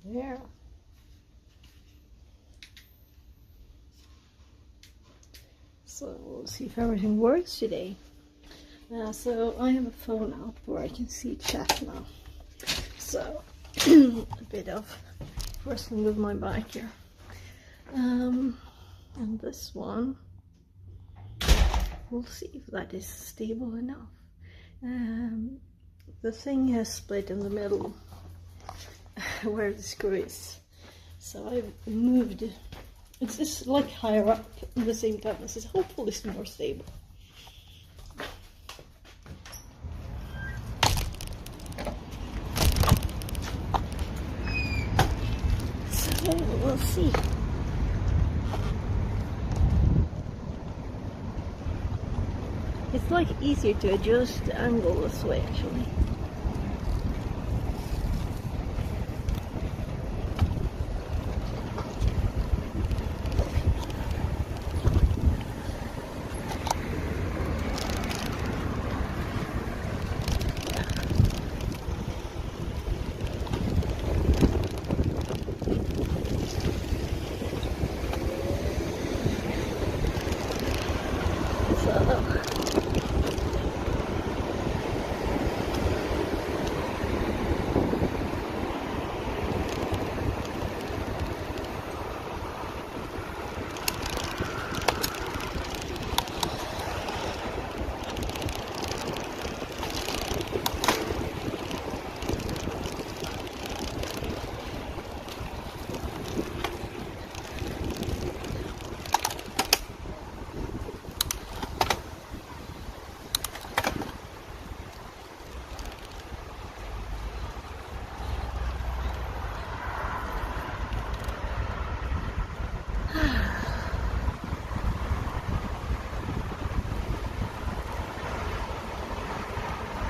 There. So we'll see if everything works today. So I have a phone out where I can see chat now. So a bit of wrestling with my bike here. And this one, we'll see if that is stable enough. The thing has split in the middle where the screw is. So I've moved. It's just like higher up at the same time. This is hopefully more stable. So we'll see. It's like easier to adjust the angle this way actually.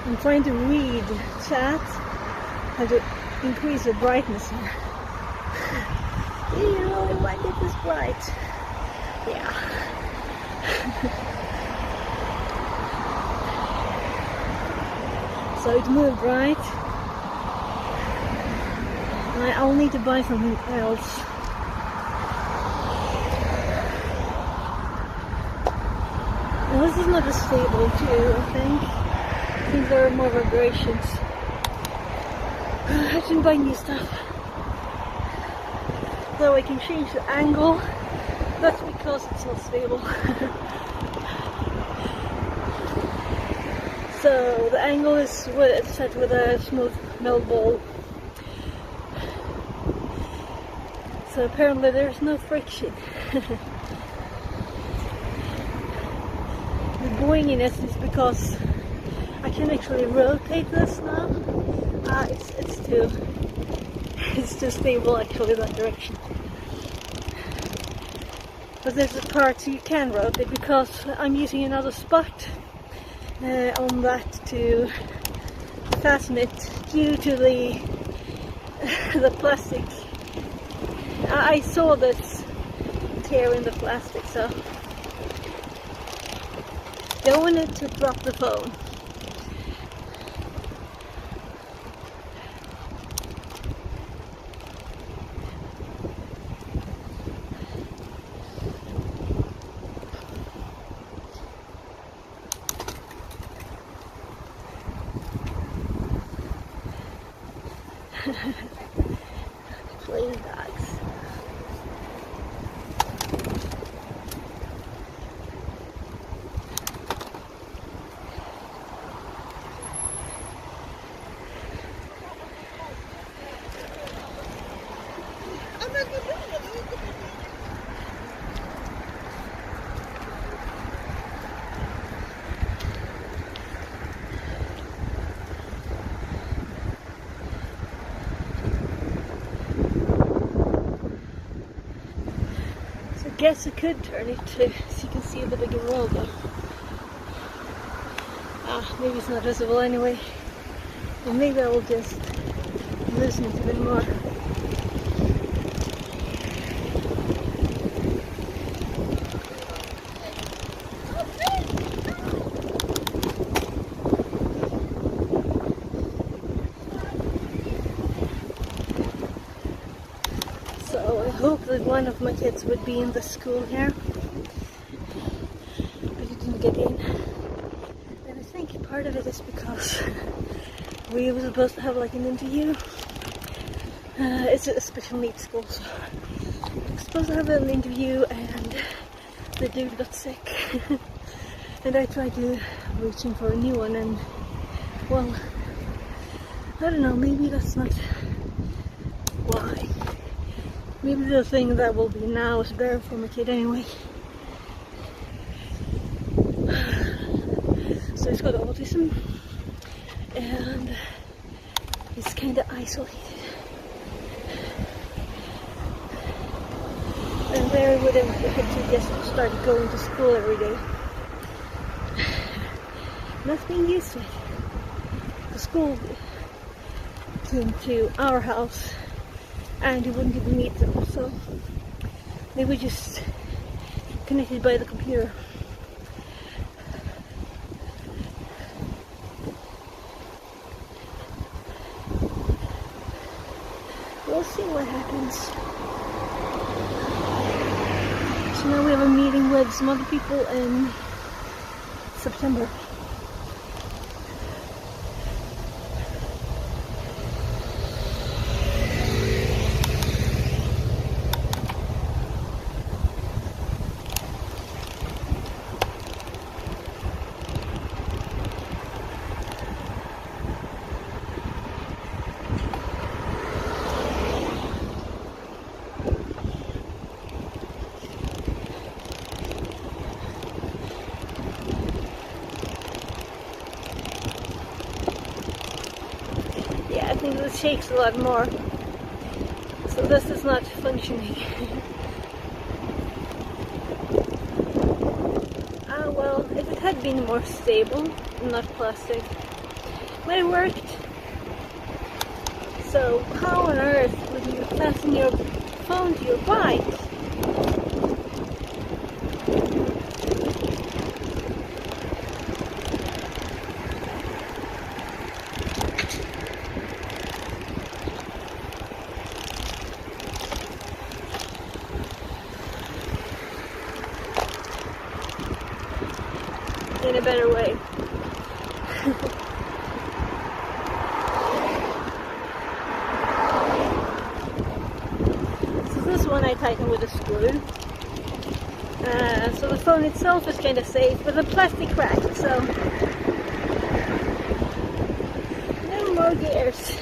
I'm trying to read chat, how to increase the brightness here. Do you really like it this bright? Yeah. So it moved, right? I'll need to buy something else. Now this is not as stable too, I think. I think there are more vibrations. I shouldn't buy new stuff. Though I can change the angle, that's because it's not stable. So the angle is set with a smooth metal ball. So apparently there's no friction. The boinginess is because I can actually rotate this now. It's too stable actually that direction. But there's a part you can rotate because I'm using another spot on that to fasten it due to the plastic. I saw this tear in the plastic, so don't want it to drop the phone. Playing dogs. Guess I could turn it so you can see the bigger road though. Maybe it's not visible anyway. Or maybe I will just loosen it a bit more. hoped that one of my kids would be in the school here, but he didn't get in. And I think part of it is because we were supposed to have like an interview. It's a special needs school, so we're supposed to have an interview, and the dude got sick. And I tried to reach him for a new one, and well, I don't know, maybe that's not why. Maybe the thing that will be now is better for my kid anyway. So he's got autism, and he's kind of isolated. And there with him, if he just started going to school every day. Not being used to it. The school came to our house and he wouldn't even meet them, so they were just connected by the computer. We'll see what happens. So now we have a meeting with some other people in September. I think this shakes a lot more, so this is not functioning. Well, if it had been more stable, not plastic, might have worked. So how on earth would you fasten your phone to your bike? In a better way. So this one I tighten with a screw. So the phone itself is kind of safe, but the plastic cracked, so no more gears.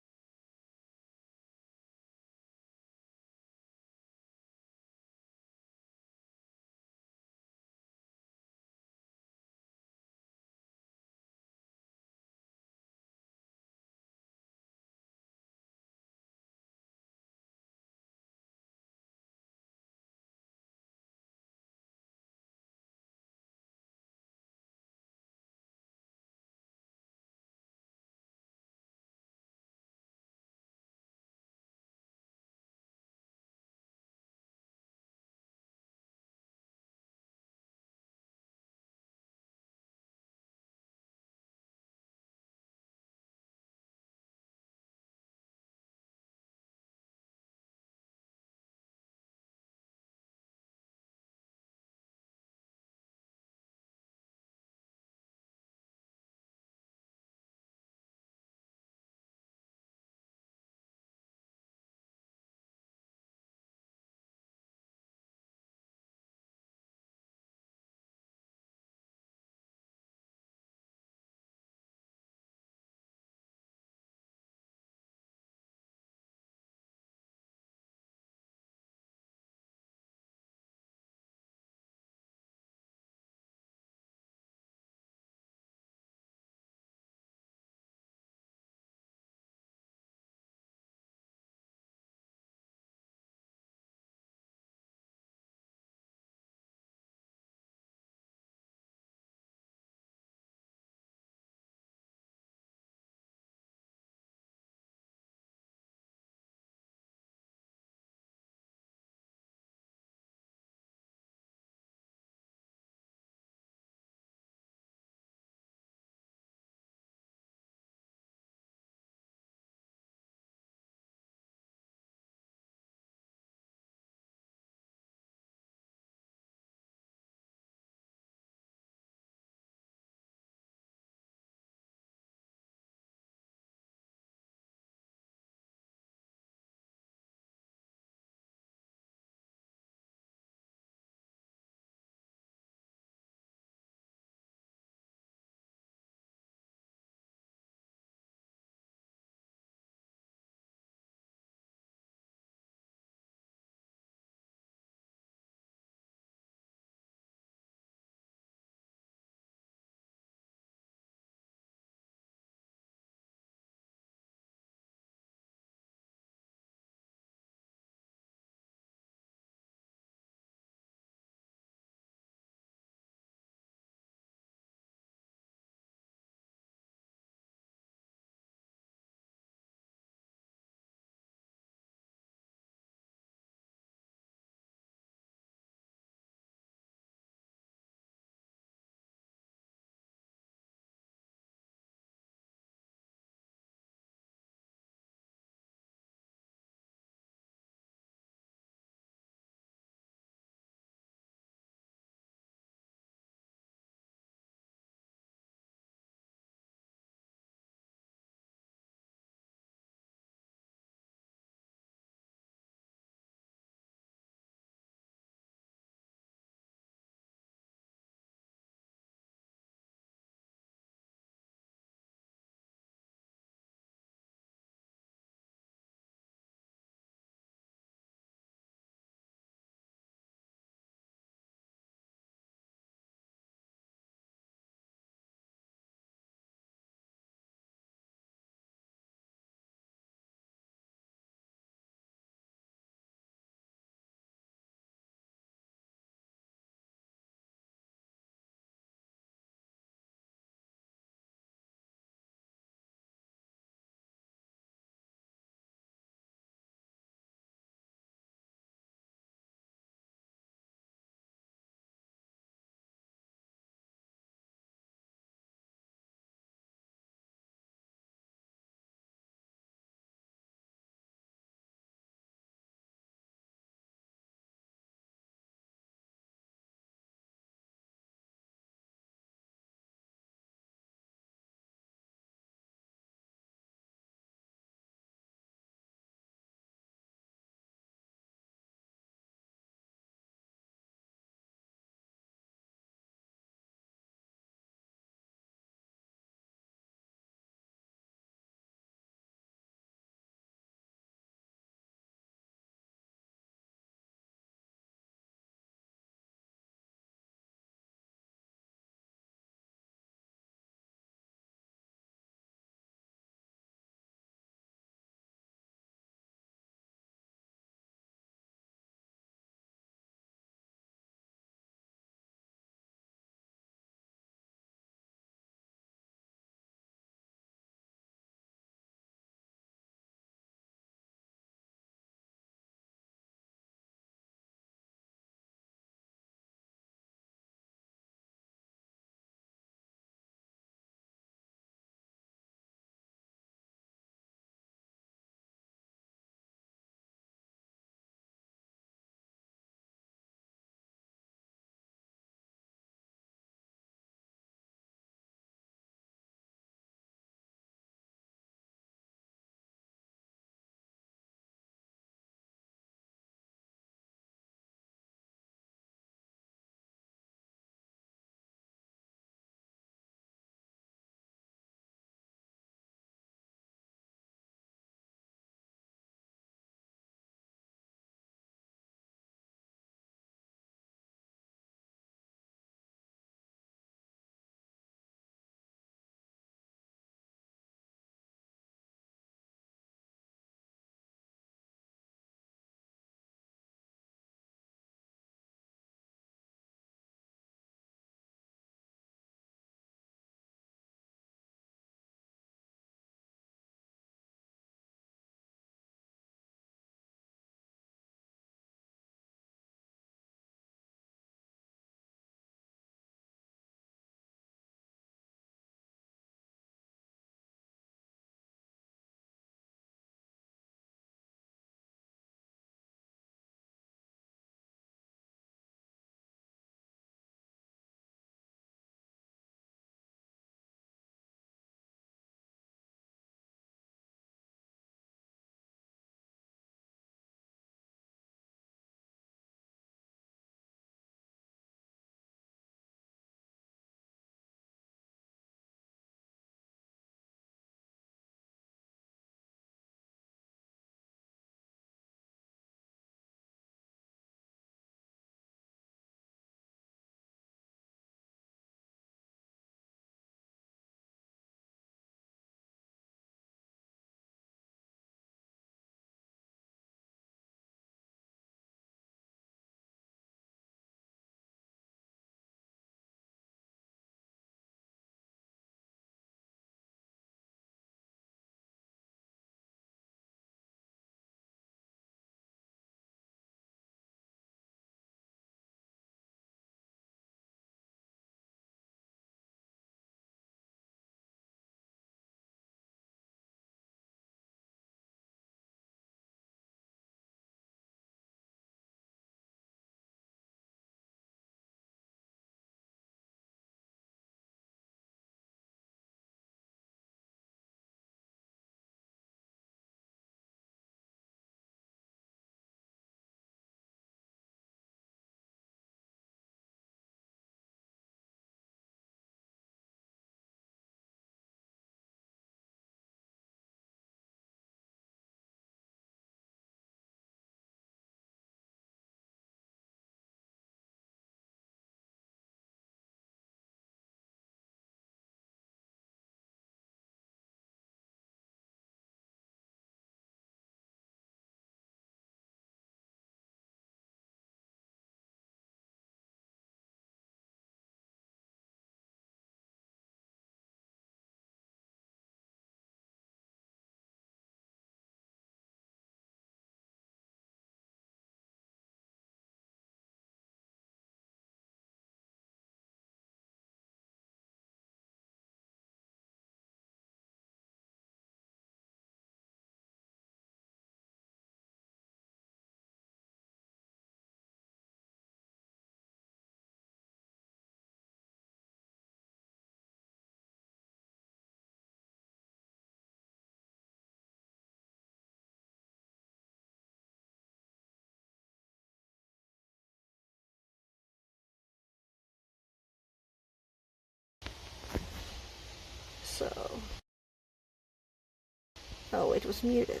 Oh, it was muted.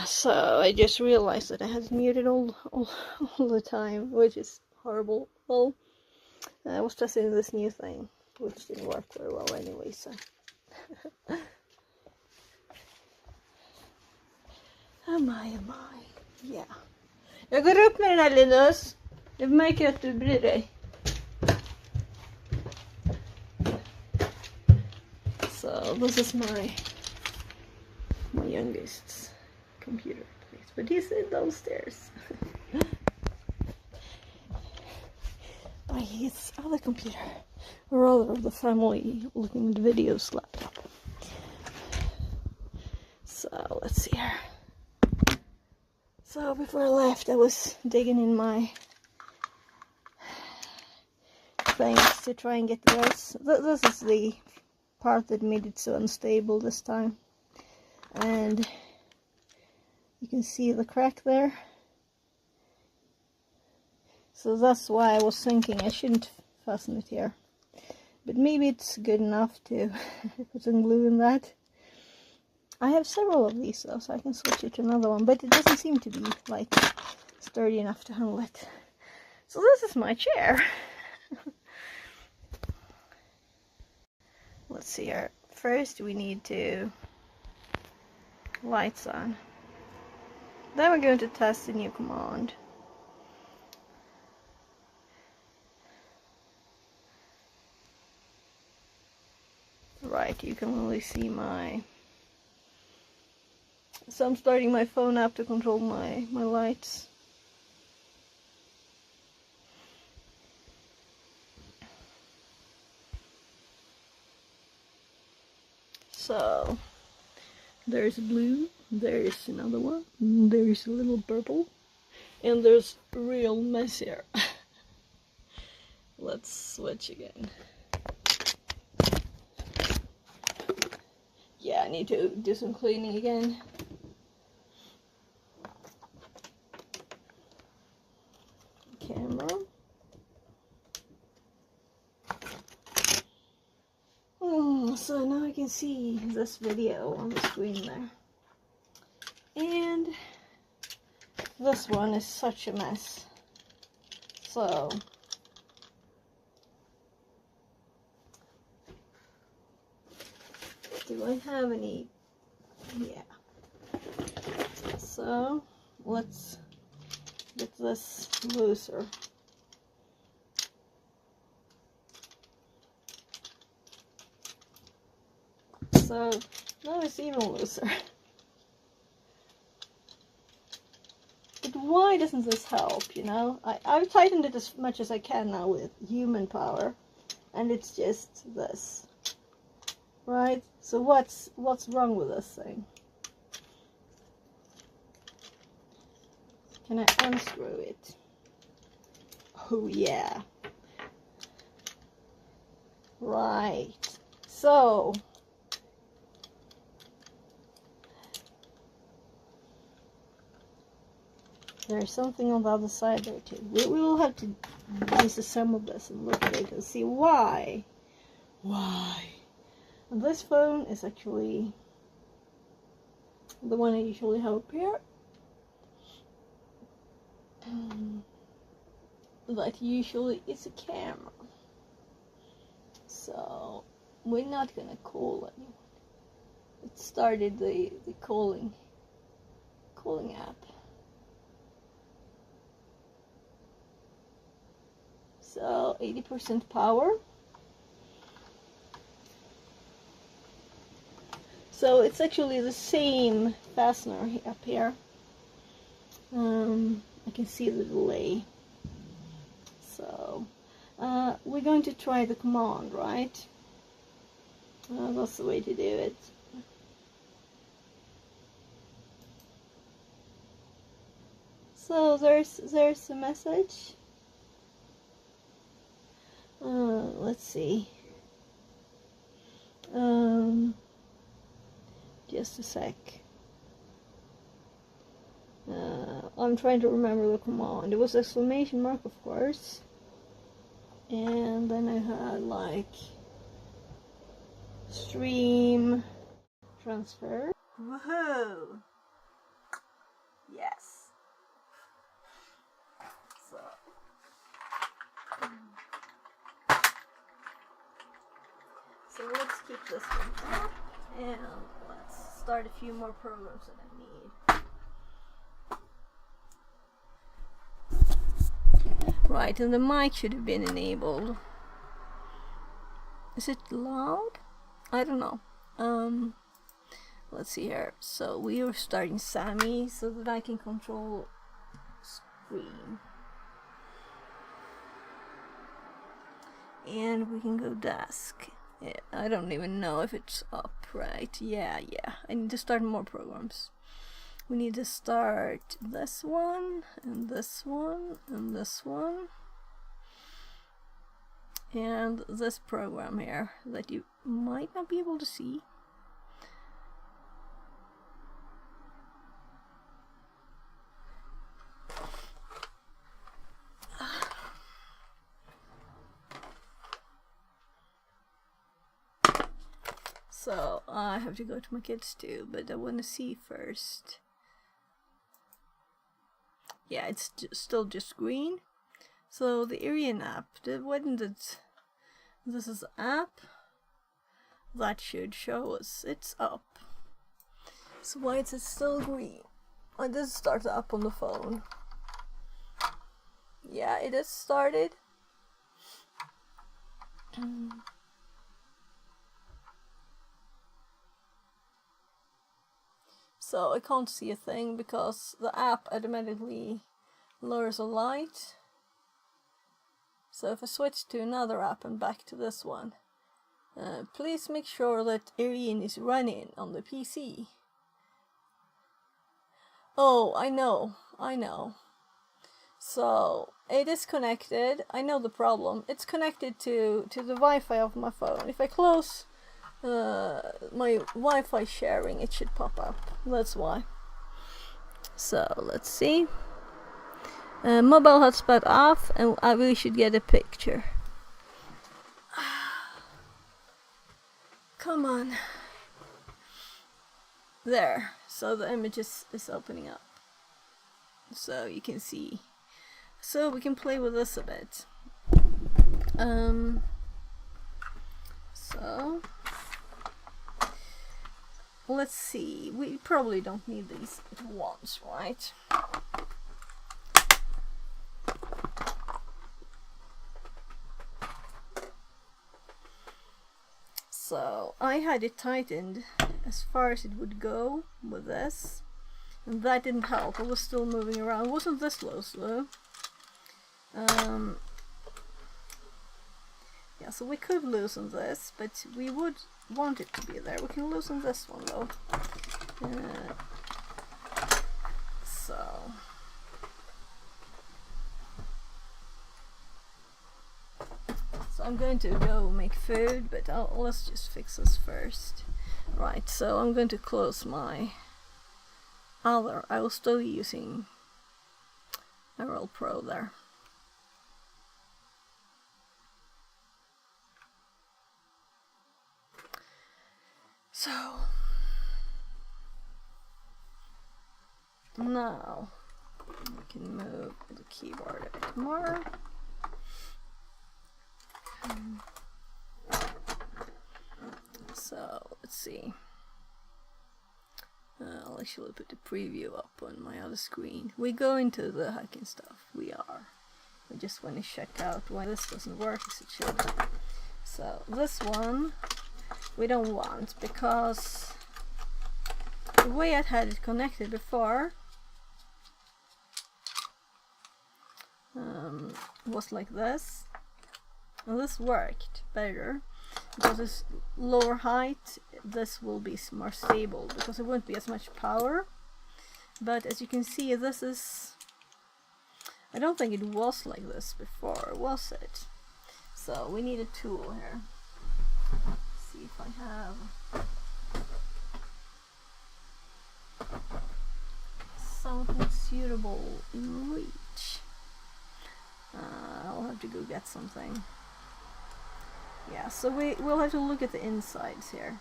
So I just realized that I had muted all the time, which is horrible. Well, I was testing this new thing, which didn't work very well anyway, so. Am I? Ja. Jag går upp med den här, Linus. Jag märker att du bryr dig. So this is my youngest's computer place, but he's downstairs. By his other computer, or rather of the family looking at videos laptop. So let's see here. So before I left, I was digging in my things to try and get this. This is the part that made it so unstable this time, and you can see the crack there. So that's why I was thinking I shouldn't fasten it here, but maybe it's good enough to put some glue in that. I have several of these though, so I can switch it to another one, but it doesn't seem to be like sturdy enough to handle it. So this is my chair. Let's see here. First we need to lights on. Then we're going to test the new command. Right, you can only see my... So I'm starting my phone app to control my lights. So there's blue, there's another one, there's a little purple, and there's real mess here. Let's switch again. Yeah, I need to do some cleaning again. Camera. So now I can see this video on the screen there. And this one is such a mess. So do I have any? Yeah. So let's get this looser. So now it's even looser. But why doesn't this help, you know? I've tightened it as much as I can now with human power, and it's just this. Right? So what's wrong with this thing? Can I unscrew it? Oh yeah. Right. So there's something on the other side there too. We will have to disassemble this and look at it and see why. Why? And this phone is actually the one I usually have up here. That usually is a camera. So we're not gonna call anyone. It started the calling app. So 80% power. So it's actually the same fastener up here. I can see the delay. So we're going to try the command, right? That's the way to do it. So there's a message. Let's see. Just a sec. I'm trying to remember the command. It was exclamation mark, of course. And then I had like stream transfer. Woohoo! Yes. So let's keep this one up and let's start a few more programs that I need. Right, and the mic should have been enabled. Is it loud? I don't know. Let's see here. So we are starting Sammy so that I can control screen. And we can go desk. Yeah, I don't even know if it's up, right? Yeah. I need to start more programs. We need to start this one, and this one, and this one. And this program here that you might not be able to see. So I have to go to my kids too, but I want to see first. Yeah, it's still just green. So the Arian app, this is app, that should show us it's up. So why is it still green? I did start the app on the phone. Yeah, it is started. So I can't see a thing because the app automatically lowers a light. So if I switch to another app and back to this one, please make sure that Arian is running on the PC. Oh, I know. So it is connected. I know the problem. It's connected to the Wi-Fi of my phone. If I close my Wi-Fi sharing, it should pop up. That's why. So let's see. Mobile hotspot off, and we should get a picture. Come on. There. So the image is opening up. So you can see. So we can play with this a bit. So let's see. We probably don't need these at once, right? So I had it tightened as far as it would go with this, and that didn't help. It was still moving around. It wasn't this slow. Yeah, so we could loosen this, but we would want it to be there. We can loosen this one though. So I'm going to go make food, but let's just fix this first. Right, so I'm going to close my other. I was still using Aerial Pro there. So now we can move the keyboard a bit more. So let's see. I'll actually put the preview up on my other screen. We go into the hacking stuff. We just want to check out why this doesn't work as it should. So this one we don't want, because the way I had it connected before, was like this. And this worked better because it's lower height. This will be more stable because it won't be as much power. But as you can see, this is, I don't think it was like this before, was it? So we need a tool here. Let's see if I have something suitable in reach. I'll have to go get something. Yeah, so we'll have to look at the insides here.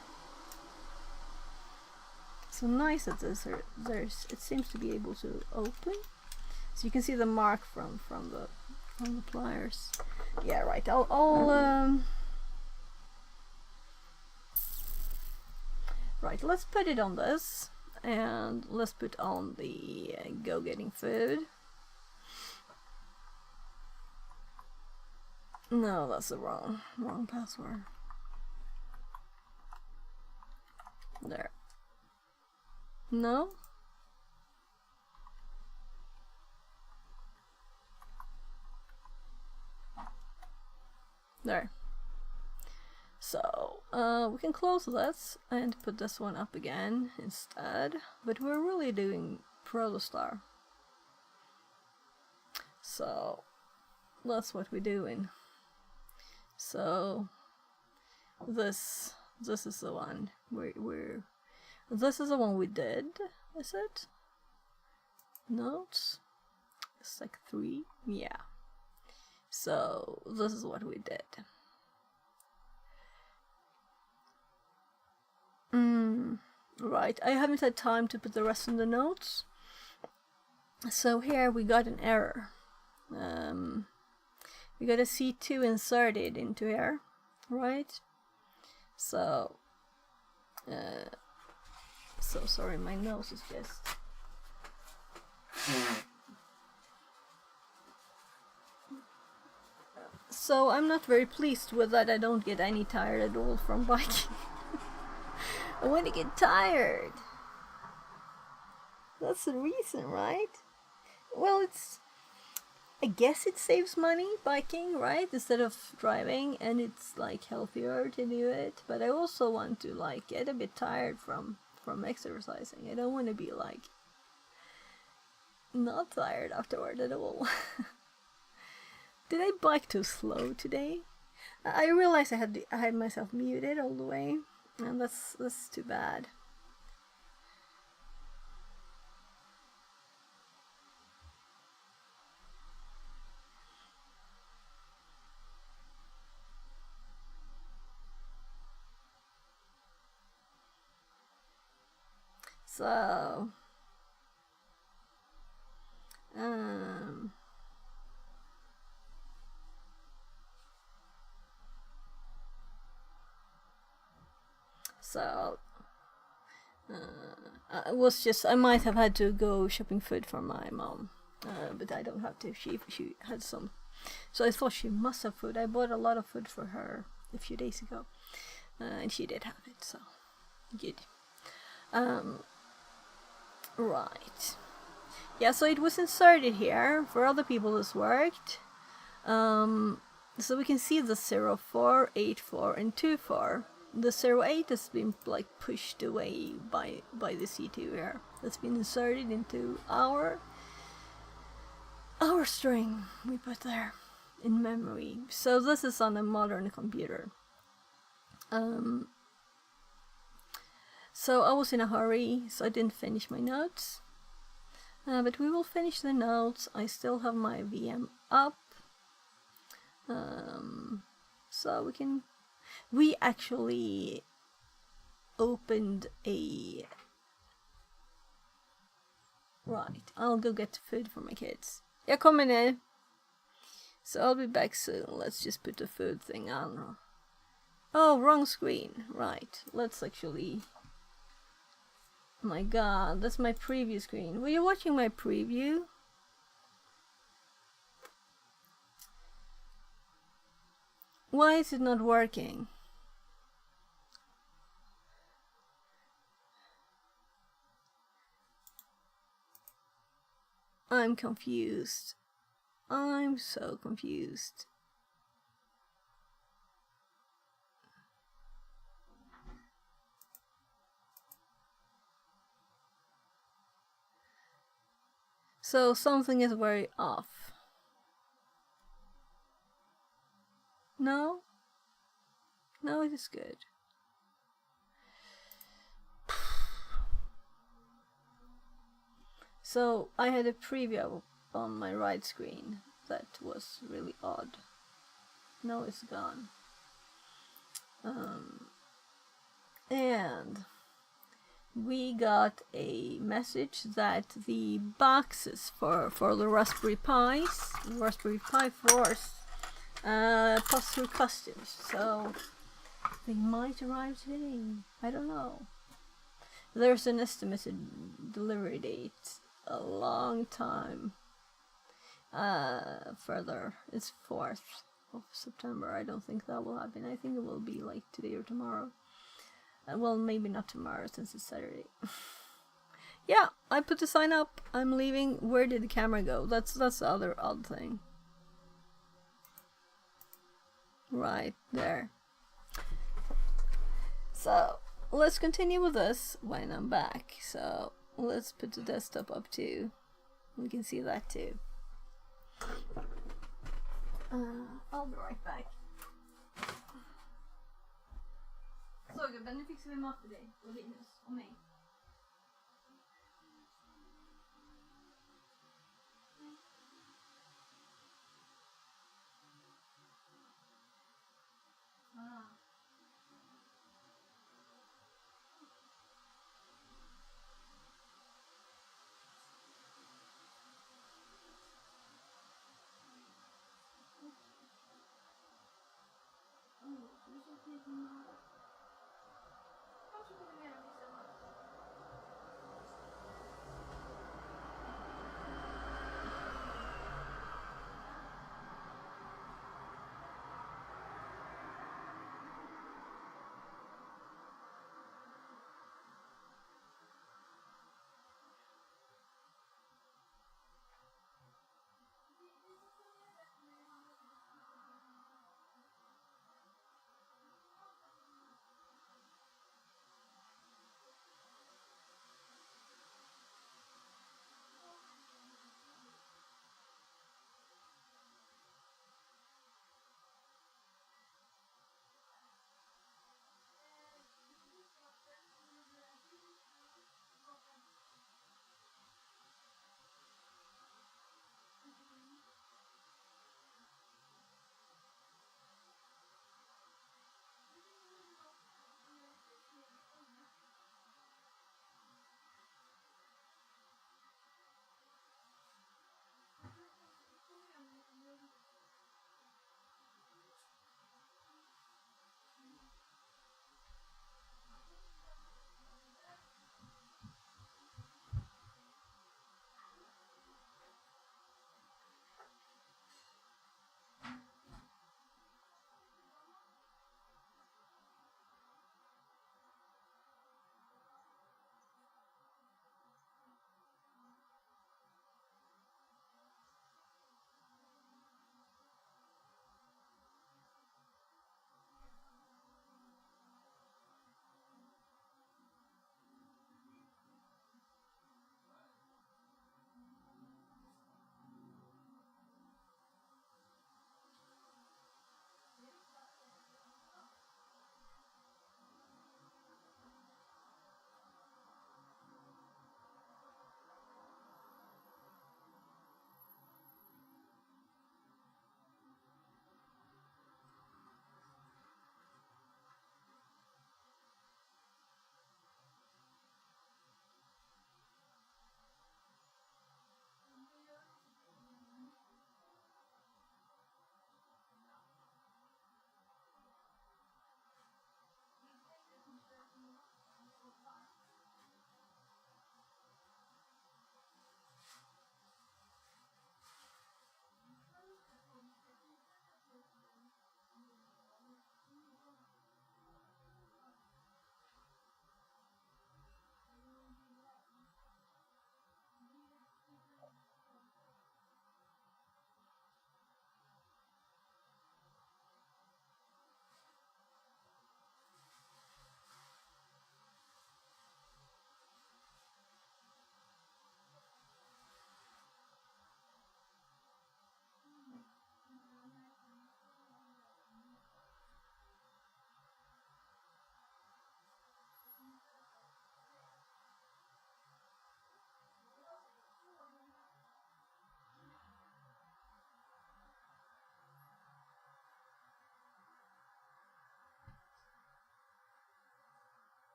So nice that it seems to be able to open. So you can see the mark from the pliers. Yeah, right. Right, let's put it on this, and let's put on the go getting food. No, that's the wrong password. There. No? There. So, we can close this and put this one up again instead, but we're really doing Protostar. So, that's what we're doing. So, this is the one this is the one we did, is it? Notes? It's like 3, yeah. So, this is what we did. Right, I haven't had time to put the rest in the notes. So here we got an error. We got a C2 inserted into here, right? So, so sorry, my nose is just... So I'm not very pleased with that. I don't get any tired at all from biking. I want to get tired. That's the reason, right? Well, I guess it saves money biking, right? Instead of driving, and it's like healthier to do it. But I also want to like get a bit tired from exercising. I don't want to be like not tired afterward at all. Did I bike too slow today? I realized I had myself muted all the way, and that's too bad. So, it was just, I might have had to go shopping food for my mom, but I don't have to. She had some, so I thought she must have food. I bought a lot of food for her a few days ago, and she did have it, so good. Right. Yeah, so it was inserted here. For other people this worked. So we can see the 04, 84 and 24. The 08 has been like pushed away by the C2 here. That's been inserted into our string we put there in memory. So this is on a modern computer. So I was in a hurry, so I didn't finish my notes. But we will finish the notes. I still have my VM up. So we actually opened a... Right, I'll go get food for my kids. Jag kommer nu. So I'll be back soon. Let's just put the food thing on. Oh, wrong screen. Right, let's actually... Oh my god, that's my preview screen. Were you watching my preview? Why is it not working? I'm confused. I'm so confused. So something is very off. No? No, it is good. So I had a preview on my right screen that was really odd. Now it's gone. And we got a message that the boxes for the Raspberry Pis, Raspberry Pi 4s, pass through customs, so they might arrive today. I don't know. There's an estimated delivery date a long time further. It's 4th of September. I don't think that will happen. I think it will be like today or tomorrow. Well, maybe not tomorrow since it's Saturday. Yeah, I put the sign up. I'm leaving. Where did the camera go? That's the other odd thing. Right there. So let's continue with this when I'm back. So let's put the desktop up too. We can see that too. I'll be right back. Så gubben, nu fixar vi mat till dig och Linus och mig.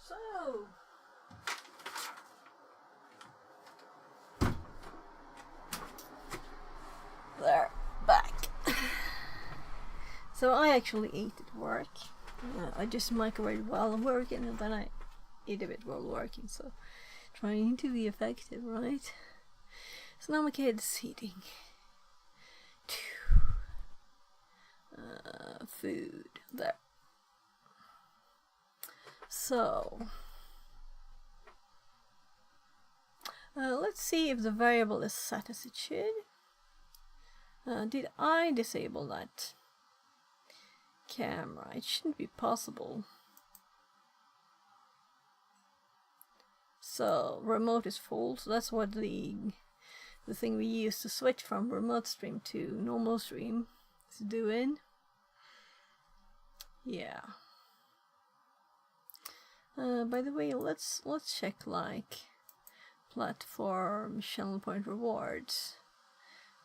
So, they're back. So I actually eat at work. I just microwave while I'm working and then I eat a bit while working, so trying to be effective, right? So now my kid's eating food there. So let's see if the variable is set as it should. Did I disable that camera? It shouldn't be possible. So remote is full, so that's what the thing we use to switch from remote stream to normal stream is doing. Yeah. By the way, let's check like platform channel point rewards.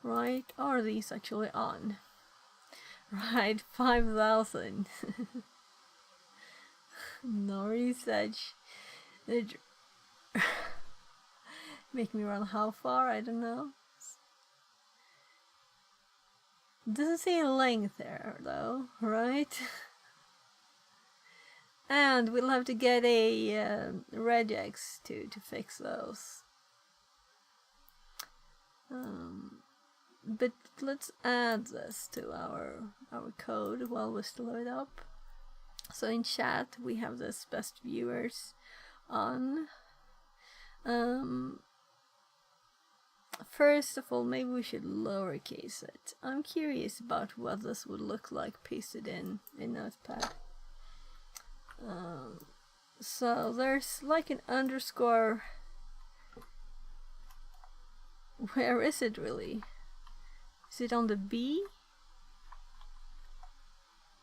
Right, are these actually on? Right, 5,000. No research. Make me run how far? I don't know. Doesn't say length there though, right? And we'll have to get a regex to fix those. But let's add this to our code while we still have it up. So in chat we have this best viewers on. First of all, maybe we should lowercase it. I'm curious about what this would look like pasted in Notepad. So there's like an underscore. Where is it really? Is it on the B?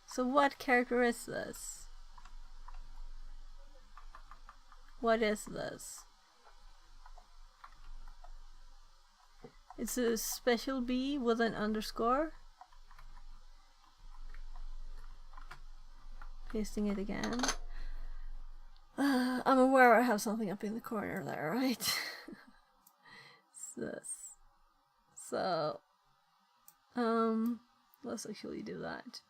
So what character is this? What is this? It's a special B with an underscore. Pasting it again. I'm aware I have something up in the corner there, right? It's this. So, let's actually do that.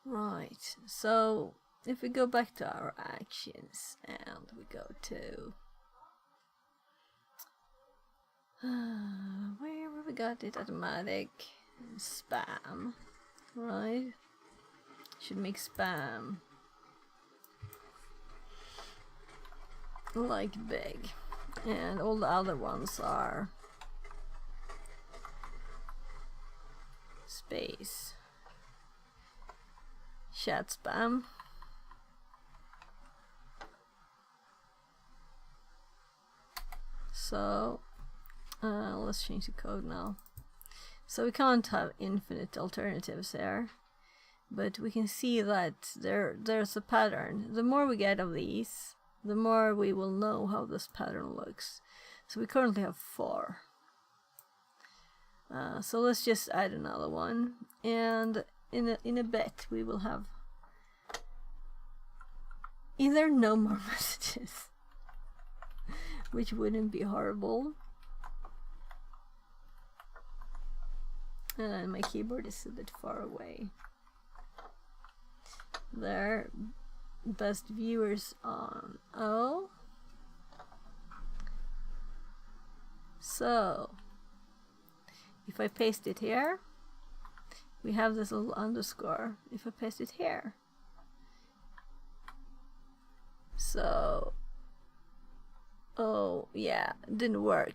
Right, so if we go back to our actions and we go to where we got it, automatic spam, right? Should make spam like big, and all the other ones are space chat spam. So let's change the code now. So we can't have infinite alternatives there, but we can see that there's a pattern. The more we get of these, the more we will know how this pattern looks. So we currently have 4. So let's just add another one, and in a bit we will have either no more messages, which wouldn't be horrible. And my keyboard is a bit far away. There, best viewers on O. So if I paste it here, we have this little underscore. If I paste it here, so oh yeah, it didn't work.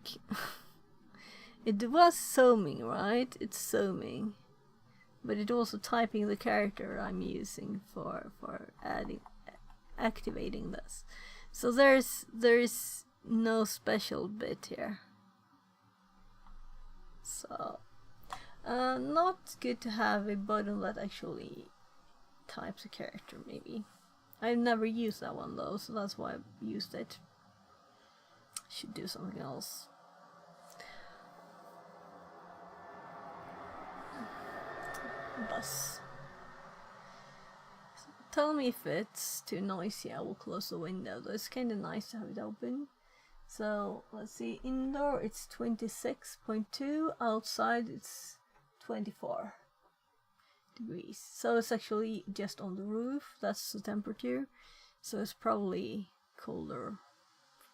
It was zooming, right? It's zooming, but it also typing the character I'm using for activating this. So there's no special bit here. So not good to have a button that actually types a character. Maybe I've never used that one though, so that's why I've used it. Should do something else. Bus. Tell me if it's too noisy. I will close the window. Though it's kind of nice to have it open. So let's see. Indoor it's 26.2. Outside it's 24 degrees. So it's actually just on the roof. That's the temperature. So it's probably colder.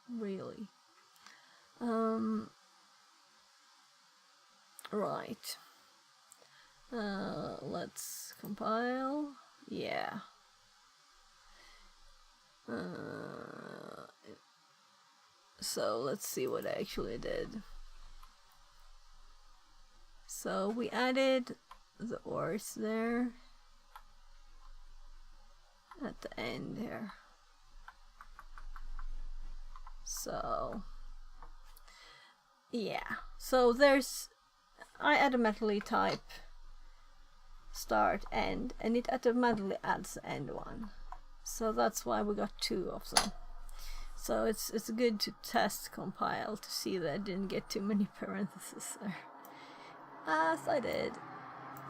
Really. Right. Let's compile. Yeah. So let's see what I actually did. So we added the ors there at the end here. So yeah, so I automatically type start end and it automatically adds the end one. So that's why we got 2 of them. So it's good to test compile to see that I didn't get too many parentheses there. As I did.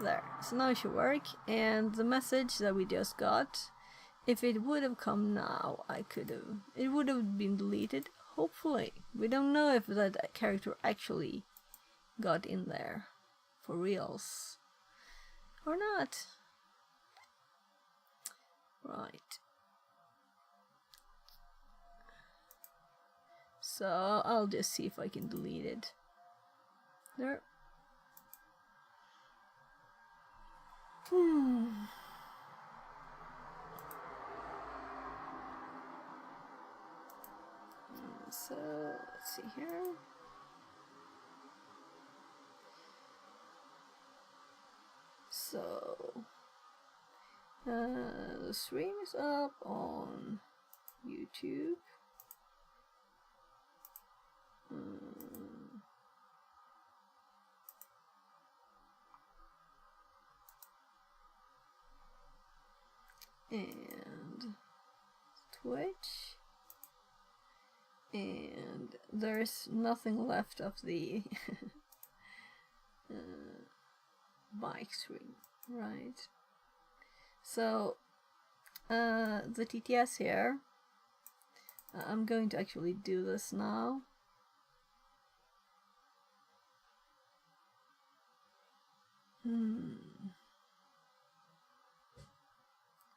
There. So now it should work, and the message that we just got, if it would have come now, it would have been deleted, hopefully. We don't know if that character actually got in there for reals or not. Right. So I'll just see if I can delete it. There. So let's see here. So the stream is up on YouTube. And Twitch, and there's nothing left of the bike stream, right? So the TTS here, I'm going to actually do this now.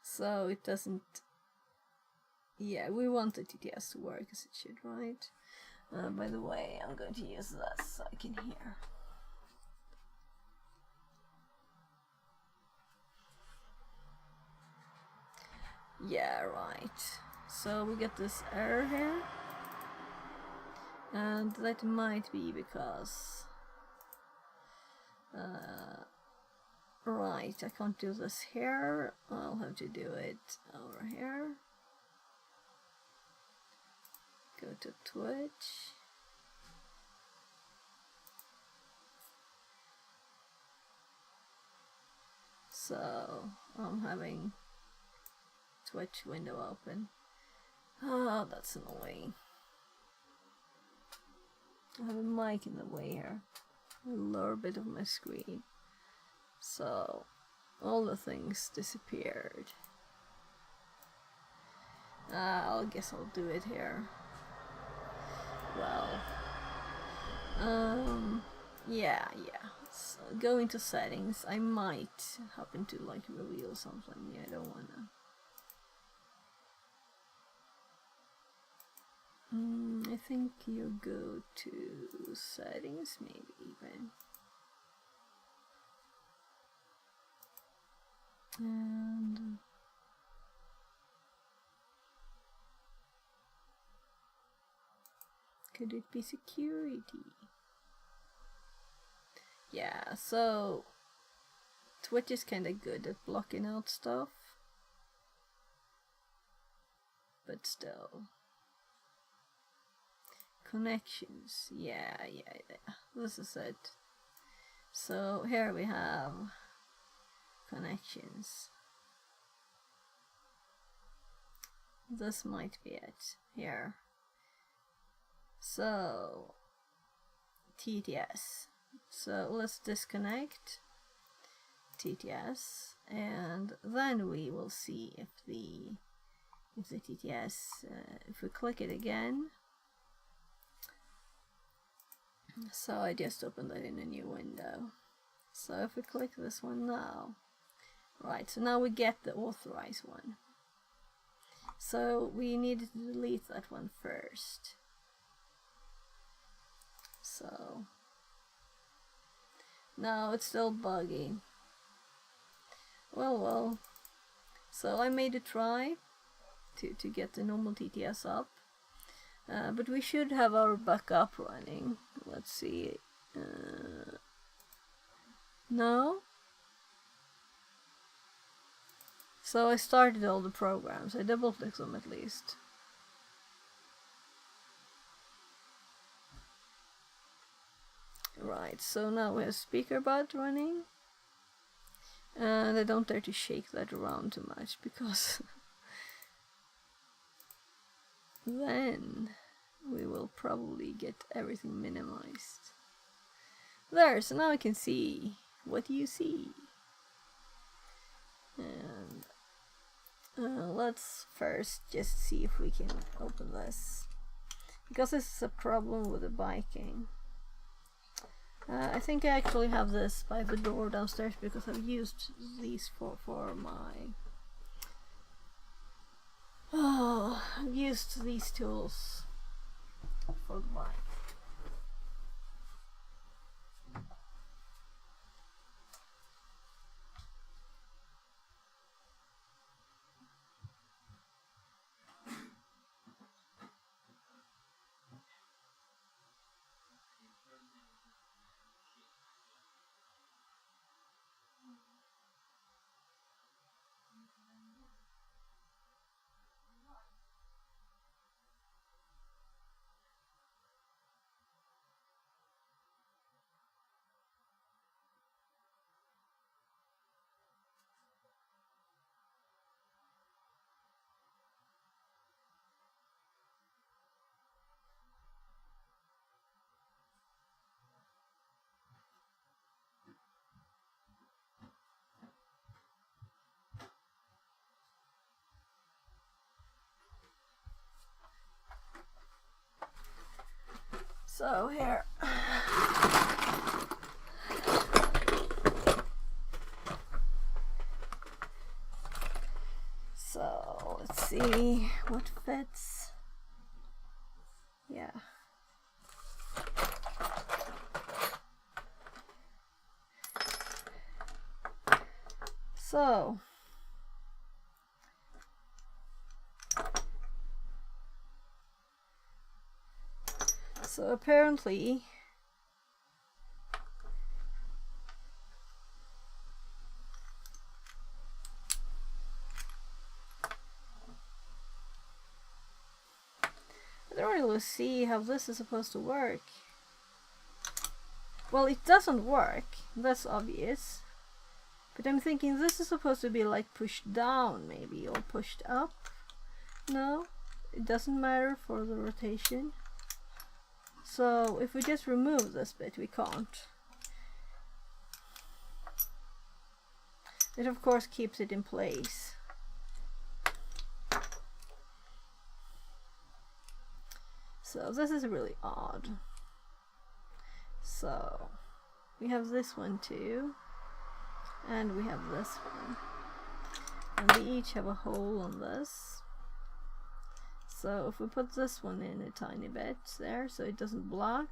So it doesn't, yeah, we want the TTS to work as it should, right? By the way, I'm going to use this so I can hear. Yeah, right. So we get this error here, and that might be because right, I can't do this here. I'll have to do it over here. Go to Twitch. So I'm having Twitch window open. Oh, that's annoying. I have a mic in the way here. A lower bit of my screen. So all the things disappeared. I guess I'll do it here. Well, yeah. So go into settings. I might happen to like reveal something. Yeah, I don't wanna. I think you go to settings, maybe even. And could it be security? Yeah, so Twitch is kinda good at blocking out stuff, but still. Connections, yeah, this is it. So here we have connections. This might be it here. So TTS. So let's disconnect TTS, and then we will see if the TTS, if we click it again. So I just opened that in a new window. So if we click this one now, right, so now we get the authorized one. So we needed to delete that one first. So now it's still buggy. Well. So I made a try to get the normal TTS up. But we should have our backup running. Let's see. No? So I started all the programs. I double-clicked them at least. Right, so now we have speaker bud running. And I don't dare to shake that around too much because then we will probably get everything minimized. There, so now I can see what you see. And let's first just see if we can open this, because this is a problem with the biking. I think I actually have this by the door downstairs because I've used these for my... I've used these tools for the bike. So here, so let's see what fits. Yeah. So apparently I don't really see how this is supposed to work. Well, it doesn't work, that's obvious. But I'm thinking this is supposed to be like pushed down maybe, or pushed up. No, it doesn't matter for the rotation. So if we just remove this bit, we can't. It of course keeps it in place. So this is really odd. So we have this one too, and we have this one, and they each have a hole on this. So if we put this one in a tiny bit there so it doesn't block,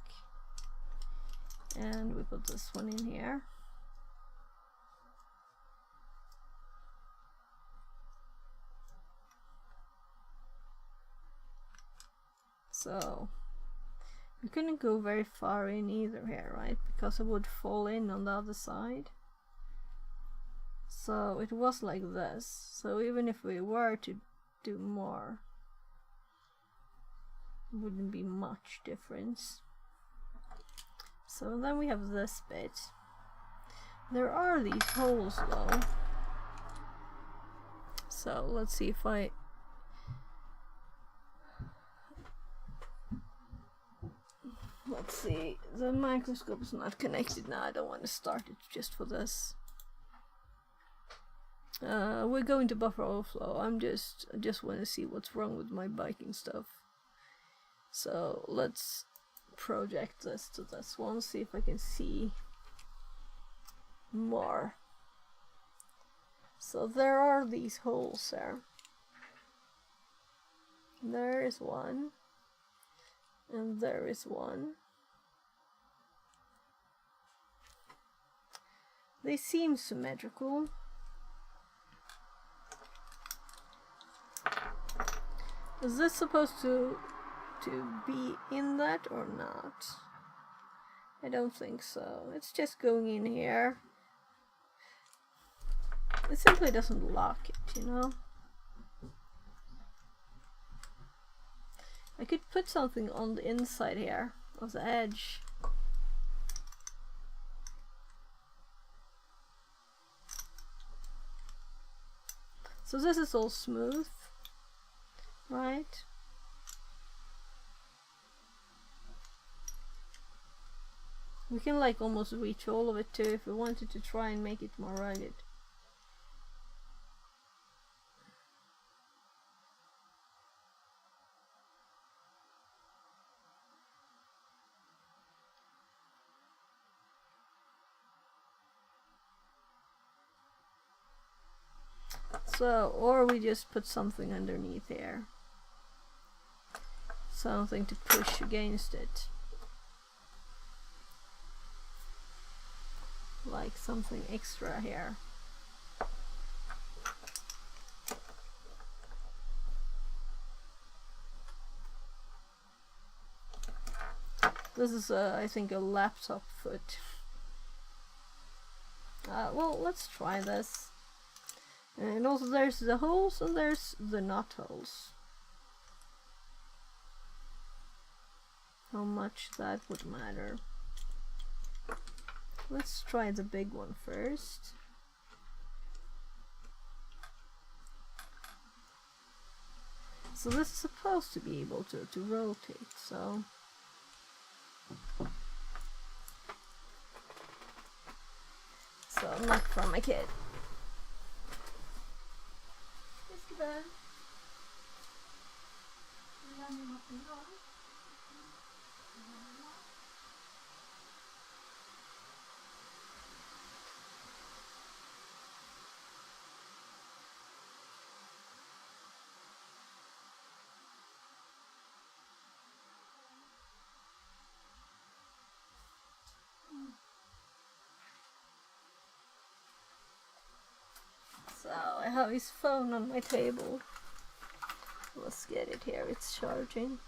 and we put this one in here, so we couldn't go very far in either here, right, because it would fall in on the other side. So it was like this, so even if we were to do more, wouldn't be much difference. So then we have this bit. There are these holes though, so let's see if let's see, the microscope is not connected now. I don't want to start it just for this. We're going to Buffer Overflow. I just want to see what's wrong with my biking stuff. So let's project this to this one, see if I can see more. So there are these holes there. There is one, and there is one. They seem symmetrical, Is this supposed to be in that or not? I don't think so. It's just going in here. It simply doesn't lock it, you know? I could put something on the inside here of the edge. So this is all smooth, right? We can like almost reach all of it too if we wanted to try and make it more rugged. So, or we just put something underneath here. Something to push against it. Like something extra here. This is, I think, a laptop foot. Well, let's try this. And also there's the holes and there's the knot holes. How much that would matter. Let's try the big one first. So this is supposed to be able to rotate, so... So, not from my kid. So I have his phone on my table. Let's get it here, it's charging.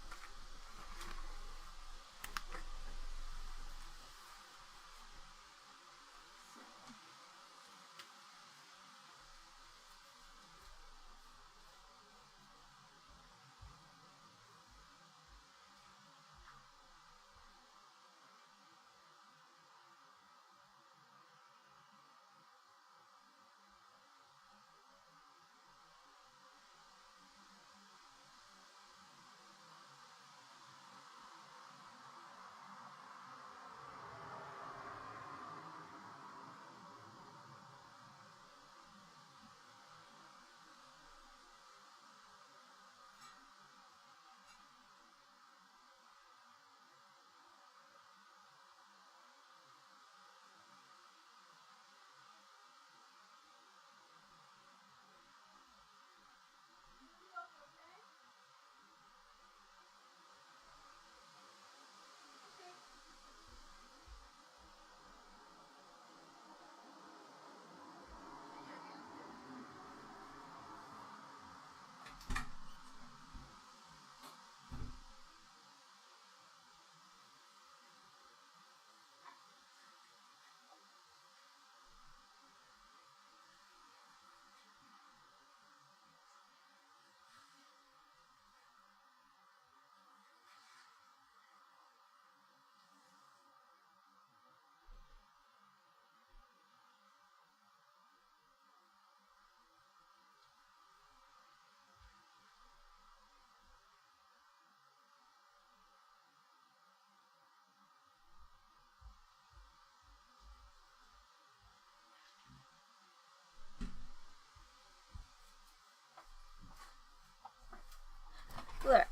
There.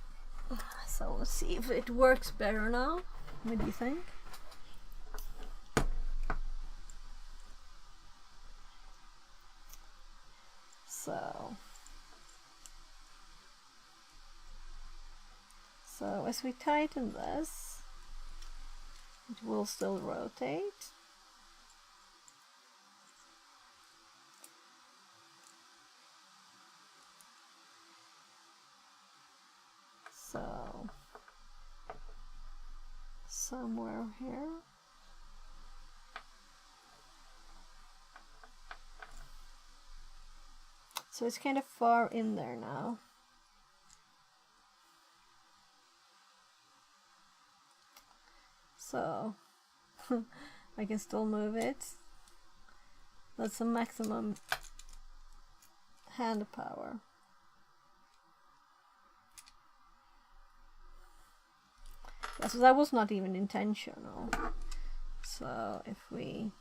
So let's see if it works better now. What do you think? So as we tighten this, it will still rotate. somewhere here. So it's kind of far in there now. So I can still move it. That's the maximum hand power. Yeah, so that was not even intentional. So if we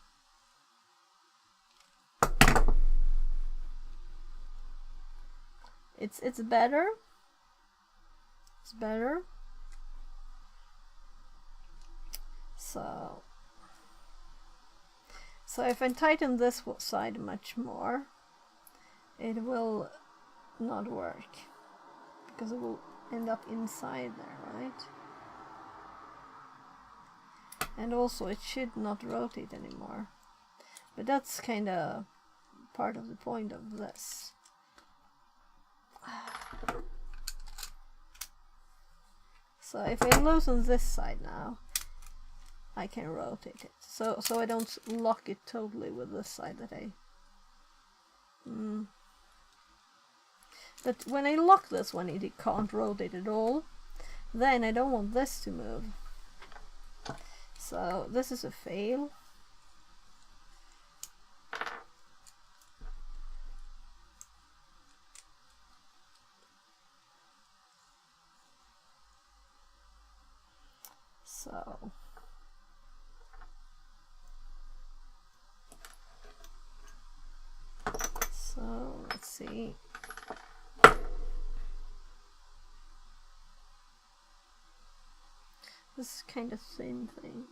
it's better. It's better. So if I tighten this side much more, it will not work because it will end up inside there, right? And also it should not rotate anymore. But that's kind of part of the point of this. So if I loosen this side now, I can rotate it. So I don't lock it totally with this side that I... But when I lock this one, it can't rotate at all. Then I don't want this to move. So this is a fail. So let's see. This is kind of thin thing.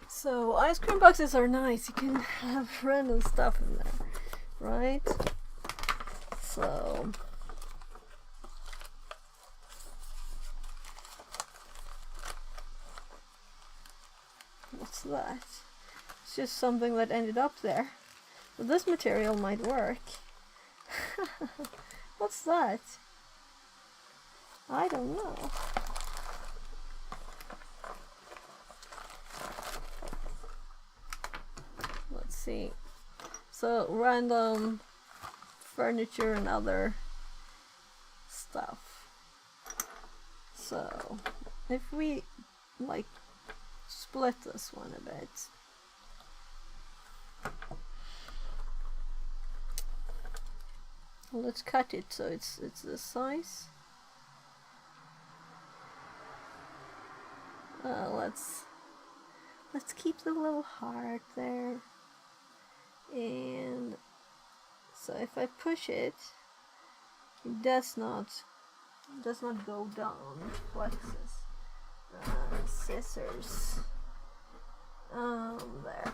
So ice cream boxes are nice. You can have random stuff in there, right? So what's that? It's just something that ended up there. But this material might work. What's that? I don't know. See, so random furniture and other stuff. So if we like split this one a bit, let's cut it so it's this size. Let's keep the little heart there. And so if I push it, it does not go down, it flexes. Scissors. There.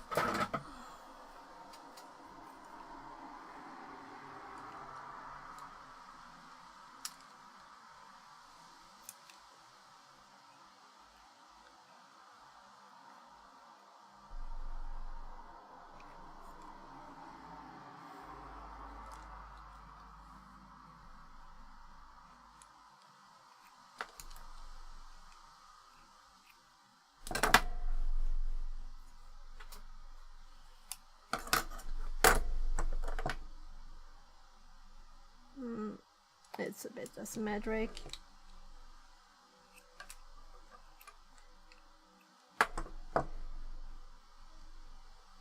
it's a bit asymmetric.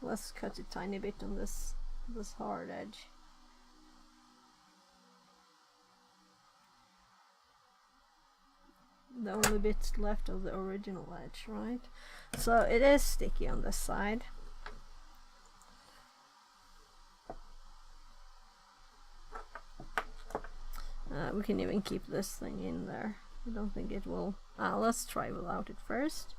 Let's cut a tiny bit on this hard edge. The only bit left of the original edge, right? So it is sticky on this side. We can even keep this thing in there. I don't think it will. Let's try without it first.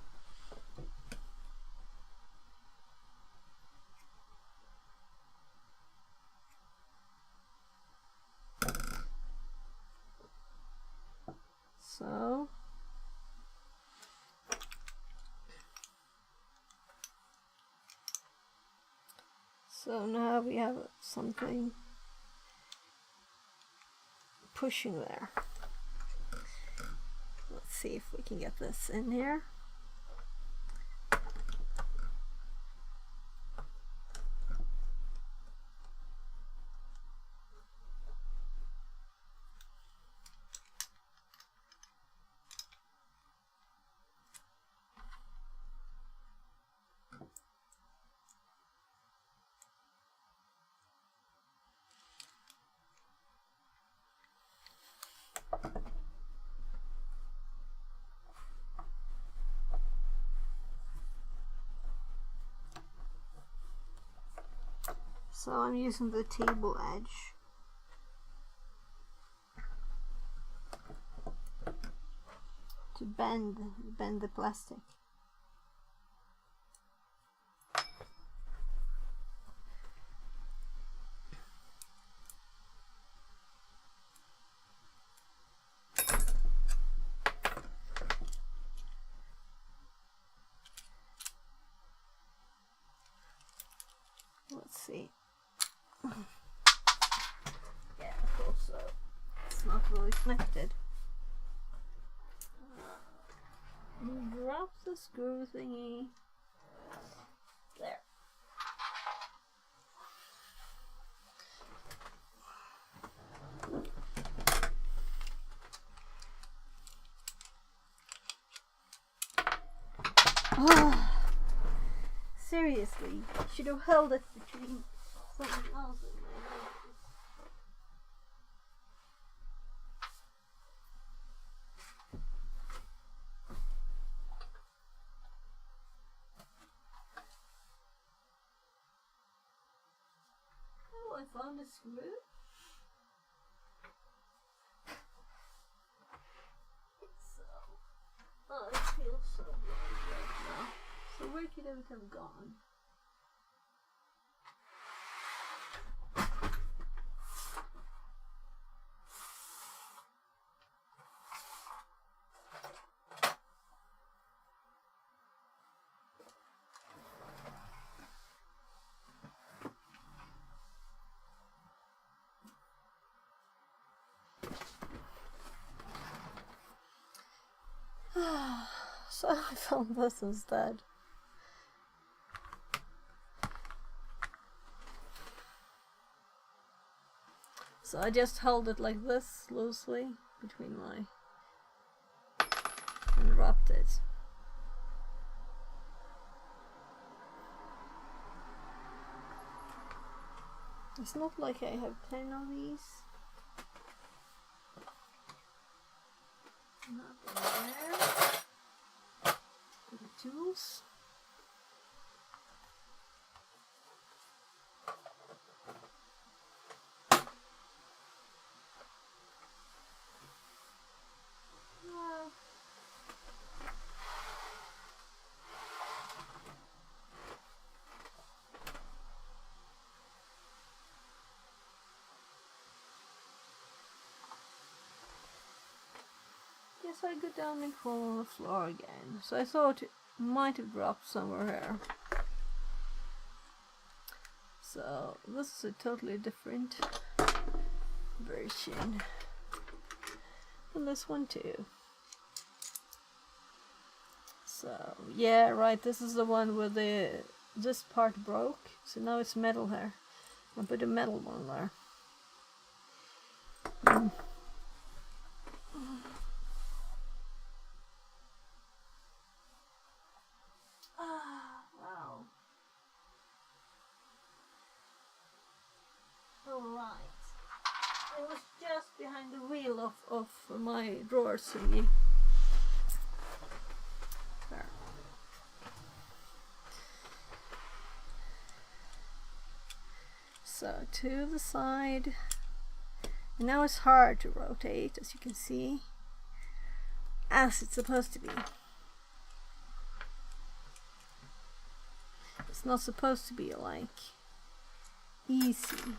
So now we have something pushing there. Let's see if we can get this in here. So I'm using the table edge to bend the plastic. Let's see. Yeah, I thought so. It's not really connected. Drop the screw thingy. There. Oh, seriously, should have held it between something else and my nose. Oh, I found a screw. Oh, it feels so blind right now. So where could it have gone? So I found this instead. So I just held it like this loosely between my and wrapped it. It's not like I have 10 of these. Not there. The tools. Guess I go down and fall on the floor again. So I thought it might have dropped somewhere here. So this is a totally different version. And this one too. So yeah, right, this is the one where this part broke. So now it's metal here. I put a metal one there. find the wheel of my drawer thingy. There. So to the side. And now it's hard to rotate, as you can see, as it's supposed to be. It's not supposed to be like easy.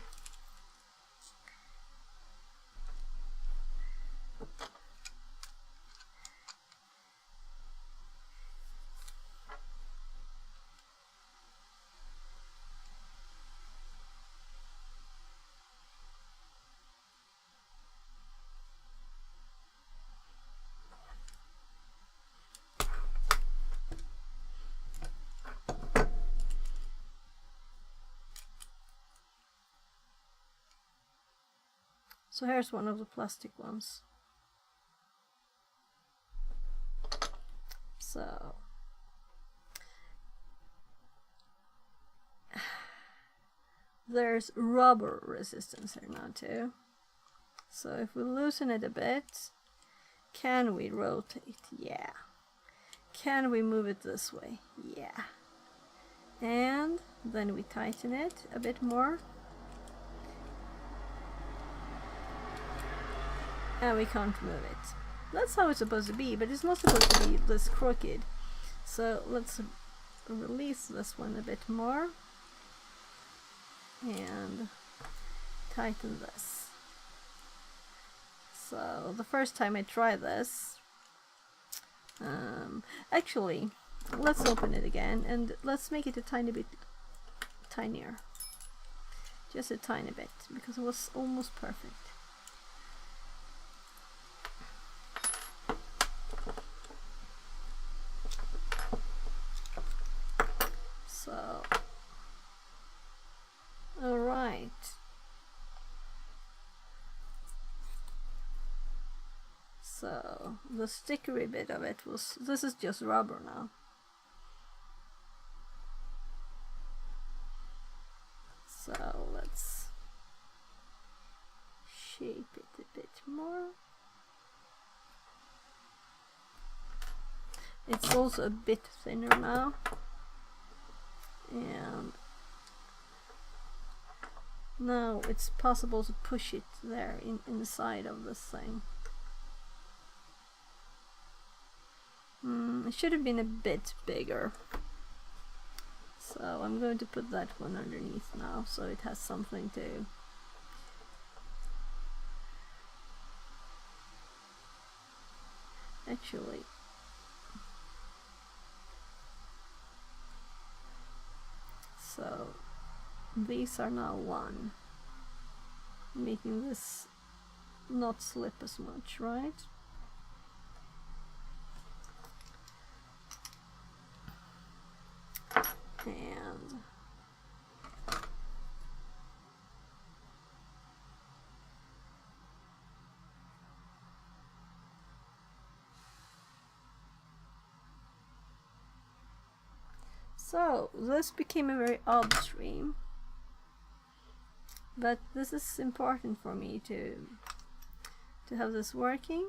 So here's one of the plastic ones. So there's rubber resistance here now too. So if we loosen it a bit, can we rotate? Yeah. Can we move it this way? Yeah. And then we tighten it a bit more. And we can't move it. That's how it's supposed to be, but it's not supposed to be this crooked. So let's release this one a bit more and tighten this. So the first time I try this, actually, let's open it again and let's make it a tiny bit tinier. Just a tiny bit, because it was almost perfect. So, alright. So, the stickery bit of it was, this is just rubber now. So, let's shape it a bit more. It's also a bit thinner now. And now it's possible to push it there inside of this thing. It should have been a bit bigger. So I'm going to put that one underneath now, so it has something to actually. So these are now one, making this not slip as much, right? And so this became a very odd stream, but this is important for me to have this working.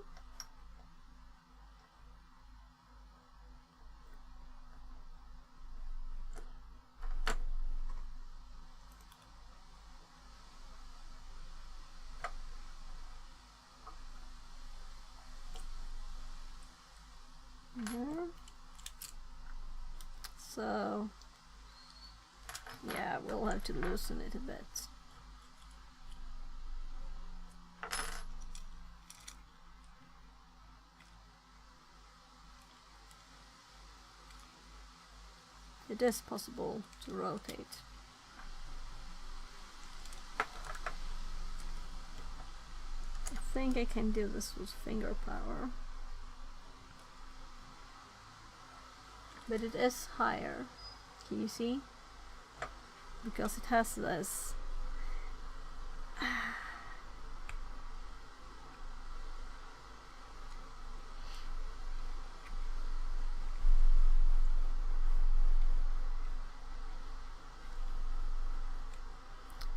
So yeah, we'll have to loosen it a bit. It is possible to rotate. I think I can do this with finger power. But it is higher, can you see? Because it has this.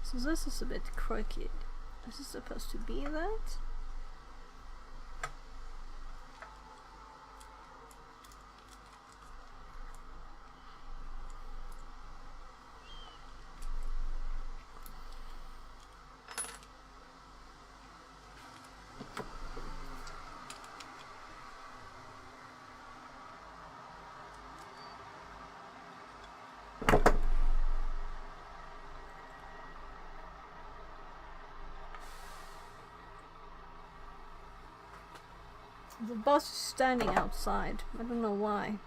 So this is a bit crooked. This is supposed to be that. The bus is standing outside. I don't know why.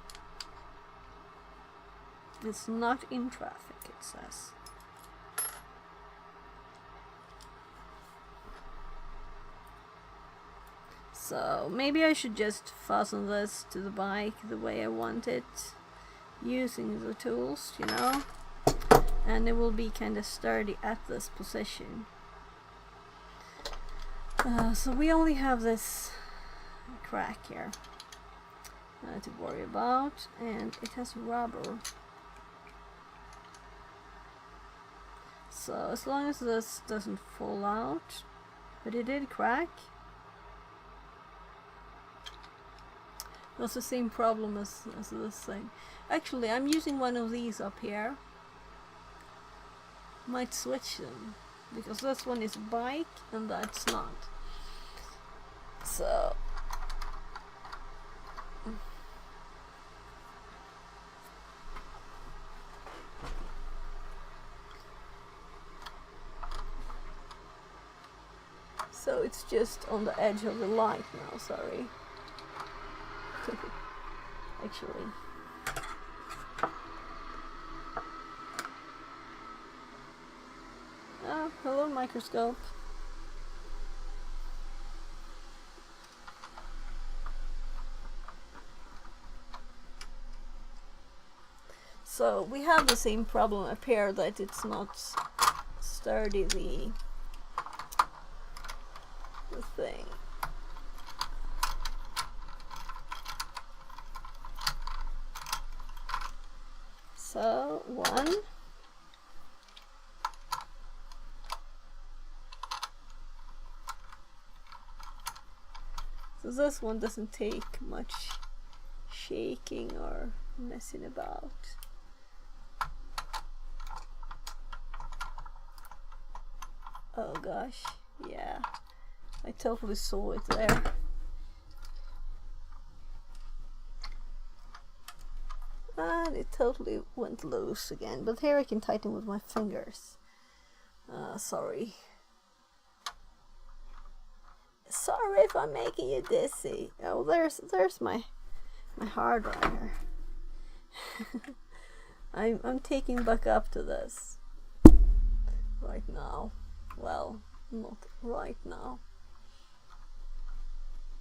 It's not in traffic, it says. So maybe I should just fasten this to the bike the way I want it, using the tools, you know, and it will be kind of sturdy at this position. So we only have this crack here to worry about, and it has rubber. So as long as this doesn't fall out, but it did crack. That's the same problem as this thing. Actually, I'm using one of these up here. Might switch them, because this one is a bike and that's not. So it's just on the edge of the light now, sorry. Actually. Oh, hello microscope. So we have the same problem up here, that it's not sturdy, the thing. So one. So this one doesn't take much shaking or messing about. Oh gosh, yeah, I totally saw it there. And it totally went loose again, but here I can tighten with my fingers. Sorry. Sorry if I'm making you dizzy. Oh, there's my hard drive. I'm taking back up to this right now. Well, not right now.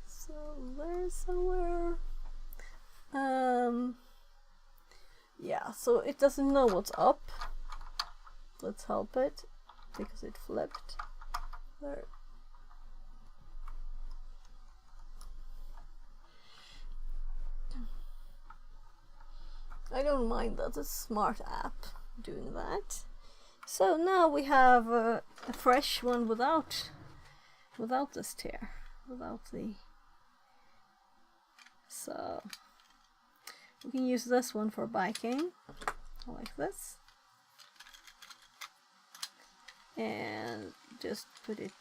So there's somewhere. Yeah, so it doesn't know what's up. Let's help it, because it flipped. There. I don't mind that, it's a smart app doing that. So now we have a fresh one without this tear, without the. So we can use this one for biking, like this, and just put it.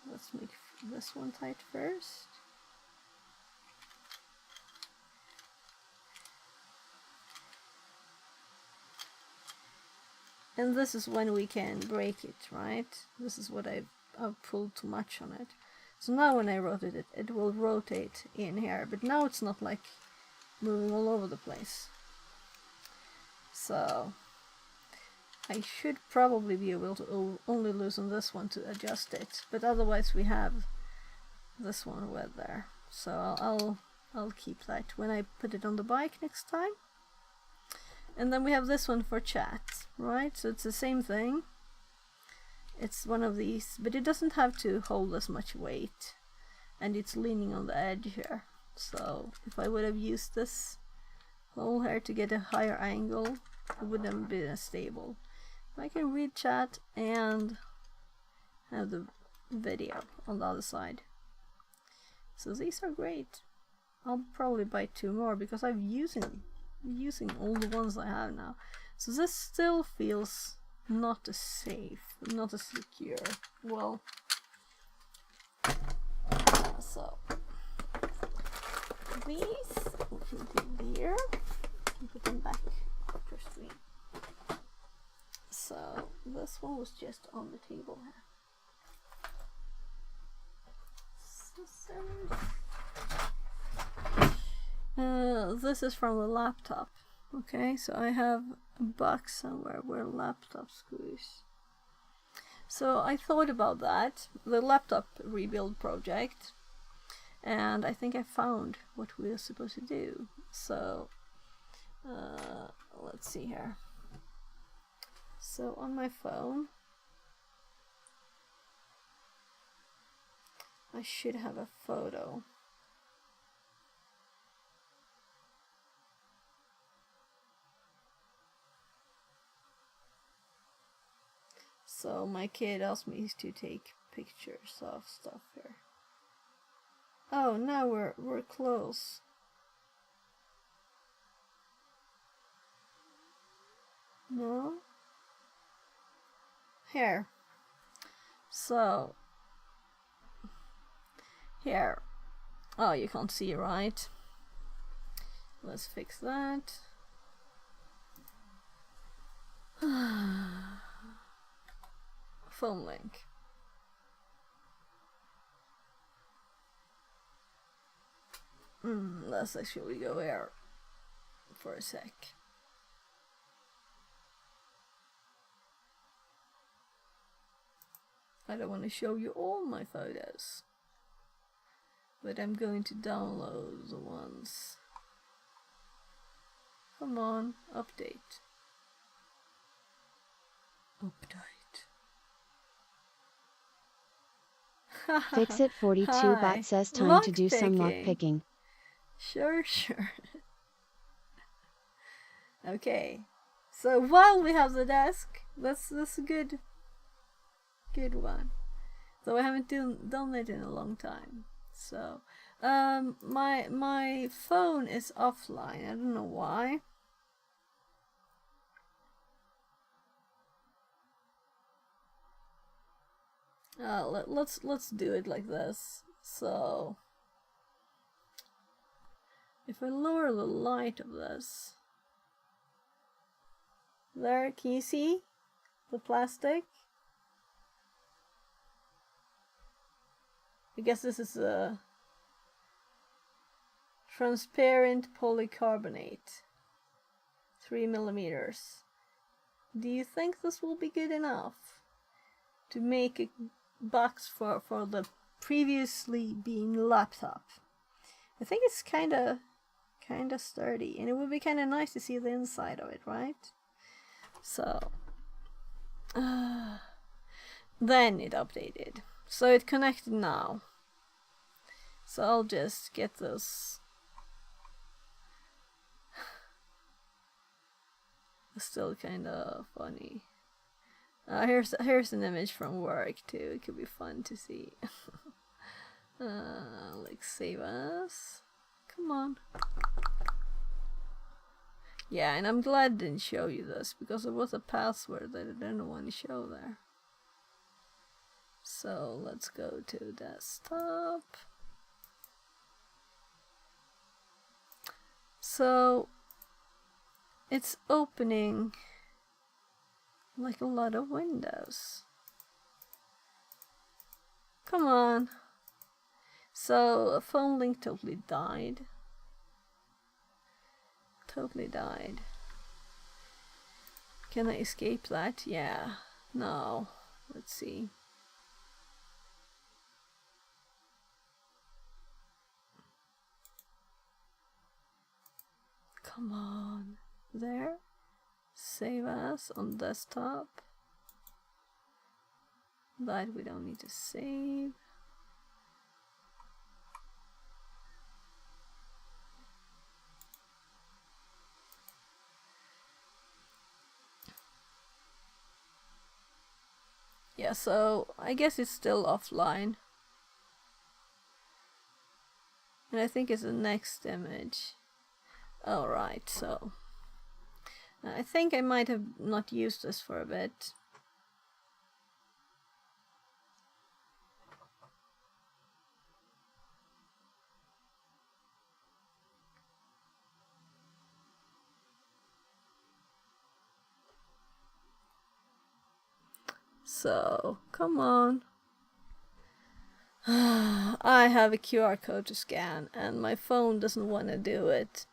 Let's make this one tight first. And this is when we can break it, right? This is what I've pulled too much on it. So now when I rotate it, it will rotate in here. But now it's not like moving all over the place. So I should probably be able to only loosen this one to adjust it. But otherwise we have this one right there. So I'll keep that when I put it on the bike next time. And then we have this one for chat, right? So it's the same thing. It's one of these, but it doesn't have to hold as much weight. And it's leaning on the edge here. So if I would have used this hole here to get a higher angle, it wouldn't have been as stable. I can read chat and have the video on the other side. So these are great. I'll probably buy 2 more because I'm using all the ones I have now. So this still feels not as safe, not as secure. Well, so these we can do here and put them back after stream. So this one was just on the table here. Scissors. this is from the laptop. Okay, so I have a box somewhere where laptop screws. So I thought about that, the laptop rebuild project, and I think I found what we are supposed to do. So let's see here. So on my phone, I should have a photo. So my kid asked me to take pictures of stuff here. Oh, now we're close. No? Here. So here. Oh, you can't see, right? Let's fix that. Phone link. Let's actually go here for a sec. I don't want to show you all my photos, but I'm going to download the ones. Come on, update. Fixit42 bot says time to do some lock picking. Sure. Okay, so while we have the desk, that's a good one. So I haven't done it in a long time. So my phone is offline. I don't know why. Let's do it like this. So if I lower the light of this, there, can you see the plastic? I guess this is a transparent polycarbonate, 3 millimeters. Do you think this will be good enough to make a box for the previously being laptop? I think it's kinda sturdy, and it would be kinda nice to see the inside of it, right? So then it updated. So it connected now. So I'll just get this. It's still kind of funny. Here's an image from work too. It could be fun to see. Like save us. Come on. Yeah, and I'm glad I didn't show you this because there was a password that I didn't want to show there. So let's go to desktop. So it's opening like a lot of windows. Come on. So a phone link totally died. Can I escape that? Yeah. No. Let's see. Come on. There. Save as on desktop. That we don't need to save. Yeah, so I guess it's still offline. And I think it's the next image. Alright, so I think I might have not used this for a bit. So, come on. I have a QR code to scan and my phone doesn't want to do it.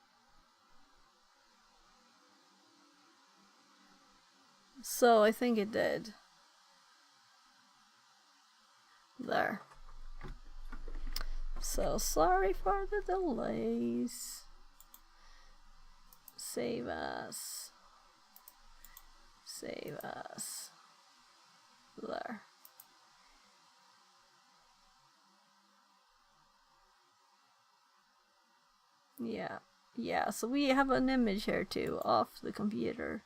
So I think it did. There. So sorry for the delays. Save as. Save as. There. Yeah, so we have an image here too of the computer.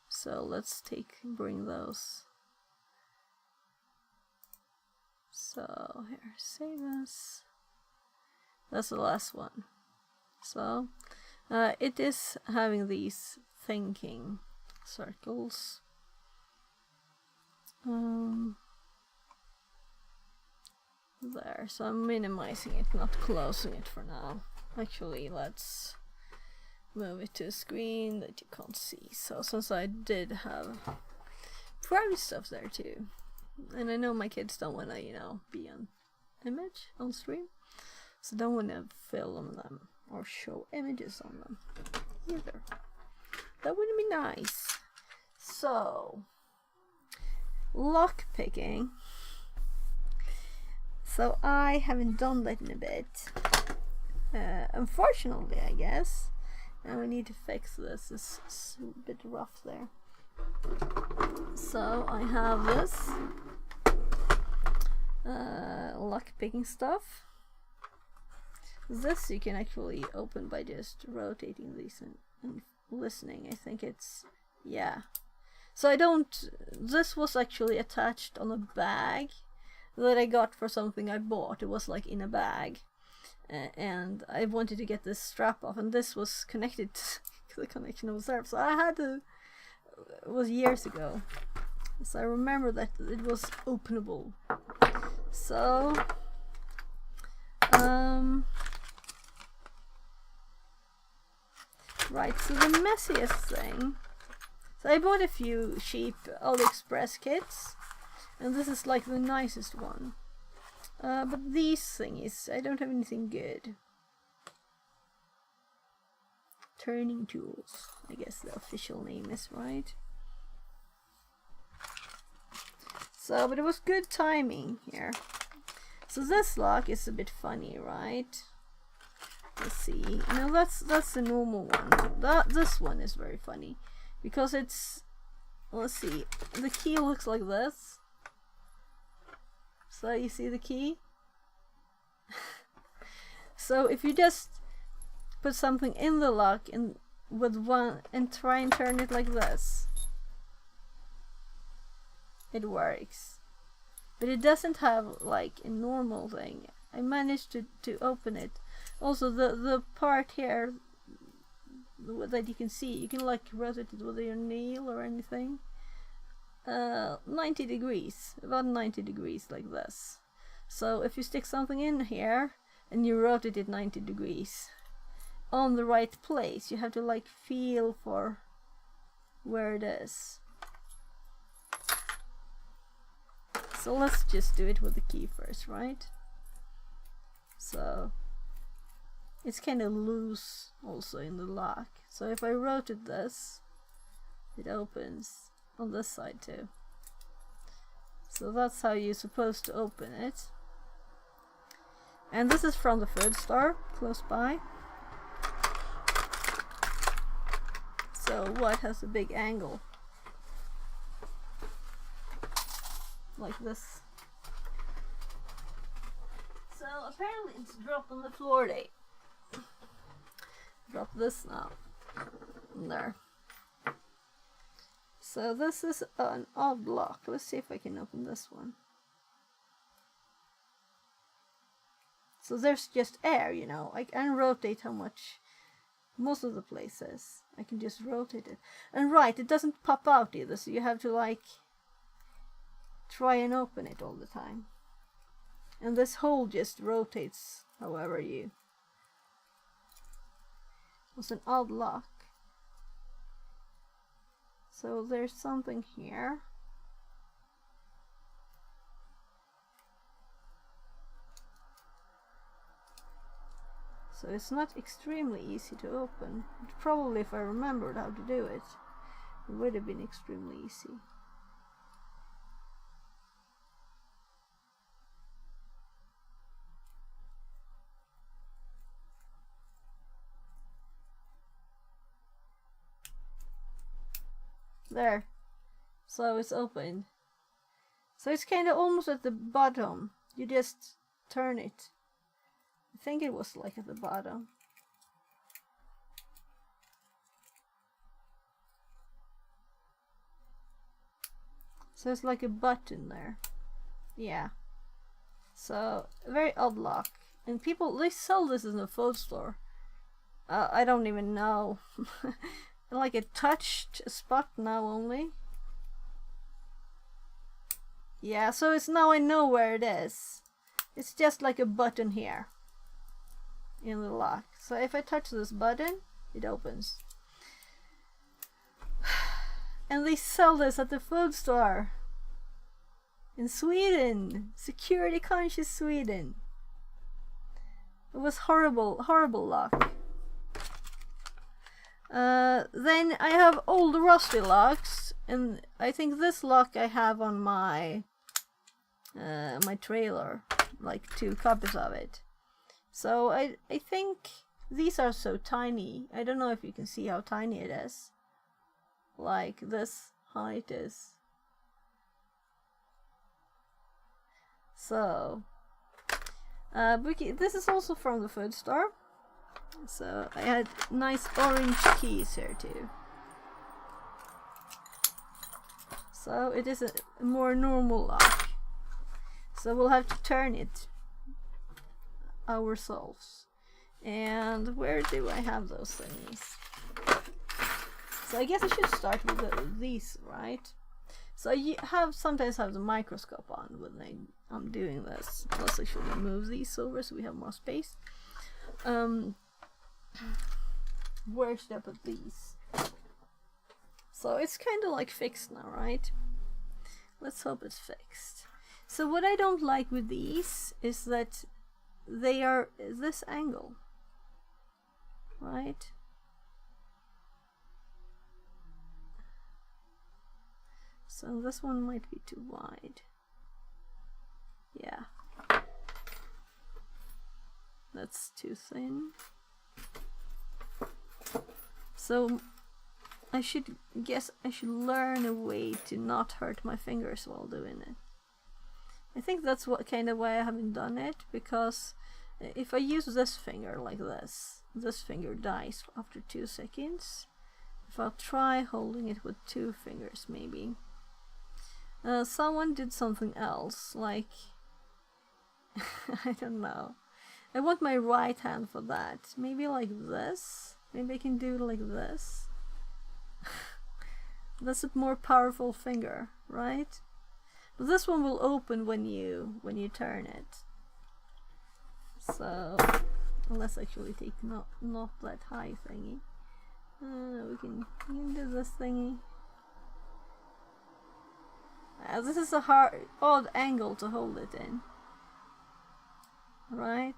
So let's bring those. So here, save as. That's the last one. So it is having these thinking circles. There, so I'm minimizing it, not closing it for now. Actually, let's move it to a screen that you can't see. So since I did have private stuff there too, and I know my kids don't want to, you know, be on image on stream, so don't want to film them or show images on them either. That wouldn't be nice. So lock picking. So I haven't done that in a bit, unfortunately, I guess. And we need to fix this. It's a bit rough there. So I have this lock picking stuff. This you can actually open by just rotating these and listening. I think it's, yeah. So I don't, this was actually attached on a bag that I got for something I bought. It was like in a bag, and I wanted to get this strap off, and this was connected to the connection was there, so I had to, it was years ago, so I remember that it was openable. So right, so the messiest thing, so I bought a few cheap AliExpress kits, and this is like the nicest one. But these thingies, I don't have anything good. Turning tools, I guess the official name is, right? So, but it was good timing here. So this lock is a bit funny, right? Let's see. No, that's the normal one. This one is very funny because it's, let's see, the key looks like this. So you see the key? So if you just put something in the lock and with one and try and turn it like this, it works. But it doesn't have like a normal thing. I managed to open it. Also the part here that you can see, you can like rotate it with your nail or anything. 90 degrees, about 90 degrees like this. So if you stick something in here and you rotate it 90 degrees on the right place, you have to like feel for where it is. So let's just do it with the key first, right? So it's kind of loose also in the lock. So if I rotate this, it opens on this side too. So that's how you're supposed to open it. And this is from the food store close by. So what has a big angle? Like this. So apparently it's dropped on the floor today. Drop this now. There. So this is an odd lock. Let's see if I can open this one. So there's just air, you know. I can rotate how much, most of the places. I can just rotate it. And right, it doesn't pop out either, so you have to like try and open it all the time. And this hole just rotates however you. It was an odd lock. So there's something here. So it's not extremely easy to open. Probably if I remembered how to do it, it would have been extremely easy. There. So it's open. So it's kind of almost at the bottom. You just turn it. I think it was like at the bottom. So it's like a button there. Yeah. So, a very odd lock. And people, they sell this in a food store. I don't even know. Like a touched spot now only. Yeah, so it's now I know where it is. It's just like a button here in the lock. So if I touch this button, it opens. And they sell this at the food store in Sweden. Security conscious Sweden. It was horrible, horrible lock. Then I have old rusty locks, and I think this lock I have on my my trailer, like 2 copies of it. So I think these are so tiny. I don't know if you can see how tiny it is. Like this height is. So this is also from the food store. So I had nice orange keys here too. So it is a more normal lock. So we'll have to turn it ourselves. And where do I have those things? So I guess I should start with these, right? So I sometimes have the microscope on when I'm doing this. Plus I should move these over so we have more space. Where should I put these? So it's kind of like fixed now, right? Let's hope it's fixed. So what I don't like with these is that they are this angle, right? So this one might be too wide. Yeah. That's too thin. So I should learn a way to not hurt my fingers while doing it. I think that's what kind of why I haven't done it, because if I use this finger like this finger dies after 2 seconds. If I'll try holding it with 2 fingers maybe. Someone did something else, like I don't know. I want my right hand for that. Maybe like this. Maybe I can do it like this. That's a more powerful finger, right? But this one will open when you turn it. So let's actually take not that high thingy. We can do this thingy. This is a odd angle to hold it in, right?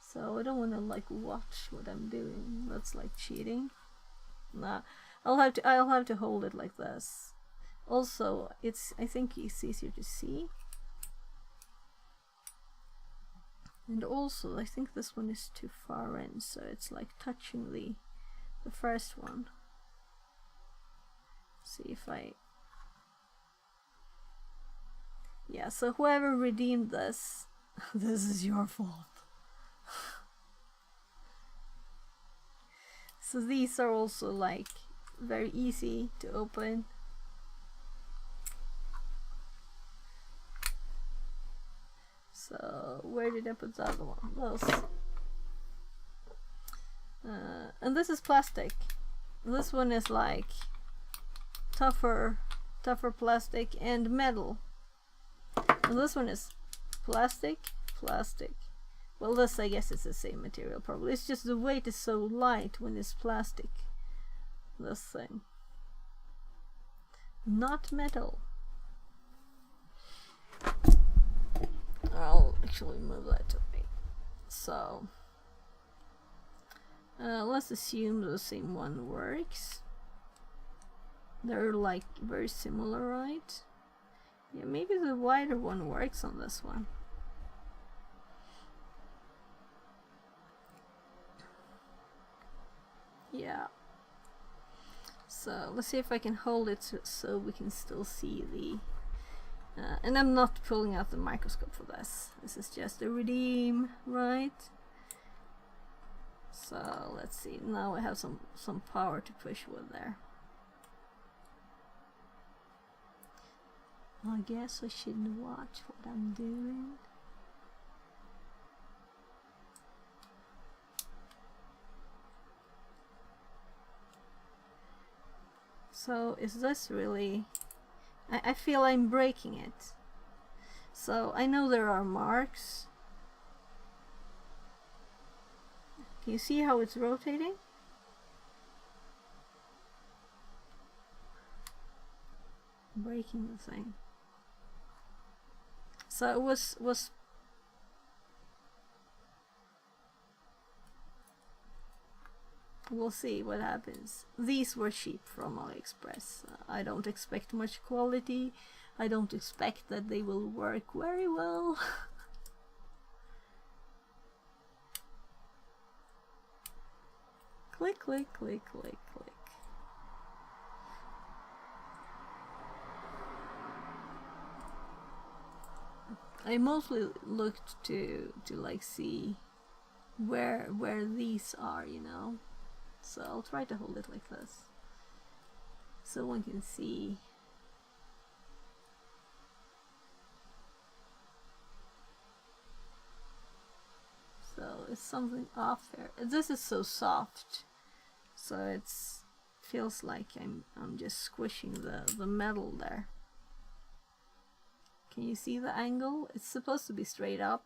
So I don't want to like watch what I'm doing. That's like cheating. Nah, I'll have to hold it like this. Also, I think it's easier to see. And also, I think this one is too far in, so it's like touching the first one. See if I... Yeah, so whoever redeemed this, this is your fault. So these are also like very easy to open. So where did I put the other one? Those. And this is plastic. This one is like tougher plastic and metal. And this one is plastic. Well, this I guess is the same material probably. It's just the weight is so light when it's plastic. This thing. Not metal. actually move that to me. So let's assume the same one works. They're like very similar, right? Yeah, maybe the wider one works on this one. Yeah. So let's see if I can hold it so we can still see the... and I'm not pulling out the microscope for this. This is just a redeem, right? So let's see. Now I have some power to push with there. I guess I shouldn't watch what I'm doing. So is this really... I feel I'm breaking it. So I know there are marks. Can you see how it's rotating? Breaking the thing. So it was we'll see what happens. These were cheap from AliExpress. I don't expect much quality. I don't expect that they will work very well. Click, click, click, click, click. I mostly looked to like see where these are, you know. So I'll try to hold it like this so one can see. So it's something off here. This is so soft, so it's feels like I'm just squishing the metal there. Can you see the angle? It's supposed to be straight up.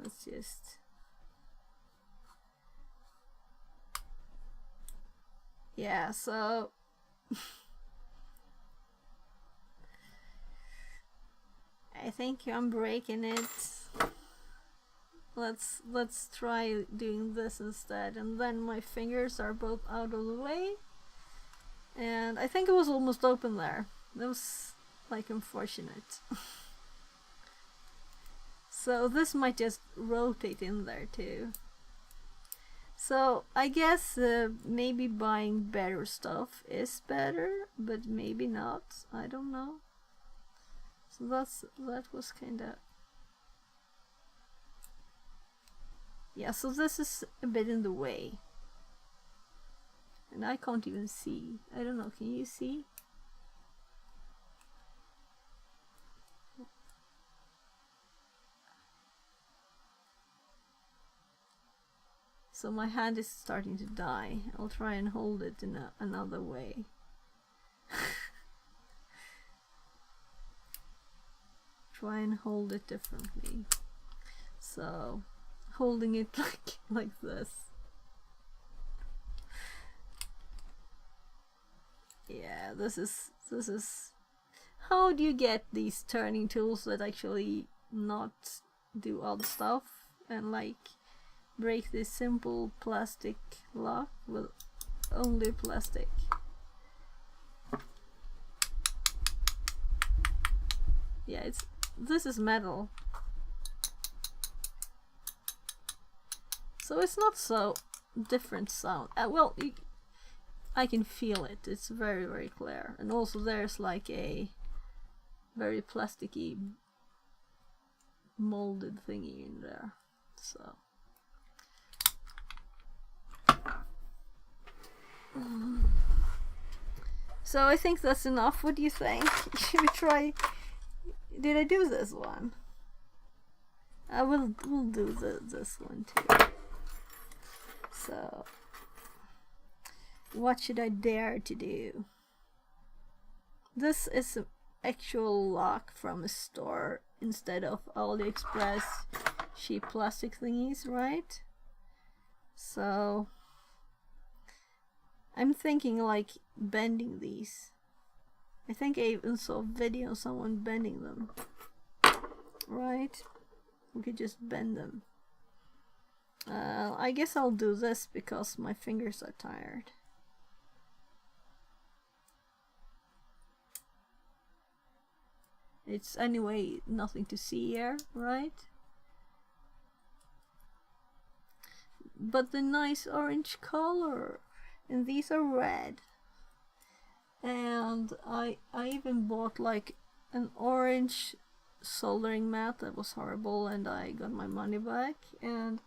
Let's just... yeah, so... I think I'm breaking it. Let's try doing this instead, and then my fingers are both out of the way. And I think it was almost open there. That was like unfortunate. So this might just rotate in there too. So I guess maybe buying better stuff is better, but maybe not. I don't know. So that was kinda... yeah, so this is a bit in the way. And I can't even see. I don't know, can you see? So my hand is starting to die. I'll try and hold it in another way. Try and hold it differently. So, holding it like this. Yeah, this is how do you get these turning tools that actually not do odd stuff and like break this simple plastic lock with only plastic. Yeah, this is metal, so it's not so different sound. Well, I can feel it. It's very, very clear. And also there's like a very plasticky molded thingy in there. So so I think that's enough. What do you think? Should we try? Did I do this one? We'll do this one too. So what should I dare to do? This is an actual lock from a store instead of AliExpress cheap plastic thingies, right? So I'm thinking like bending these I think I even saw a video of someone bending them. Right? We could just bend them. I guess I'll do this because my fingers are tired. It's anyway nothing to see here, right? But the nice orange color, and these are red. And I even bought like an orange soldering mat that was horrible, and I got my money back. And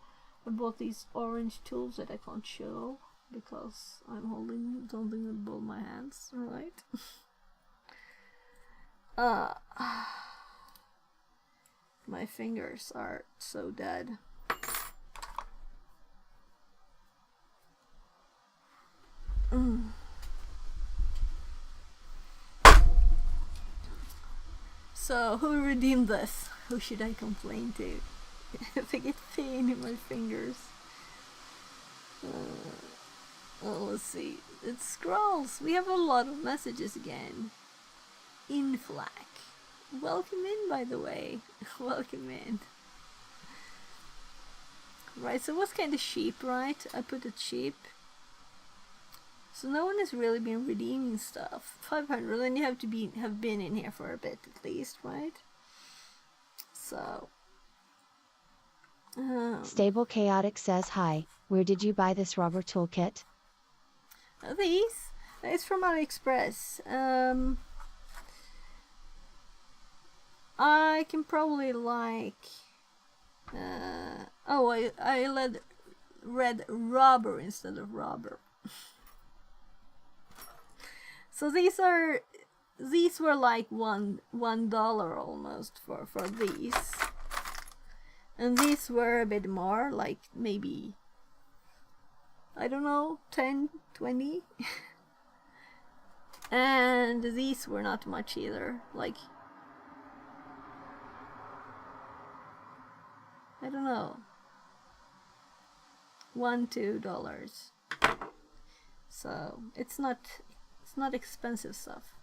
I bought these orange tools that I can't show because I'm holding something with both my hands, right? My fingers are so dead. So, who redeemed this? Who should I complain to? If I get pain in my fingers. Well, let's see. It scrolls. We have a lot of messages again. In Flack. Welcome in, by the way. Welcome in. Right, so what's kind of cheap, right? I put it cheap. So no one has really been redeeming stuff. 500, then you have to have been in here for a bit at least, right? So. Stable Chaotic says hi. Where did you buy this rubber toolkit? These? It's from AliExpress. I can probably like. I read rubber instead of rubber. So these were like $1 almost for these, and these were a bit more, like maybe, I don't know, 10, 20. And these were not much either, like, I don't know, $1, $2. So it's not expensive stuff.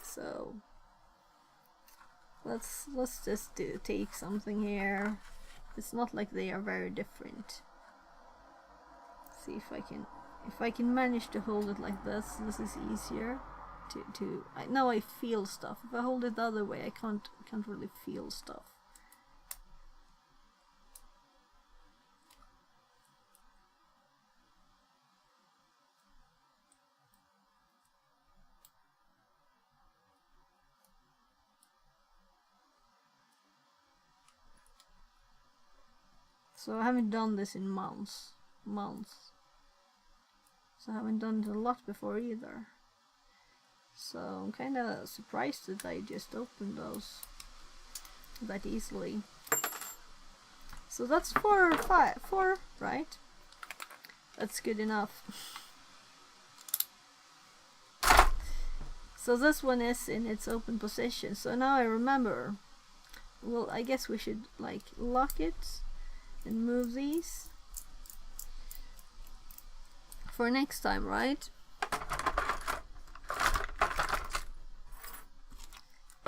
So let's just take something here. It's not like they are very different. See if I can manage to hold it like this. This is easier to now I feel stuff. If I hold it the other way, I can't really feel stuff. So I haven't done this in months. So I haven't done it a lot before either. So I'm kind of surprised that I just opened those that easily. So that's 4, right? That's good enough. So this one is in its open position. So now I remember. Well, I guess we should like lock it and move these for next time, right?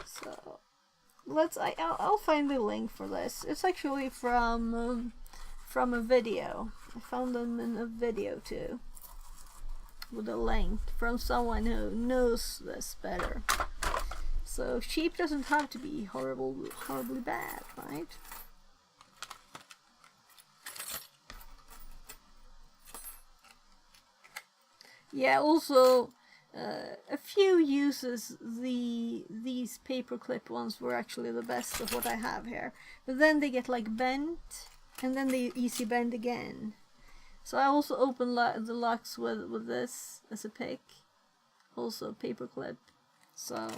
So I'll find the link for this. It's actually from a video. I found them in a video too, with a link from someone who knows this better. So cheap doesn't have to be horribly bad, right? Yeah, also a few uses these paperclip ones were actually the best of what I have here. But then they get like bent, and then they easy bend again. So I also open the locks with this as a pick. Also paperclip. So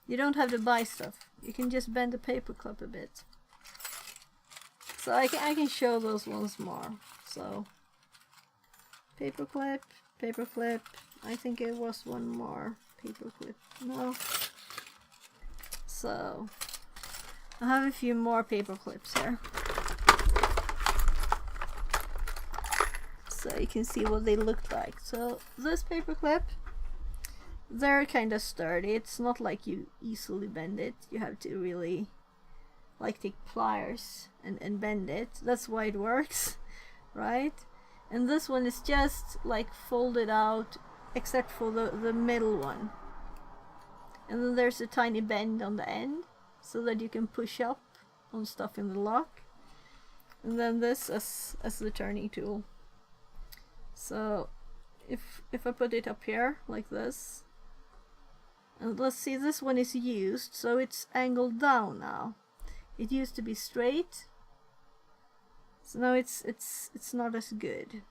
you don't have to buy stuff. You can just bend the paperclip a bit. So I can show those ones more. So paperclip. I think it was one more paperclip. No. So I have a few more paper clips here. so you can see what they look like. So this paper clip, they're kind of sturdy. It's not like you easily bend it. You have to really like take pliers and bend it. That's why it works, right? And this one is just like folded out, except for the middle one. And then there's a tiny bend on the end, so that you can push up on stuff in the lock. And then this as the turning tool. So if I put it up here like this, and let's see, this one is used, so it's angled down now. It used to be straight, so now it's not as good.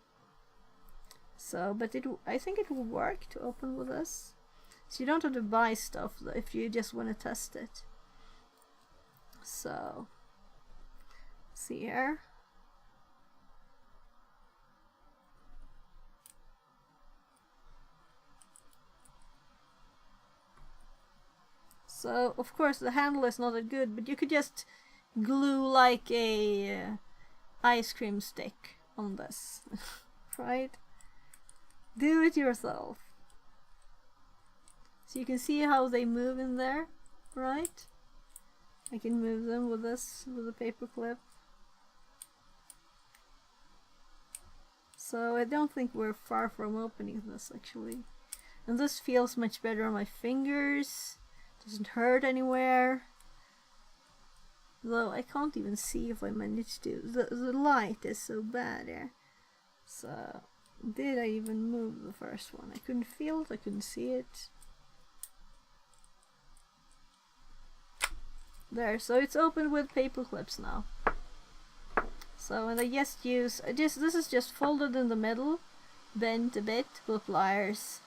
So, but I think it will work to open with this. So you don't have to buy stuff if you just want to test it. So, see here. So, of course, the handle is not that good, but you could just glue like a ice cream stick on this, right? Do it yourself. So you can see how they move in there, right? I can move them with this, with a paper clip. So I don't think we're far from opening this, actually. And this feels much better on my fingers. Doesn't hurt anywhere. Though I can't even see if I managed to. The light is so bad here. So, did I even move the first one? I couldn't feel it, I couldn't see it. There, so it's open with paper clips now. So, and I just use, this is just folded in the middle, bent a bit with pliers,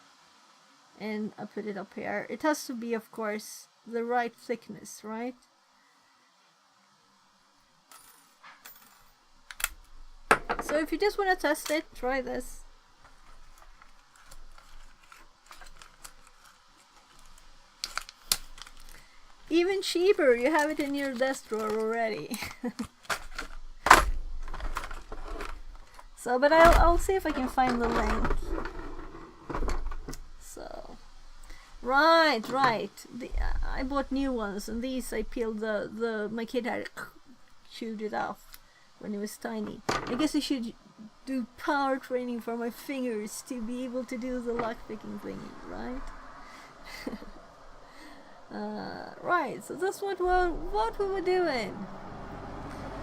and I put it up here. It has to be, of course, the right thickness, right? So if you just want to test it, try this. Even cheaper, you have it in your desk drawer already. So, but I'll see if I can find the link. So, right. I bought new ones, and these I peeled my kid had chewed it off when he was tiny. I guess I should do power training for my fingers to be able to do the lockpicking thingy, right? Right, so that's what we were doing.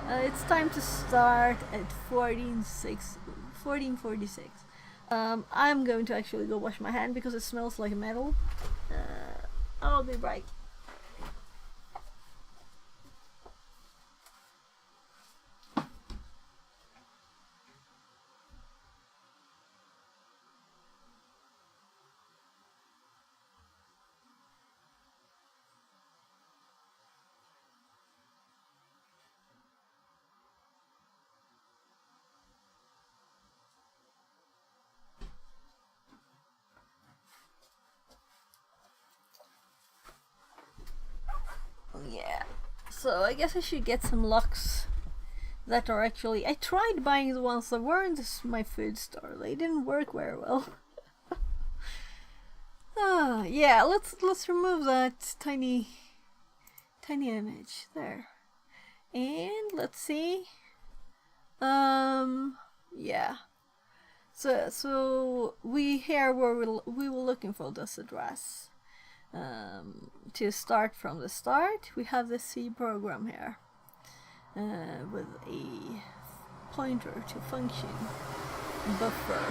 It's time to start at 14:46. I'm going to actually go wash my hand because it smells like metal. I'll be right. Yeah, so I guess I should get some locks that are actually... I tried buying the ones that were in my food store. They didn't work very well. Yeah, let's remove that tiny image there. And let's see. Yeah. So we here where we were looking for this address. To start from the start, we have the C program here with a pointer to function buffer.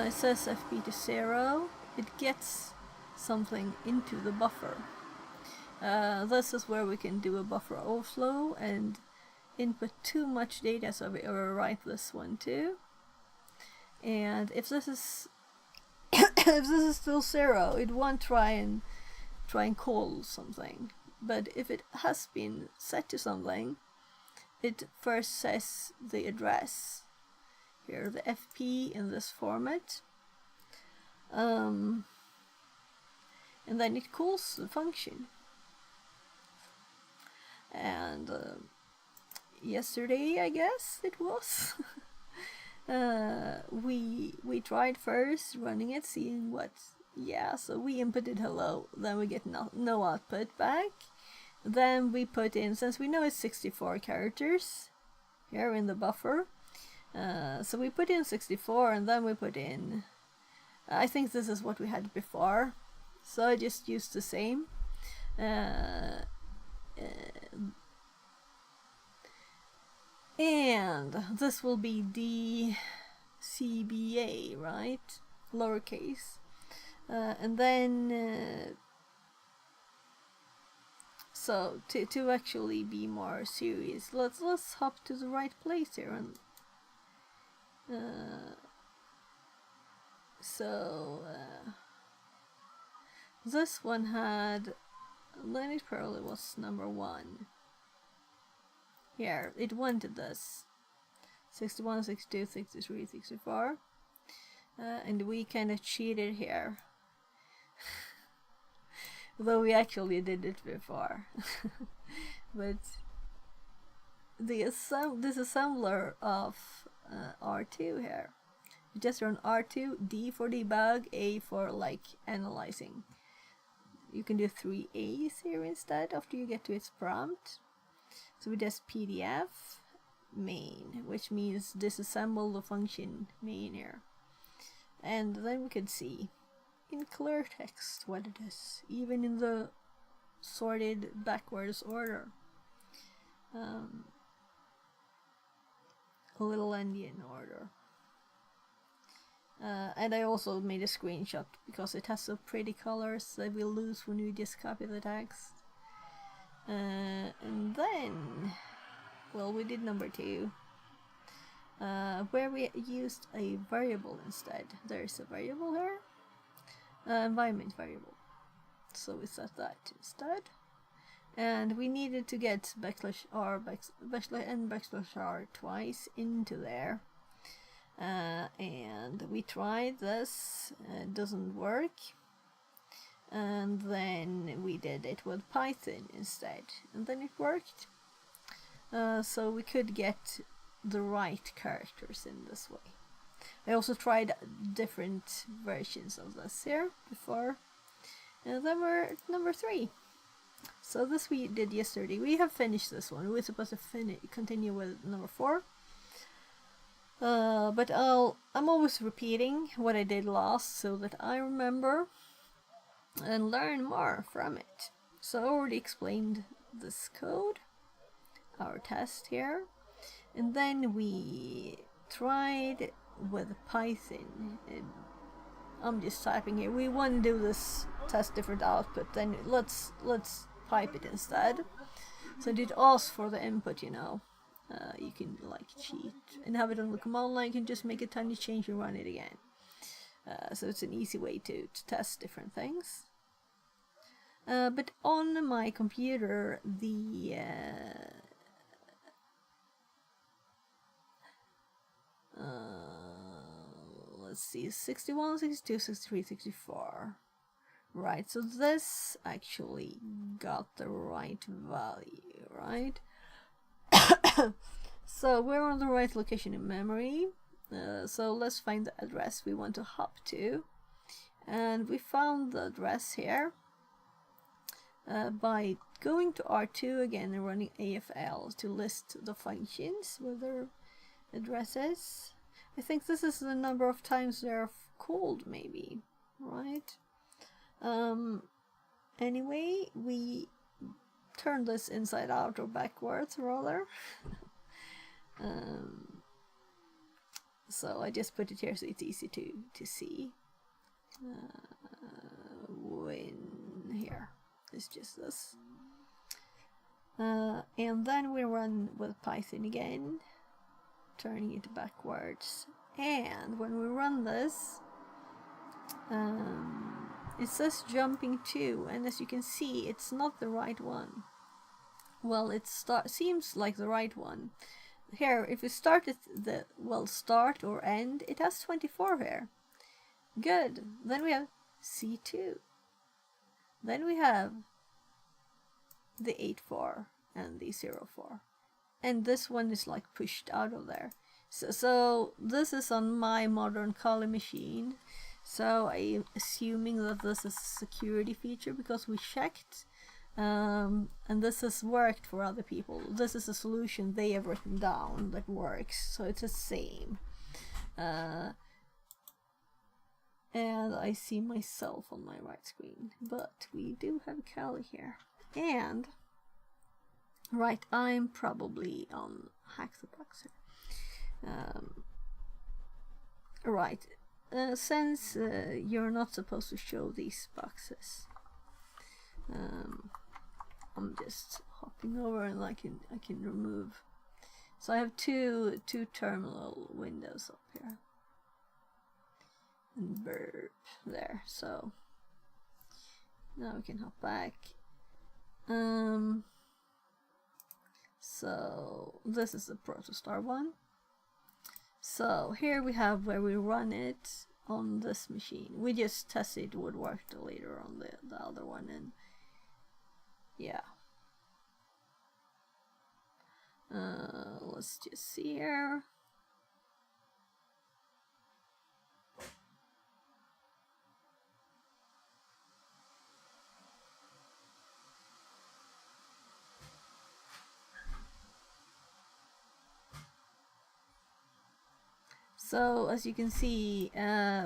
It says FP to 0. It gets something into the buffer. This is where we can do a buffer overflow and input too much data, so we overwrite this one too. And if this is if this is still 0, it won't try and call something. But if it has been set to something, it first says the address. Here, the FP in this format. And then it calls the function. And yesterday, I guess it was, we tried first running it, seeing what. Yeah, so we inputted hello, then we get no output back. Then we put in, since we know it's 64 characters here in the buffer, so we put in 64, and then we put in, I think this is what we had before, so I just used the same. And this will be DCBA, right? Lowercase. And then so to actually be more serious, let's hop to the right place here, and this one had, then it probably was number 1. Here, it wanted this 61, 62, 63, 64, and we kind of cheated here. Though we actually did it before. But this assembler of R2 here, you just run R2, D for debug, A for like analyzing. You can do 3 A's here instead after you get to its prompt. So we just PDF main, which means disassemble the function main here. And then we could see in clear text what it is, even in the sorted backwards order. A little endian order. And I also made a screenshot because it has so pretty colors that we lose when we just copy the text. And then, well, we did number 2, where we used a variable instead. There's a variable here, environment variable. So we set that instead. And we needed to get /r and /r twice into there. And we tried this, it doesn't work. And then we did it with Python instead, and then it worked. So we could get the right characters in this way. I also tried different versions of this here before, and then we're at number 3. So this we did yesterday. We have finished this one. We're supposed to continue with number 4. But I'm always repeating what I did last so that I remember and learn more from it. So I already explained this code, our test here, and then we tried with Python. I'm just typing here. We want to do this test different output, then let's pipe it instead. So it did ask for the input, you know. You can like cheat and have it on the command line. You can just make a tiny change and run it again. So it's an easy way to test different things. But on my computer, the let's see, 61, 62, 63, 64. Right, so this actually got the right value, right? So we're on the right location in memory. So let's find the address we want to hop to. And we found the address here by going to R2 again and running AFL to list the functions with their addresses. I think this is the number of times they're called, maybe, right? Anyway, we turn this inside out or backwards rather. So I just put it here so it's easy to see. When here, it's just this. And then we run with Python again, turning it backwards. And when we run this, it says jumping to, and as you can see, it's not the right one. Well, it seems like the right one. Here, if we start at the, well, start or end, it has 24 here. Good. Then we have C2. Then we have the 84 and the 04. And this one is like pushed out of there. So this is on my modern Kali machine. So I'm assuming that this is a security feature because we checked, and this has worked for other people. This is a solution they have written down that works, so it's the same. And I see myself on my right screen, but we do have Kali here. And right, I'm probably on Hack the Boxer. Right, since you're not supposed to show these boxes, I'm just hopping over and I can remove. So I have two terminal windows up here. And burp there, so now we can hop back. So this is the Protostar one. So here we have where we run it on this machine. We just tested it would work later on the other one, and yeah. Let's just see here. So as you can see,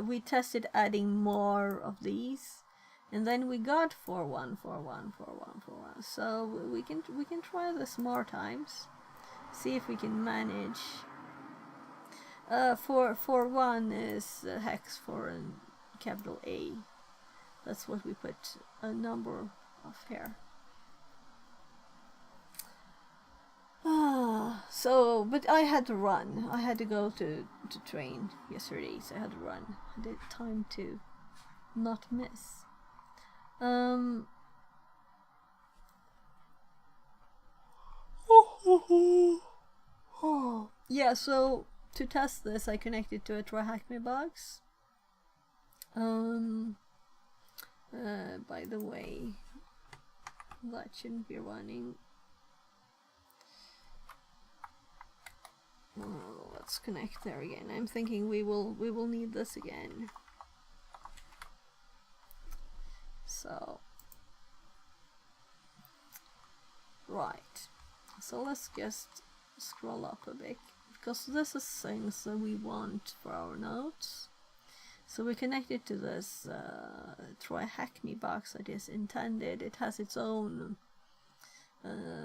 we tested adding more of these, and then we got 4-1, 4-1, 4-1, 4-1. So we can try this more times, see if we can manage. 4-1 is a hex for a capital A. That's what we put a number of here. So, but I had to run. I had to go to train yesterday, so I had to run. I did time to not miss. Yeah, so to test this, I connected to a Try Hack Me box. By the way, that shouldn't be running. Let's connect there again. I'm thinking we will need this again. So right. So let's just scroll up a bit because this is things that we want for our notes. So we connected to this Try Hack Me box that is intended. It has its own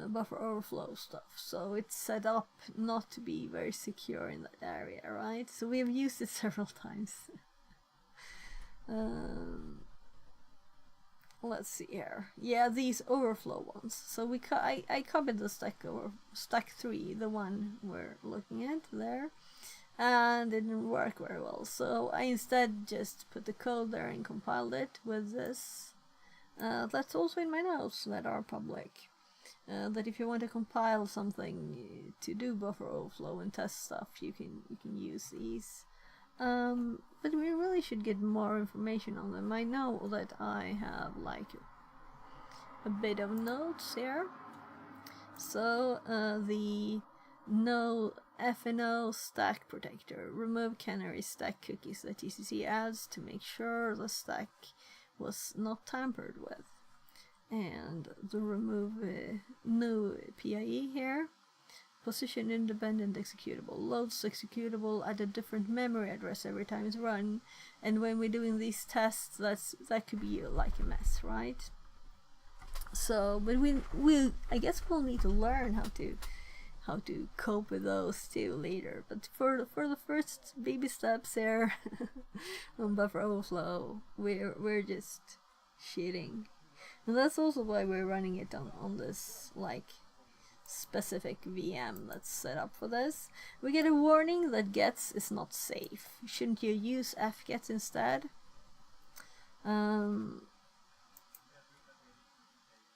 buffer overflow stuff, so it's set up not to be very secure in that area, right? So we have used it several times. Let's see here. Yeah, these overflow ones. So I copied the stack 3, the one we're looking at there, and it didn't work very well. So I instead just put the code there and compiled it with this. That's also in my notes that are public. That if you want to compile something to do buffer overflow and test stuff, you can use these. But we really should get more information on them. I know that I have like a bit of notes here. So the no FNO stack protector, remove canary stack cookies that TCC adds to make sure the stack was not tampered with. And the remove new PIE here, position independent executable, loads executable at a different memory address every time it's run, and when we're doing these tests, that could be like a mess, right? So, but we I guess we'll need to learn how to cope with those too later. But for the first baby steps here on buffer overflow, we're just shitting. And that's also why we're running it on this like specific VM that's set up for this. We get a warning that gets is not safe. Shouldn't you use fgets instead? And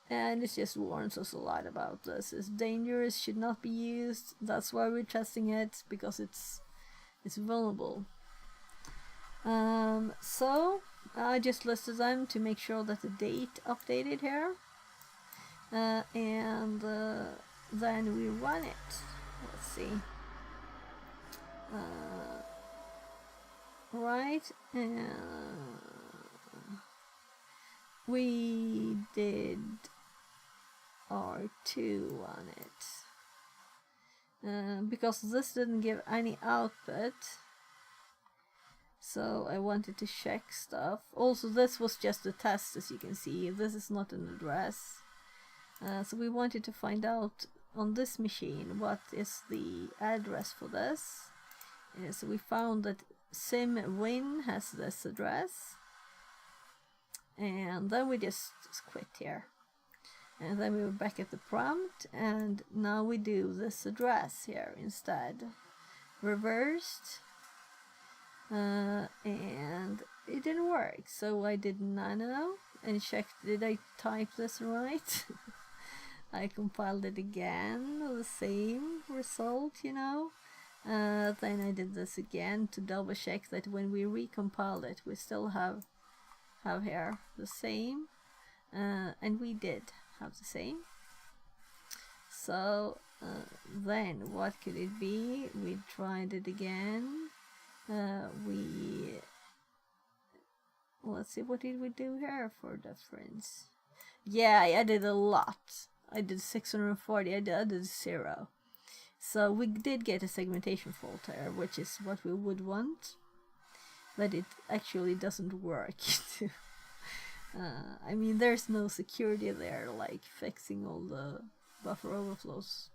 it just warns us a lot about this. It's dangerous, should not be used. That's why we're testing it, because it's vulnerable. So I just listed them to make sure that the date updated here, and then we run it. Let's see. right, we did R2 on it, because this didn't give any output, so I wanted to check stuff. Also, this was just a test, as you can see. This is not an address, so we wanted to find out on this machine what is the address for this. So we found that SimWin has this address, and then we just quit here, and then we were back at the prompt, and now we do this address here instead, reversed, and it didn't work. So I did nano and checked, did I type this right? I compiled it again, the same result, you know. Then I did this again to double check that when we recompile it, we still have here the same, and we did have the same. So then what could it be? We tried it again. Let's see, what did we do here for difference? Yeah, I added a lot. I did 640. I did 0. So we did get a segmentation fault there, which is what we would want, but it actually doesn't work. I mean, there's no security there, like fixing all the buffer overflows,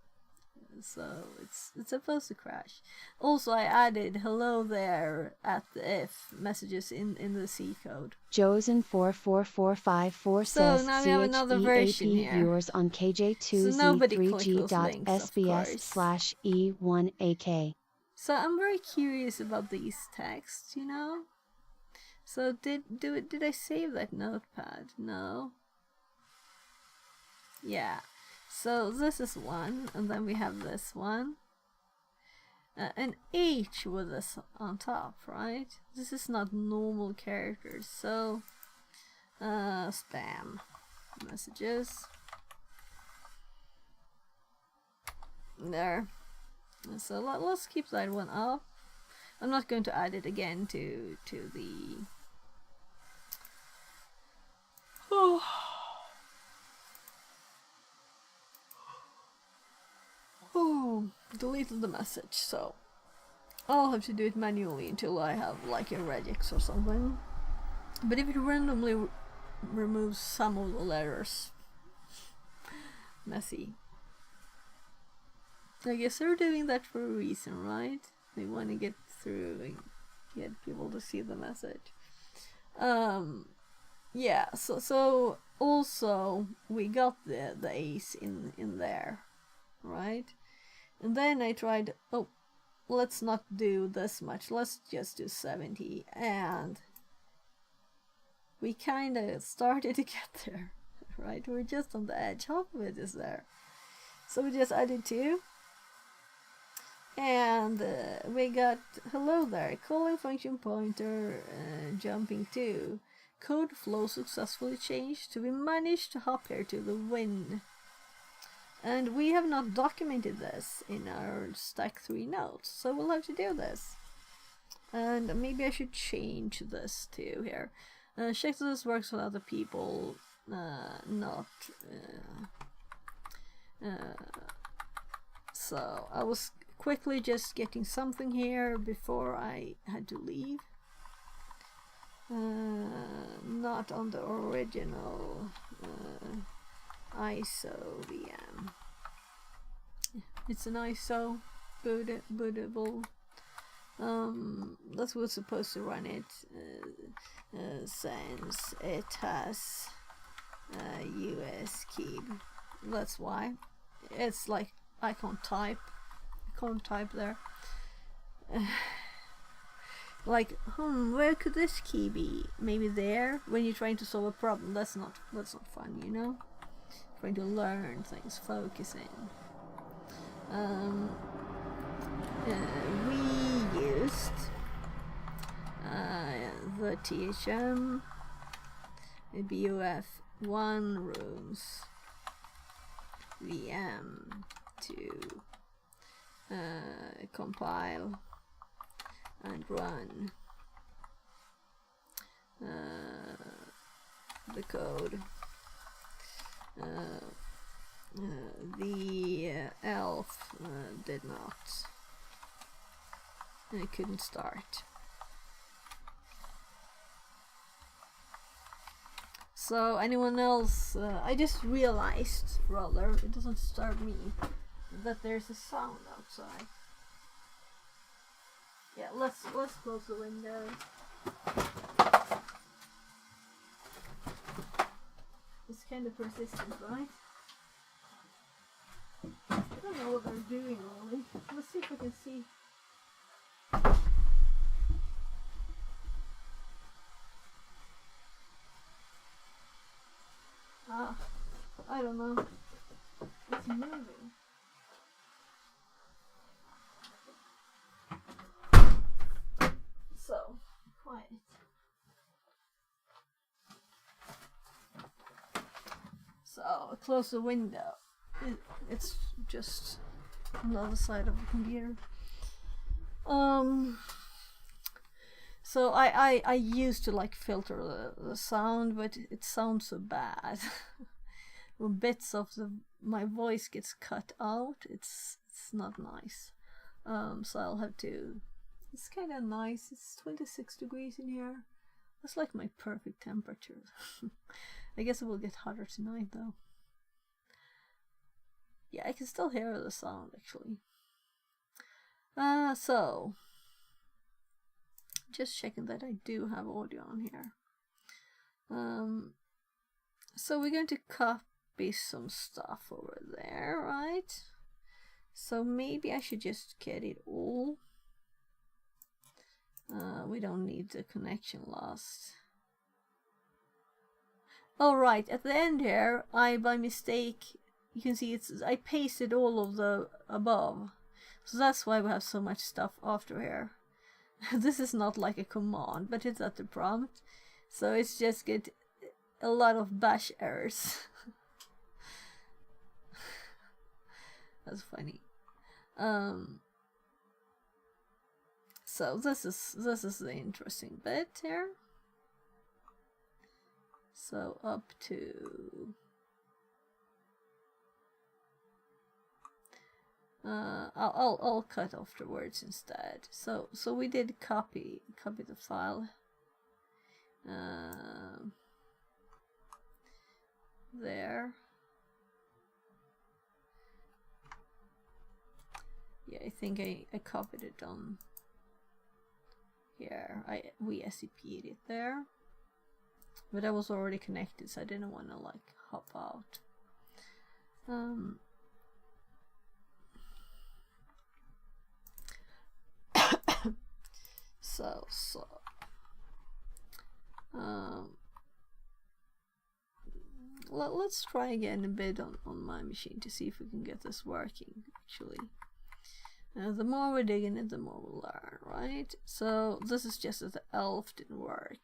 so it's supposed to crash. Also, I added hello there at the if messages in the C code. Josen44454 So says now we have another version CHEAP here. viewers on So nobody click those links, of KJ2Z3G.SBS/E1AK. So I'm very curious about these texts, you know. So did I save that notepad? No. Yeah. So this is one, and then we have this one. An H with this on top, right? This is not normal characters, so spam messages. There. So let's keep that one up. I'm not going to add it again to the... Deleted the message, so I'll have to do it manually until I have like a regex or something. But if it randomly removes some of the letters, messy. I guess they're doing that for a reason, right? They want to get through and get people to see the message. Yeah, so also we got the ace in there, right? And then I tried, oh, let's not do this much, let's just do 70, and we kind of started to get there, right? We're just on the edge, half of it is there. So we just added 2, and we got hello there, calling function pointer, jumping to, code flow successfully changed, so we managed to hop here to the win. And we have not documented this in our stack 3 notes, so we'll have to do this. And maybe I should change this too here. Check that this works with other people, so I was quickly just getting something here before I had to leave. Not on the original ISO VM. It's an ISO bootable. That's what's supposed to run it, since it has US key. That's why. It's like I can't type there. Like, where could this key be? Maybe there, when you're trying to solve a problem. That's not fun, you know? Trying to learn things, focusing. We used the THM BUF1 rooms VM to compile and run the code. The elf did not. It couldn't start. So anyone else? I just realized, rather, it doesn't disturb me, that there's a sound outside. Yeah, let's close the window. It's kind of persistent, right? I don't know what they're doing really. Let's see if we can see. I don't know. It's moving. So, quiet. So, close the window. It's just on the other side of the computer. So I used to like filter the sound, but it sounds so bad. When bits of my voice gets cut out, it's not nice. So I'll have to. It's kind of nice. It's 26 degrees in here. That's like my perfect temperature. I guess it will get hotter tonight though. Yeah, I can still hear the sound actually. So just checking that I do have audio on here. So we're going to copy some stuff over there, right? So maybe I should just get it all. We don't need the connection lost. Oh right, at the end here, I by mistake, you can see I pasted all of the above. So that's why we have so much stuff after here. This is not like a command, but it's at the prompt. So it's just get a lot of bash errors. That's funny. So this is the interesting bit here. So up to I'll cut off the words instead. So we did copy the file. There. Yeah, I think I copied it on here. We SCP'd it there. But I was already connected, so I didn't want to like hop out. Let's try again a bit on my machine to see if we can get this working actually. The more we dig in it, the more we'll learn, right? So this is just that the elf didn't work.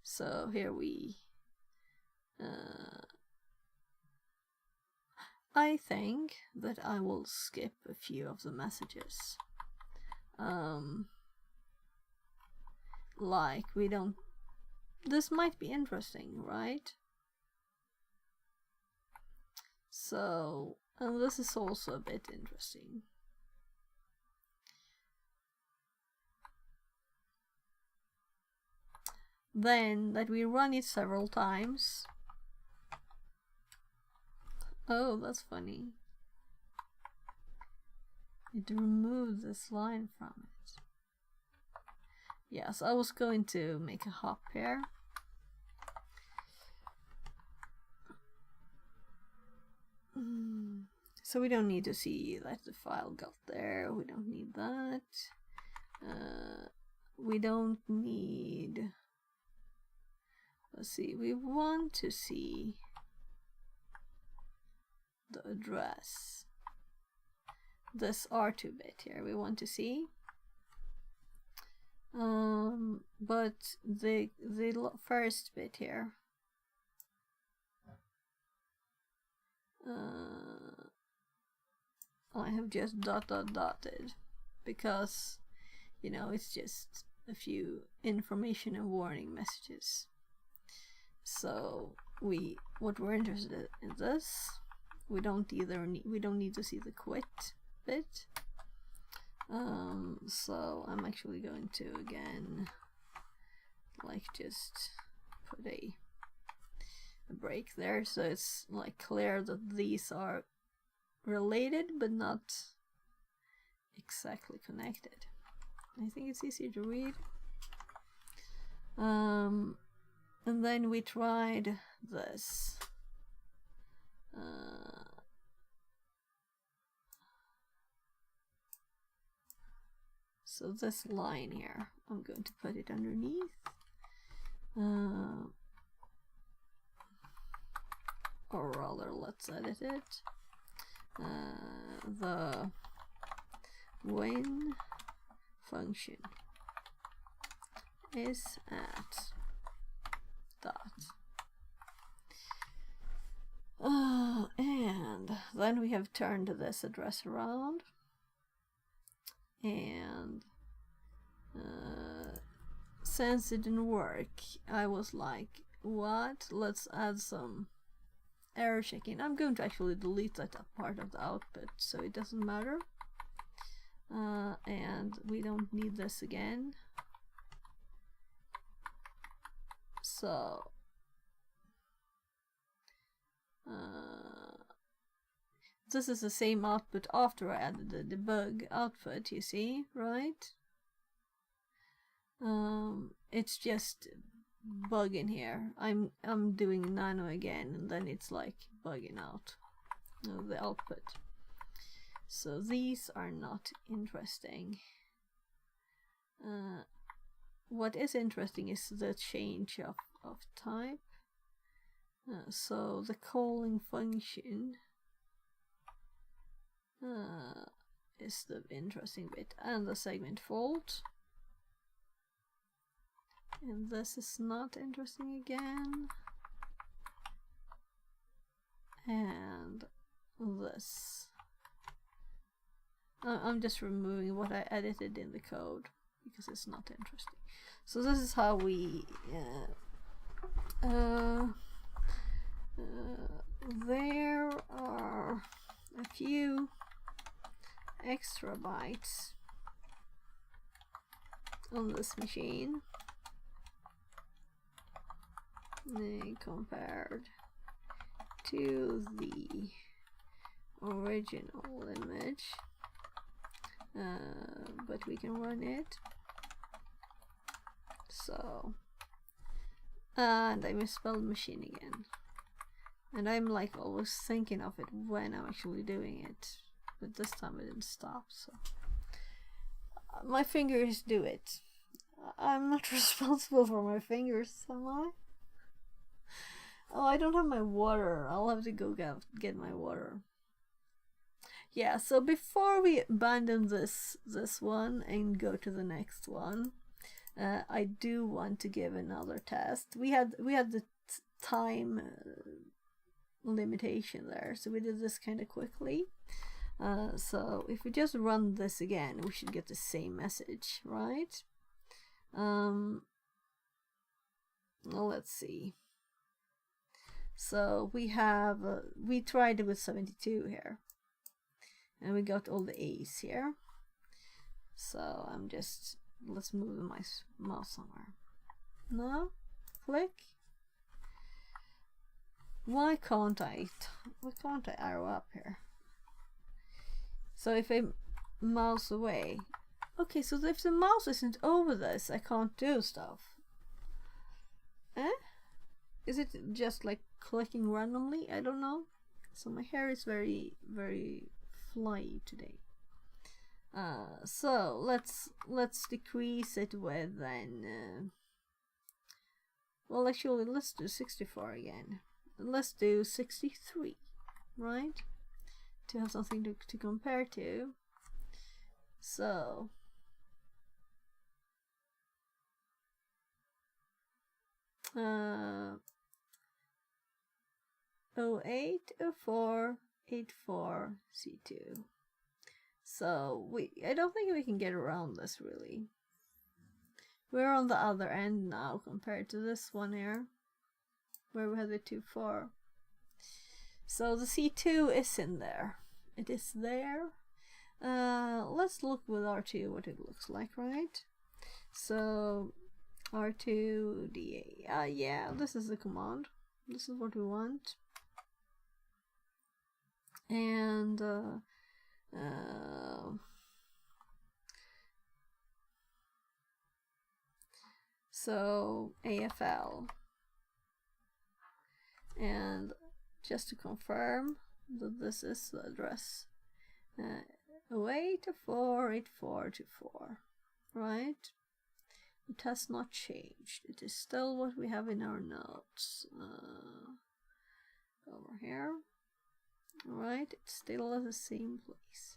So here we I think that I will skip a few of the messages. Like we don't. This might be interesting, right? So, and this is also a bit interesting. Then that we run it several times. Oh, that's funny. It removed this line from it. Yes, I was going to make a hop here. So we don't need to see that the file got there. We don't need that. We don't need. Let's see. We want to see the address. This R2 bit here. We want to see. But the first bit here. I have just dotted because you know, it's just a few information and warning messages. So what we're interested in this, we don't need to see the quit bit. So I'm actually going to again like just put a break there, so it's like clear that these are related but not exactly connected. I think it's easier to read. And then we tried this. So this line here, I'm going to put it underneath. Or rather, let's edit it. The when function is at dot. And then we have turned this address around, and since it didn't work, I was like, what? Let's add some error checking. I'm going to actually delete that part of the output so it doesn't matter. And we don't need this again. So this is the same output after I added the debug output, you see, right? It's just bugging here. I'm doing nano again, and then it's like bugging out the output. So these are not interesting. What is interesting is the change of type. So the calling function is the interesting bit, and the segment fault. And this is not interesting again. And this. I'm just removing what I edited in the code because it's not interesting. So this is how we there are a few extra bytes on this machine compared to the original image, but we can run it. So, and I misspelled machine again, and I'm like always thinking of it when I'm actually doing it, but this time I didn't stop, so my fingers do it. I'm not responsible for my fingers, am I? Oh, I don't have my water. I'll have to go get my water. Yeah, so before we abandon this one and go to the next one, I do want to give another test. We had the time limitation there, so we did this kind of quickly. So if we just run this again, we should get the same message, right? Well, let's see. So we have we tried it with 72 here, and we got all the A's here. So I'm just, let's move my mouse somewhere. No, click. Why can't I arrow up here? So if I mouse away, okay. So if the mouse isn't over this, I can't do stuff. Eh? Is it just like clicking randomly? I don't know. So my hair is very, very flyy today. So let's decrease it with then. Well, actually, let's do 64 again. Let's do 63, right? To have something to compare to. So. Uh, 080484C2. So I don't think we can get around this really. We're on the other end now compared to this one here, where we had it too far. So the C2 is in there. It is there. Let's look with R2 what it looks like, right? So R2 DA. Yeah, this is the command. This is what we want. And so AFL. And just to confirm that this is the address, away to 48424, right? It has not changed. It is still what we have in our notes. Over here. Alright, it's still at the same place.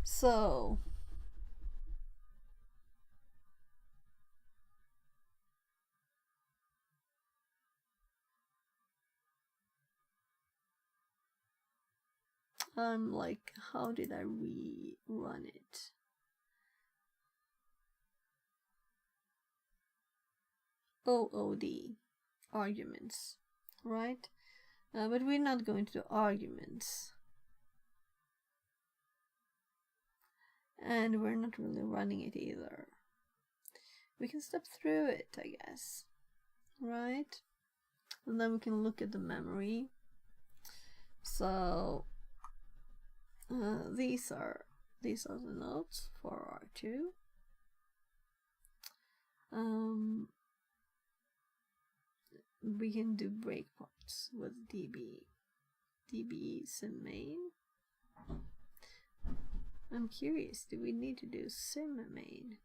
So I'm like, how did I rerun it? OOD, arguments, right? But we're not going to do arguments. And we're not really running it either. We can step through it, I guess, right? And then we can look at the memory. So these are the notes for R2. We can do breakpoints with db sim main. I'm curious, do we need to do sim main?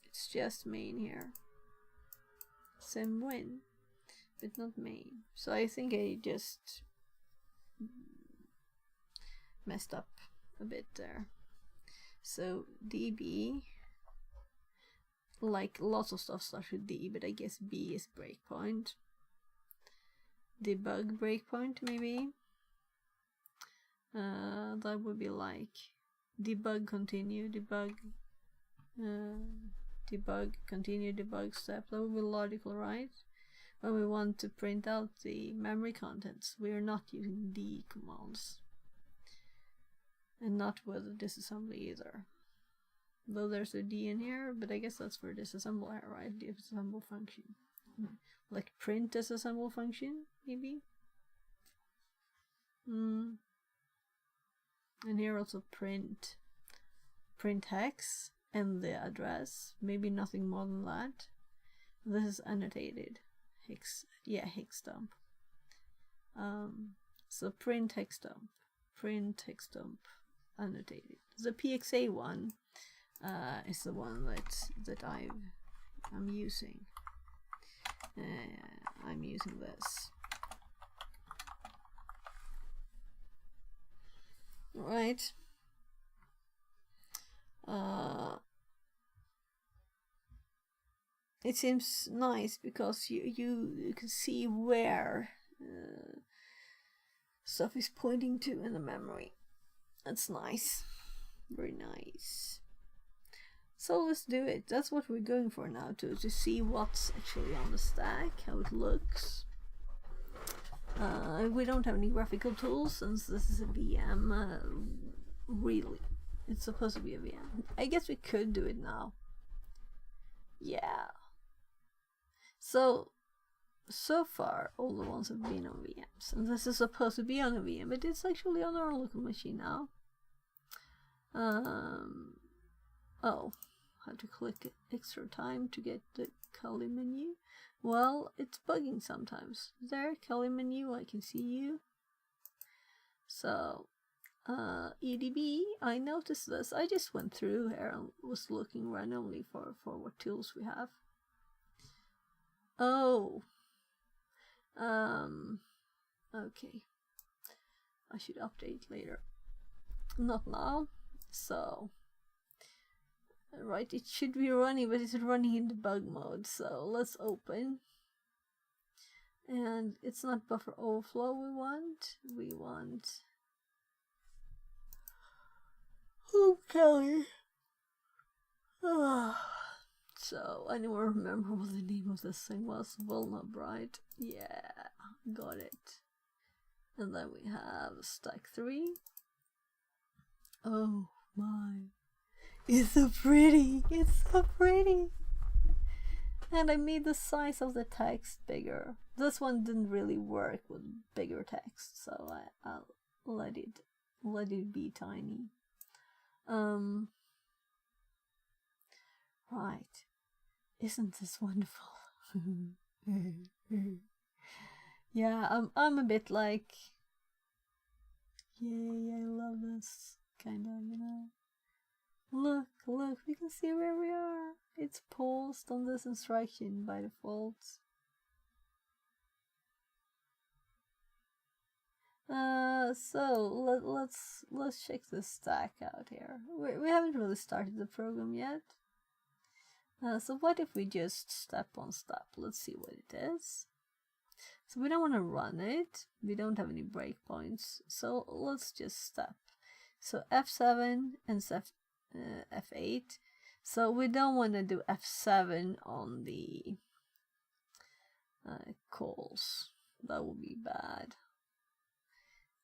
It's just main here. Sim win, but not main. So I think I just messed up a bit there. So db, like lots of stuff starts with D, but I guess B is breakpoint. Debug breakpoint maybe. That would be like debug continue, debug debug continue, debug step. That would be logical, right? When we want to print out the memory contents, we are not using D commands. And not with disassembly either. Though there's a D in here, but I guess that's for disassemble here, right? Disassemble function. Like print disassemble function, maybe? And here also print hex and the address. Maybe nothing more than that. This is annotated. Hex, yeah, hex dump. So print hex dump. Print hex dump. Annotated. The PXA one is the one that I'm using. I'm using this. Right. It seems nice because you can see where stuff is pointing to in the memory. That's nice. Very nice. So let's do it. That's what we're going for now, to see what's actually on the stack, how it looks. We don't have any graphical tools since this is a VM. Really, it's supposed to be a VM. I guess we could do it now. Yeah. So far, all the ones have been on VMs, and this is supposed to be on a VM, but it's actually on our local machine now. Oh, had to click extra time to get the Kali menu. Well, it's bugging sometimes. There, Kali menu, I can see you. So, EDB, I noticed this. I just went through here and was looking randomly for what tools we have. Oh, okay. I should update later. Not now. So, Right, it should be running, but it's running in debug mode. So let's open. And it's not buffer overflow we want. We want... Oh, Kelly. So, I don't remember what the name of this thing was. Vulnab, right? Yeah, got it. And then we have stack 3. Oh my. It's so pretty! It's so pretty! And I made the size of the text bigger. This one didn't really work with bigger text, so I'll let it be tiny. Right. Isn't this wonderful? Yeah, I'm a bit like, yay, I love this, kind of, you know. Look, we can see where we are. It's paused on this instruction by default. So let's check this stack out here. We haven't really started the program yet. So what if we just step on step? Let's see what it is. So we don't want to run it. We don't have any breakpoints. So let's just step. So F7 and F8. So we don't want to do F7 on the calls. That would be bad.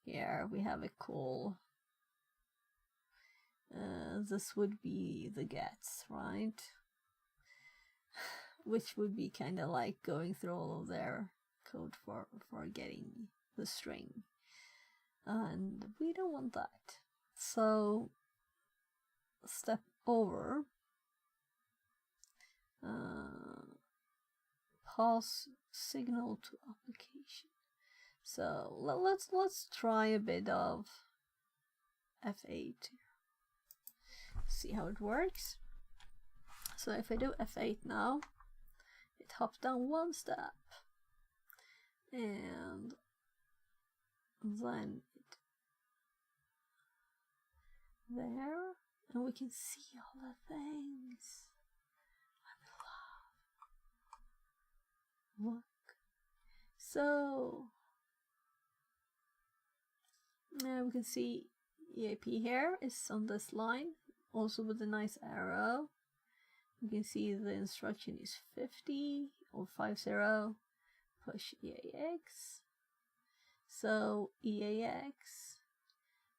Here we have a call. This would be the gets, right? Which would be kind of like going through all of their code for getting the string. And we don't want that. So step over. Pass signal to application. So let's try a bit of F8. See how it works. So if I do F8 now, it hops down one step, and then it there, and we can see all the things. I'm in love. Look. So now we can see EAP here is on this line, also with a nice arrow. You can see the instruction is 50 or 50, push EAX. So EAX,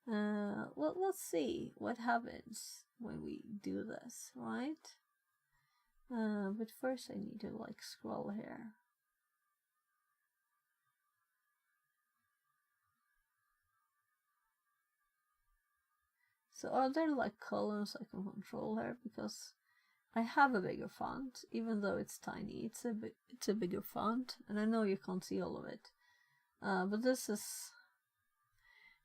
well, let's see what happens when we do this, right? But first I need to like scroll here. So are there like columns I can control here? Because I have a bigger font, even though it's tiny. It's a bigger font, and I know you can't see all of it. But this is,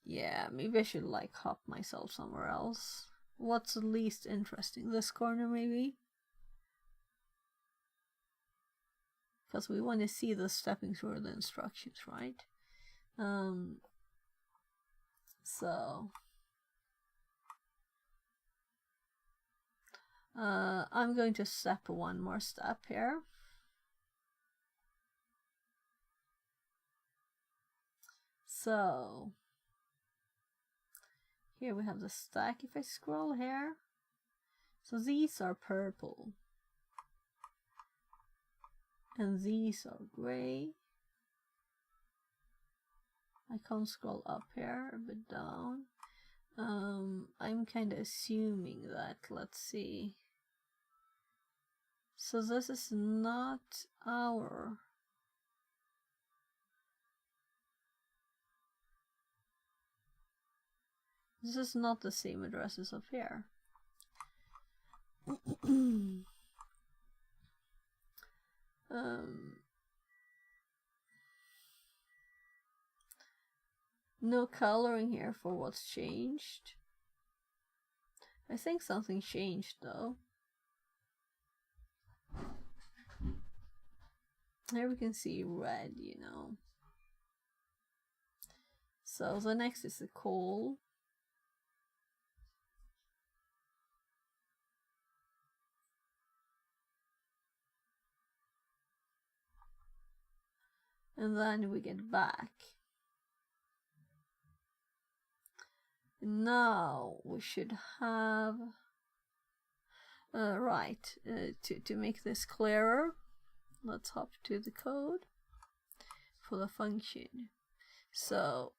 yeah, maybe I should like hop myself somewhere else. What's the least interesting? This corner maybe? Because we want to see the stepping through the instructions, right? So I'm going to step one more step here. So here we have the stack. If I scroll here, so these are purple and these are gray. I can't scroll up here, but down. I'm kind of assuming that, let's see. So this is not our... This is not the same addresses up here. No coloring here for what's changed. I think something changed though. Here we can see red, you know. So the next is the call. and then we get back. Now we should have to make this clearer, let's hop to the code for the function. So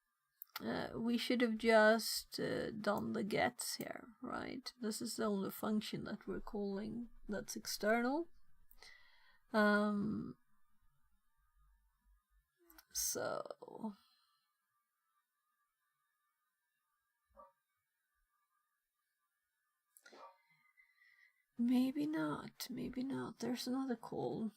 we should have just done the gets here, right? This is the only function that we're calling that's external. So maybe not. There's another call.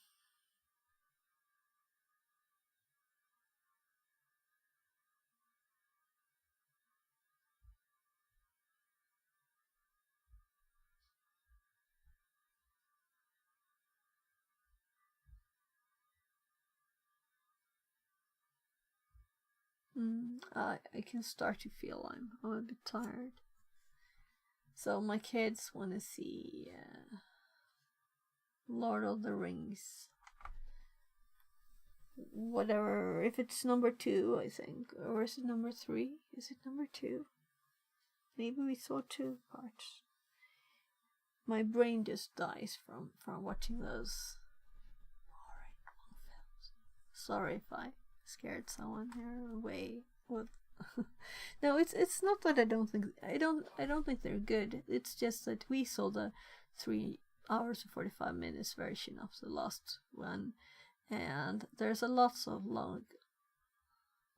I can start to feel I'm a bit tired. So my kids want to see Lord of the Rings. Whatever, if it's number 2, I think. Or is it number 3? Is it number 2? Maybe we saw 2 parts. My brain just dies from watching those boring long films. Sorry if I scared someone here away with no, it's not that I don't think they're good. It's just that we saw the 3 hours and 45 minutes version of the last one, and there's a lots of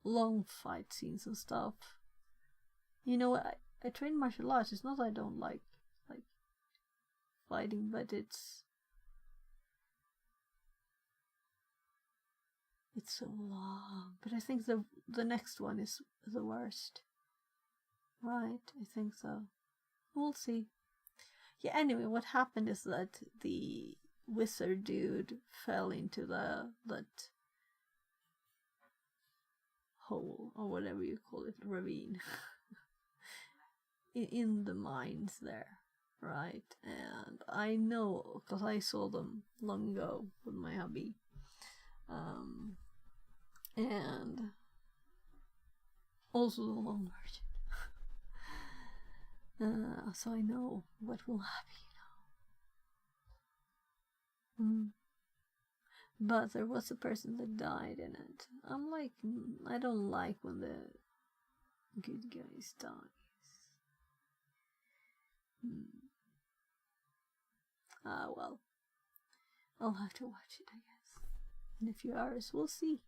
long fight scenes and stuff. You know, I train martial arts. It's not that I don't like fighting, but it's so long. But I think the next one is the worst. Right, I think so. We'll see. Yeah, anyway, what happened is that the wizard dude fell into that hole, or whatever you call it, ravine, in the mines there, right? And I know, because I saw them long ago with my hubby. And also the long version. So I know what will happen. But there was a person that died in it. I'm like, I don't like when the good guys dies. Well, I'll have to watch it, I guess. In a few hours, we'll see.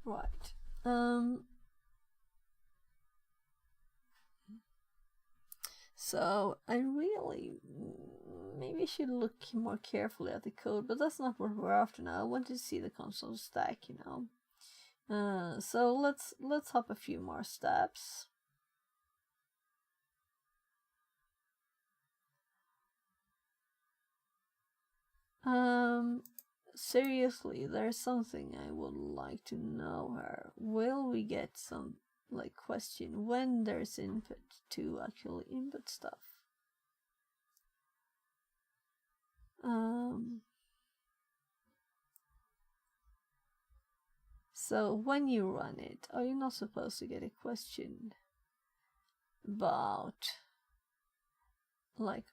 Right. So I really maybe should look more carefully at the code, but that's not what we're after now. I want to see the console stack, you know. So let's hop a few more steps. Seriously, there's something I would like to know here. Will we get some question when there's input to actually input stuff? So when you run it, are you not supposed to get a question about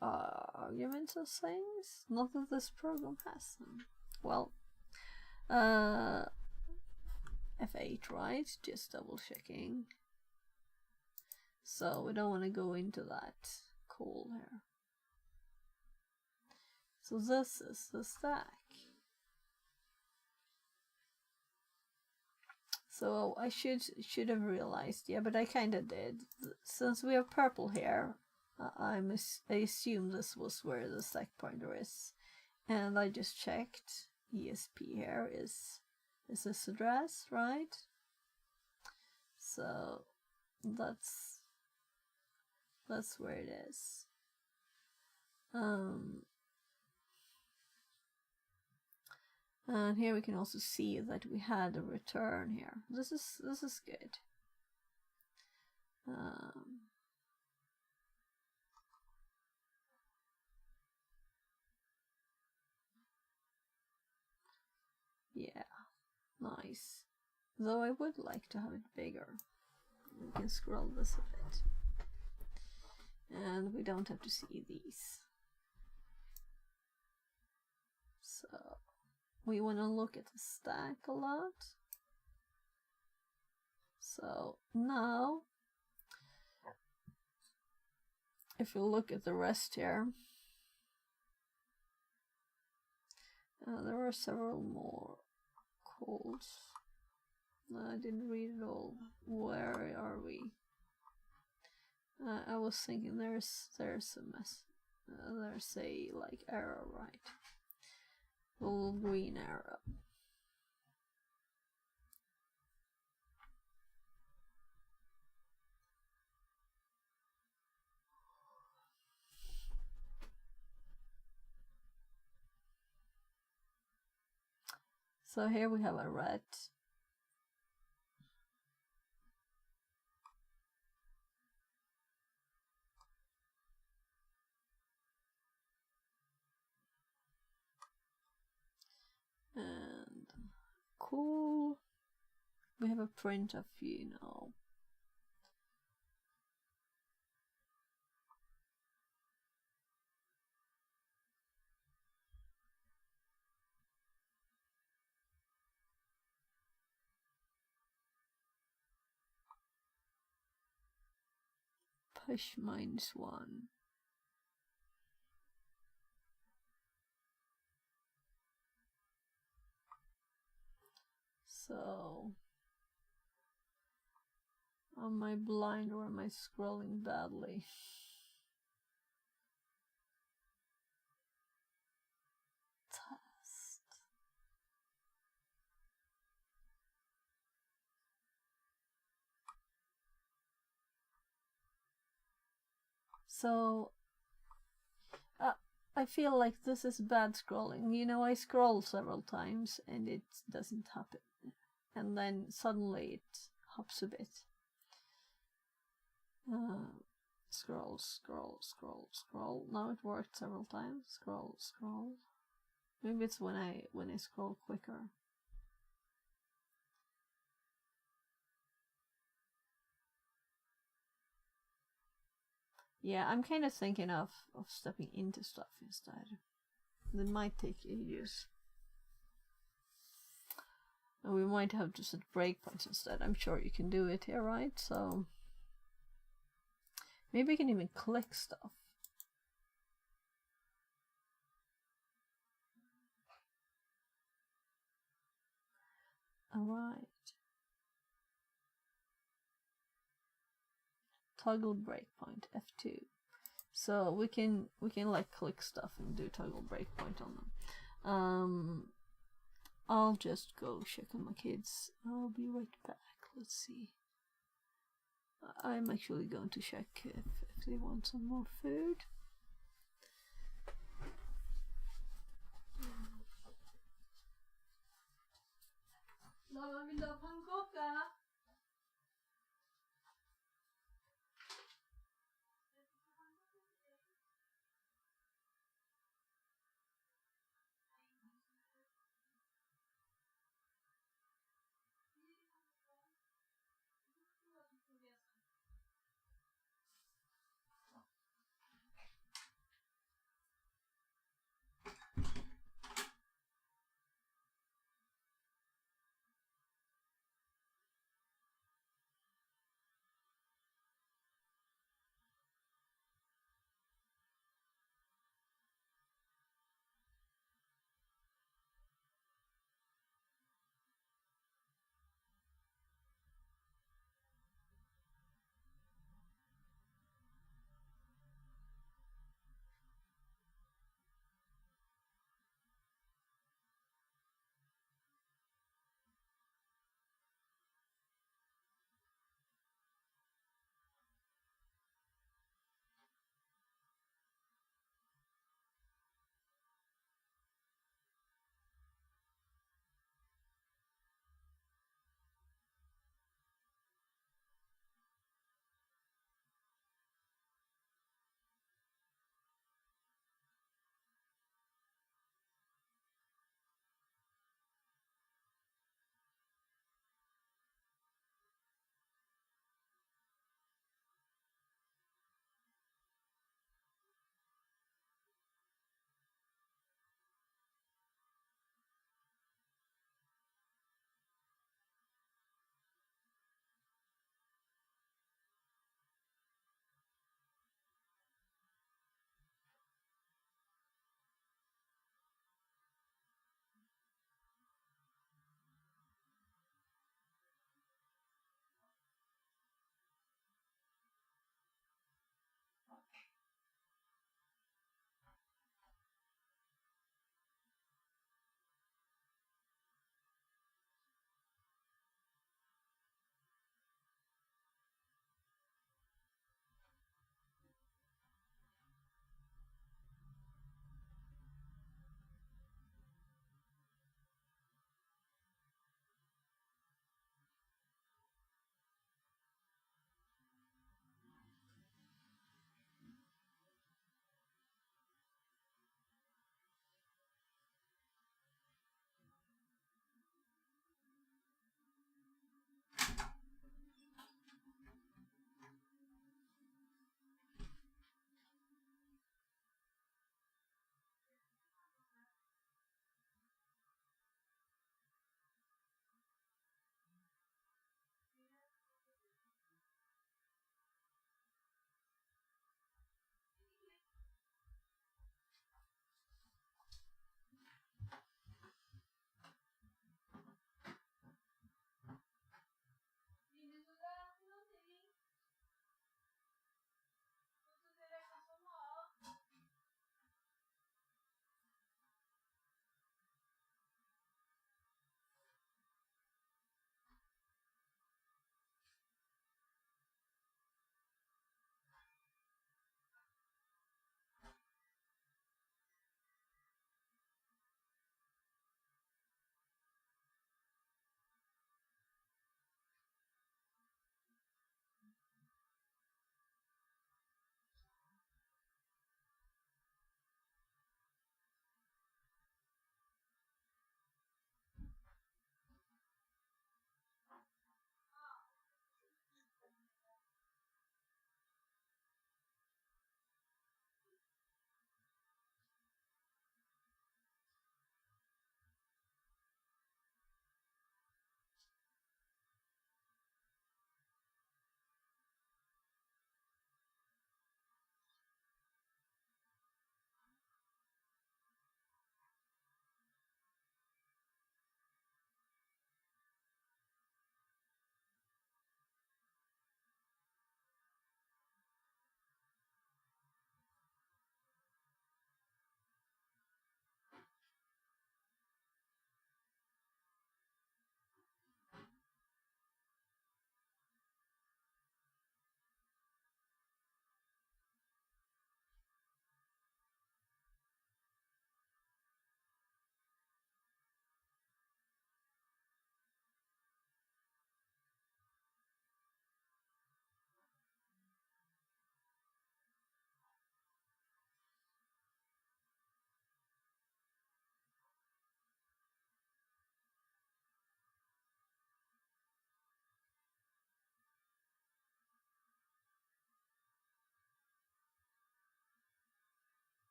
arguments or things? Not that this program has them. Well, F8, right? Just double checking. So we don't want to go into that call here. So this is the stack. So I should have realized, yeah, but I kind of did. Since we have purple here, I assume this was where the stack pointer is, and I just checked. ESP here is this address, right? So that's where it is. And here we can also see that we had a return here. This is good. Yeah, nice. Though I would like to have it bigger. We can scroll this a bit. And we don't have to see these. So we want to look at the stack a lot. So now, if you look at the rest here, there are several more codes. I didn't read it all. Where are we? I was thinking there's a mess. There's a like arrow, right? A little green arrow. So here we have a rat. And cool. We have a print of push -1. So, am I blind or am I scrolling badly? Test. So, I feel like this is bad scrolling. You know, I scroll several times and it doesn't happen. And then suddenly it hops a bit. Scroll, scroll, scroll, scroll. Now it worked several times. Scroll, scroll. Maybe it's when I scroll quicker. Yeah, I'm kind of thinking of stepping into stuff instead. That might take ages. And we might have to set breakpoints instead. I'm sure you can do it here, right? So maybe you can even click stuff. Alright. Toggle breakpoint F2. So we can like click stuff and do toggle breakpoint on them. I'll just go check on my kids. I'll be right back. Let's see. I'm actually going to check if they want some more food. Mamma, vill du ha pannkaka?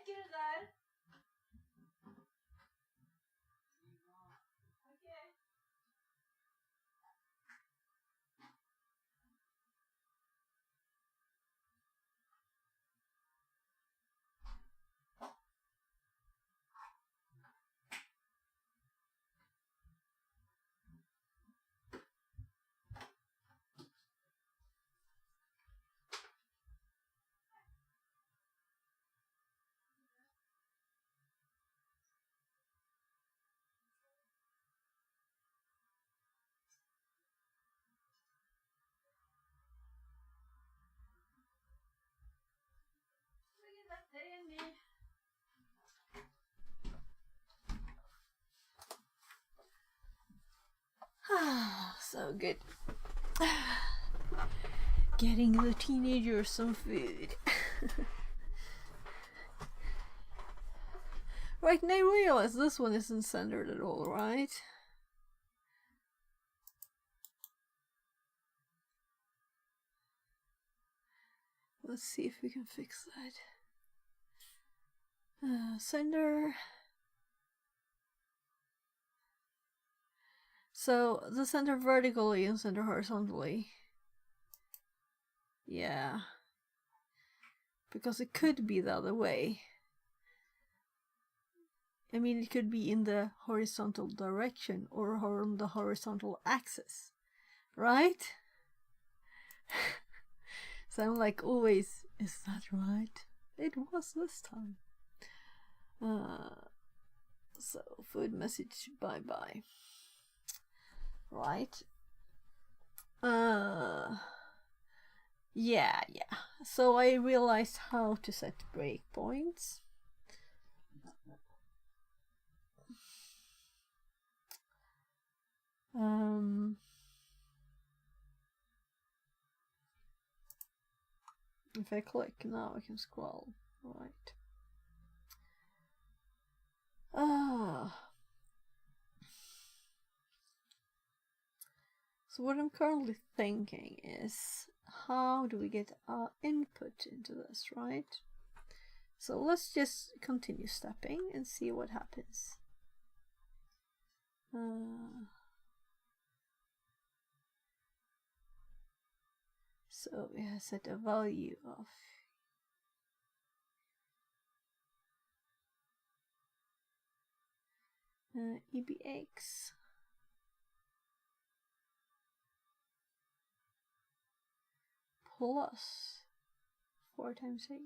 do that. So good. Getting the teenagers some food. Right, now I realize this one isn't centered at all, right? Let's see if we can fix that. Center. So the center vertically and center horizontally. Yeah. Because it could be the other way. I mean, it could be in the horizontal direction or on the horizontal axis. Right? So I'm like, always, is that right? It was this time. So, food message, bye-bye. Right. Yeah. So I realized how to set breakpoints. If I click now, I can scroll. Right. So what I'm currently thinking is, how do we get our input into this, right? So let's just continue stepping and see what happens. So we have set a value of EBX plus 4 times 8.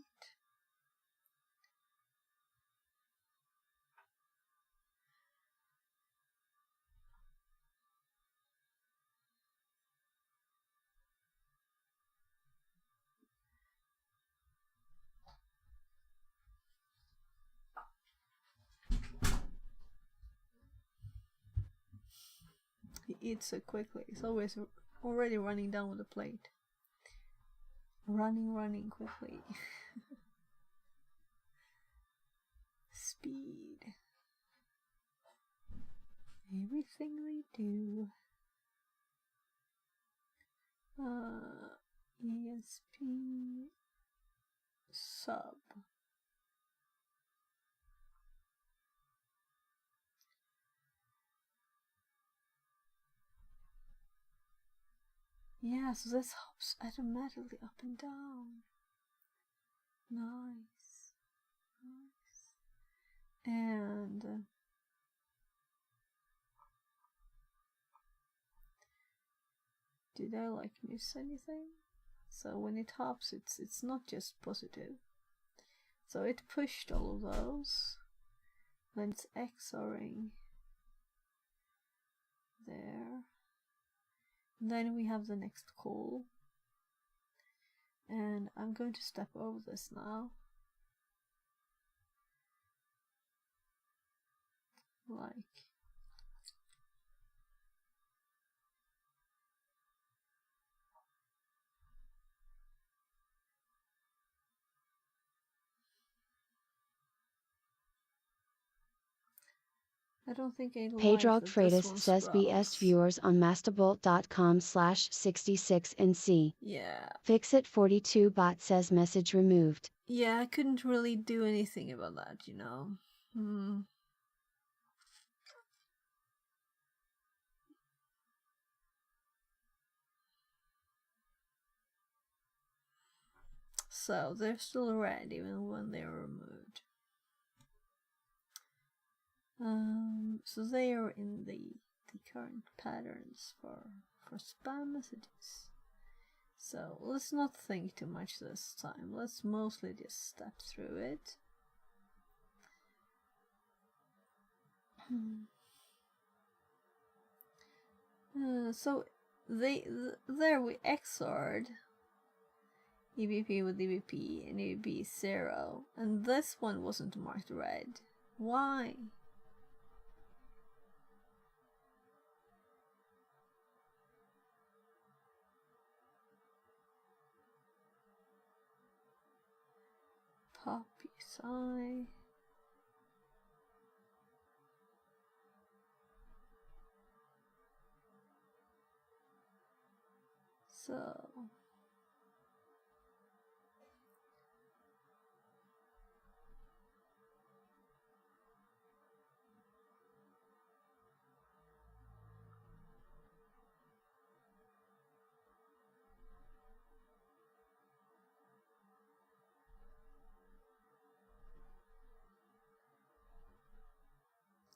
He eats so quickly. He's always already running down with the plate. Running quickly. Speed. Everything we do. ESP sub. Yeah, so this hops automatically up and down. Nice. And did I like miss anything? So when it hops, it's not just positive. So it pushed all of those. Then it's XORing there. Then we have the next call. And I'm going to step over this now. Like, I don't think I like Pedro that this Freitas one's says BS browsed. viewers on mastabolt.com/66NC. Yeah. Fixit42 bot says message removed. Yeah, I couldn't really do anything about that, you know. So they're still red even when they're removed. So they are in the current patterns for spam messages. So let's not think too much this time. Let's mostly just step through it. So there we XOR'd EBP with EBP and EBP 0, and this one wasn't marked red. Why? Poppy sigh.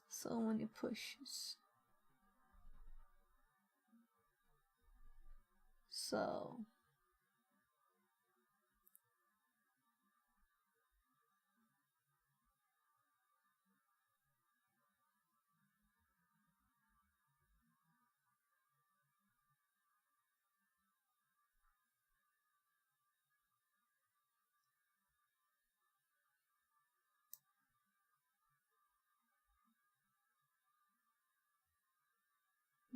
So many pushes. So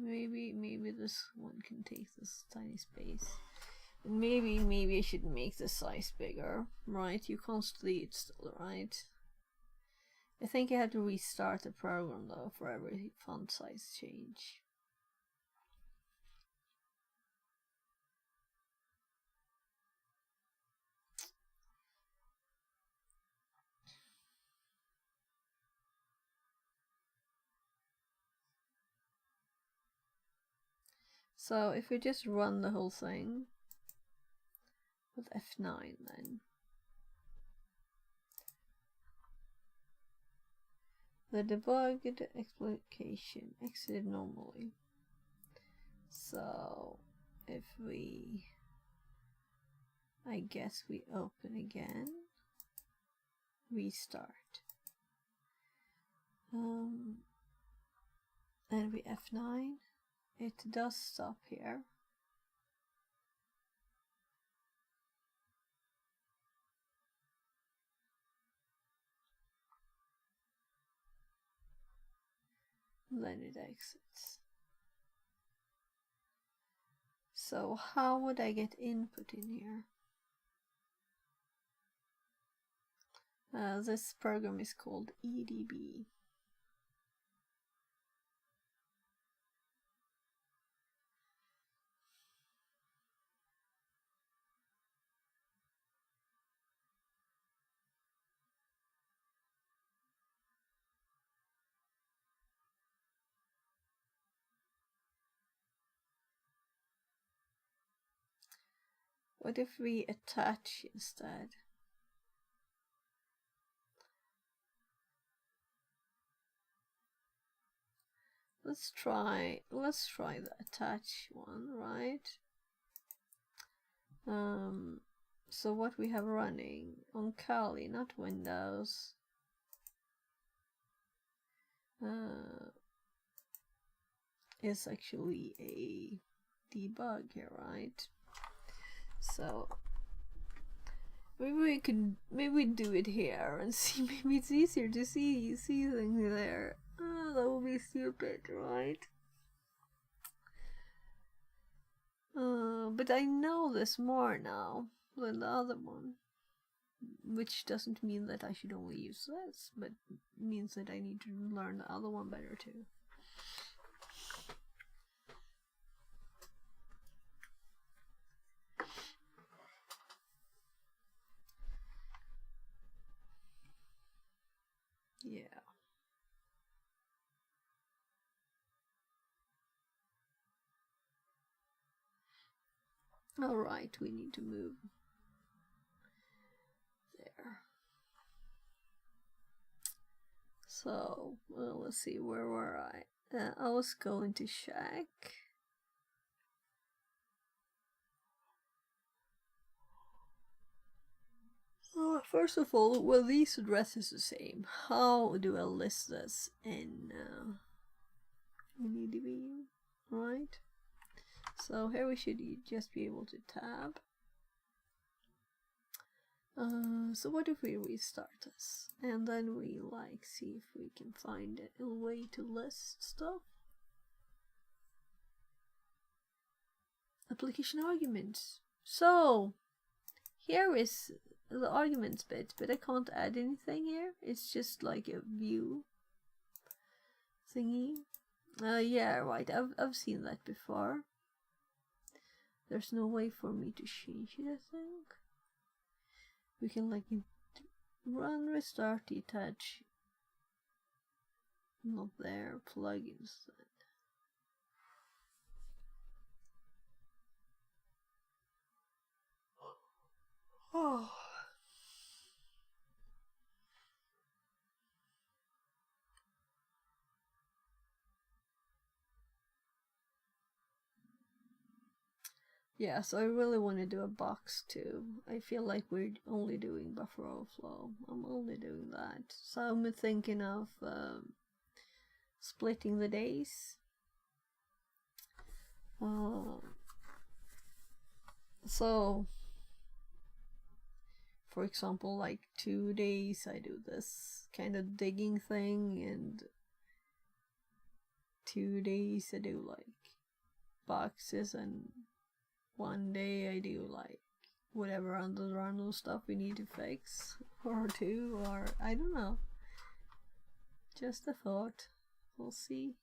maybe this one can take this tiny space. Maybe I should make the size bigger, right? You can't see it still, right? I think I have to restart the program though for every font size change. So if we just run the whole thing with F9 then. The debugged application exited normally. So if we, I guess we open again, restart, and we F9, it does stop here. Then it exits. So how would I get input in here? This program is called EDB. What if we attach instead? Let's try the attach one, right? So what we have running on Kali, not Windows, is actually a debug here, right? So maybe we do it here and see. Maybe it's easier to see things there. Oh, that would be stupid, right? But I know this more now than the other one. which doesn't mean that I should only use this, but means that I need to learn the other one better too. Yeah. Alright, we need to move there. So, well, let's see, where were I? I was going to check. First of all, were these addresses the same? How do I list this in EDB, right? So here we should just be able to tab. So what if we restart this and then we like see if we can find a way to list stuff? Application arguments. So here is the arguments bit, but I can't add anything here. It's just like a view thingy. Yeah, right. I've seen that before. There's no way for me to change it, I think. We can like run, restart, detach. Not there. Plugins. Oh. Yeah, so I really want to do a box too. I feel like we're only doing Buffer Overflow. I'm only doing that. So I'm thinking of splitting the days. So, for example, like 2 days I do this kind of digging thing, and 2 days I do like boxes, and 1 day I do like whatever other random stuff we need to fix, or 2, or I don't know. Just a thought. We'll see.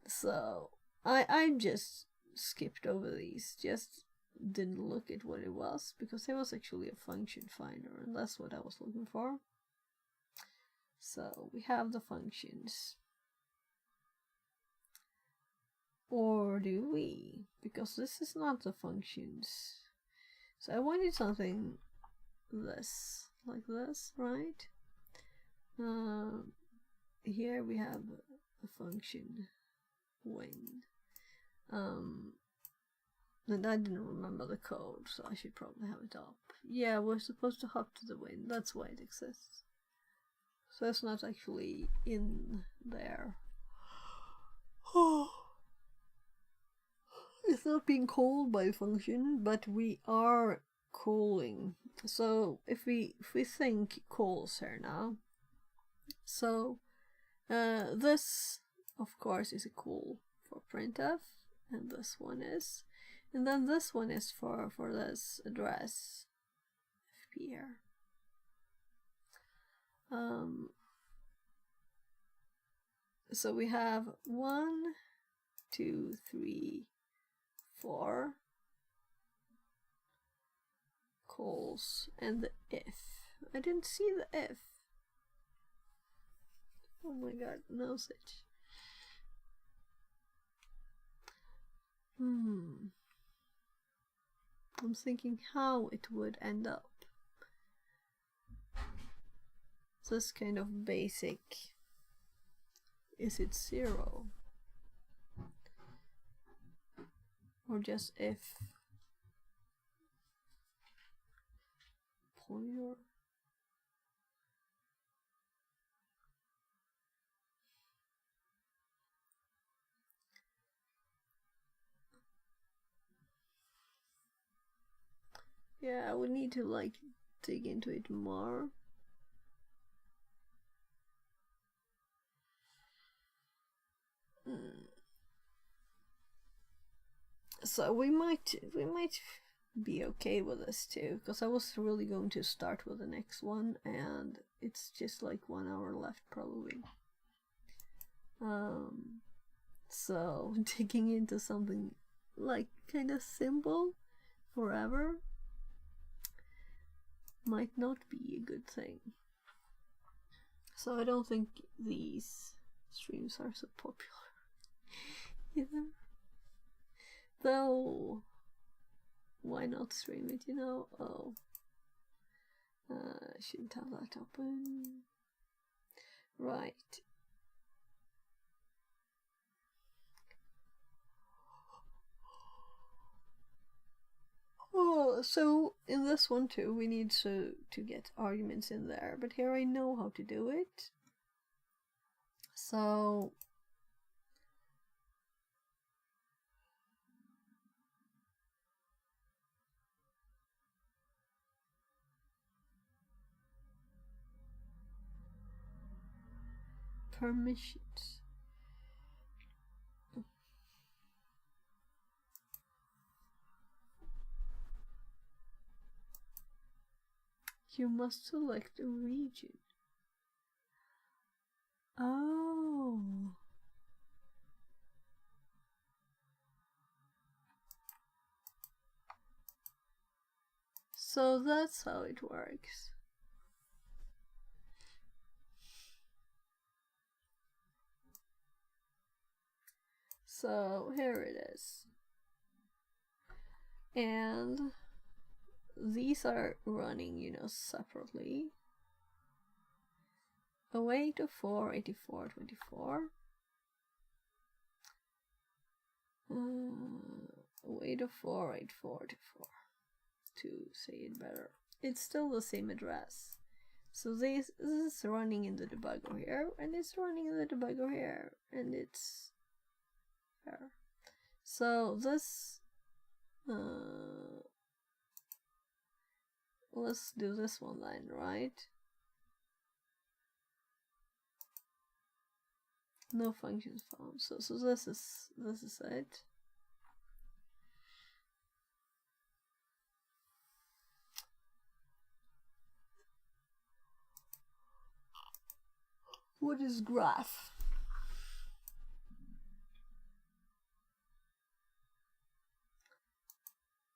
So I just skipped over these, just didn't look at what it was, because it was actually a function finder, and that's what I was looking for. So we have the functions. Or do we? Because this is not the functions. So I wanted something this, like this, right? Here we have a function when. And I didn't remember the code, so I should probably have it up. Yeah, we're supposed to hop to the win. That's why it exists. So it's not actually in there. It's not being called by function, but we are calling. So if we think calls here now, so this of course is a call for printf, and this one is, and then this one is for this address fp here. So we have 1, 2, 3, 4 calls, and the if. I didn't see the if. Oh my god, no such. I'm thinking how it would end up. This kind of basic. Is it 0? Or just if? Pointer? Yeah, I would need to like dig into it more. So we might be okay with this too, because I was really going to start with the next one, and it's just like 1 hour left probably. So digging into something like kind of simple forever might not be a good thing. So I don't think these streams are so popular either. Though, why not stream it, you know? Oh, I shouldn't have that open. Right. Oh, so in this one too, we need to get arguments in there, but here I know how to do it. So permissions. You must select a region. Oh. So that's how it works. So here it is. And these are running, you know, separately. 0804, 84, 24. 0804, 84, 84. To say it better. It's still the same address. So this is running in the debugger here, and it's running in the debugger here, and it's here. So this, let's do this one then, right? No functions found. So this is it. What is graph?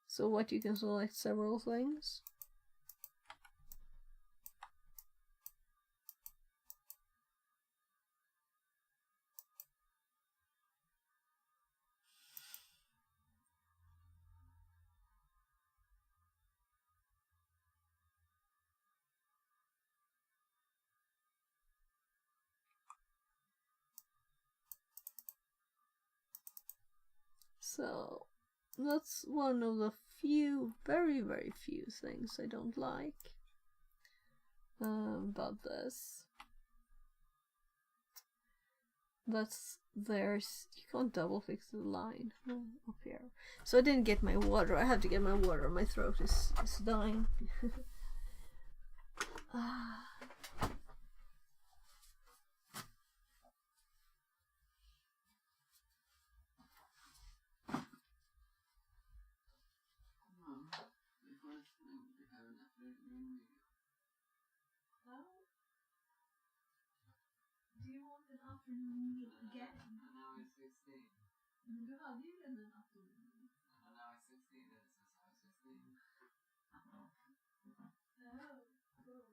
So what, you can select several things. So that's one of the few, very, very few things I don't like about this. There's, you can't double fix the line up here. So I didn't get my water. I have to get my water. My throat is dying. Do you want an afternoon meal again? And now it's 16. Men du hade ju redan en afternoon. And now it's 16, and it says I was 16. Oh, cool.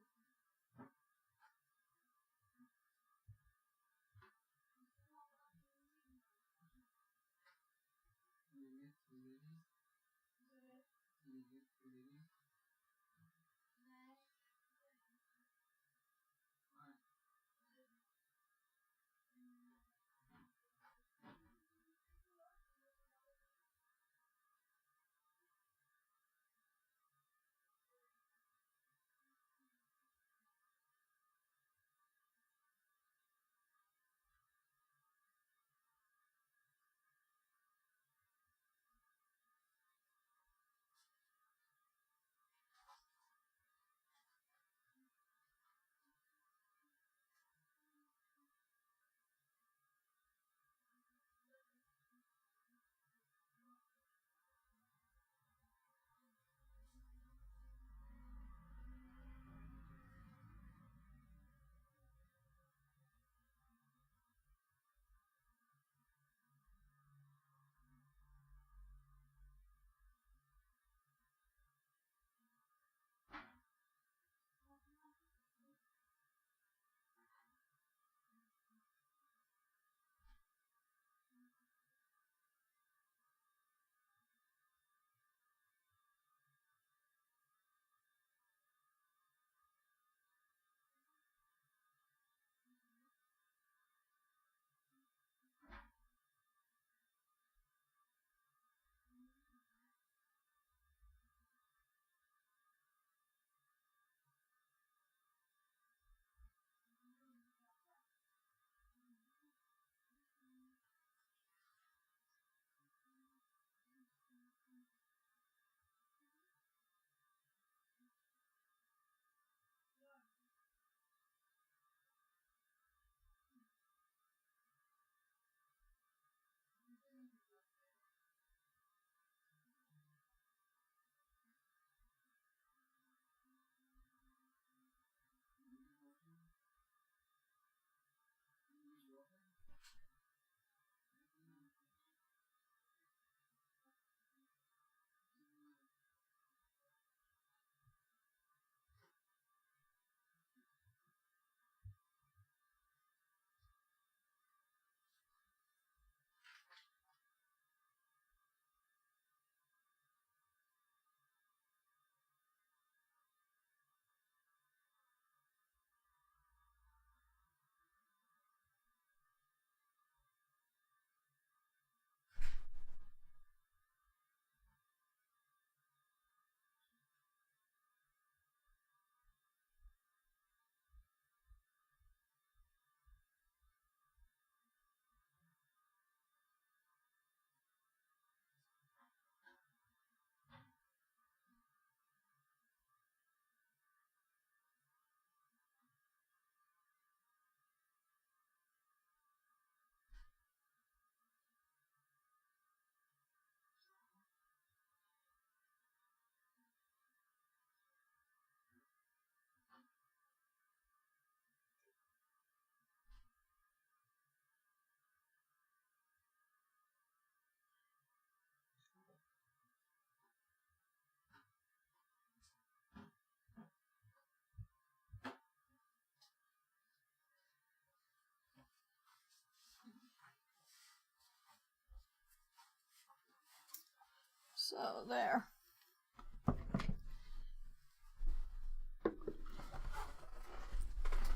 So there.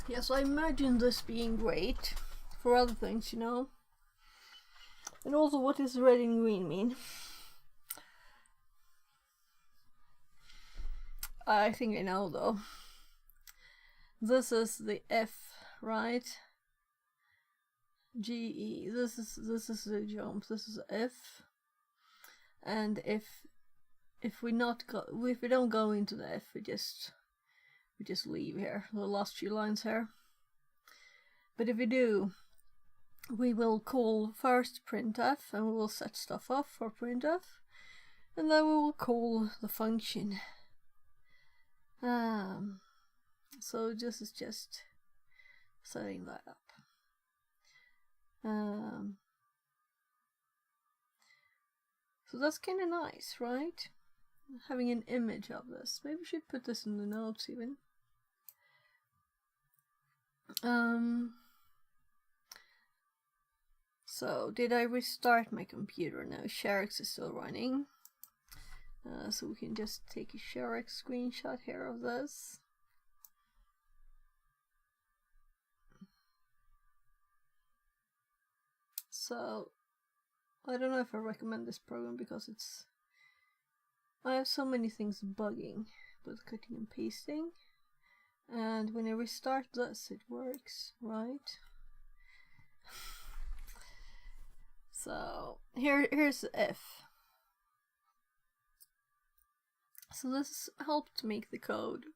Yes, I imagine this being great for other things, you know. And also, what does red and green mean? I think I know though. This is the F, right? G E. This is the jump. This is F. And if we don't go into the F, we just leave here. The last few lines here. But if we do, we will call first printf, and we will set stuff off for printf, and then we will call the function. So this is just setting that up. So that's kind of nice, right? Having an image of this. Maybe we should put this in the notes even. So did I restart my computer? No, ShareX is still running. So we can just take a ShareX screenshot here of this. So I don't know if I recommend this program because I have so many things bugging with cutting and pasting, and when I restart this it works, right? So here's the F. So this helped make the code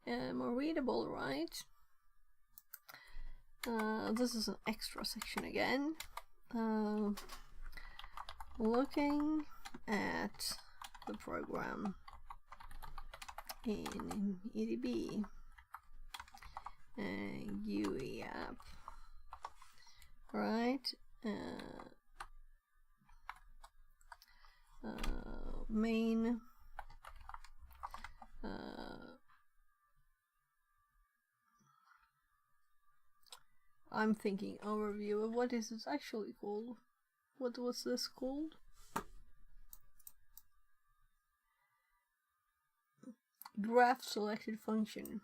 more readable, right? This is an extra section again. Looking at the program in EDB GUI app, right? Main I'm thinking overview of what is this actually called. What was this called? Graph selected function.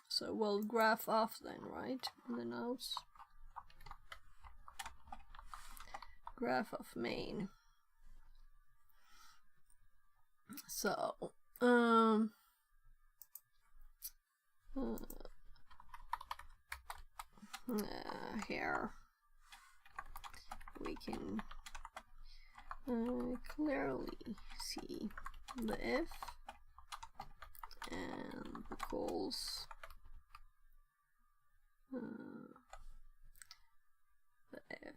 So we'll graph off then, right? In the notes. Graph of main. So here we can clearly see the if and the calls the if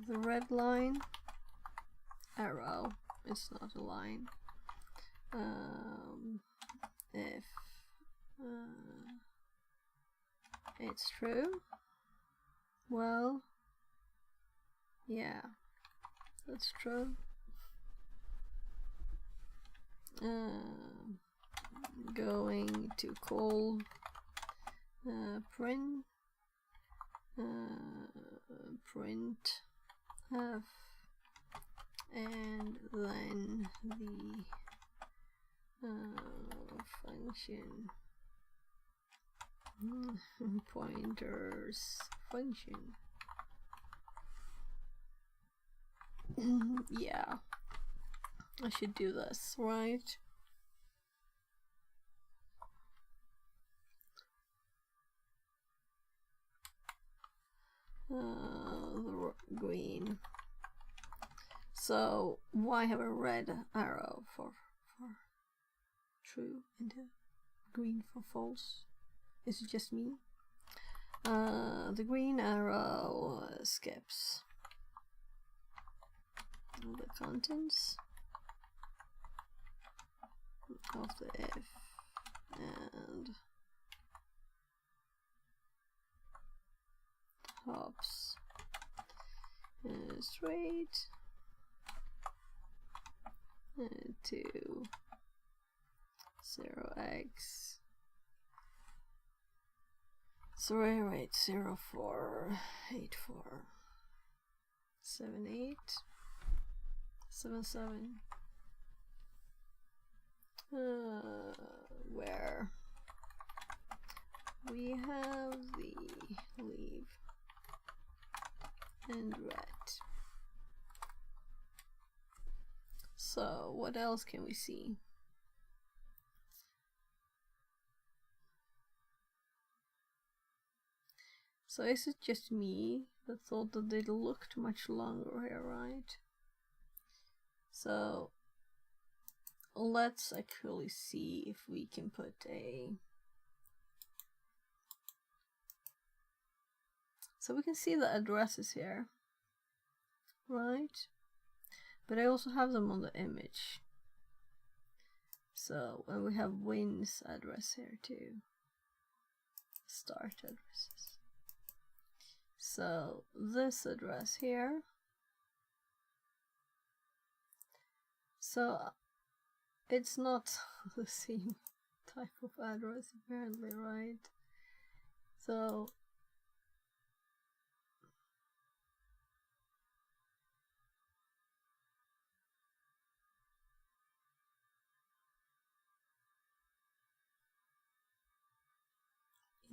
the red line arrow, it's not a line, if it's true, well, yeah, that's true. Going to call print have, and then the function pointers function. Yeah, I should do this, right? The green. So why have a red arrow for true and a green for false? Is it just me? The green arrow skips the contents of the if and hops straight to 0x 3804847877. Where we have the leave and red. So what else can we see? So is it just me that thought that it looked much longer here, right? So let's actually see if we can put a... So we can see the addresses here, right? But I also have them on the image. So, and we have Win's address here too. Start addresses. So this address here. So it's not the same type of address apparently, right? So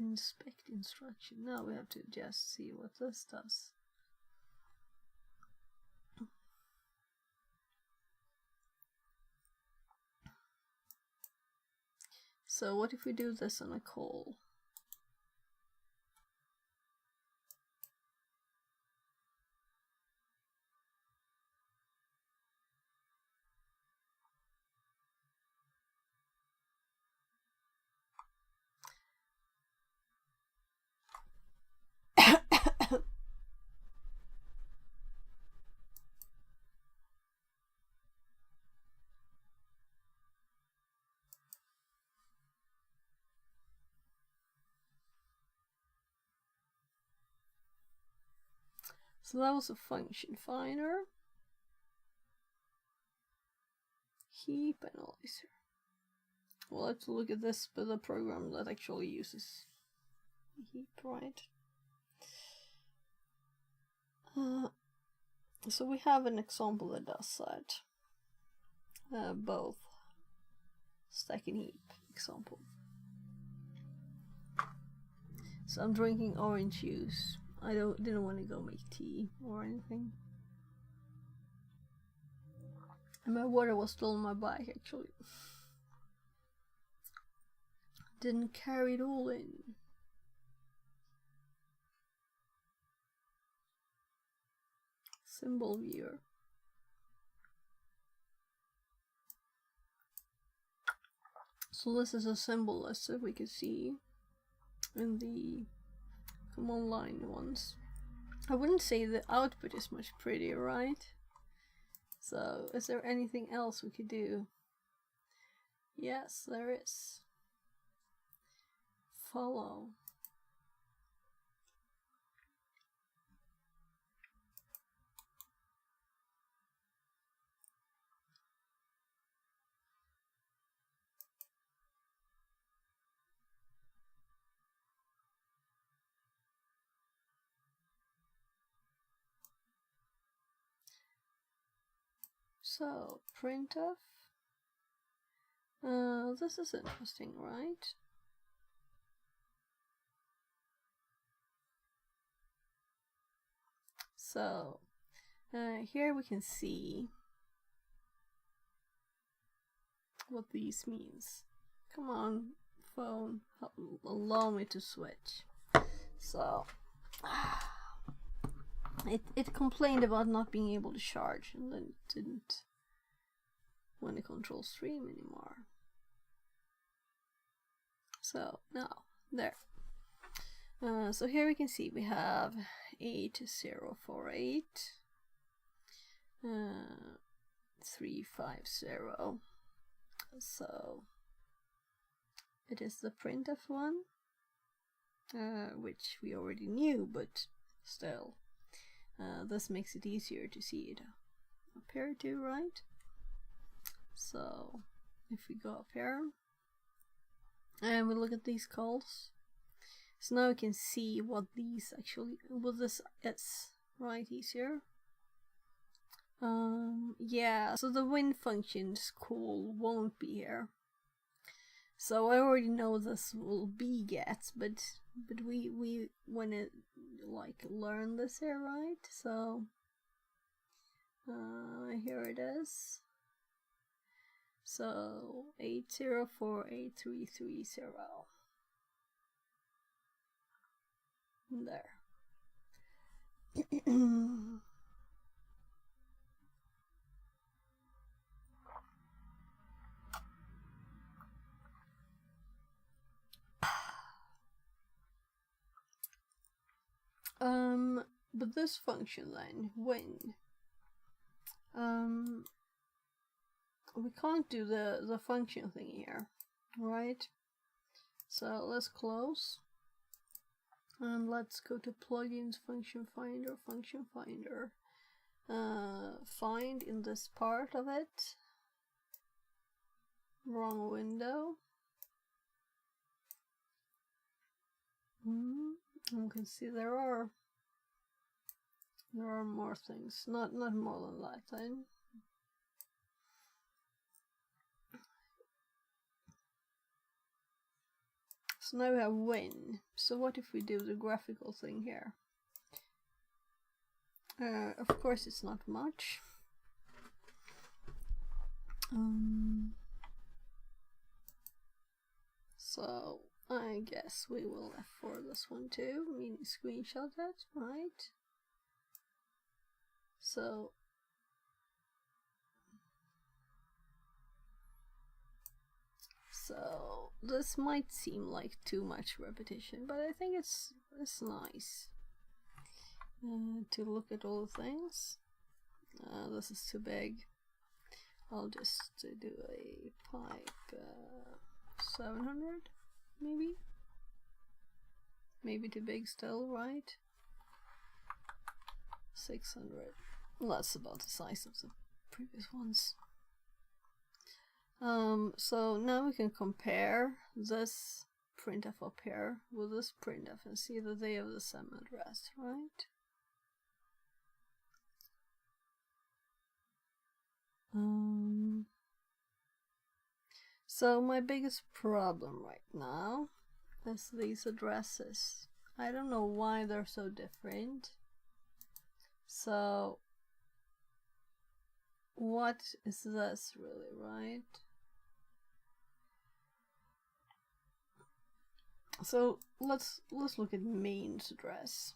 inspect instruction. Now we have to just see what this does. So what if we do this on a call? So that was a function finder. Heap analyzer. We'll have to look at this with a program that actually uses heap, right? So we have an example that does that. Both stack and heap example. So I'm drinking orange juice. I didn't want to go make tea or anything. And my water was still on my bike actually. Didn't carry it all in. Symbol viewer. So this is a symbol list that we can see in the command line ones. I wouldn't say the output is much prettier, right? So is there anything else we could do? Yes, there is. Follow. So printf. This is interesting, right? So here we can see what these means. Come on, phone, allow me to switch. So it complained about not being able to charge, and then it didn't want to control stream anymore. So now there. So here we can see we have 8048 350. So it is the printf one, which we already knew, but still, this makes it easier to see it up here too, right? So if we go up here and we look at these calls, So now we can see what these actually, what this is, right, easier. Yeah, so the win function's cool won't be here. So I already know this will be get, but we wanna like learn this here, right? So here it is. So 8048330. There. But this function then, when we can't do the function thing here, right? So let's close and let's go to plugins, function finder, find in this part of it. Wrong window. You can see there are more things, not more than that then. So now we have win. So what if we do the graphical thing here? Of course it's not much. So I guess we will F4 this one too, meaning screenshot that, right? So this might seem like too much repetition, but I think it's nice to look at all the things. This is too big. I'll just do a pipe 700, maybe too big still, right? 600. Well, that's about the size of the previous ones. So now we can compare this printf up here with this printf and see that they have the same address, right? So my biggest problem right now is these addresses. I don't know why they're so different. So what is this really, right? So let's look at main's address.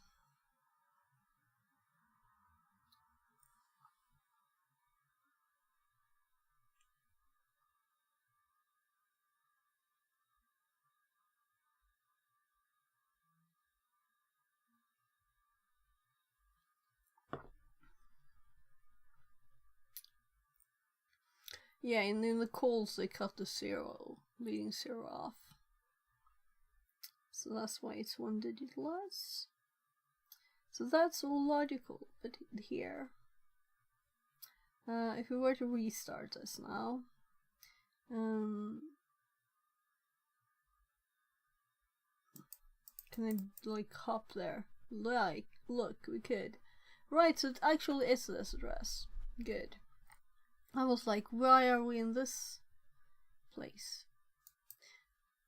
Yeah, and in the calls they cut the 0, leaving 0 off. So that's why it's 1 digit less. So that's all logical, but here, if we were to restart this now, can I like hop there? Like, look, we could. Right, so it actually is this address. Good. I was like, why are we in this place?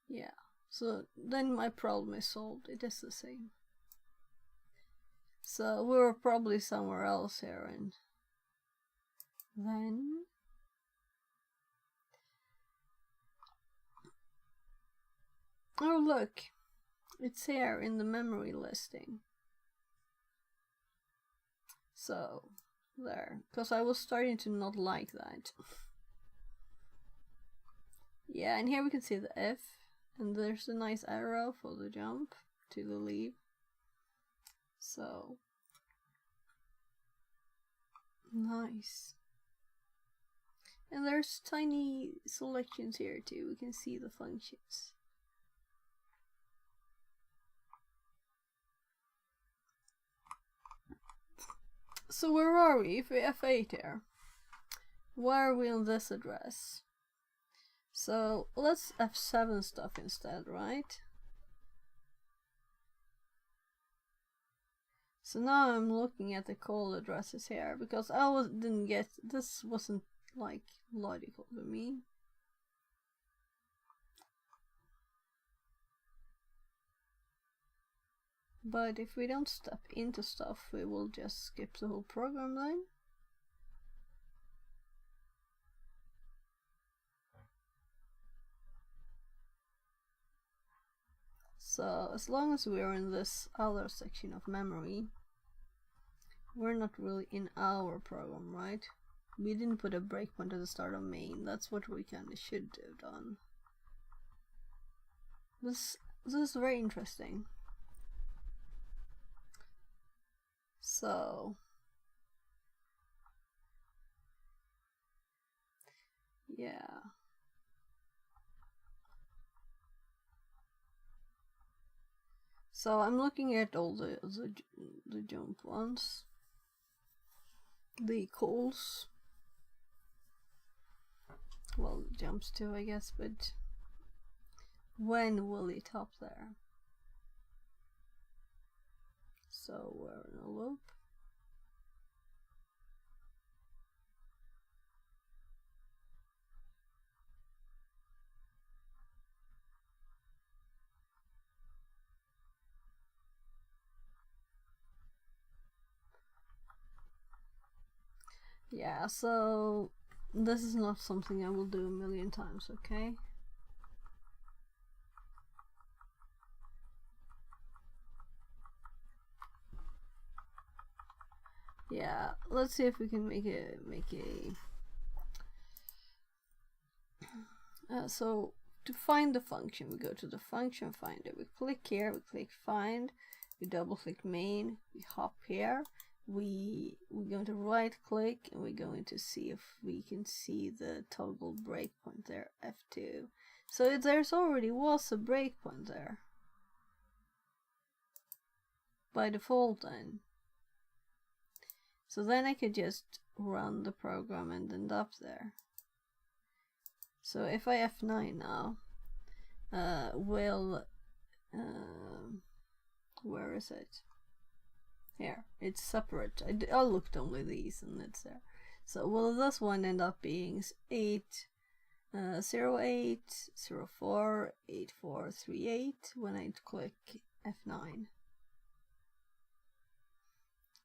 Yeah, so then my problem is solved. It is the same. So we were probably somewhere else here, and then oh look, it's here in the memory listing. So there, because I was starting to not like that. Yeah, and here we can see the if, and there's a nice arrow for the jump to the leave. So nice. And there's tiny selections here too. We can see the functions. So where are we? If we F8 here, why are we on this address? So let's F7 stuff instead, right? So now I'm looking at the call addresses here because didn't get, this wasn't like logical to me. But if we don't step into stuff, we will just skip the whole program then. So as long as we're in this other section of memory, we're not really in our program, right? We didn't put a breakpoint at the start of main. That's what we kinda should have done. This is very interesting. So yeah. So I'm looking at all the jump ones, the calls, well, jumps too, I guess, but when will it hop there? So we're in a loop. Yeah, so this is not something I will do a million times, okay? Yeah, let's see if we can make a so to find the function, we go to the function finder, we click here, we click find, we double click main, we hop here, we're going to right click, and we're going to see if we can see the toggle breakpoint there, F2. So there's already was a breakpoint there by default then. So then I could just run the program and end up there. So if I F9 now, where is it? Here, it's separate. I looked only these and it's there. So will this one end up being 08048438 when I click F9?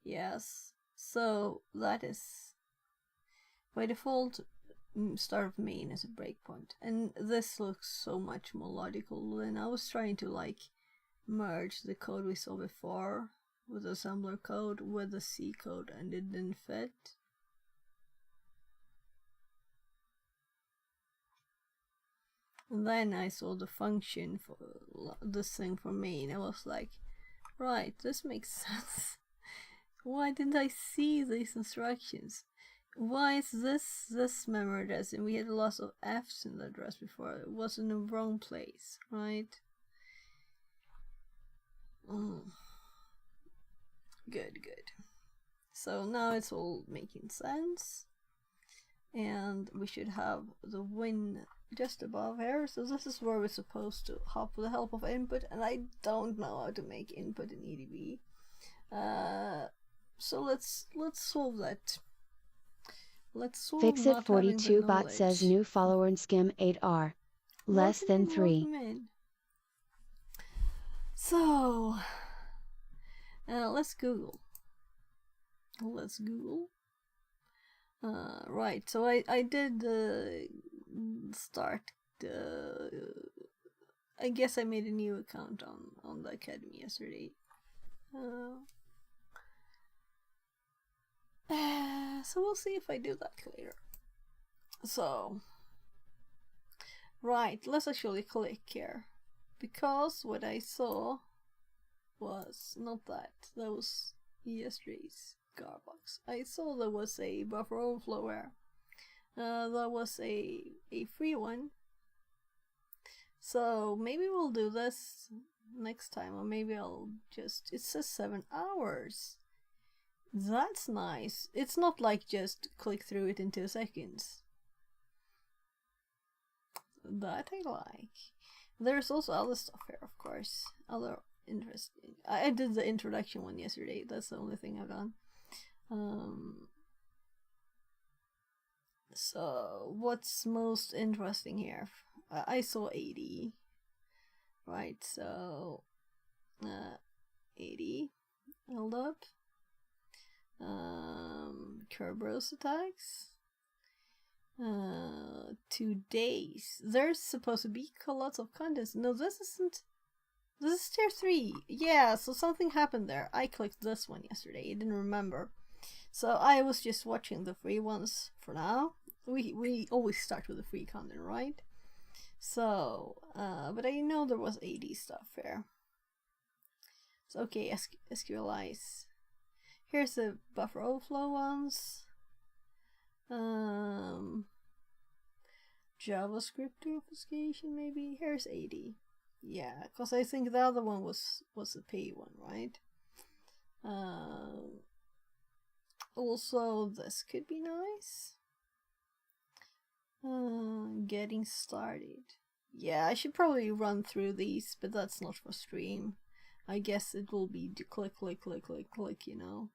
Yes. So that is by default start of main as a breakpoint, and this looks so much more logical than I was trying to like merge the code we saw before with the assembler code with the C code, and it didn't fit. And then I saw the function for this thing for main. I was like, right, this makes sense. Why didn't I see these instructions? Why is this memory address, and we had a lot of F's in the address before? It was in the wrong place, right? Good. So now it's all making sense, and we should have the win just above here. So this is where we're supposed to hop with the help of input, and I don't know how to make input in EDB. So let's solve that. Let's solve Fixit 42 bot says new follower in skim 8R. Less than 3. So let's Google. Right, so I did start I guess I made a new account on the Academy yesterday. So we'll see if I do that later. So, right, let's actually click here, because what I saw was not that. That was yesterday's Garbox. I saw there was a Buffer Overflow here. That was a free one. So maybe we'll do this next time, or maybe I'll just, it says 7 hours. That's nice. It's not like just click through it in 2 seconds. That I like. There's also other stuff here, of course. Other interesting. I did the introduction one yesterday. That's the only thing I've done. So what's most interesting here? I saw 80, right? So 80. Hold up. Kerberos attacks. 2 days. There's supposed to be lots of contents. No, this isn't. This is tier 3. Yeah, so something happened there. I clicked this one yesterday. I didn't remember. So I was just watching the free ones for now. We always start with the free content, right? So, but I know there was 80 stuff here. So, okay, SQLize. Here's the Buffer Overflow ones. JavaScript obfuscation, maybe. Here's 80. Yeah, because I think the other one was the pay one, right? Also, this could be nice. Getting started. Yeah, I should probably run through these, but that's not for stream. I guess it will be click, click, click, click, click, you know.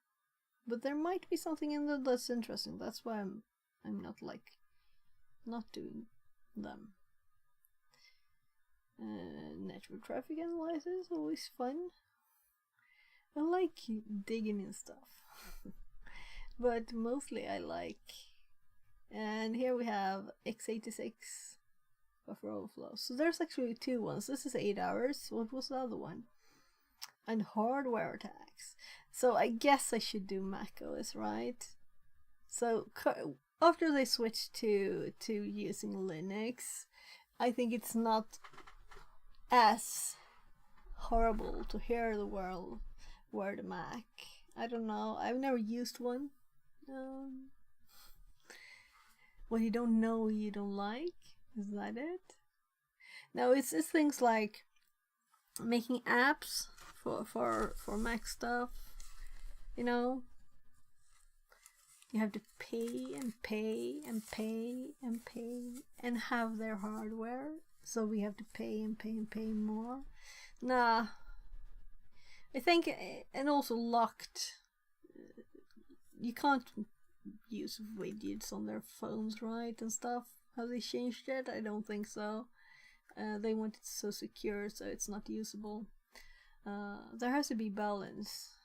But there might be something in there that's interesting. That's why I'm not doing them. Network traffic analysis, always fun. I like digging in stuff. But mostly I like. And here we have x86 Buffer Overflow. So there's actually 2 ones. This is 8 hours. What was the other one? And hardware attacks. So I guess I should do Mac OS, right? So after they switched to using Linux, I think it's not as horrible to hear the word Mac. I don't know. I've never used one. What you don't know, you don't like. Is that it? No, it's things like making apps for Mac stuff. You know, you have to pay and pay and pay and pay and have their hardware. So we have to pay and pay and pay more. Nah. I think, and also locked. You can't use widgets on their phones, right, and stuff. Have they changed it? I don't think so. They want it so secure, so it's not usable. There has to be balance.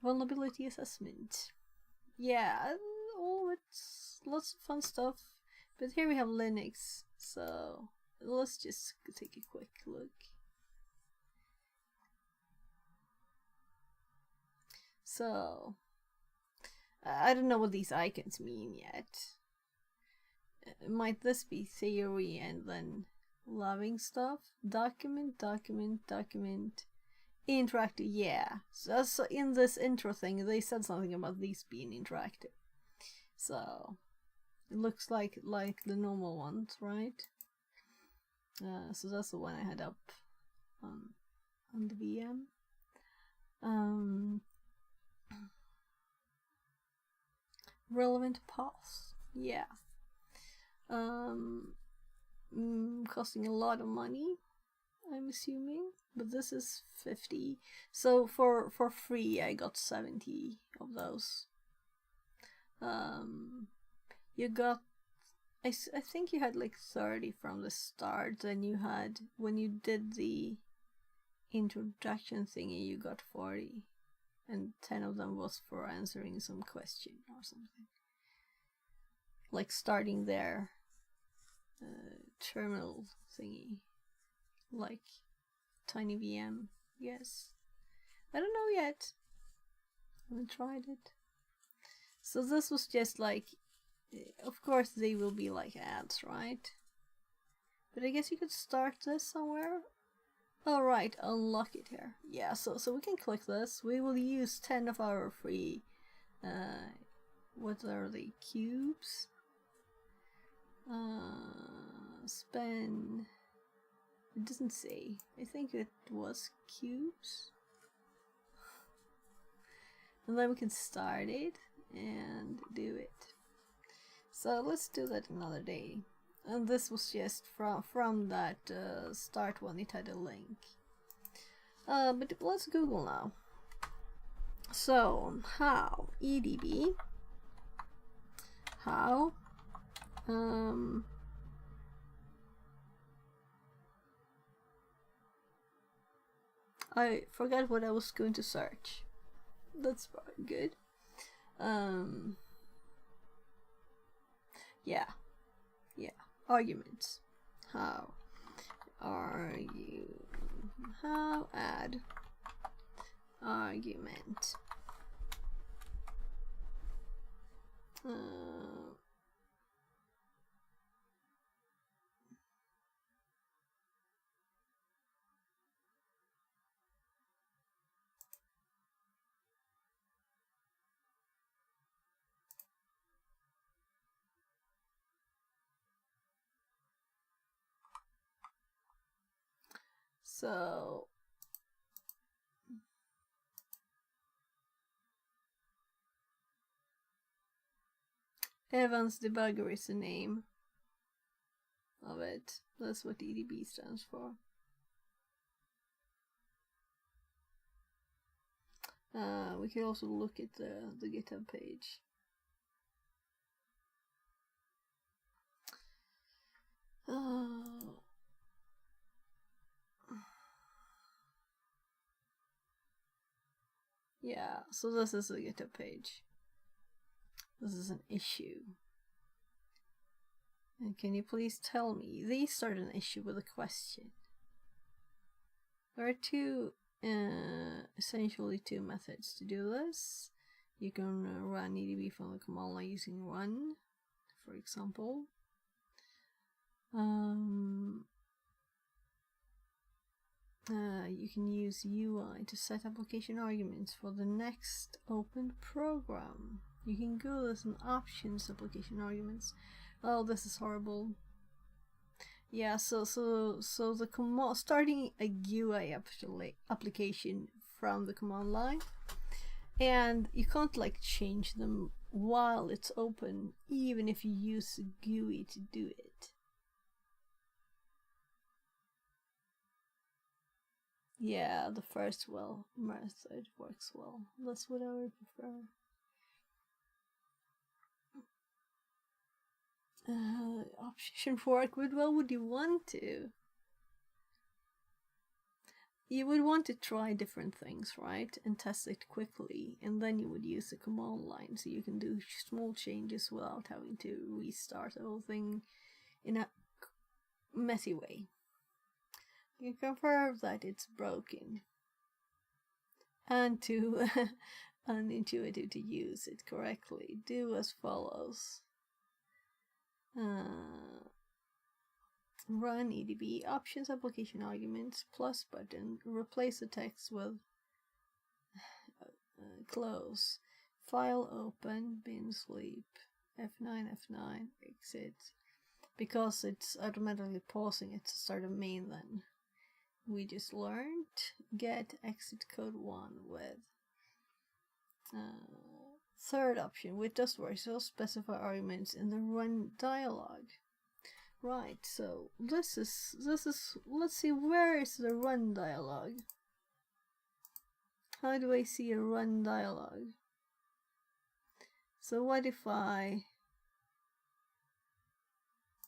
Vulnerability assessment. Yeah, it's lots of fun stuff. But here we have Linux, so let's just take a quick look. So, I don't know what these icons mean yet. Might this be theory and then loving stuff? Document, document, document. Interactive, yeah. So in this intro thing, they said something about these being interactive. So, it looks like the normal ones, right? So that's the one I had up on the VM. Relevant paths, yeah. Costing a lot of money, I'm assuming, but this is 50. So for free, I got 70 of those. You got, I think you had like 30 from the start. Then you had, when you did the introduction thingy, you got 40, and 10 of them was for answering some question or something, like starting their terminal thingy, like tiny VM. Yes, I don't know yet. Haven't tried it. So this was just like, of course they will be like ads, right? But I guess you could start this somewhere. Oh right, unlock it here. Yeah, so we can click this. We will use 10 of our free. What are they? Cubes. Spend. It doesn't say. I think it was cubes. And then we can start it and do it. So let's do that another day. And this was just from that start one. It had a link. But let's Google now. So, how EDB, how I forgot what I was going to search. That's good. Yeah, arguments. How add argument. So Evans Debugger is the name of it. That's what EDB stands for. We can also look at the GitHub page. Yeah, so this is the GitHub page. This is an issue. And can you please tell me? They start an issue with a question. There are essentially two methods to do this. You can run EDB from the command line using run, for example. You can use UI to set application arguments for the next opened program. You can go to some options, application arguments. Oh, this is horrible. Yeah, so the command, starting a GUI application from the command line, and you can't like change them while it's open, even if you use a GUI to do it. Yeah, the first method works well. That's what I would prefer. Option work, but well, would you want to? You would want to try different things, right? And test it quickly, and then you would use the command line so you can do small changes without having to restart the whole thing in a messy way. You can confirm that it's broken and to unintuitive to use it correctly. Do as follows. Run EDB options application arguments plus button, replace the text with close, file open, bin sleep, F9 exit, because it's automatically pausing it to start a main. Then we just learned get exit code 1 with third option, which does work, so specify arguments in the run dialog. Right, so this is let's see, where is the run dialog? How do I see a run dialog? So what if I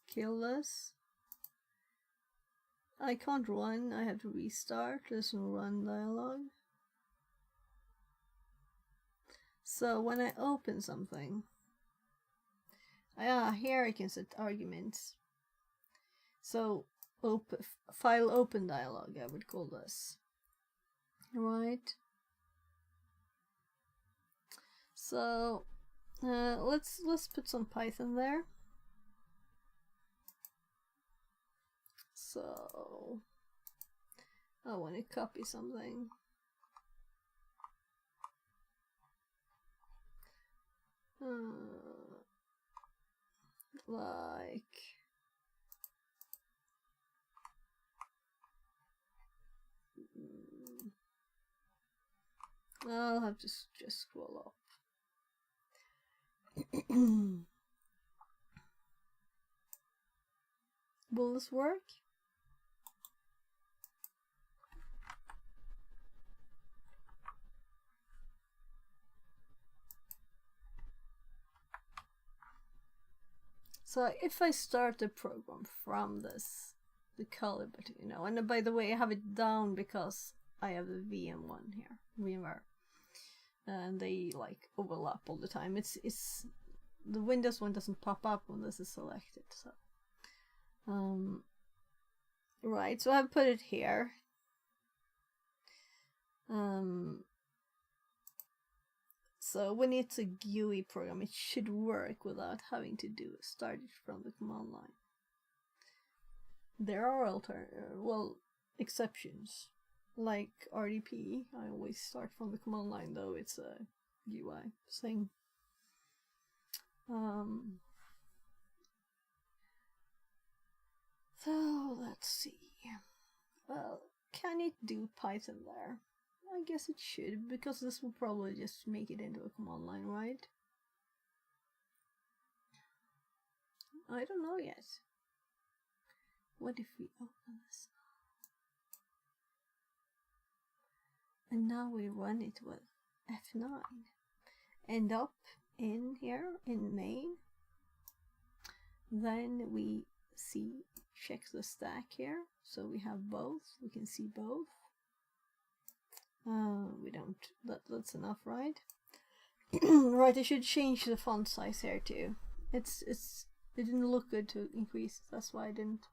kill this? I can't run, I have to restart. There's no run dialog. So when I open something, here I can set arguments. So file open dialog, I would call this. Right. So let's put some Python there. So I want to copy something. Like I'll have to just scroll up. Will this work? So if I start the program from this, the color button, you know, and by the way, I have it down because I have the VM1 here, VMware, and they like overlap all the time. It's the Windows one doesn't pop up when this is selected. So, right. So I've put it here. So when it's a GUI program, it should work without having to start it from the command line. There are exceptions, like RDP. I always start from the command line, though it's a GUI thing. So let's see. Well, can it do Python there? I guess it should, because this will probably just make it into a command line, right? I don't know yet. What if we open this? And now we run it with F9. End up in here, in main. Then we check the stack here. So we have both, we can see both. We don't, that's enough, right? Right, I should change the font size here too. It didn't look good to increase, that's why I didn't.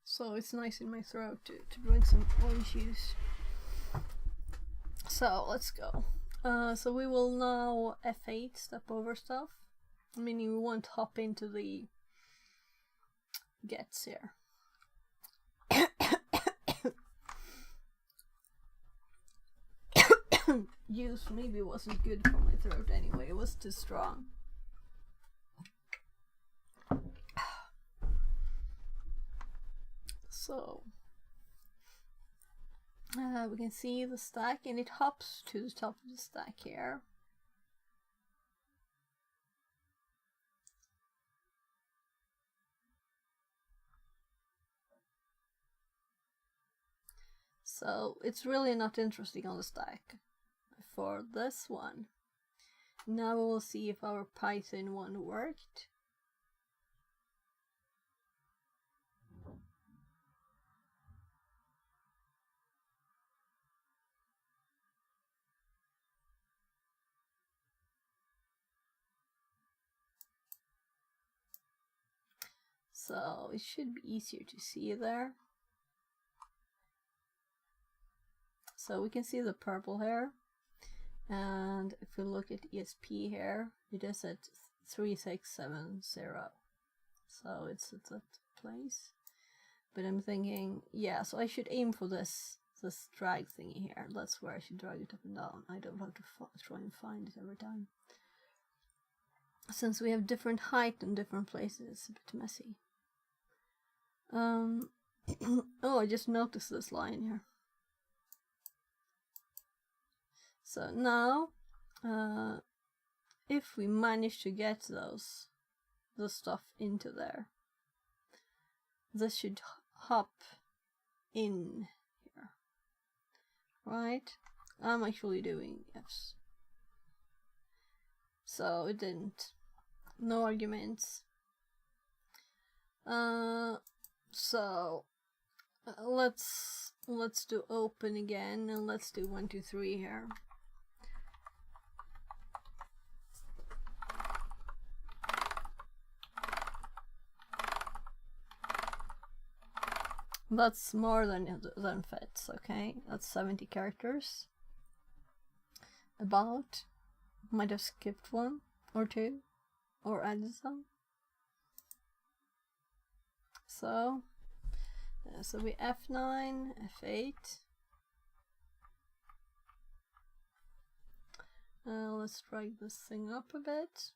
So it's nice in my throat to drink some orange juice. So let's go. So we will now F8 step over stuff. Meaning we won't hop into the gets here. Use maybe wasn't good for my throat anyway, it was too strong. So we can see the stack, and it hops to the top of the stack here. So it's really not interesting on the stack for this one. Now we will see if our Python one worked. So it should be easier to see there. So we can see the purple here, and if we look at ESP here, it is at 3670. So it's at that place. But I'm thinking, yeah, so I should aim for this drag thingy here. That's where I should drag it up and down. I don't have to try and find it every time. Since we have different height in different places, it's a bit messy. Oh, I just noticed this line here. So now, if we manage to get the stuff into there, this should hop in here, right? I'm actually doing Fs. So it didn't. No arguments. So let's do open again, and let's do 1, 2, 3 here. That's more than fits, okay? That's 70 characters. About. Might have skipped 1 or 2, or added some. So we F9, F8. Let's drag this thing up a bit.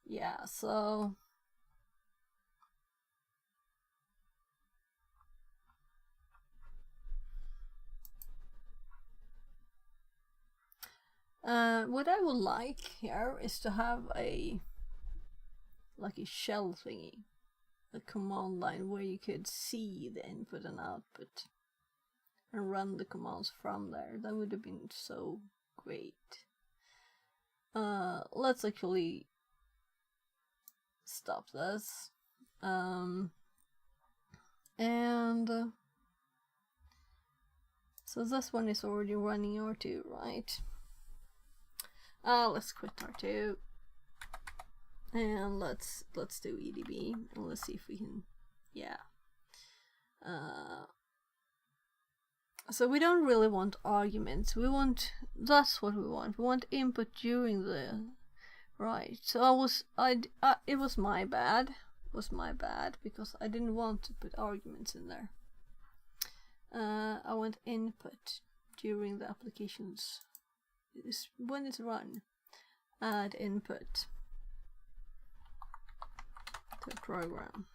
Yeah, so what I would like here is to have a shell thingy a command line where you could see the input and output and run the commands from there. That would have been so great. Let's actually stop this. So this one is already running R2, right? Let's quit R2 and let's do EDB and let's see if we can, yeah. So we don't really want arguments. We want, that's what we want. We want input during the, right. So it was my bad. It was my bad because I didn't want to put arguments in there. I want input during the applications. When it's run, add input to program.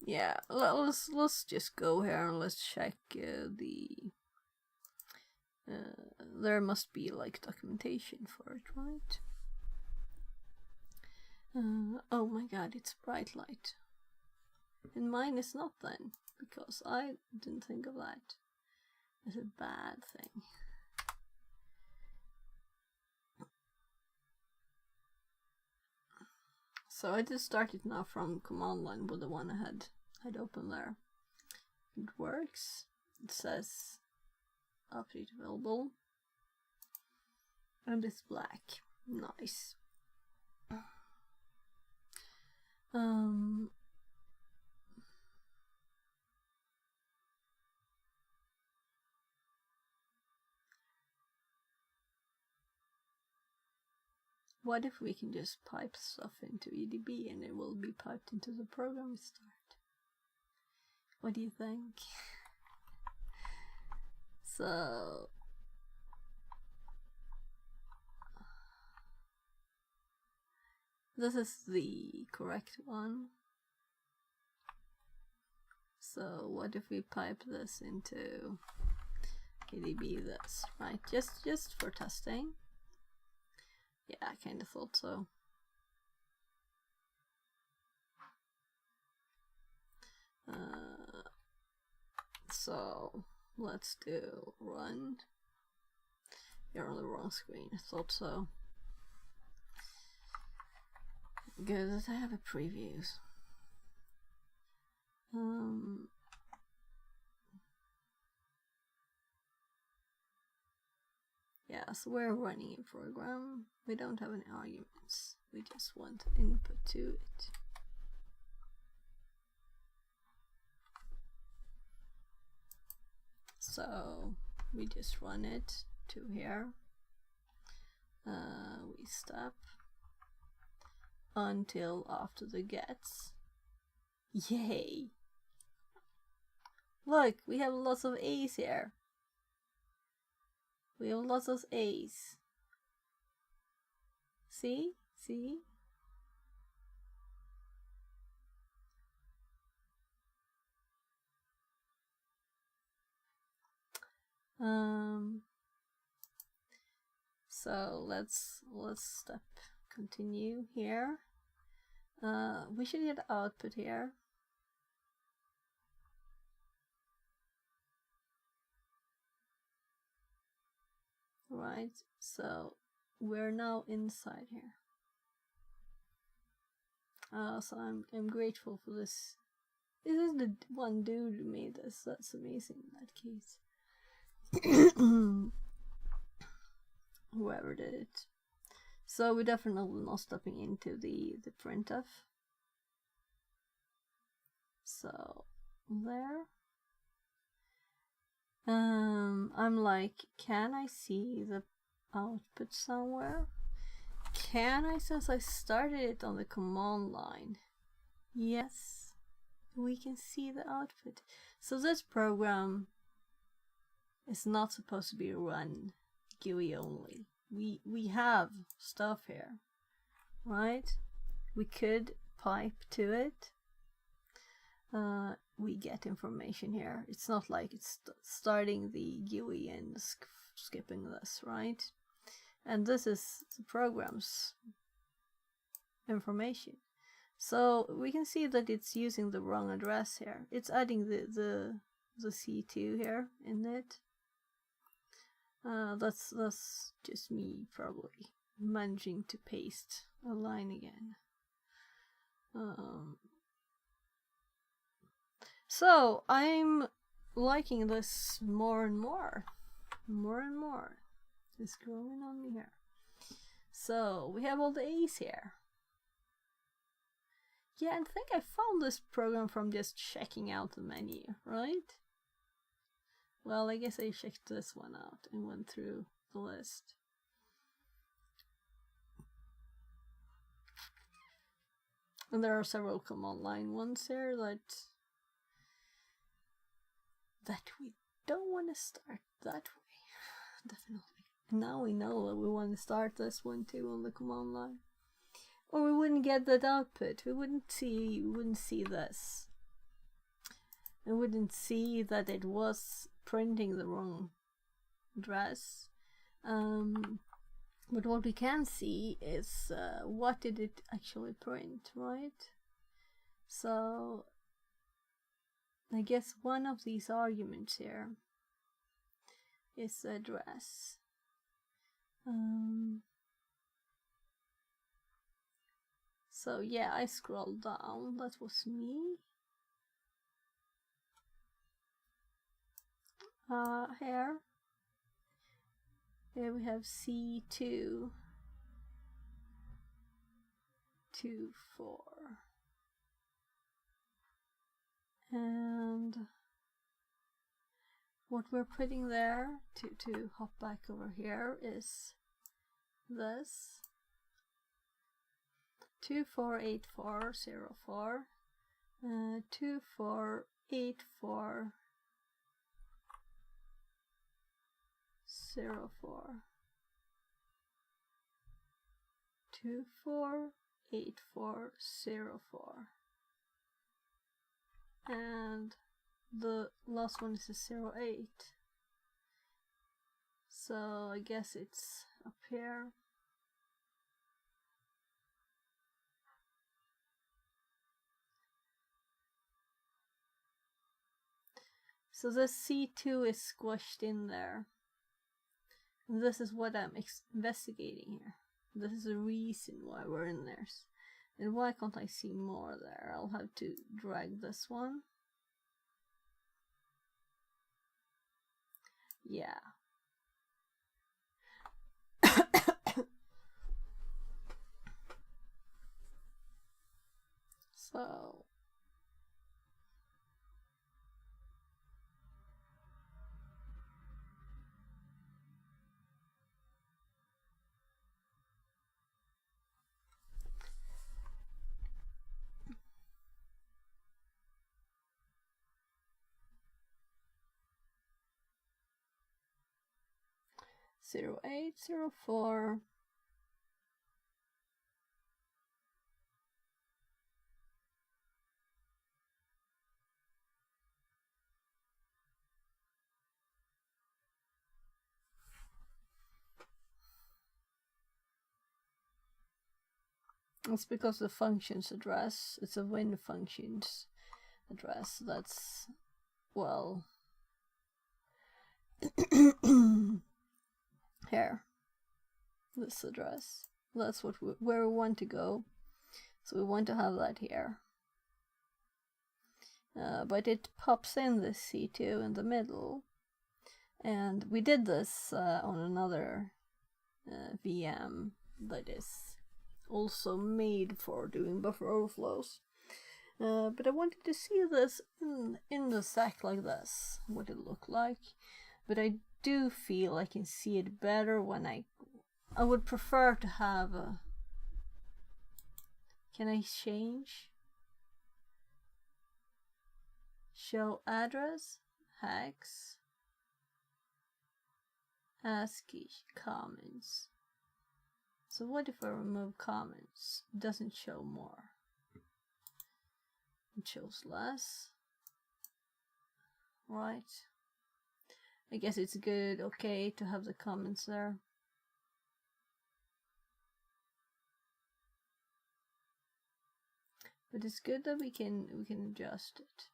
Yeah, let's just go here and let's check there must be like documentation for it, right? Oh my god, it's bright light. And mine is not then, because I didn't think of that as a bad thing. So I just started now from command line with the one I had open there. It works. It says update available. And it's black. Nice. What if we can just pipe stuff into EDB and it will be piped into the program we start? What do you think? So this is the correct one. So what if we pipe this into EDB this, right? Just for testing. Yeah, I kind of thought so. So let's do run. You're on the wrong screen. I thought so. Good, I have a previews. Yeah, so we're running a program. We don't have any arguments. We just want input to it. So we just run it to here. We stop until after the gets. Yay! Look, we have lots of A's here. We have lots of A's. See? See? So let's step continue here. We should get output here. Right, so we're now inside here. So I'm grateful for this. This is the one dude who made this. That's amazing in that case. Whoever did it. So we're definitely not stepping into the printf. So there. I'm like, can I see the output somewhere? Can I, since I started it on the command line? Yes, we can see the output. So this program is not supposed to be run GUI only. We have stuff here, right? We could pipe to it. we get information here. It's not like it's starting the GUI and skipping this, right? And this is the program's information. So we can see that it's using the wrong address here. It's adding the C2 here in it. That's just me probably managing to paste a line again. So I'm liking this more and more. More and more. It's growing on me here. So we have all the A's here. Yeah, I think I found this program from just checking out the menu, right? Well, I guess I checked this one out and went through the list. And there are several command line ones here that we don't want to start that way. Definitely. Now we know that we want to start this one too on the command line. Or we wouldn't get that output. We wouldn't see this. We wouldn't see that it was printing the wrong address. But what we can see is what did it actually print, right? So I guess one of these arguments here is the address. So yeah, I scrolled down. That was me. Here we have C2 24, and what we're putting there to hop back over here is this 248404 248404 248404, and the last one is a 08. So I guess it's up here. So this C2 is squished in there. And this is what I'm investigating here. This is the reason why we're in there. And why can't I see more there? I'll have to drag this one. Yeah. So zero 0804 It's because the function's address, it's a win function's address. That's, well, here, this address. That's where we want to go. So we want to have that here. But it pops in this C2 in the middle. And we did this on another VM that is also made for doing buffer overflows. But I wanted to see this in the stack like this, what it looked like. But I do feel I can see it better when I would prefer to have a... Can I change? Show address, hex, ASCII, comments. So what if I remove comments? It doesn't show more. it shows less. Right. I guess it's good, okay, to have the comments there. But it's good that we can adjust it.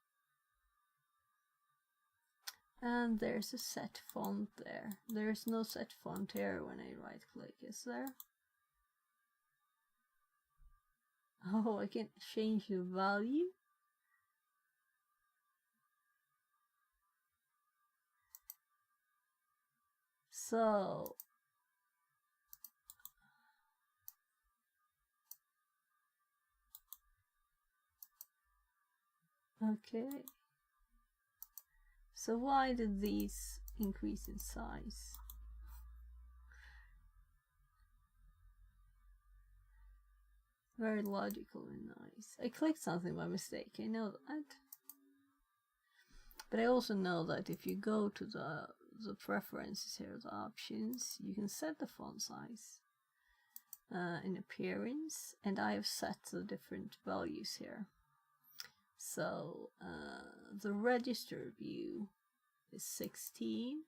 And there's a set font there. There's no set font here when I right click, is there? Oh, I can change the value. So okay. So why did these increase in size? Very logical and nice. I clicked something by mistake, I know that. But I also know that if you go to the preferences here, the options, you can set the font size in appearance, and I have set the different values here. So the register view is 16.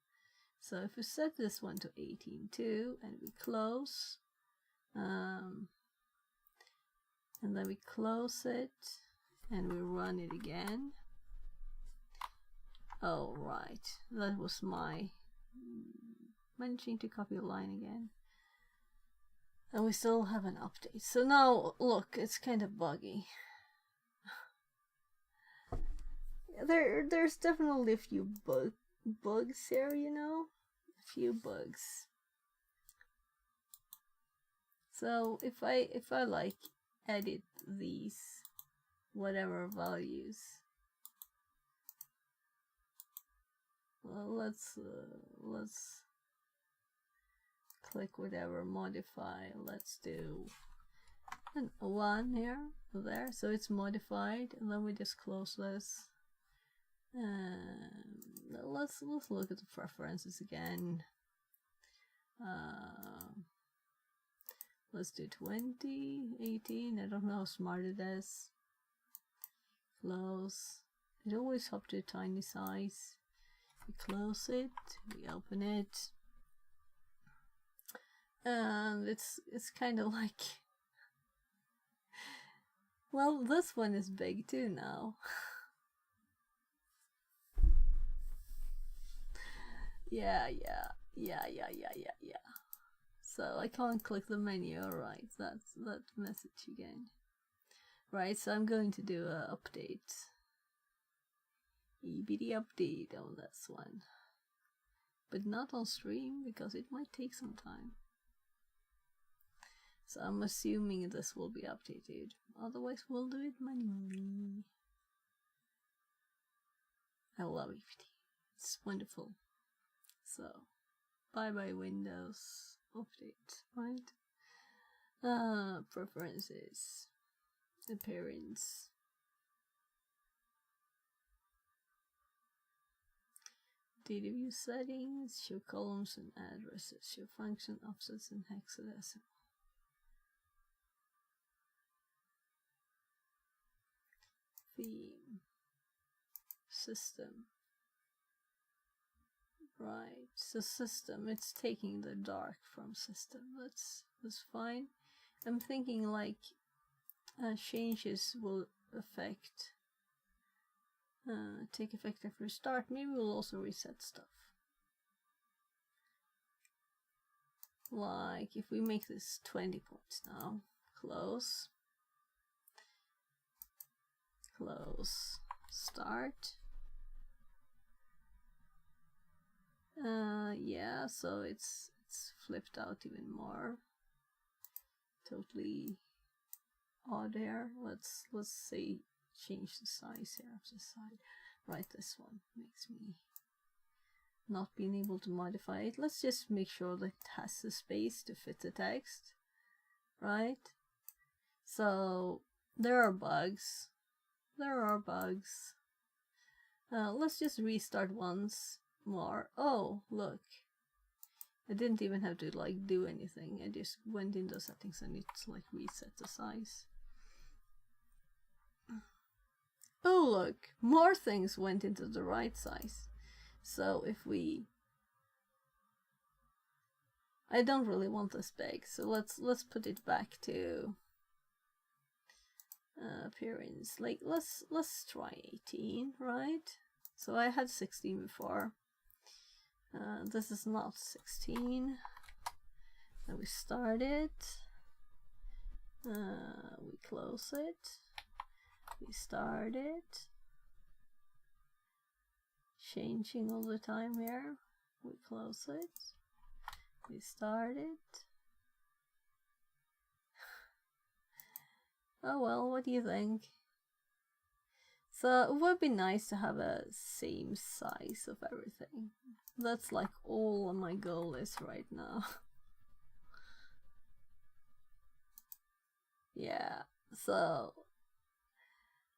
So if we set this one to 18 too, and we close, and then we close it, and we run it again. Oh, right. That was my managing to copy a line again. And we still have an update. So now, look, it's kind of buggy. There's definitely a few bugs here, you know? A few bugs. So if I like edit these whatever values, well, let's click whatever, modify. Let's do a 1 here, there, so it's modified, and then we just close this. Let's look at the preferences again. Let's do 20, 18. I don't know how smart it is. Close. It always up to a tiny size. We close it. We open it. And it's kind of like, well, this one is big too now. Yeah. So I can't click the menu. Alright, that's that message again. Right, so I'm going to do a update. EBD update on this one. But not on stream, because it might take some time. So I'm assuming this will be updated. Otherwise we'll do it manually. I love EBD. It's wonderful. So, bye bye Windows update, right? Preferences, appearance. Data view settings, show columns and addresses, show function offsets and hexadecimal. Theme, system. Right, so system, it's taking the dark from system. That's fine. I'm thinking like changes will take effect after start. Maybe we'll also reset stuff. Like if we make this 20 points now, close, start. Yeah, so it's flipped out even more. Totally odd here. Let's say change the size here of the side. Right, this one makes me not being able to modify it. Let's just make sure that it has the space to fit the text. Right? So there are bugs. Let's just restart once more. Oh, look. I didn't even have to like do anything. I just went into settings and it's like reset the size. oh look, more things went into the right size. So if we, I don't really want this big, so let's put it back to appearance. Like let's try 18, right? So I had 16 before. This is not 16. Then we start it. We close it. We start it. Changing all the time here. We close it. We start it. Oh well, what do you think? So it would be nice to have a same size of everything. That's like all my goal is right now. Yeah, so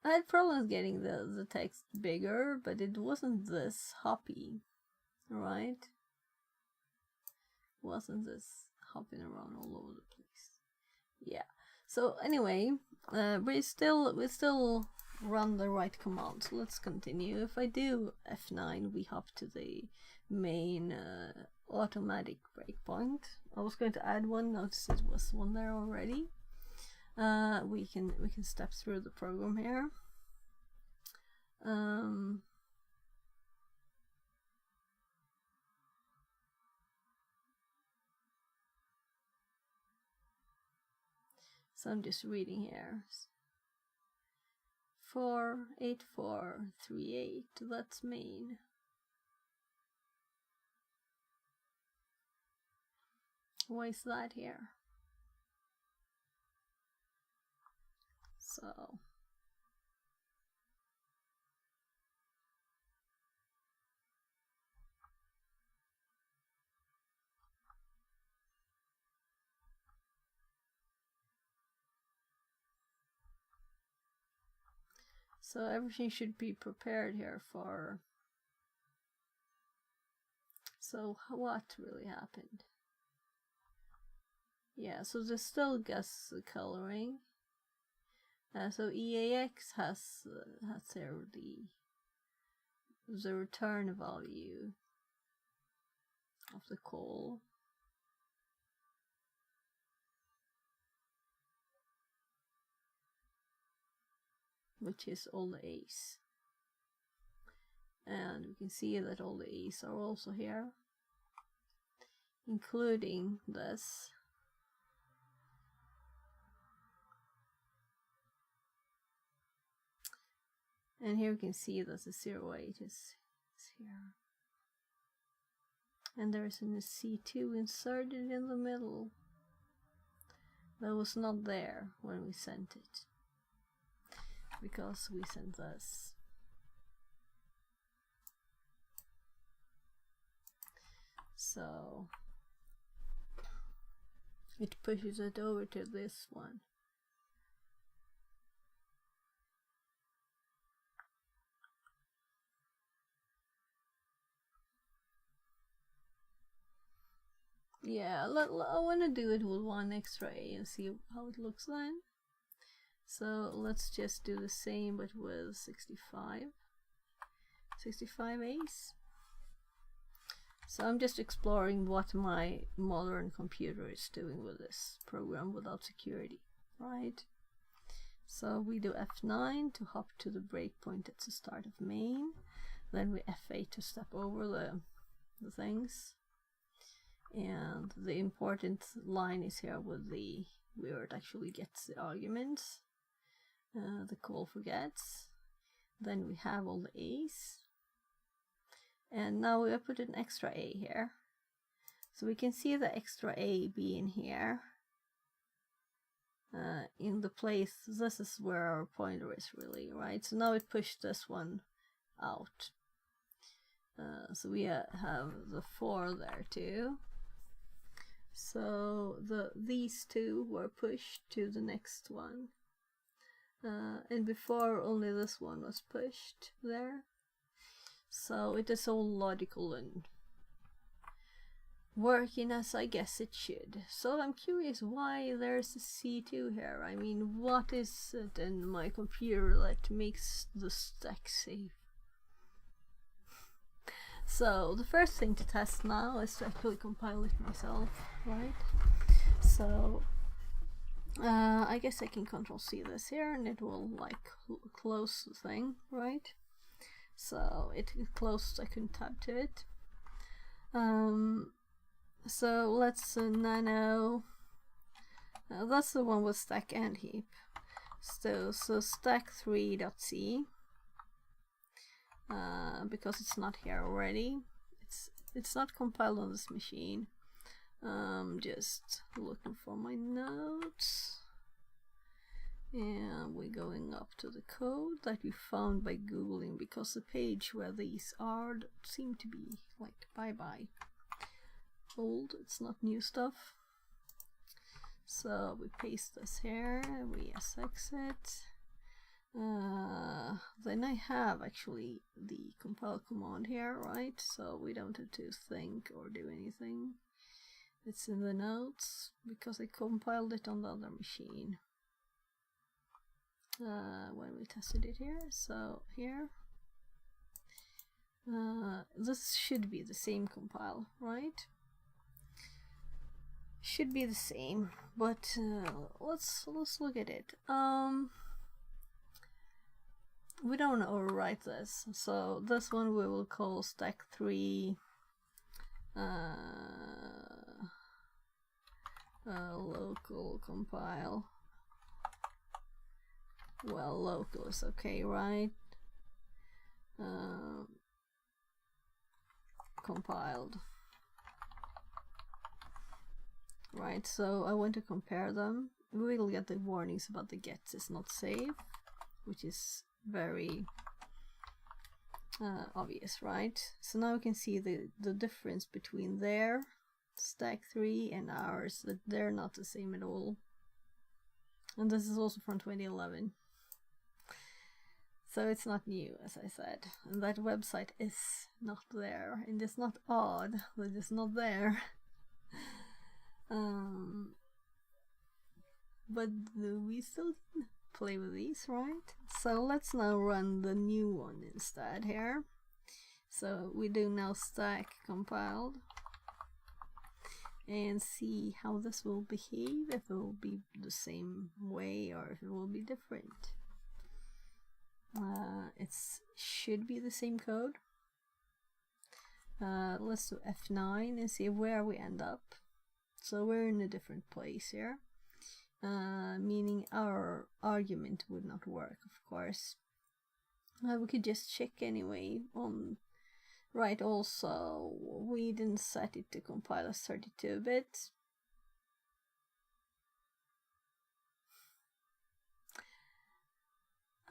I had problems getting the text bigger, but it wasn't this hoppy, right? Wasn't this hopping around all over the place. Yeah. So anyway, we still run the right command. So let's continue. If I do F9, we hop to the main automatic breakpoint. I was going to add one. Notice it was one there already. We can step through the program here. So I'm just reading here. 48438, that's main. Why is that here? So everything should be prepared here for. So what really happened? Yeah, so this still gets the coloring. So EAX has there the return value of the call. Which is all the A's. And we can see that all the A's are also here, including this. And here we can see that the 08 is here. And there is a C2 inserted in the middle. That was not there when we sent it, because we sent this. So it pushes it over to this one. Yeah, I want to do it with one extra A and see how it looks then. So let's just do the same but with 65 A's. So I'm just exploring what my modern computer is doing with this program without security, right? So we do F9 to hop to the breakpoint at the start of main. Then we F8 to step over the things. And the important line is here with where it actually gets the arguments. The call forgets. Then we have all the A's. And now we put an extra A here. So we can see the extra A being here. In the place, this is where our pointer is really, right? So now it pushed this one out. So we have the 4 there too. So these two were pushed to the next one. And before only this one was pushed there. So it is all logical working as I guess it should. So I'm curious why there's a C2 here. I mean, what is it in my computer that makes the stack safe? So the first thing to test now is to actually compile it myself, right? So I guess I can Control C this here and it will like close the thing, right? So it closed, I couldn't tab to it. So let's nano, that's the one with stack and heap. So stack3.c, because it's not here already, it's not compiled on this machine. Just looking for my notes, and we're going up to the code that we found by googling, because the page where these are seem to be like bye old, it's not new stuff. So we paste this here, we SX it, then I have actually the compile command here, right? So we don't have to think or do anything. It's in the notes because I compiled it on the other machine when we tested it here. So here, this should be the same compile, right? Should be the same, but let's look at it. We don't overwrite this, so this one we will call stack3 local compile. Well, local is okay, right? Compiled. Right, so I want to compare them. We will get the warnings about the gets is not safe, which is very obvious, right? So now we can see the difference between their stack3 and ours, that they're not the same at all. And this is also from 2011. So it's not new, as I said. And that website is not there. And it's not odd that it's not there. But we still play with these, right? So let's now run the new one instead here. So we do now stack compiled and see how this will behave, if it will be the same way or if it will be different. It should be the same code. Let's do F9 and see where we end up. So we're in a different place here, meaning our argument would not work, of course. We could just check anyway on, right, also we didn't set it to compile as 32-bit.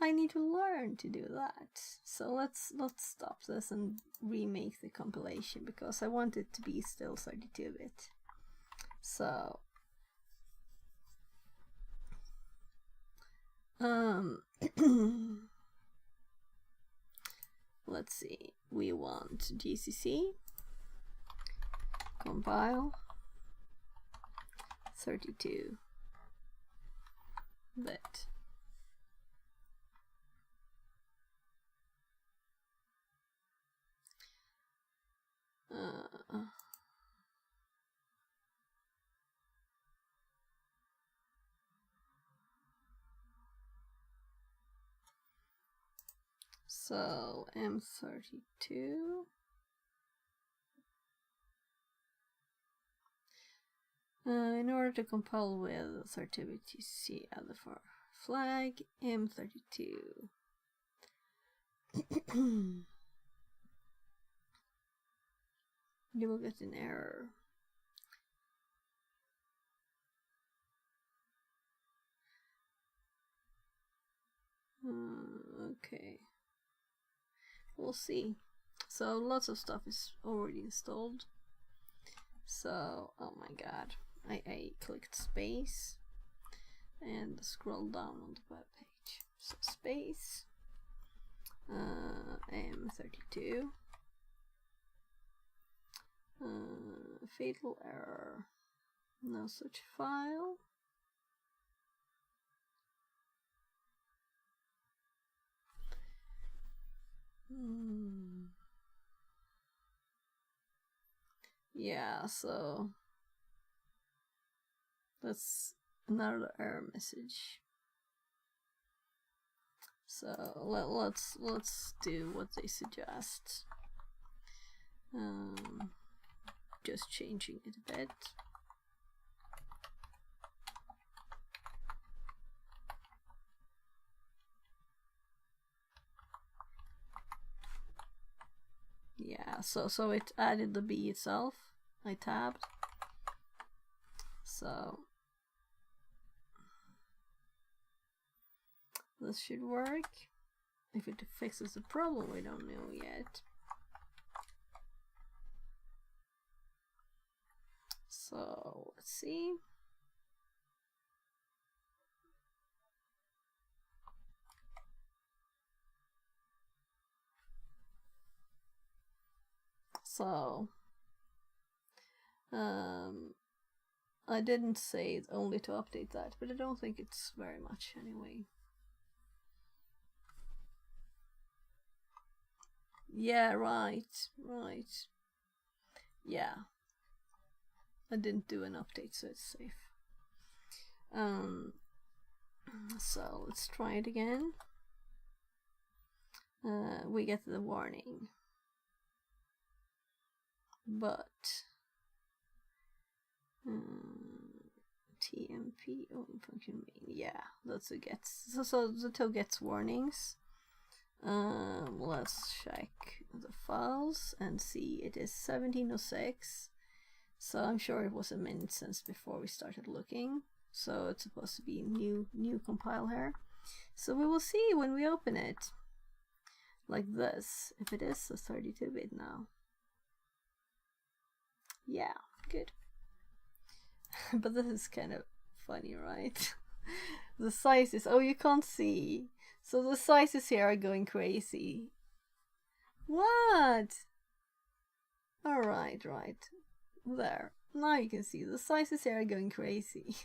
I need to learn to do that. So let's stop this and remake the compilation, because I want it to be still 32-bit. So let's see, we want GCC compile 32-bit. So M32. In order to compile with 32C other for flag M32. You will get an error. Okay. We'll see. So lots of stuff is already installed. So, oh my god. I clicked space and scroll down on the web page. So space M32. Fatal error. No such file. Yeah, so that's another error message. So let's do what they suggest. Just changing it a bit. Yeah, so it added the B itself. I tabbed. So this should work. If it fixes the problem, we don't know yet. So let's see. So I didn't say only to update that, but I don't think it's very much anyway. Yeah, right. Yeah. I didn't do an update, so it's safe. So let's try it again. We get the warning. But TMP function main. Yeah, that's a gets. So the tool gets warnings. Let's check the files and see. It is 1706. So I'm sure it was a minute since before we started looking. So it's supposed to be new compile here. So we will see when we open it. Like this, if it is a 32-bit now. Yeah, good. But this is kind of funny, right? The sizes, oh, you can't see. So the sizes here are going crazy. What? Alright, right. There. Now you can see the sizes here are going crazy.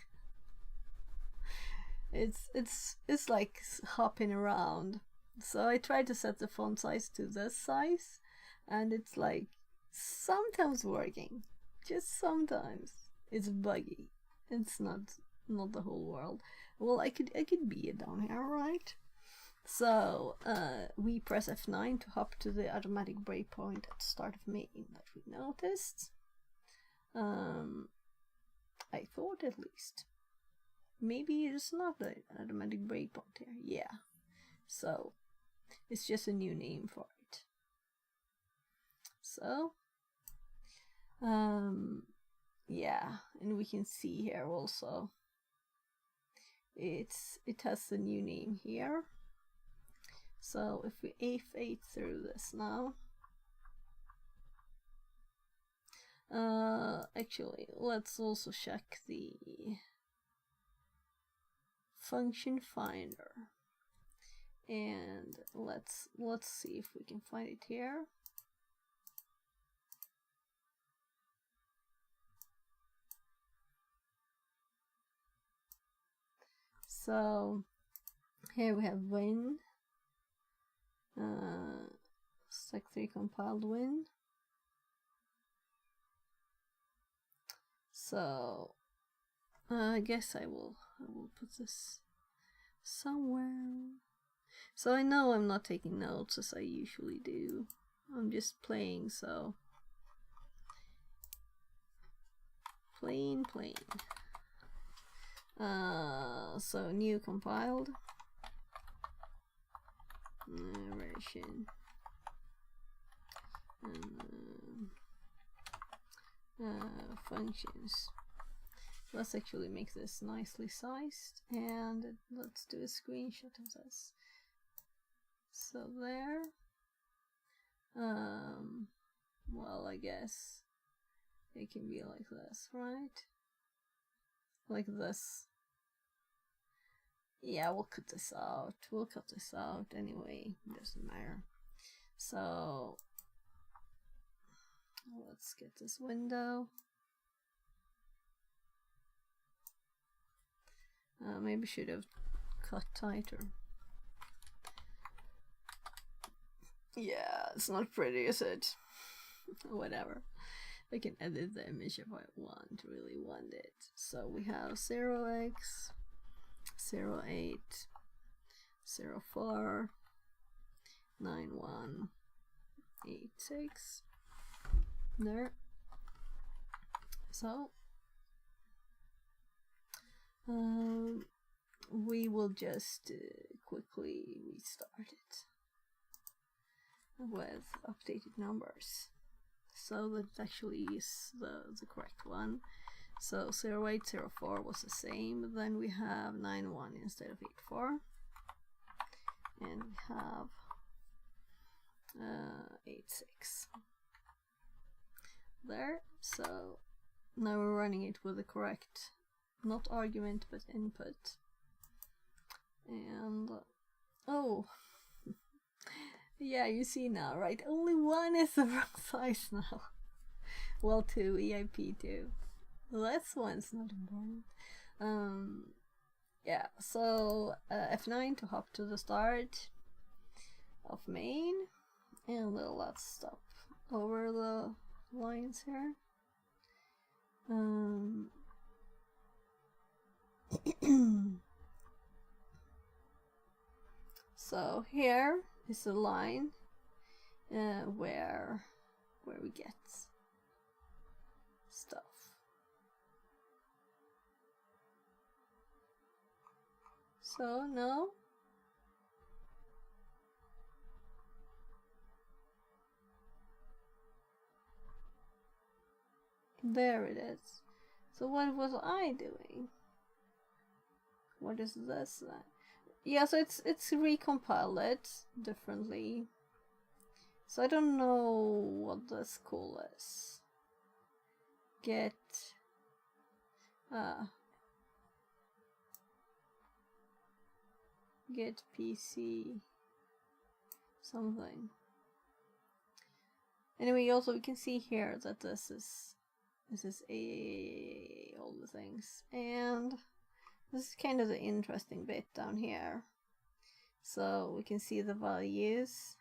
It's like hopping around. So I tried to set the font size to this size, and it's like sometimes working, just sometimes. It's buggy. It's not the whole world. Well, I could be it down here, right? So we press F9 to hop to the automatic breakpoint at the start of main that we noticed. I thought at least. Maybe it's not the automatic breakpoint here. Yeah. So it's just a new name for it. So yeah, and we can see here also it has the new name here. So if we F8 through this now, actually let's also check the function finder, and let's see if we can find it here. So here we have win, stack3 compiled win. So I guess I will put this somewhere. So I know I'm not taking notes as I usually do. I'm just playing, so plain. So new compiled version. Functions. Let's actually make this nicely sized, and let's do a screenshot of this. So there. Well, I guess it can be like this, right? Like this. Yeah, we'll cut this out. We'll cut this out anyway. It doesn't matter. So Let's get this window. Maybe should have cut tighter. Yeah, it's not pretty, is it? Whatever. I can edit the image if I really want it. So we have 0x, 08, 04, 9186. There. So we will just quickly restart it with updated numbers so that it actually is the correct one. So 0804 was the same, but then we have 91 instead of 84, and we have 86 there. So now we're running it with the correct, not argument but input, and oh yeah, you see now, right? Only one is the wrong size now. Well, 2, EIP 2. This one's not important. Yeah, so F9 to hop to the start of main, and let's stop over the lines here. So here is the line where we get stuff. So no. There it is. So what was I doing? What is this then? Yeah, so it's recompiled it differently. So I don't know what this call is. Get PC something. Anyway, also we can see here that this is all the things, and this is kind of the interesting bit down here. So we can see the values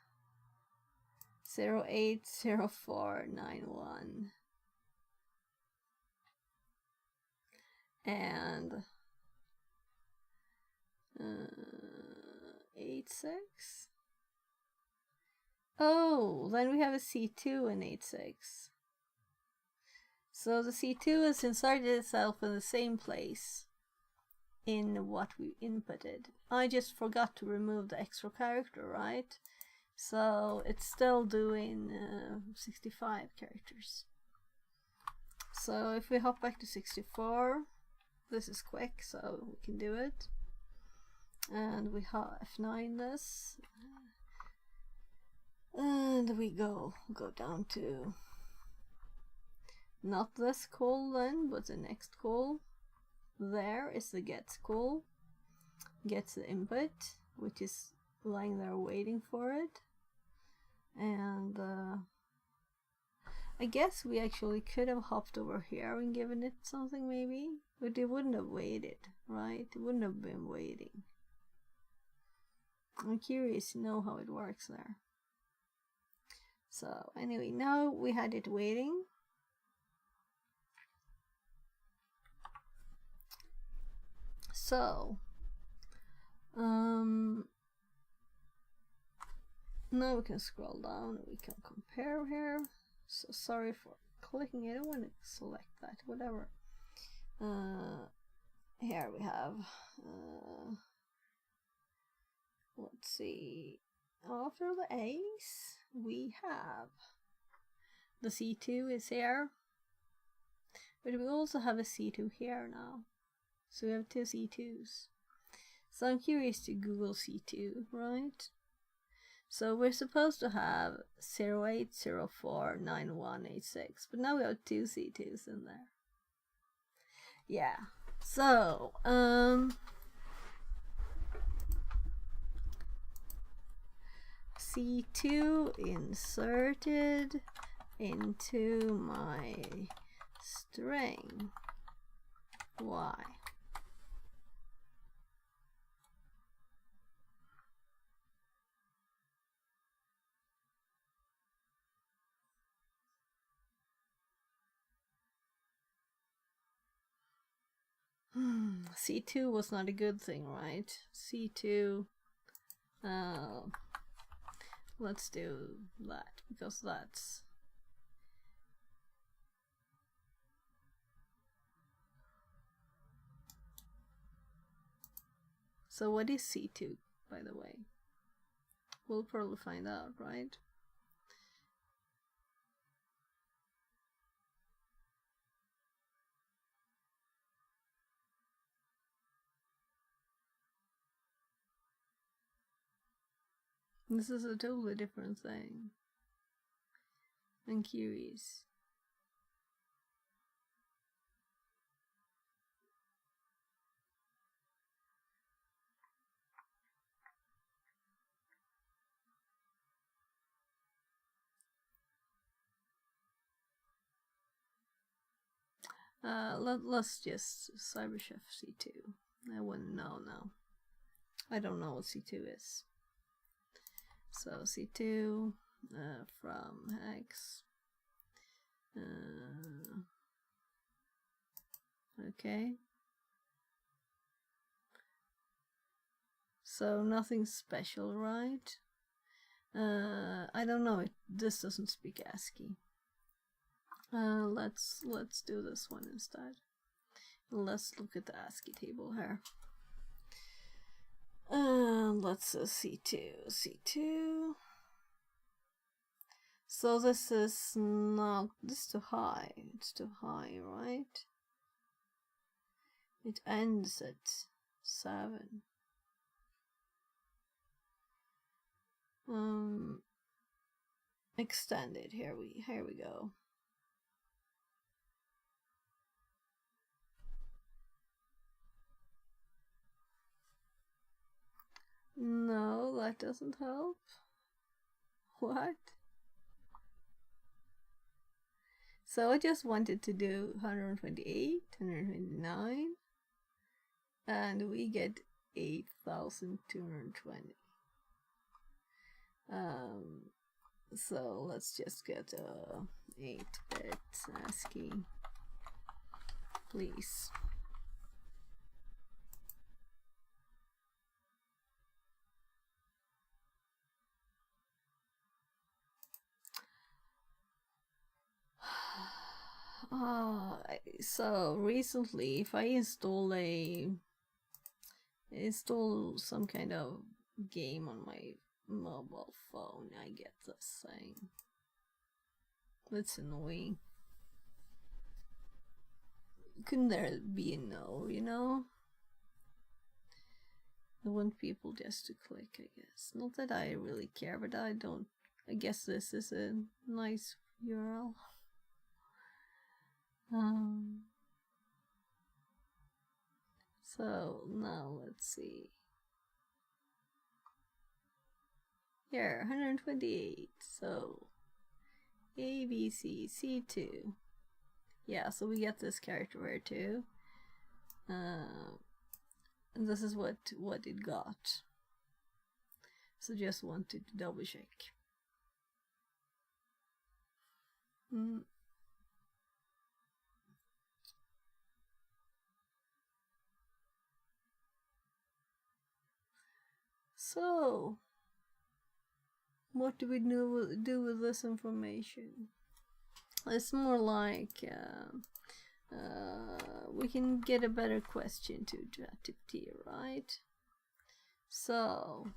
080491 and 86. Oh, then we have a C2 in 86. So the C2 has inserted itself in the same place in what we inputted. I just forgot to remove the extra character, right? So it's still doing 65 characters. So if we hop back to 64, this is quick, so we can do it. And we have F9 this. And we go down to not this call then, but the next call. There is the gets call. Gets the input, which is lying there waiting for it. And I guess we actually could have hopped over here and given it something maybe, but it wouldn't have waited, right? It wouldn't have been waiting. I'm curious to know how it works there. So anyway, now we had it waiting. So now we can scroll down and we can compare here. So sorry for clicking it. I want to select that, whatever. Here we have let's see, after the A's we have the C2 is here, but we also have a C2 here now. So we have 2 C2s. So I'm curious to Google C2, right? So we're supposed to have 08049186, but now we have 2 C2s in there. Yeah. So C2 inserted into my string y. C2 was not a good thing, right? C2, let's do that, because that's... So what is C2, by the way? We'll probably find out, right? This is a totally different thing. I'm curious. Let's just CyberChef C2. I wouldn't know now. I don't know what C2 is. So C2 from hex. Okay. So nothing special, right? I don't know. This doesn't speak ASCII. Let's do this one instead. Let's look at the ASCII table here. Let's C2. So this is not, this is too high. It's too high, right? It ends at 7. Extended. Here we go. No, that doesn't help. What? So I just wanted to do 128, 129, and we get 8,220. So let's just get a 8-bit ASCII, please. So recently, if I install some kind of game on my mobile phone, I get this thing. That's annoying. Couldn't there be a no, you know? I want people just to click, I guess. Not that I really care, but I guess this is a nice URL. So now let's see. Here, 128. So ABC C2. Yeah, so we get this character here too. And this is what it got. So just wanted to double check. So, what do we do with this information? It's more like we can get a better question to ChatGPT, right? So,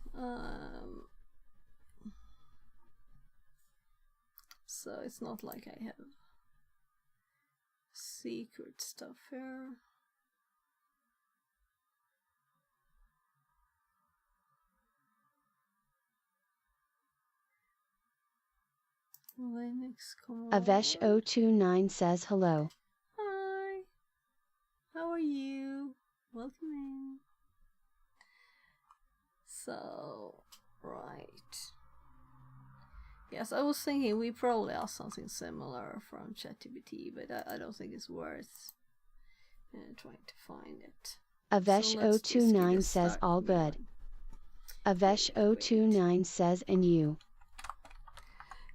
so it's not like I have secret stuff here. Linux command. Avesh029 says hello. Hi. How are you? Welcome in. So, right. Yes, I was thinking we probably asked something similar from ChatGPT, but I don't think it's worth trying to find it. Avesh029 says all good. Avesh029 says, and you?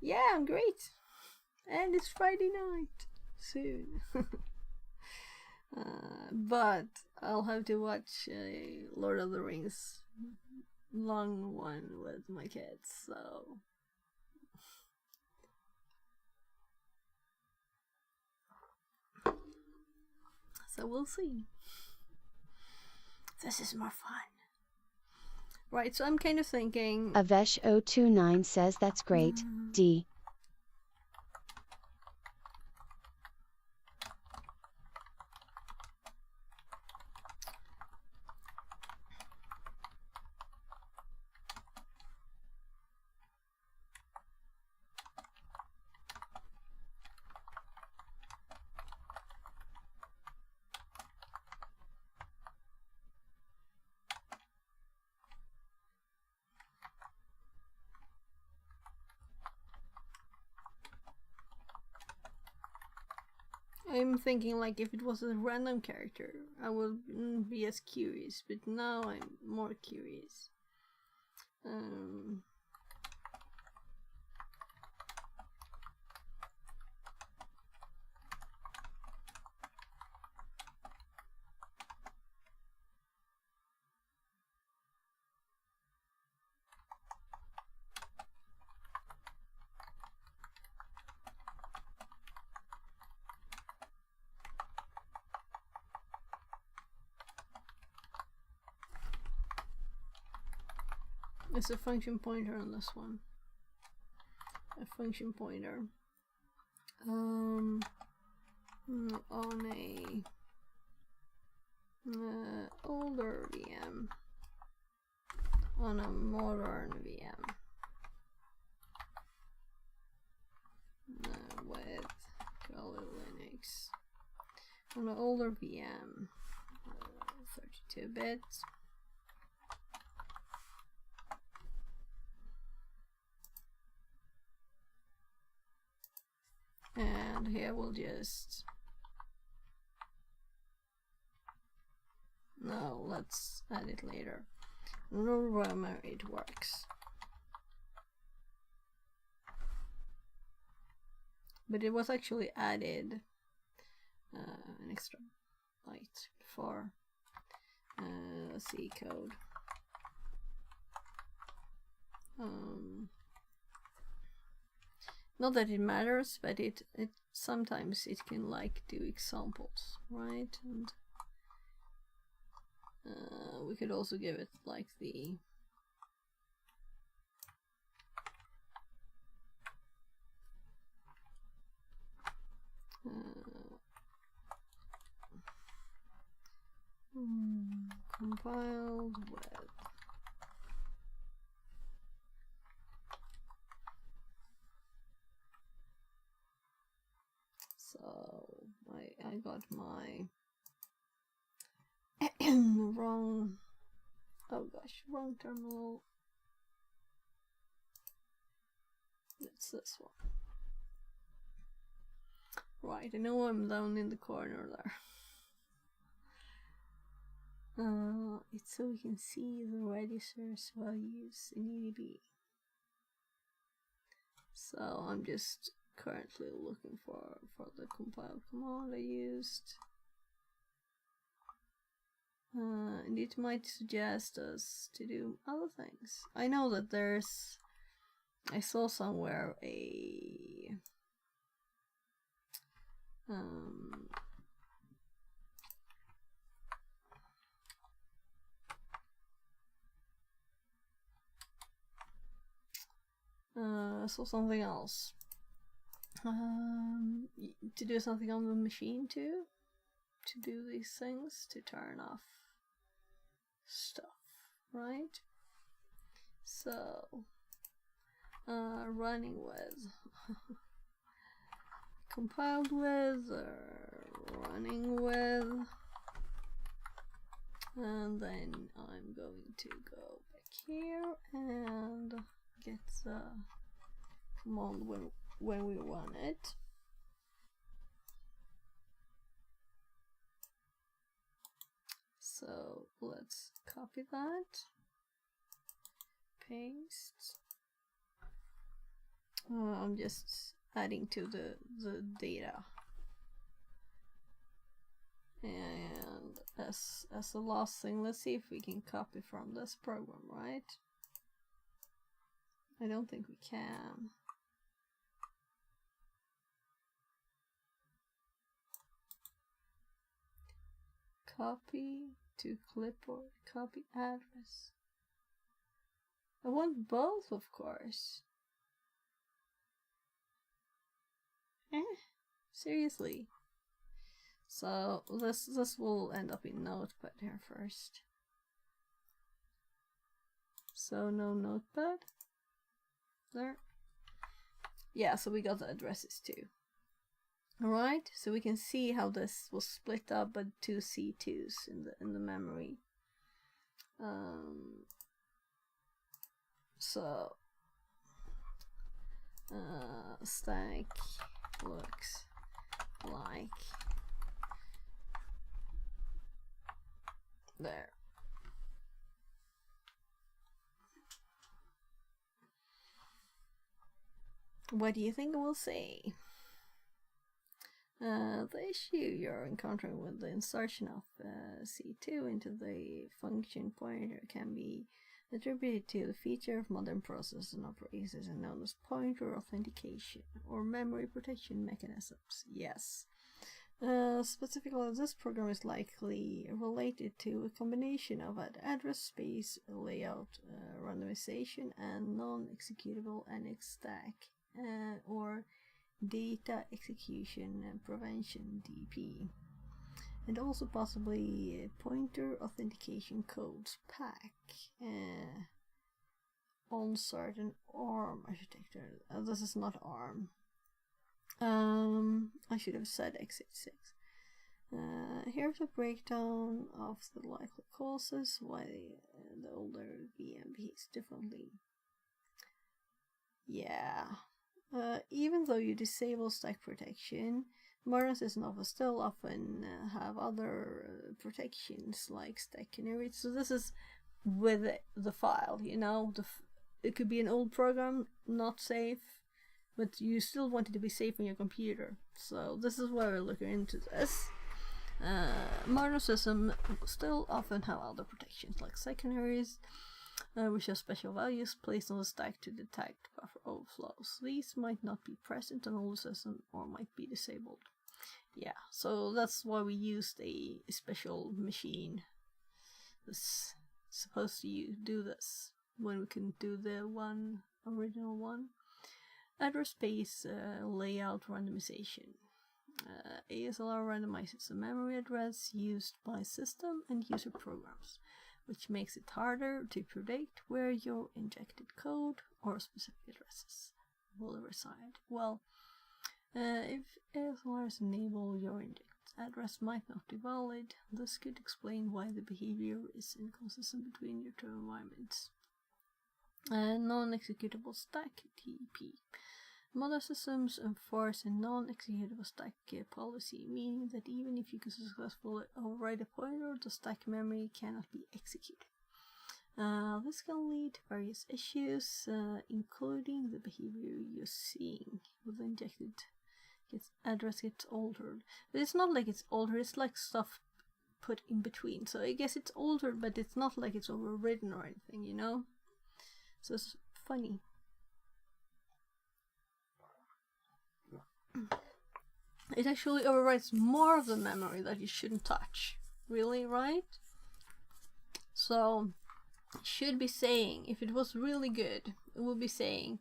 Yeah, I'm great. And it's Friday night soon. But I'll have to watch Lord of the Rings long one with my kids, so we'll see. This is more fun. Right, so I'm kind of thinking... Avesh029 says that's great, D. I'm thinking like if it was a random character, I wouldn't be as curious, but now I'm more curious. It's a function pointer on this one. A function pointer. On a older VM. On a modern VM. With Kali Linux. On an older VM. 32 bits. And here we'll just... No, let's add it later. Normaler it works. But it was actually added an extra byte for C code. Not that it matters, but it sometimes it can like do examples, right? And we could also give it like the compiled with so I got my wrong, oh gosh, wrong terminal. It's this one. Right, I know I'm down in the corner there. It's so we can see the registers values in EDB. So I'm just currently looking for the compile command I used. And it might suggest us to do other things. I know that I saw somewhere a saw something else. To do something on the machine too. To do these things, to turn off stuff, right? So, running with, compiled with, running with, and then I'm going to go back here and get the command when we run it. So let's copy that, paste. I'm just adding to the data. And as the last thing, let's see if we can copy from this program, right? I don't think we can. Copy to clipboard, copy address. I want both, of course. Seriously. So this will end up in Notepad here first. So no Notepad. There. Yeah, so we got the addresses too. Alright, so we can see how this was split up by 2 C2s in the memory. So stack looks like there. What do you think it will say? The issue you're encountering with the insertion of C2 into the function pointer can be attributed to the feature of modern processors and operating systems known as pointer authentication or memory protection mechanisms. Yes. Specifically, this program is likely related to a combination of an address space layout randomization and non-executable NX stack or data execution prevention DP, and also possibly pointer authentication codes pack on certain ARM architecture. This is not ARM. I should have said x86. Here's a breakdown of the likely causes why the older VM behaves differently. Yeah. Even though you disable stack protection, modern systems still often have other protections like stack canary. So this is with the file, you know, it could be an old program, not safe, but you still want it to be safe on your computer. So this is why we're looking into this. Modern systems still often have other protections like secondaries, which have special values placed on the stack to detect buffer overflows. These might not be present on all the system or might be disabled. Yeah, so that's why we used a special machine that's supposed to do this when we can do the original one. Address space layout randomization. ASLR randomizes the memory address used by system and user programs, which makes it harder to predict where your injected code or specific addresses will reside. Well, if ASLRs enable, your injected address might not be valid. This could explain why the behavior is inconsistent between your two environments. Non-executable stack TP. Modern systems enforce a non-executable stack policy, meaning that even if you can successfully override a pointer, the stack memory cannot be executed. This can lead to various issues, including the behavior you're seeing with the injected address gets altered. But it's not like it's altered, it's like stuff put in between. So I guess it's altered, but it's not like it's overridden or anything, you know? So it's funny. It actually overwrites more of the memory that you shouldn't touch. Really, right? So, it should be saying, if it was really good, it would be saying,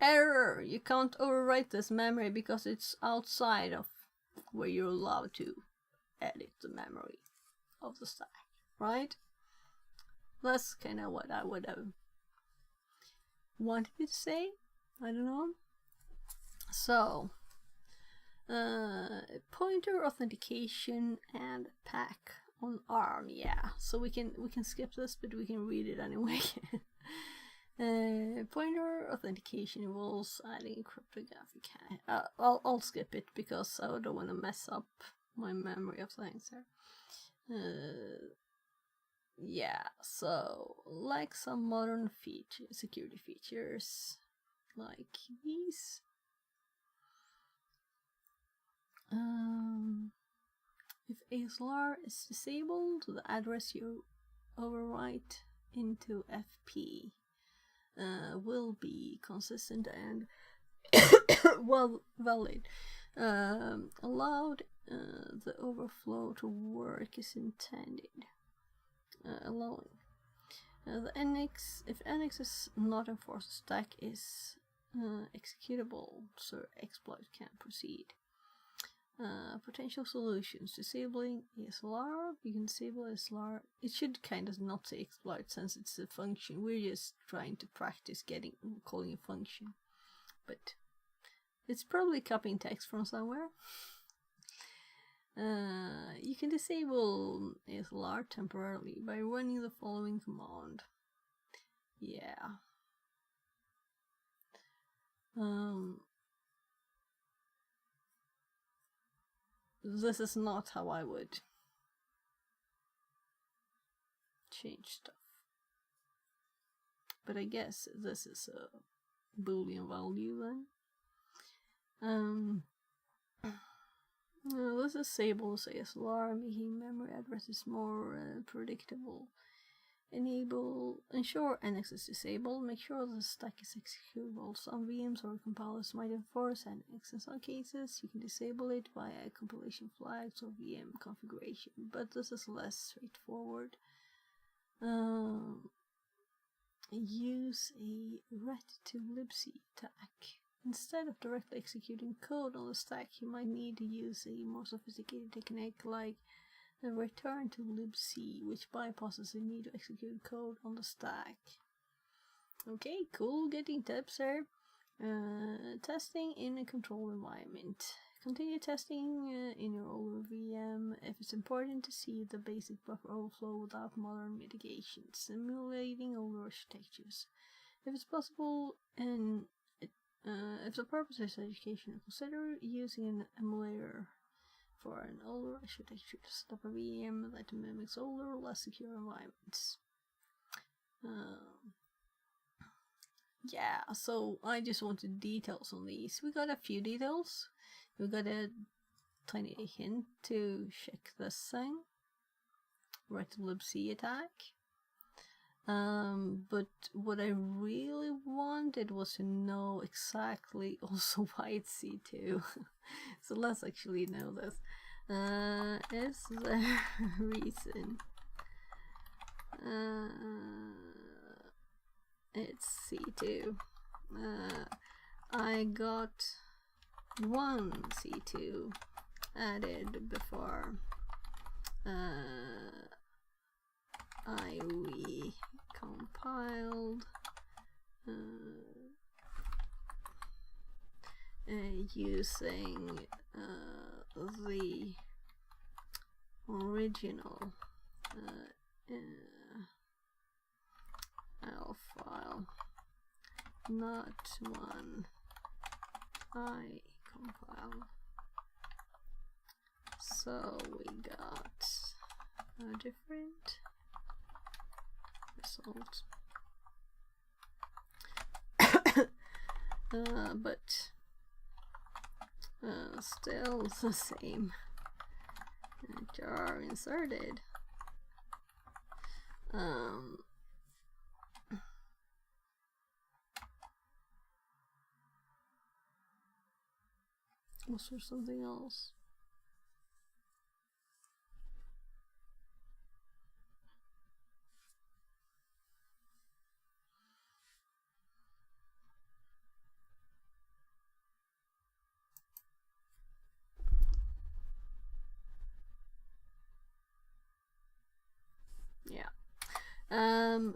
error! You can't overwrite this memory because it's outside of where you're allowed to edit the memory of the stack, right? That's kind of what I would have wanted it to say. I don't know. So, pointer authentication and pack on ARM. Yeah, so we can skip this, but we can read it anyway. Pointer authentication involves adding a cryptographic hash. I'll skip it because I don't want to mess up my memory of things there. Yeah, so like some modern security features like these. If ASLR is disabled, the address you overwrite into FP will be consistent and well valid. Allowed the overflow to work as intended. Allowing the NX, if NX is not enforced, stack is executable, so exploit can proceed. Potential solutions: disabling ASLR. You can disable ASLR. It should kind of not say exploit since it's a function. We're just trying to practice calling a function, but it's probably copying text from somewhere. You can disable ASLR temporarily by running the following command. Yeah. This is not how I would change stuff. But I guess this is a Boolean value then. This disables ASLR, making memory addresses more predictable. Ensure NX is disabled. Make sure the stack is executable. Some VMs or compilers might enforce NX. In some cases, you can disable it via compilation flags or VM configuration, but this is less straightforward. Use a ret to libc attack. Instead of directly executing code on the stack, you might need to use a more sophisticated technique like the return to libc, which bypasses the need to execute code on the stack. Okay, cool, getting tips there. Testing in a controlled environment. Continue testing in your older VM if it's important to see the basic buffer overflow without modern mitigations. Simulating older architectures. If it's possible and if the purpose is education, consider using an emulator for an older architecture to set up a VM that mimics older, less secure environments. Yeah, so I just wanted details on these. We got a few details. We got a tiny hint to check this thing. Right to libc attack. But what I really wanted was to know exactly also why it's C2. So let's actually know this. Is there a reason it's C2? I got one C2 added before I recompiled using the original L file, not one I compiled. So we got a different result. But still the same jar inserted. Was there something else? Yeah.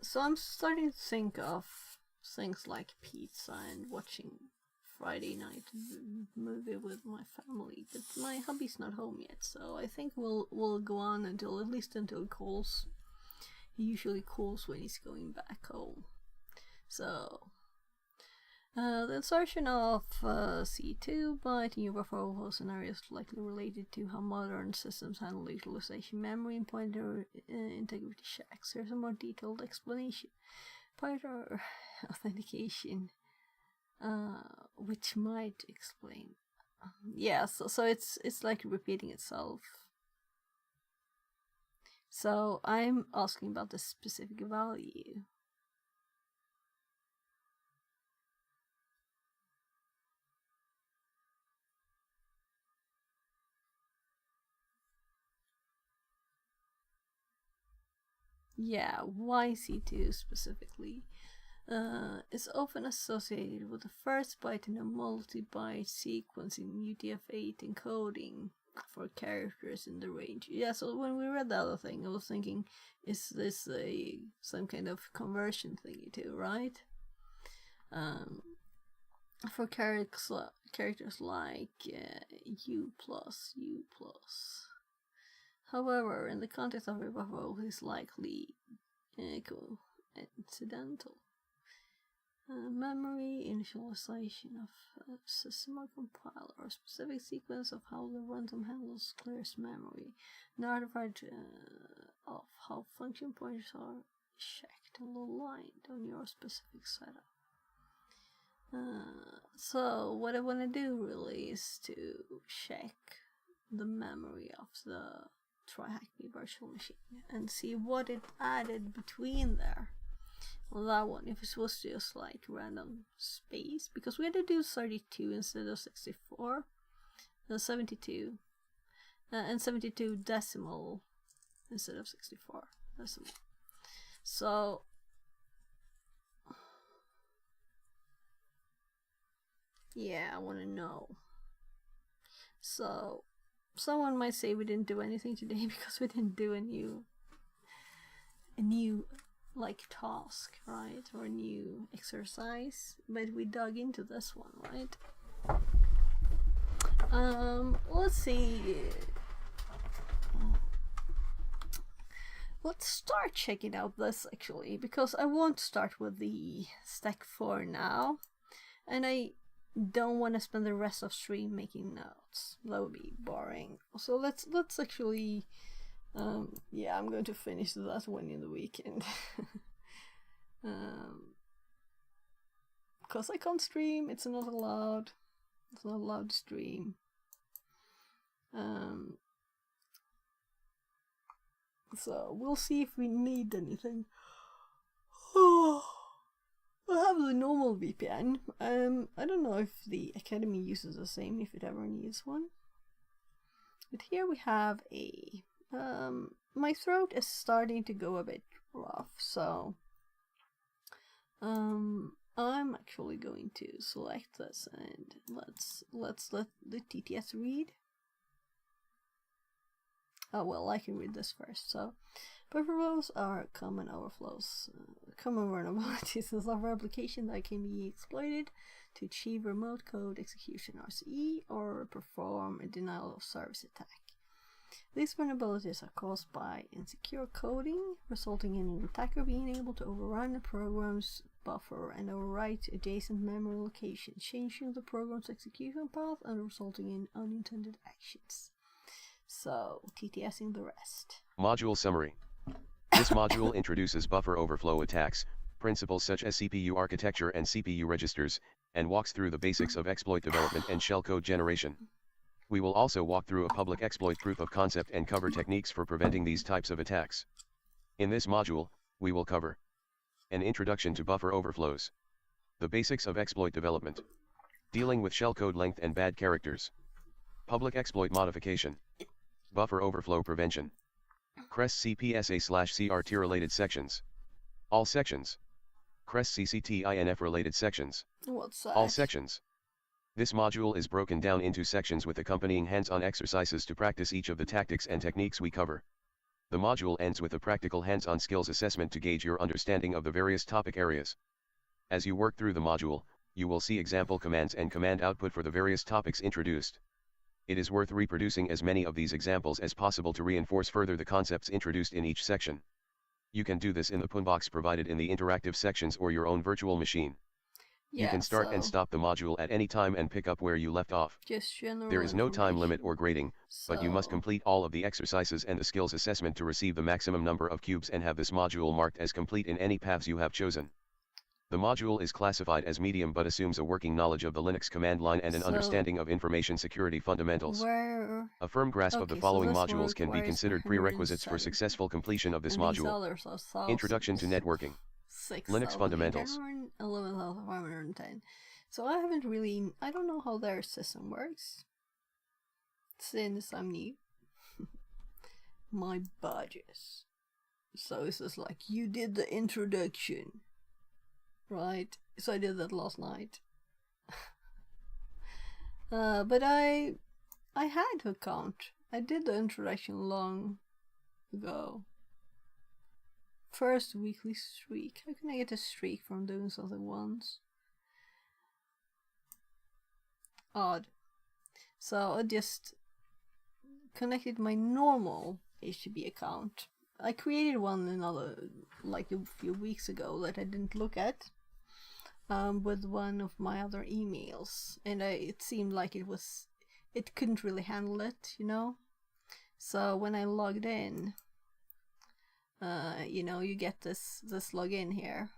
So I'm starting to think of things like pizza and watching Friday night movie with my family, but my hubby's not home yet, so I think we'll go on until he calls. He usually calls when he's going back home. So, the insertion of C2 by new buffer overflow scenario is likely related to how modern systems handle utilization memory and pointer integrity checks. Here's a more detailed explanation. Pointer authentication, which might explain. Yeah, so it's like repeating itself. So I'm asking about the specific value. Yeah, why C2 specifically? Is often associated with the first byte in a multi-byte sequence in UTF-8 encoding for characters in the range. Yeah, so when we read the other thing, I was thinking, is this some kind of conversion thingy too, right? For characters like U plus. However, in the context of a buffer, it is likely coincidental. Memory initialization of a system or compiler, or a specific sequence of how the runtime handles clears memory, an artifact of how function pointers are checked and aligned on your specific setup. So what I want to do really is to check the memory of the TryHackMe virtual machine and see what it added between there. Well, that one, if it was just like random space, because we had to do 32 instead of 64, 72, and 72 decimal instead of 64 decimal. So yeah, I want to know. So someone might say we didn't do anything today because we didn't do a new like task, right, or a new exercise, but we dug into this one, right? Let's see. Let's start checking out this actually, because I won't start with the stack 4 now, and I don't want to spend the rest of stream making notes. That would be boring. So let's actually yeah, I'm going to finish that one in the weekend. Because I can't stream, it's not allowed. It's not allowed to stream. So we'll see if we need anything. I have the normal VPN. I don't know if the Academy uses the same, if it ever needs one. But here we have a my throat is starting to go a bit rough, so I'm actually going to select this and let's let the TTS read. Oh well, I can read this first. So, buffer overflows are common overflows, common vulnerabilities in software application that can be exploited to achieve remote code execution (RCE) or perform a denial of service attack. These vulnerabilities are caused by insecure coding, resulting in an attacker being able to overrun the program's buffer and overwrite adjacent memory locations, changing the program's execution path and resulting in unintended actions. So, TTSing the rest. Module summary. This module introduces buffer overflow attacks, principles such as CPU architecture and CPU registers, and walks through the basics of exploit development and shellcode generation. We will also walk through a public exploit proof of concept and cover techniques for preventing these types of attacks. In this module, we will cover an introduction to buffer overflows, the basics of exploit development, dealing with shellcode length and bad characters, public exploit modification, buffer overflow prevention, CREST CPSA/CRT related sections, all sections, CREST CCTINF related sections, What's that? all sections. This module is broken down into sections with accompanying hands-on exercises to practice each of the tactics and techniques we cover. The module ends with a practical hands-on skills assessment to gauge your understanding of the various topic areas. As you work through the module, you will see example commands and command output for the various topics introduced. It is worth reproducing as many of these examples as possible to reinforce further the concepts introduced in each section. You can do this in the PUN box provided in the interactive sections or your own virtual machine. Yeah, You can start and so stop the module at any time and pick up where you left off. just general There is no time limit or information. grading, but you must So, complete all of the exercises and the skills assessment to receive the maximum number of cubes and have this module marked as complete in any paths you have chosen. The module is classified as medium but assumes a working knowledge of the Linux command line and an So, understanding of information security fundamentals. where... A firm grasp of the Okay, so following this one modules can be requires considered prerequisites for 107. successful completion of this And these module. others are thousands. Introduction to Networking. Linux Fundamentals. 11,510. So I haven't really... I don't know how their system works, since I'm new. My badges. So it's just like, you did the introduction, right? So I did that last night. But I had to account. I did the introduction long ago. First weekly streak. How can I get a streak from doing something once? Odd. So I just connected my normal HTTP account. I created one like a few weeks ago that I didn't look at, with one of my other emails, and it seemed like it couldn't really handle it, you know. So when I logged in, you know, you get this login here,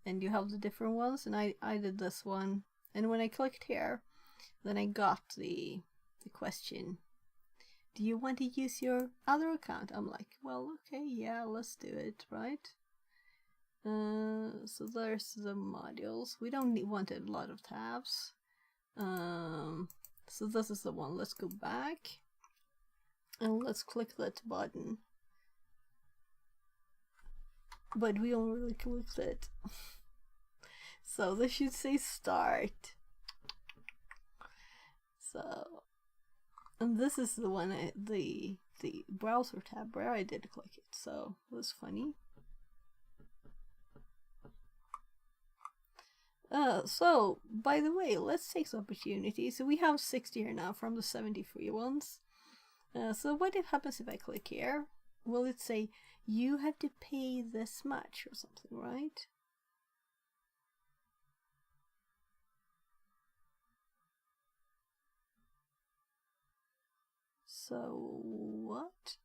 and you have the different ones, and I did this one, and when I clicked here, then I got the question, do you want to use your other account? I'm like, well, okay, yeah, let's do it, right? So there's the modules. We don't want a lot of tabs. So this is the one. Let's go back and let's click that button. But we don't really click it. So this should say start. So, and this is the one, the browser tab where I did click it. So it was funny. So, by the way, let's take the opportunity. So we have 60 here now from the 73 ones. So what happens if I click here? Will it say, you have to pay this much or something, right? So, what?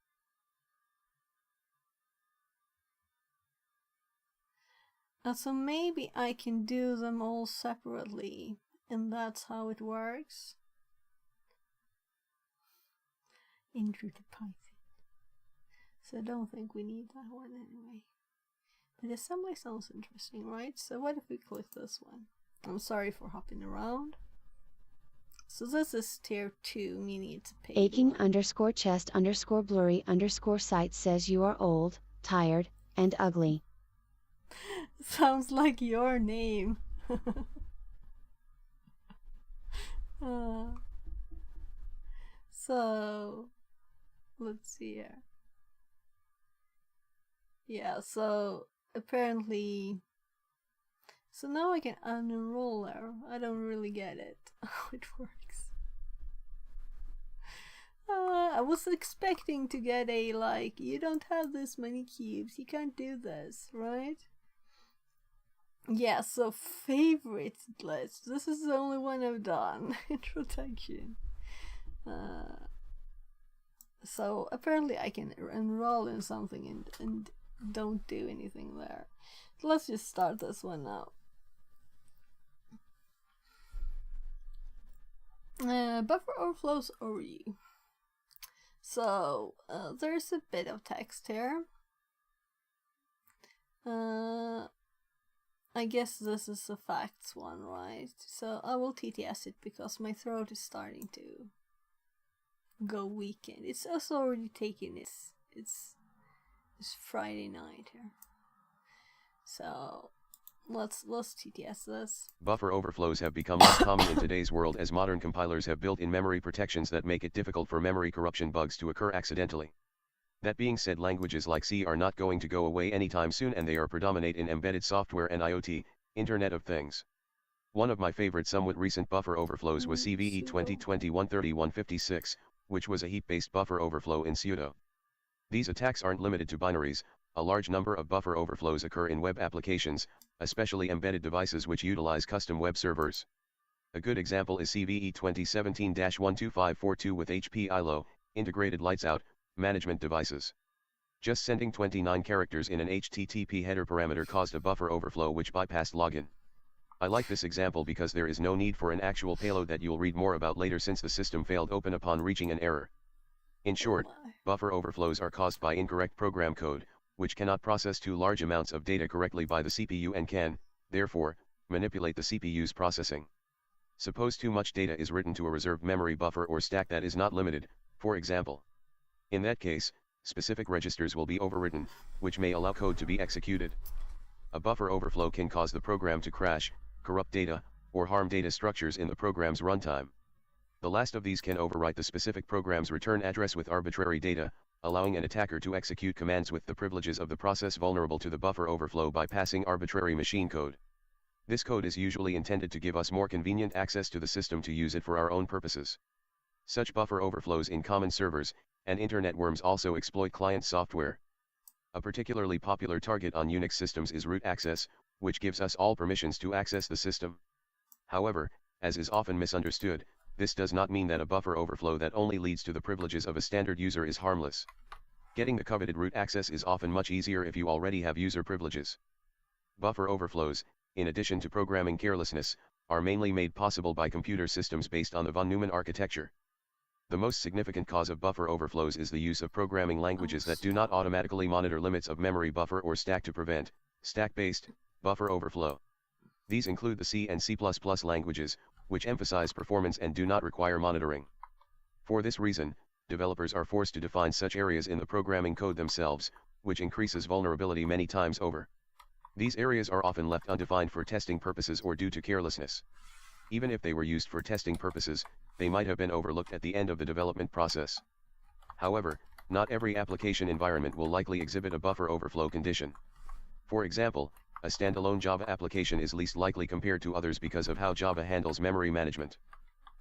So maybe I can do them all separately, and that's how it works. Intro to Python. So I don't think we need that one anyway. But assembly sounds interesting, right? So what if we click this one? I'm sorry for hopping around. So this is tier 2, meaning it's a paid Aching one. underscore chest underscore blurry underscore site says you are old, tired, and ugly. Sounds like your name. So, let's see here. Yeah, so apparently... So now I can unenroll there. I don't really get it, how it works. I was expecting to get a, like, you don't have this many cubes, you can't do this, right? Yeah, so favorite list. This is the only one I've done. Introduction. So apparently I can enroll in something and don't do anything there. So let's just start this one now. Buffer Overflow's overview. So there's a bit of text here. I guess this is a facts one, right? So I will TTS it because my throat is starting to go weekend. It's also already taken it's Friday night here. So let's TTS this. Buffer overflows have become less common in today's world as modern compilers have built-in memory protections that make it difficult for memory corruption bugs to occur accidentally. That being said, languages like C are not going to go away anytime soon, and they are predominate in embedded software and IoT, Internet of Things. One of my favorite somewhat recent buffer overflows was CVE 2020-13156, which was a heap-based buffer overflow in pseudo. These attacks aren't limited to binaries, a large number of buffer overflows occur in web applications, especially embedded devices which utilize custom web servers. A good example is CVE 2017-12542 with HP ILO, integrated lights out, management devices. Just sending 29 characters in an HTTP header parameter caused a buffer overflow which bypassed login. I like this example because there is no need for an actual payload that you'll read more about later since the system failed open upon reaching an error. In short, buffer overflows are caused by incorrect program code, which cannot process too large amounts of data correctly by the CPU and can, therefore, manipulate the CPU's processing. Suppose too much data is written to a reserved memory buffer or stack that is not limited, for example. In that case, specific registers will be overwritten, which may allow code to be executed. A buffer overflow can cause the program to crash, corrupt data, or harm data structures in the program's runtime. The last of these can overwrite the specific program's return address with arbitrary data, allowing an attacker to execute commands with the privileges of the process vulnerable to the buffer overflow by passing arbitrary machine code. This code is usually intended to give us more convenient access to the system to use it for our own purposes. Such buffer overflows in common servers, and internet worms also exploit client software. A particularly popular target on Unix systems is root access, which gives us all permissions to access the system. However, as is often misunderstood, this does not mean that a buffer overflow that only leads to the privileges of a standard user is harmless. Getting the coveted root access is often much easier if you already have user privileges. Buffer overflows, in addition to programming carelessness, are mainly made possible by computer systems based on the von Neumann architecture. The most significant cause of buffer overflows is the use of programming languages that do not automatically monitor limits of memory buffer or stack to prevent stack-based buffer overflow. These include the C and C++ languages, which emphasize performance and do not require monitoring. For this reason, developers are forced to define such areas in the programming code themselves, which increases vulnerability many times over. These areas are often left undefined for testing purposes or due to carelessness. Even if they were used for testing purposes, they might have been overlooked at the end of the development process. However, not every application environment will likely exhibit a buffer overflow condition. For example, a standalone Java application is least likely compared to others because of how Java handles memory management.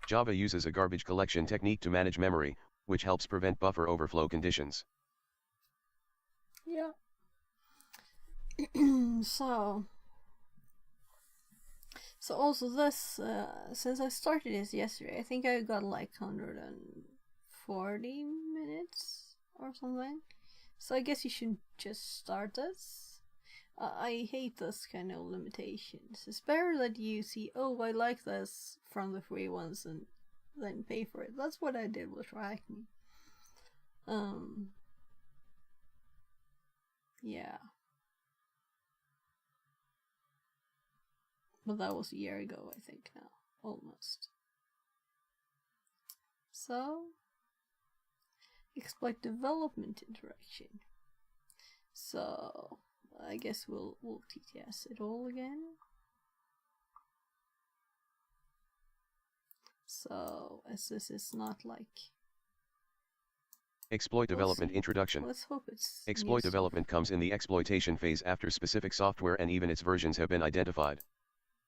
Java uses a garbage collection technique to manage memory, which helps prevent buffer overflow conditions. Yeah. So also this, since I started this yesterday, I think I got like 140 minutes or something. So I guess you should just start this. I hate this kind of limitations. It's better that you see, oh, I like this from the free ones and then pay for it. That's what I did with Rackme. Yeah. But that was a year ago, I think now. Almost. So, exploit development interaction. So, I guess we'll TTS it all again. So, as this is not like... Exploit development introduction. Let's hope it's Exploit development comes in the exploitation phase after specific software and even its versions have been identified.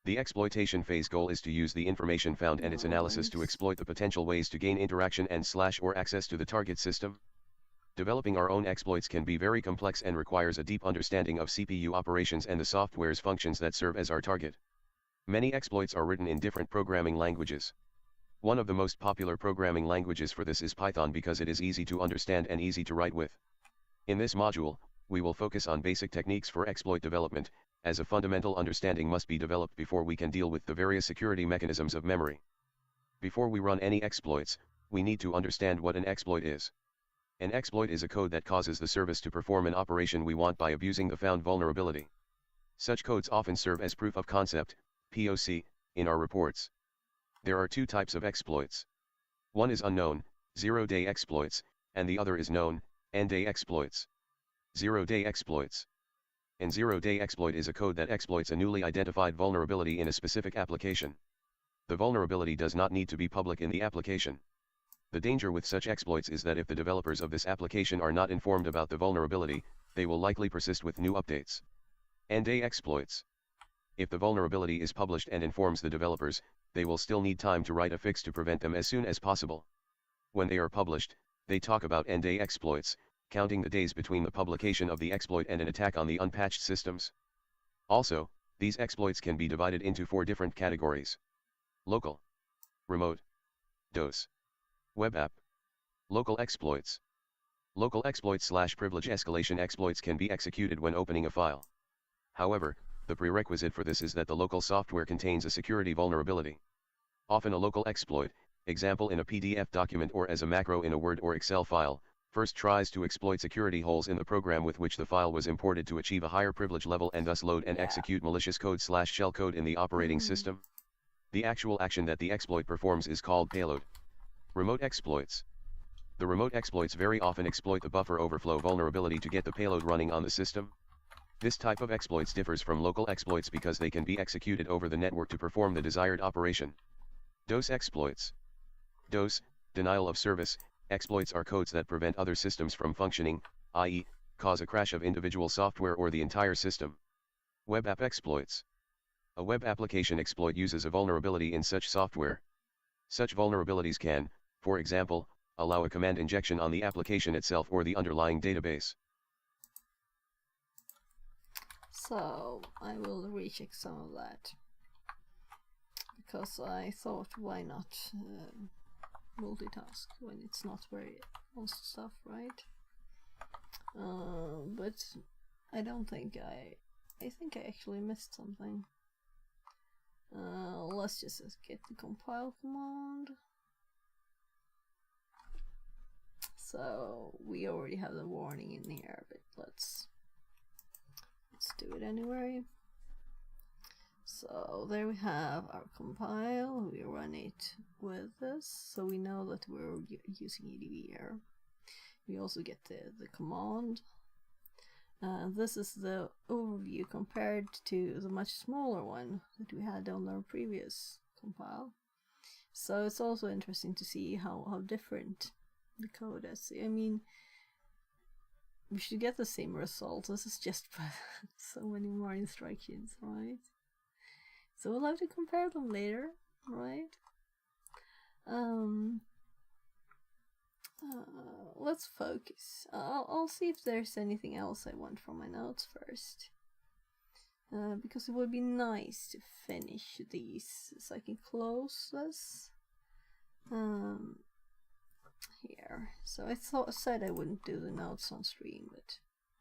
The exploitation phase goal is to use the information found and its analysis to exploit the potential ways to gain interaction and or access to the target system. Developing our own exploits can be very complex and requires a deep understanding of CPU operations and the software's functions that serve as our target. Many exploits are written in different programming languages. One of the most popular programming languages for this is Python because it is easy to understand and easy to write with. In this module, we will focus on basic techniques for exploit development, as a fundamental understanding must be developed before we can deal with the various security mechanisms of memory. Before we run any exploits, we need to understand what an exploit is. An exploit is a code that causes the service to perform an operation we want by abusing the found vulnerability. Such codes often serve as proof of concept, POC, in our reports. There are two types of exploits. One is unknown, zero-day exploits, and the other is known, end-day exploits. Zero-day exploits. An zero-day exploit is a code that exploits a newly identified vulnerability in a specific application. The vulnerability does not need to be public in the application. The danger with such exploits is that if the developers of this application are not informed about the vulnerability, they will likely persist with new updates. End-day exploits. If the vulnerability is published and informs the developers, they will still need time to write a fix to prevent them as soon as possible. When they are published, they talk about end-day exploits, counting the days between the publication of the exploit and an attack on the unpatched systems. Also, these exploits can be divided into 4 different categories: local, remote, DOS, web app, local exploits. Local exploits/privilege escalation exploits can be executed when opening a file. However, the prerequisite for this is that the local software contains a security vulnerability. Often a local exploit, example in a PDF document or as a macro in a Word or Excel file, first tries to exploit security holes in the program with which the file was imported to achieve a higher privilege level and thus load and execute malicious code/shell code in the operating system. The actual action that the exploit performs is called payload. Remote exploits. The remote exploits very often exploit the buffer overflow vulnerability to get the payload running on the system. This type of exploits differs from local exploits because they can be executed over the network to perform the desired operation. DOS exploits. DOS, denial of service, exploits are codes that prevent other systems from functioning, i.e., cause a crash of individual software or the entire system. Web app exploits. A web application exploit uses a vulnerability in such software. Such vulnerabilities can, for example, allow a command injection on the application itself or the underlying database. So I will recheck some of that, because I thought, why not multitask when it's not very awesome stuff, right? But I don't think I think I actually missed something. Let's just get the compile command. So we already have the warning in here, but let's do it anyway. So there we have our compile. We run it with this, so we know that we're using EDB here. We also get the command. This is the overview compared to the much smaller one that we had on our previous compile. So it's also interesting to see how different the code is. I mean, we should get the same result. This is just so many more instructions, right? So we'll have to compare them later, right? Let's focus. I'll see if there's anything else I want from my notes first. Because it would be nice to finish these so I can close this. Here. So I said I wouldn't do the notes on stream, but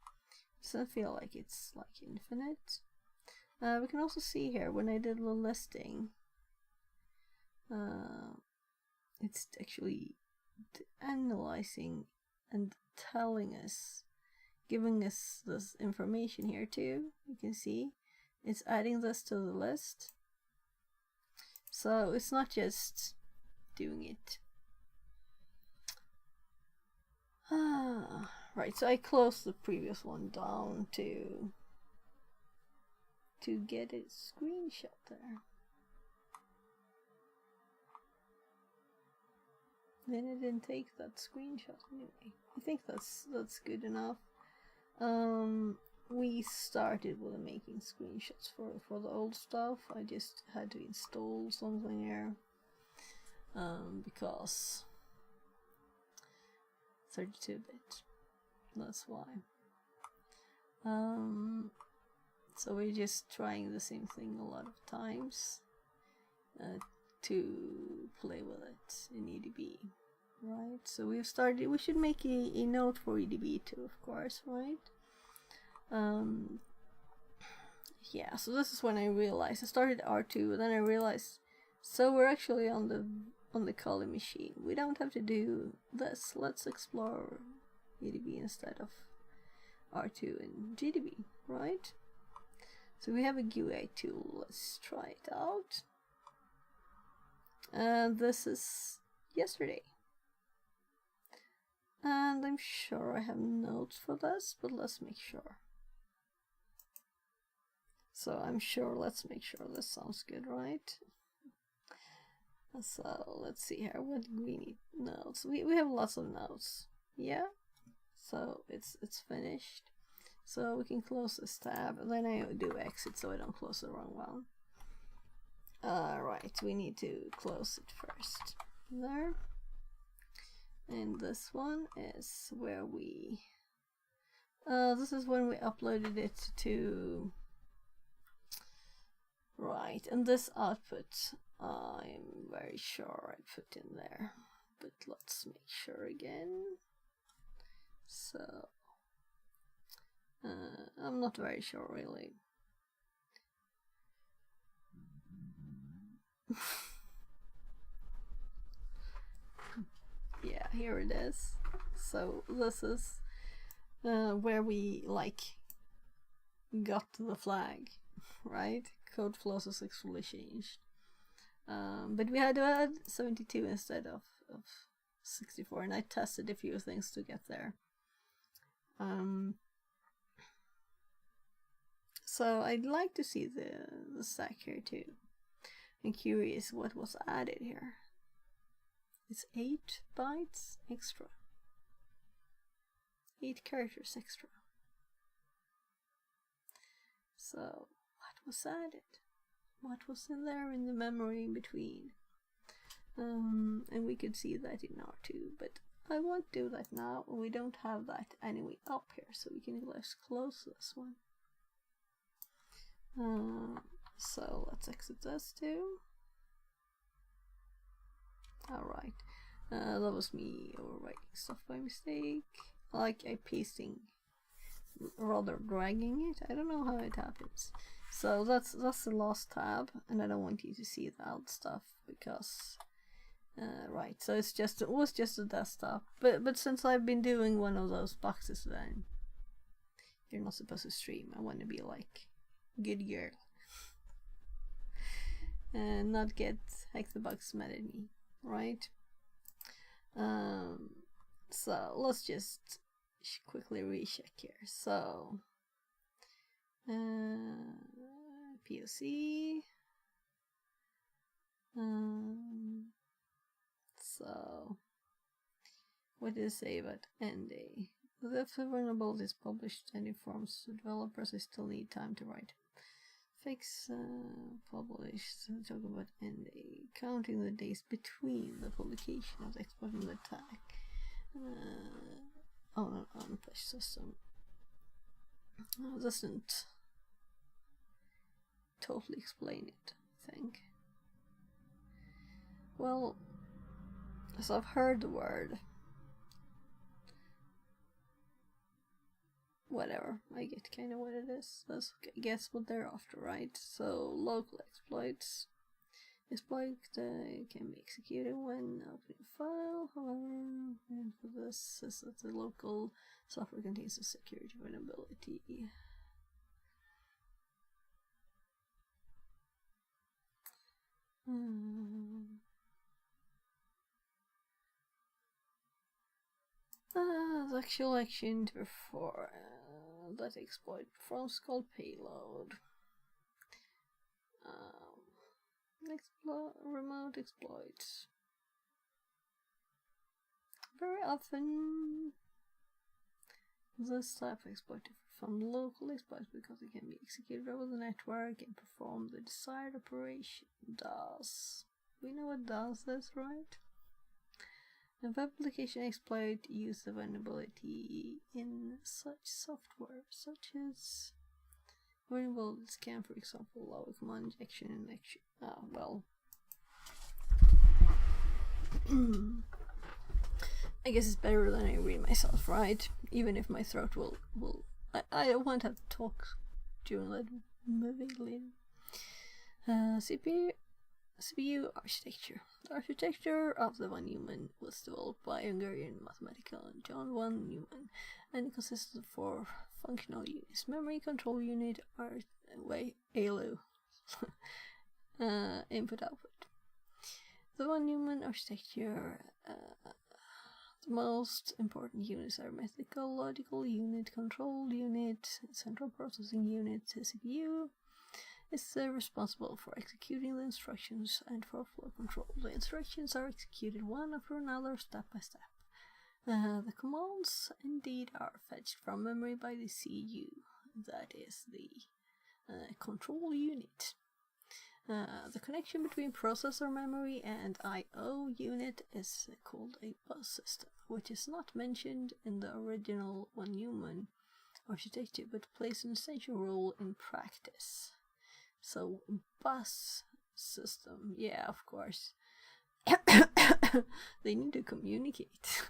it doesn't feel like it's like infinite. We can also see here when I did the listing, it's actually analyzing and telling us, giving us this information here too. You can see it's adding this to the list, so it's not just doing it. Right, so I closed the previous one down to get a screenshot there. Then it didn't take that screenshot anyway. I think that's good enough. We started with making screenshots for the old stuff. I just had to install something here, because 32-bit. That's why. So we're just trying the same thing a lot of times to play with it in EDB, right? So we've started. We should make a note for EDB too, of course, right? Yeah. So this is when I realized I started R2, then I realized, so we're actually on the Kali machine. We don't have to do this. Let's explore EDB instead of R2 and GDB, right? So we have a GUI tool. Let's try it out. And this is yesterday. And I'm sure I have notes for this, but let's make sure. So I'm sure, let's make sure this sounds good, right? So let's see here, what do we need? Notes. We have lots of notes. Yeah. So it's finished. So we can close this tab, and then I do exit so I don't close the wrong one. Right, we need to close it first. There. And this one is where we This is when we uploaded it to... Right, and this output, I'm very sure I put in there. But let's make sure again. So, I'm not very sure really. Yeah, here it is. So this is where we like got the flag, right? Code flow successfully changed. But we had to add 72 instead of 64, and I tested a few things to get there. So I'd like to see the stack here too. I'm curious what was added here. It's 8 bytes extra. 8 characters extra. So, what was added? What was in there in the memory in between? And we could see that in R2, but I won't do that now. We don't have that anyway up here, so we can just close this one. So let's exit this too. Alright, that was me overwriting stuff by mistake. Like I pasting, rather dragging it. I don't know how it happens. So that's the last tab, and I don't want you to see the alt stuff because right. So it was just a desktop. But since I've been doing one of those boxes, then you're not supposed to stream. I want to be like good girl and not get Hexabugs mad at me, right? So let's just quickly recheck here. So POC. So what does it say about ND? If the vulnerability is published and informs developers, they still need time to write. Fix published. Talk about ND. Counting the days between the publication of the exploit and the attack. On an unpush system. Doesn't totally explain it, I think. Well, so I've heard the word. Whatever, I get kind of what it is. That's, I guess, what they're after, right? So, local exploits. Exploit can be executed when opening a file. However, and for this is that the local software contains a security vulnerability. The actual action to perform that exploit performs called payload. Remote exploits. Very often, this type of exploit is from local exploits because it can be executed over the network and perform the desired operation. DOS. We know what DOS is, right? A web application exploit use the vulnerability in such software, such as vulnerable scan, for example, allow a command injection and action. Well. I guess it's better than I read myself, right? Even if my throat will I won't have to talk during that movie later. CPU architecture. The architecture of the von Neumann was developed by Hungarian mathematician John von Neumann, and it consists of 4 functional units: memory, control unit, ALU, input-output. The von Neumann architecture, the most important units are arithmetical, logical unit, control unit, central processing unit. CPU is responsible for executing the instructions and for flow control. The instructions are executed one after another, step by step. The commands indeed are fetched from memory by the CU, that is the control unit. The connection between processor memory and I/O unit is called a bus system, which is not mentioned in the original von Neumann architecture, but plays an essential role in practice. So, bus system, yeah, of course. They need to communicate.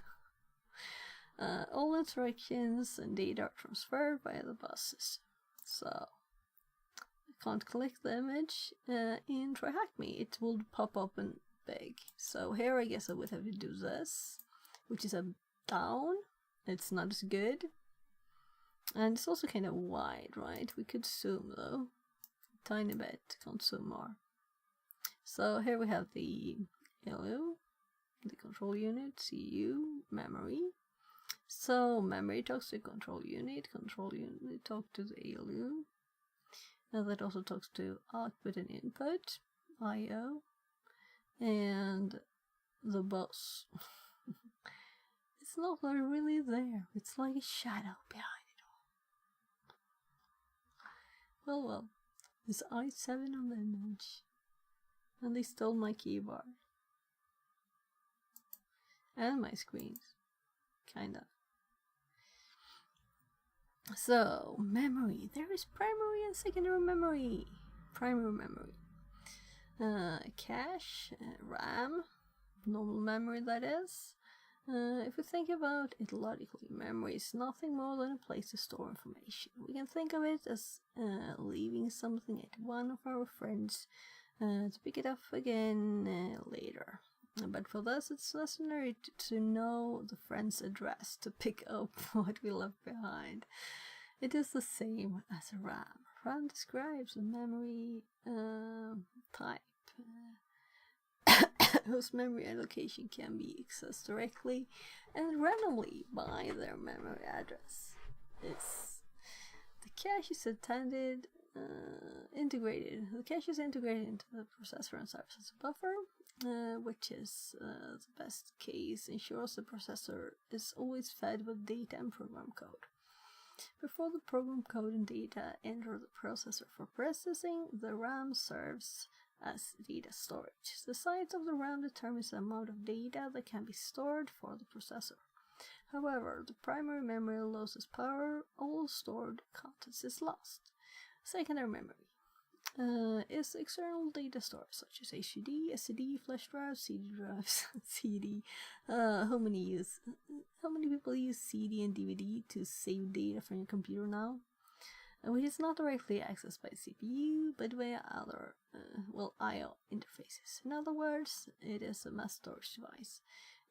All instructions and data are transferred via the bus system. So, I can't click the image in TryHackMe. It will pop up in big. So here I guess I would have to do this, which is a down. It's not as good. And it's also kind of wide, right? We could zoom though. Tiny bit, can't zoom more. So here we have the ALU, the control unit, CU, memory. So memory talks to control unit talks to the ALU. And that also talks to output and input, IO, and the bus. It's not really there. It's like a shadow behind it all. Well, there's I7 on the image. And they stole my keyboard. And my screens. Kinda. So, memory. There is primary and secondary memory. Primary memory. Cache, RAM, normal memory that is. If we think about it logically, memory is nothing more than a place to store information. We can think of it as leaving something at one of our friends to pick it up again later. But for this, it's necessary to know the friend's address to pick up what we left behind. It is the same as RAM. RAM describes a memory type whose memory allocation can be accessed directly and randomly by their memory address. The cache is integrated. The cache is integrated into the processor and serves as a buffer, which is the best case, ensures the processor is always fed with data and program code. Before the program code and data enter the processor for processing, the RAM serves as data storage. The size of the RAM determines the amount of data that can be stored for the processor. However, the primary memory loses power, all stored contents is lost. Secondary memory is external data storage such as HDD, SSD, flash drives, CD drives, CD. How many people use CD and DVD to save data from your computer now? Which is not directly accessed by CPU, but via other, I/O interfaces. In other words, it is a mass storage device.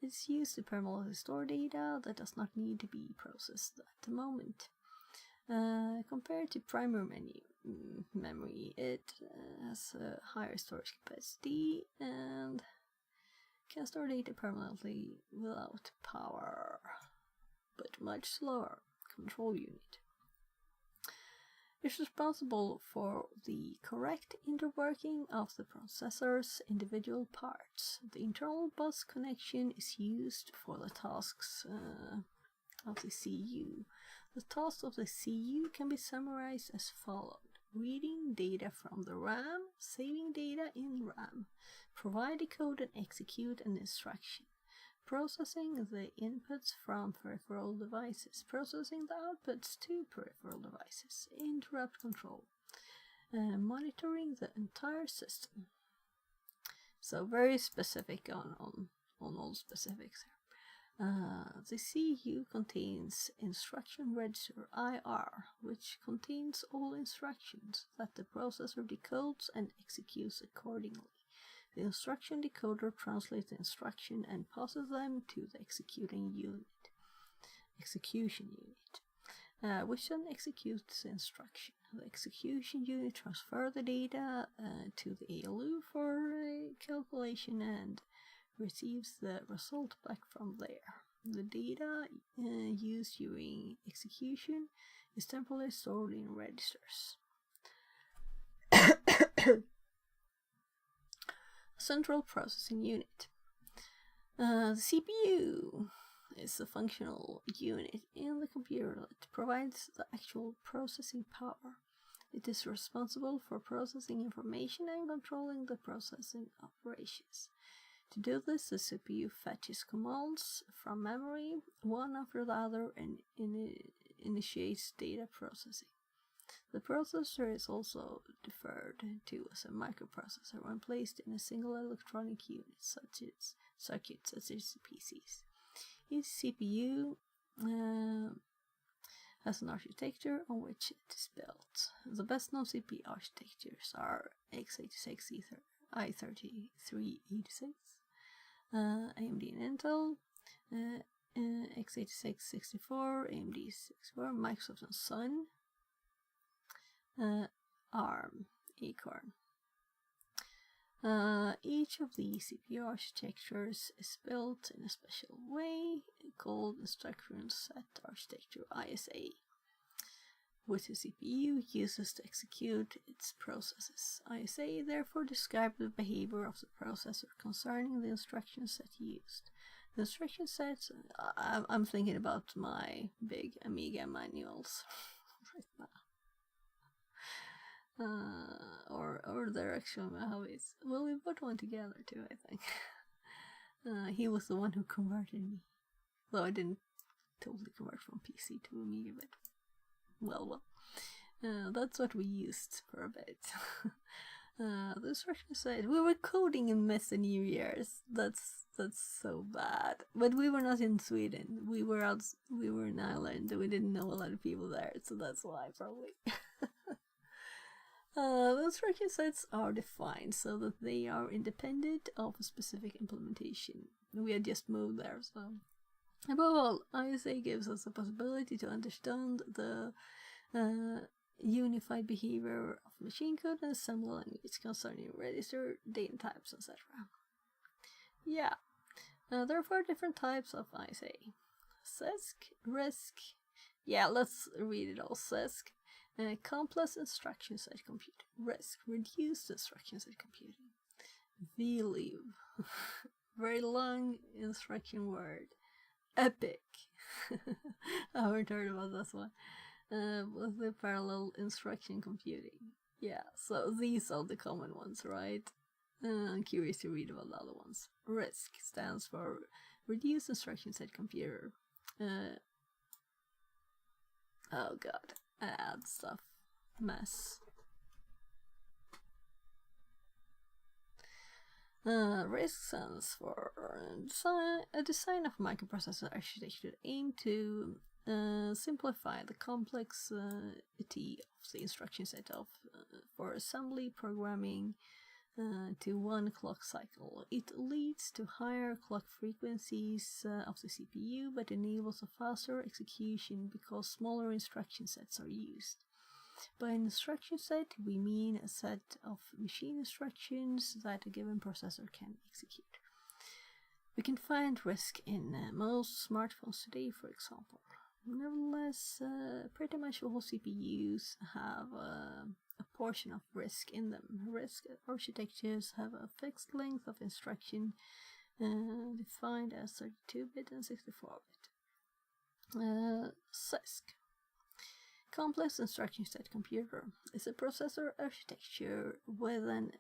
It's used to permanently store data that does not need to be processed at the moment. Compared to primary memory, it has a higher storage capacity and can store data permanently without power, but much slower. Control unit is responsible for the correct interworking of the processor's individual parts. The internal bus connection is used for the tasks of the CU. The tasks of the CU can be summarized as followed: reading data from the RAM, saving data in RAM, provide, decode and execute an instruction, processing the inputs from peripheral devices, processing the outputs to peripheral devices, interrupt control, monitoring the entire system. So very specific on all specifics here. The CU contains instruction register IR, which contains all instructions that the processor decodes and executes accordingly. The instruction decoder translates the instruction and passes them to the execution unit, which then executes the instruction. The execution unit transfers the data to the ALU for calculation and receives the result back from there. The data used during execution is temporarily stored in registers. Central processing unit. The CPU is a functional unit in the computer that provides the actual processing power. It is responsible for processing information and controlling the processing operations. To do this, the CPU fetches commands from memory, one after the other, and initiates data processing. The processor is also referred to as a microprocessor when placed in a single electronic unit, such as circuits, such as PCs. Each CPU has an architecture on which it is built. The best known CPU architectures are x86 i3386, AMD and Intel, x86 64, AMD 64, Microsoft and Sun, ARM, Acorn. Each of these CPU architectures is built in a special way called Instruction Set Architecture, ISA, which the CPU uses to execute its processes. ISA therefore describes the behavior of the processor concerning the instruction set used. The instruction sets, I'm thinking about my big Amiga manuals right now. Or they're actually my hobbies. Well, we put one together too, I think. He was the one who converted me. Though I didn't totally convert from PC to Amiga, but well. That's what we used for a bit. The instruction said we were coding in Mess and New Year's. That's so bad. But we were not in Sweden. We were in Ireland. We didn't know a lot of people there, so that's why probably. The instruction sets are defined so that they are independent of a specific implementation. We had just moved there, so. Above all, ISA gives us the possibility to understand the unified behavior of machine code and assembly language concerning register, data types, etc. Yeah, there are 4 different types of ISA. CISC, RISC. Yeah, let's read it all. CISC. Complex instruction set computing. RISC, reduced instruction set computing. VLEAV, very long instruction word. EPIC, I haven't heard about this one. With the parallel instruction computing. Yeah, so these are the common ones, right? I'm curious to read about the other ones. RISC stands for Reduced Instruction Set Computer. Oh god. Add stuff. Mess. RISC stands for a design of microprocessor architecture aimed to simplify the complexity of the instruction set for assembly programming to one clock cycle. It leads to higher clock frequencies of the CPU, but enables a faster execution because smaller instruction sets are used. By an instruction set, we mean a set of machine instructions that a given processor can execute. We can find RISC in most smartphones today, for example. Nevertheless, pretty much all CPUs have a portion of RISC in them. RISC architectures have a fixed length of instruction defined as 32-bit and 64-bit. CISC, Complex Instruction Set Computer, is a processor architecture with an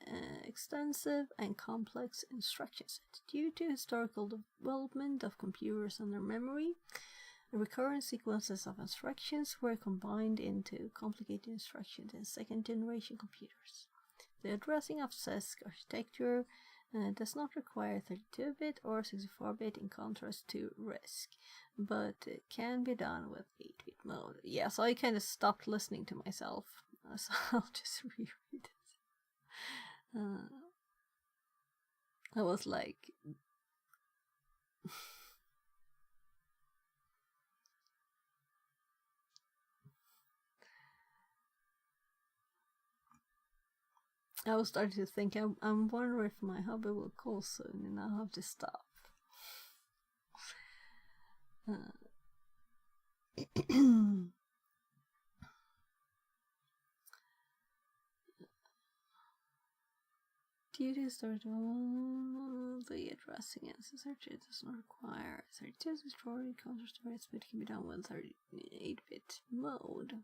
extensive and complex instruction set. Due to historical development of computers and their memory, recurrent sequences of instructions were combined into complicated instructions in second-generation computers. The addressing of CISC architecture does not require 32-bit or 64-bit in contrast to RISC, but it can be done with 8-bit mode. Yeah, so I kind of stopped listening to myself, so I'll just reread it. I was like... I was starting to think, I'm wondering if my hobby will close soon and I'll have to stop. Due to start the addressing and search it does not require 32-bit story, counter storage, but can be done with 38-bit mode.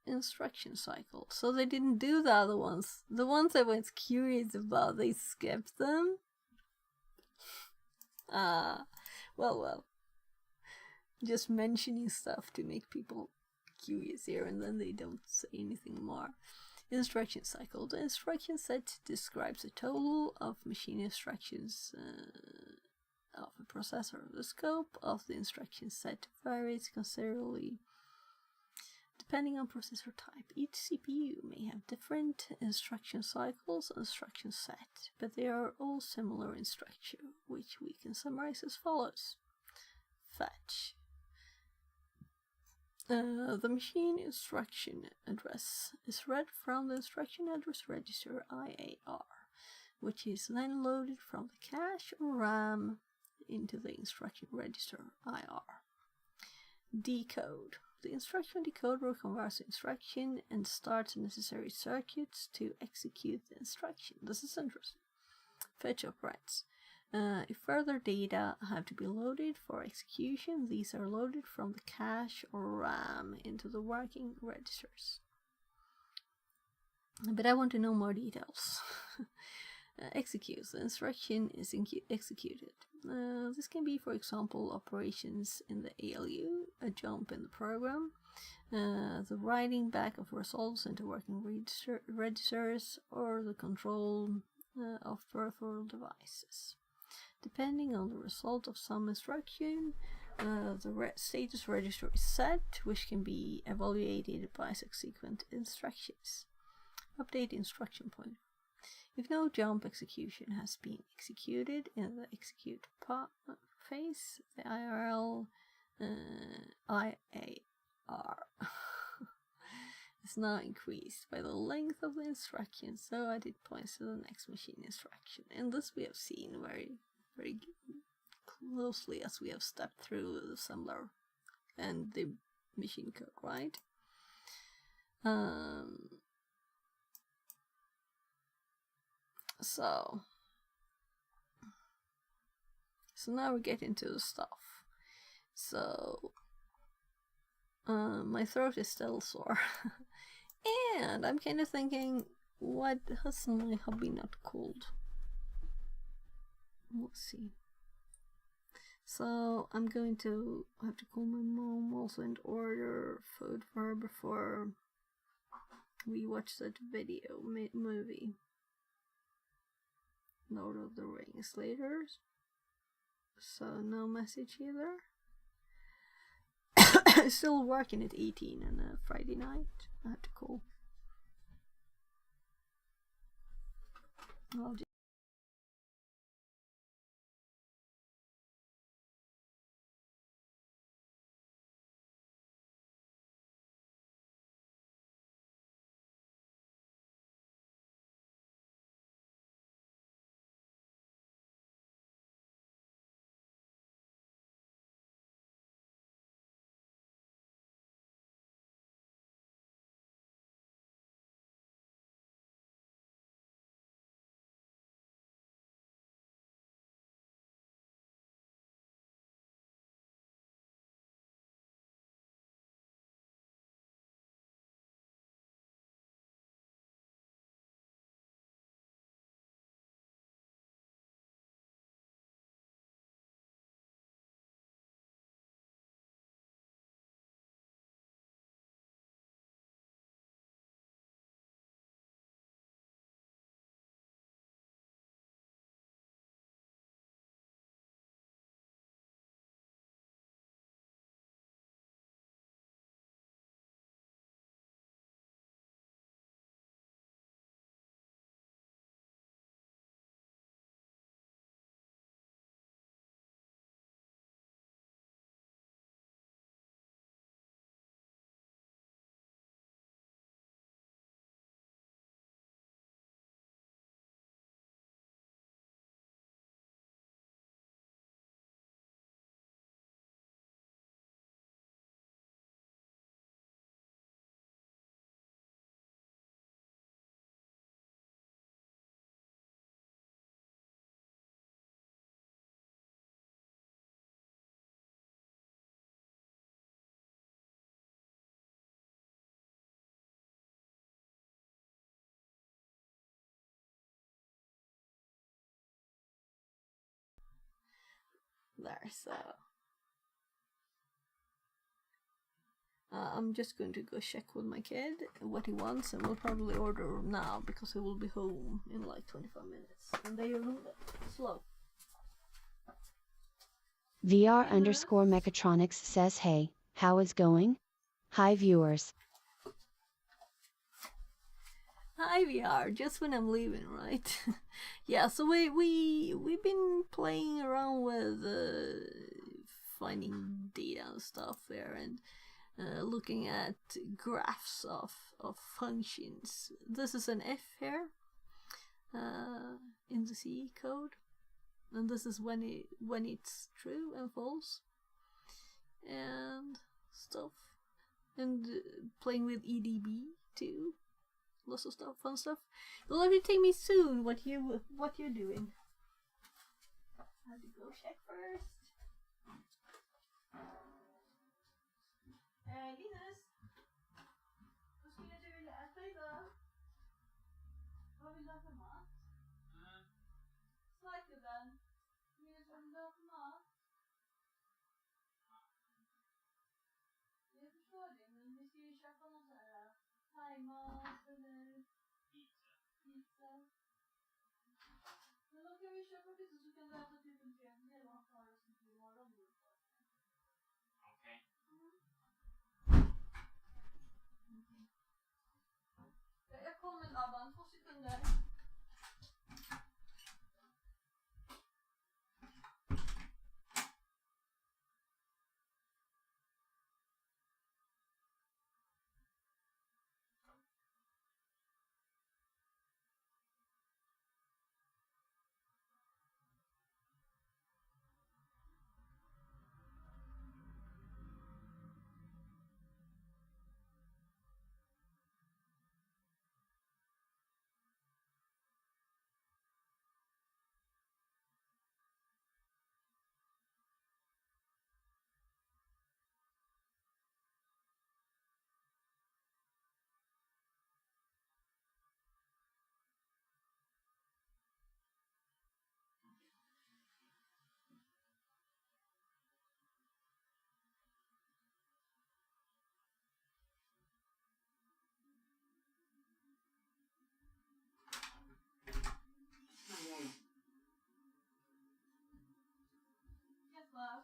Instruction cycle. So they didn't do the other ones. The ones I was curious about, they skipped them. Well. just mentioning stuff to make people curious here, and then they don't say anything more. Instruction cycle. The instruction set describes a total of machine instructions of a processor. The scope of the instruction set varies considerably depending on processor type. Each CPU may have different instruction cycles and instruction set, but they are all similar in structure, which we can summarize as follows. Fetch. The machine instruction address is read from the instruction address register IAR, which is then loaded from the cache or RAM into the instruction register IR. Decode. The instruction decoder converts the instruction and starts necessary circuits to execute the instruction. This is interesting. Fetch operands. If further data have to be loaded for execution, these are loaded from the cache or RAM into the working registers. But I want to know more details. Executes. The instruction is executed. This can be, for example, operations in the ALU, a jump in the program, the writing back of results into working registers, or the control of peripheral devices. Depending on the result of some instruction, the status register is set, which can be evaluated by subsequent instructions. Update instruction pointer. If no jump execution has been executed in the execute phase, the IAR is now increased by the length of the instruction, so that it points to the next machine instruction. And this we have seen very closely as we have stepped through the assembler and the machine code, right? So now we get into the stuff. So my throat is still sore. And I'm kind of thinking, what has my hobby not called? Let's see. So I'm going to have to call my mom also and order food for her before we watch that video movie. Lord of the Rings later. So no message either. Still working at 18 on a Friday night. I have to call. I'll just there, so I'm just going to go check with my kid what he wants, and we'll probably order now because he will be home in like 25 minutes. And they are slow. VR_Mechatronics says, hey, how is going? Hi viewers. Hi VR, just when I'm leaving, right? Yeah, so we've been playing around with finding data and stuff there, and looking at graphs of functions. This is an F here in the C code, and this is when it's true and false and stuff, and playing with EDB too. Lots of stuff, fun stuff. You'll have to take me soon what you're doing. I have to go check first. Linus, vad skulle du vilja äta idag? Vad vill du ha för mat? Snackar den? Linus, vad vill du ha för mat? Jag förstår det, men vi ska ju köpa någon sån här thaimat eller pizza. Men då kan vi köpa pizza så kan du äta typ en tredjedel och ha kvar resten till imorgon. Okej. Jag kommer Laban, 2 sekunder. Yes, love.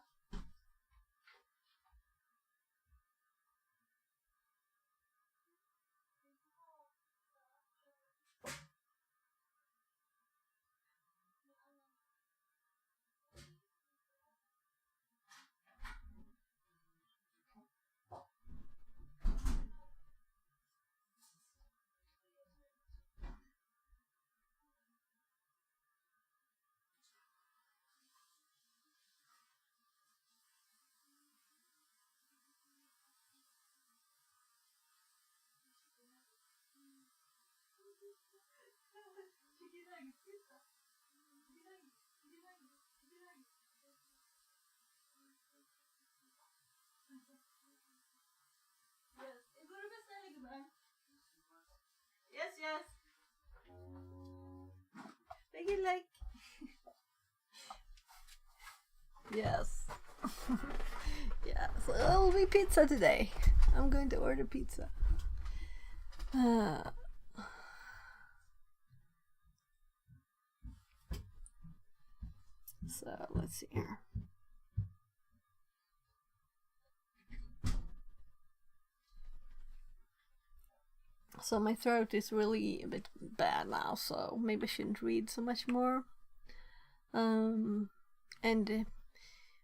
Yes, yes. Make it like. Yes. Yeah, so it'll be pizza today. I'm going to order pizza. So let's see here. So my throat is really a bit bad now, so maybe I shouldn't read so much more. And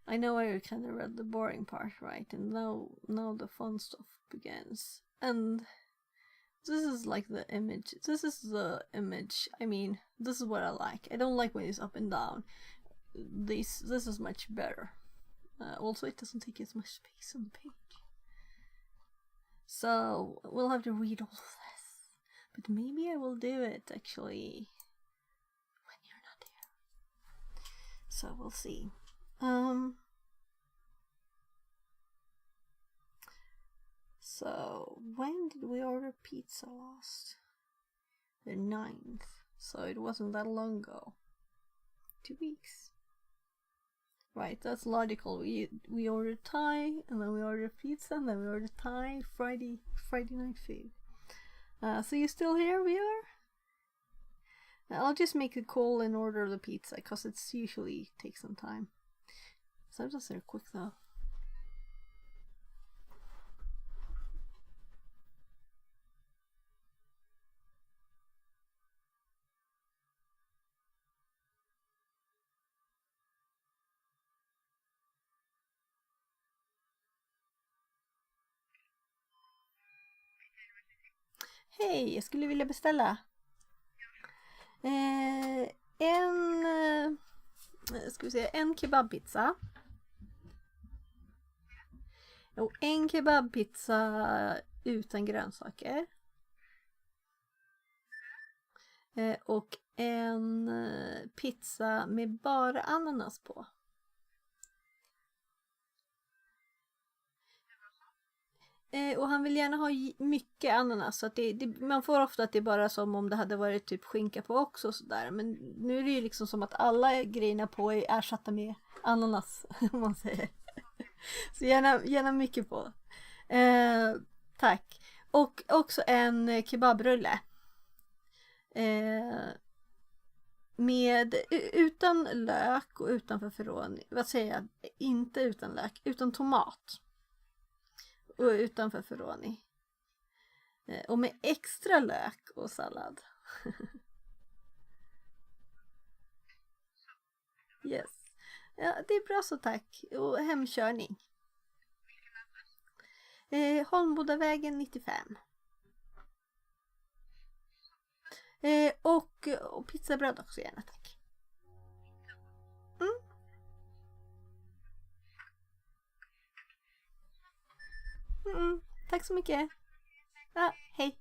I know I kind of read the boring part, right? And now the fun stuff begins. And this is like the image. This is the image. I mean, this is what I like. I don't like when it's up and down. This is much better. Also, it doesn't take as much space on the page. So we'll have to read all of this. But maybe I will do it actually when you're not here. So we'll see. So when did we order pizza last? The 9th. So it wasn't that long ago. 2 weeks. Right, that's logical. We ordered Thai, and then we ordered pizza, and then we ordered Thai Friday night food. So you still here? We are. I'll just make a call and order the pizza, cause it's usually takes some time. Sometimes they're quick though. Hej, jag skulle vilja beställa en kebabpizza och en kebabpizza utan grönsaker och en pizza med bara ananas på. Och han vill gärna ha mycket ananas, så att man får ofta att det är bara som om det hade varit typ skinka på också och sådär. Men nu är det ju liksom som att alla grejerna på är ersatta med ananas, om man säger. Så gärna mycket på. Tack. Och också en kebabrulle. Utan lök och utan pepperoni. Vad säger jag? Inte utan lök, utan tomat. Och utan pepperoni. Och med extra lök och sallad. Yes. Ja, det är bra så tack. Och hemkörning. Holmbodavägen 95. Och pizzabröd också gärna tack. Tack så mycket. Hej.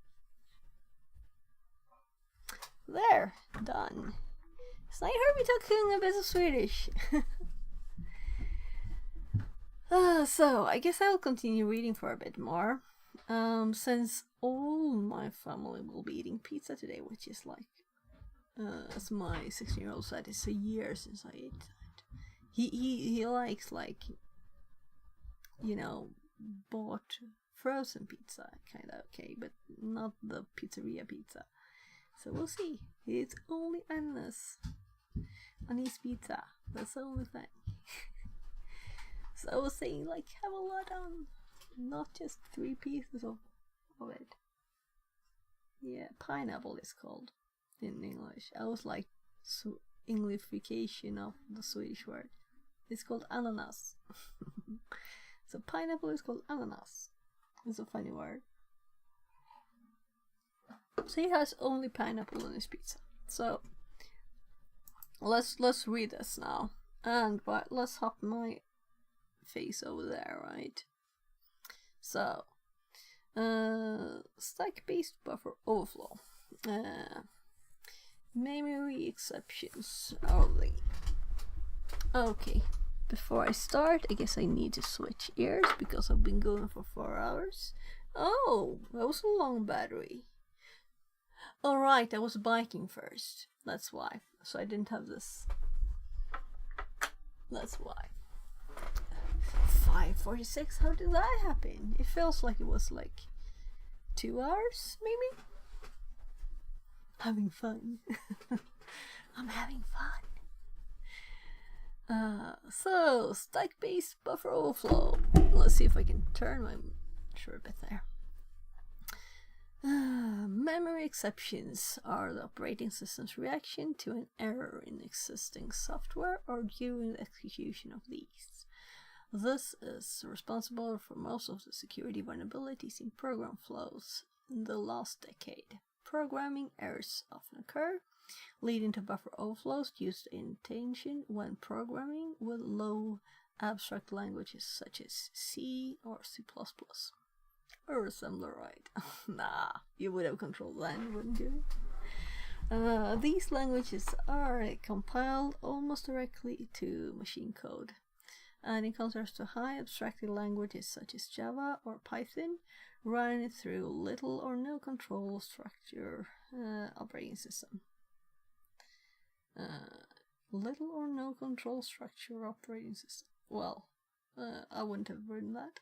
There, done. So I heard me talking a bit of Swedish. So I guess I'll continue reading for a bit more. Since all my family will be eating pizza today, which is like, as my 16-year-old said, it's a year since I ate that. He likes, like, you know, bought frozen pizza, kind of okay, but not the pizzeria pizza. So we'll see. It's only ananas on his pizza. That's the only thing. So I was saying, like, have a lot on, not just 3 pieces of it. Yeah, pineapple is called in English. I was like, Englification of the Swedish word. It's called ananas. So pineapple is called ananas. It's a funny word. So he has only pineapple on his pizza. So let's read this now. And let's hop my face over there, right? So stack-based buffer overflow. Memory exceptions only. Okay. Before I start, I guess I need to switch ears because I've been going for 4 hours. Oh, that was a long battery. Alright, I was biking first. That's why. So I didn't have this. That's why. 5:46? How did that happen? It feels like it was like 2 hours, maybe? Having fun. I'm having fun. So stack-based buffer overflow. Let's see if I can turn my shirt a bit there. Memory exceptions are the operating system's reaction to an error in existing software or during the execution of these. This is responsible for most of the security vulnerabilities in program flows in the last decade. Programming errors often occur, leading to buffer overflows used in intention when programming with low abstract languages such as C or C++. Or assembler, right? Nah, you would have controlled that, wouldn't you? These languages are compiled almost directly to machine code. And in contrast to high abstracted languages such as Java or Python, run through little or no control structure operating system. little or no control structure operating system. Well, I wouldn't have written that.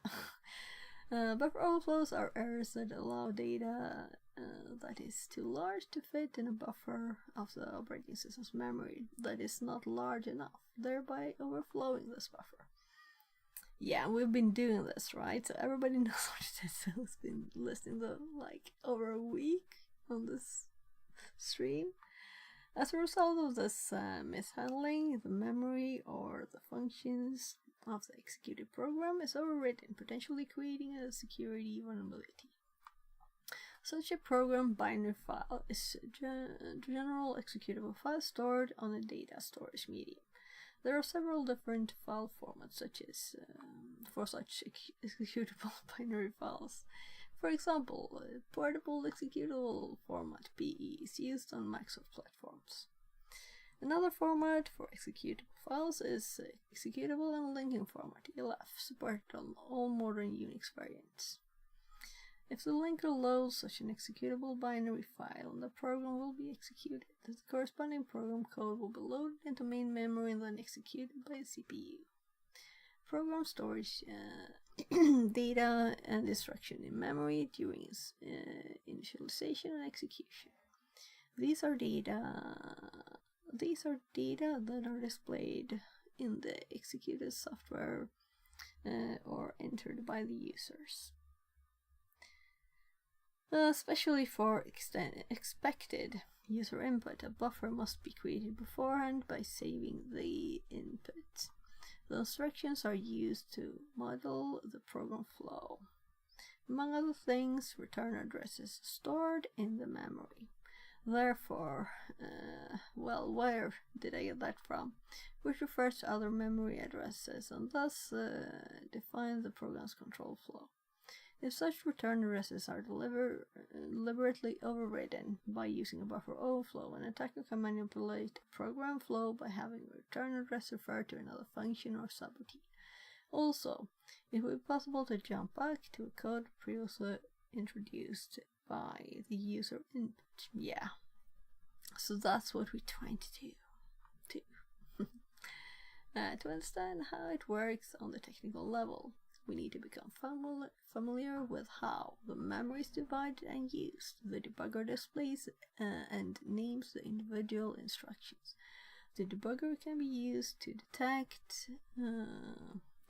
Buffer overflows are errors that allow data that is too large to fit in a buffer of the operating system's memory that is not large enough, thereby overflowing this buffer. Yeah, we've been doing this, right? So everybody knows what it is who's been listening to like over a week on this stream. As a result of this mishandling, the memory or the functions of the executed program is overwritten, potentially creating a security vulnerability. Such a program binary file is a general executable file stored on a data storage medium. There are several different file formats for such executable binary files. For example, portable executable format PE is used on Microsoft platforms. Another format for executable files is executable and linking format ELF, supported on all modern Unix variants. If the linker loads such an executable binary file, the program will be executed. The corresponding program code will be loaded into main memory and then executed by the CPU. Program storage data and instruction in memory during initialization and execution. These are data that are displayed in the executed software or entered by the users. Especially for expected user input, a buffer must be created beforehand by saving the input. The instructions are used to model the program flow. Among other things, return addresses stored in the memory. Therefore, where did I get that from? Which refers to other memory addresses and thus defines the program's control flow. If such return addresses are deliberately overridden by using a buffer overflow, an attacker can manipulate program flow by having a return address refer to another function or subroutine. Also, it will be possible to jump back to a code previously introduced by the user input. Yeah, so that's what we're trying to do too. To understand how it works on the technical level, we need to become familiar with how the memory is divided and used. The debugger displays and names the individual instructions. The debugger can be used to detect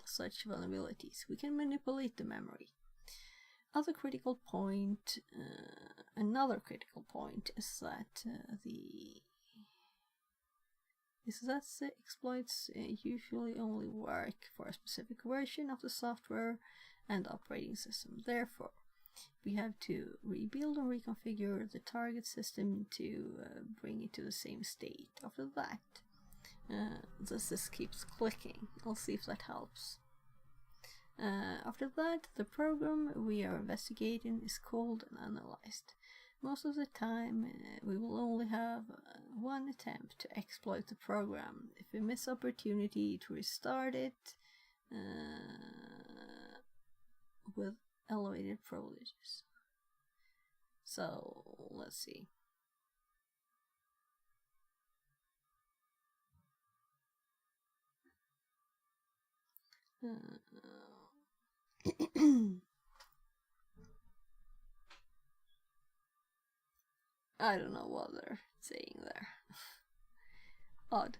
such vulnerabilities. We can manipulate the memory. Another critical point is that the exploits usually only work for a specific version of the software and operating system. Therefore, we have to rebuild and reconfigure the target system to bring it to the same state. After that, this keeps clicking. I'll see if that helps. After that, the program we are investigating is called and analyzed. Most of the time, we will only have one attempt to exploit the program. If we miss opportunity to restart it with elevated privileges. So, let's see. I don't know what they're saying there. Odd.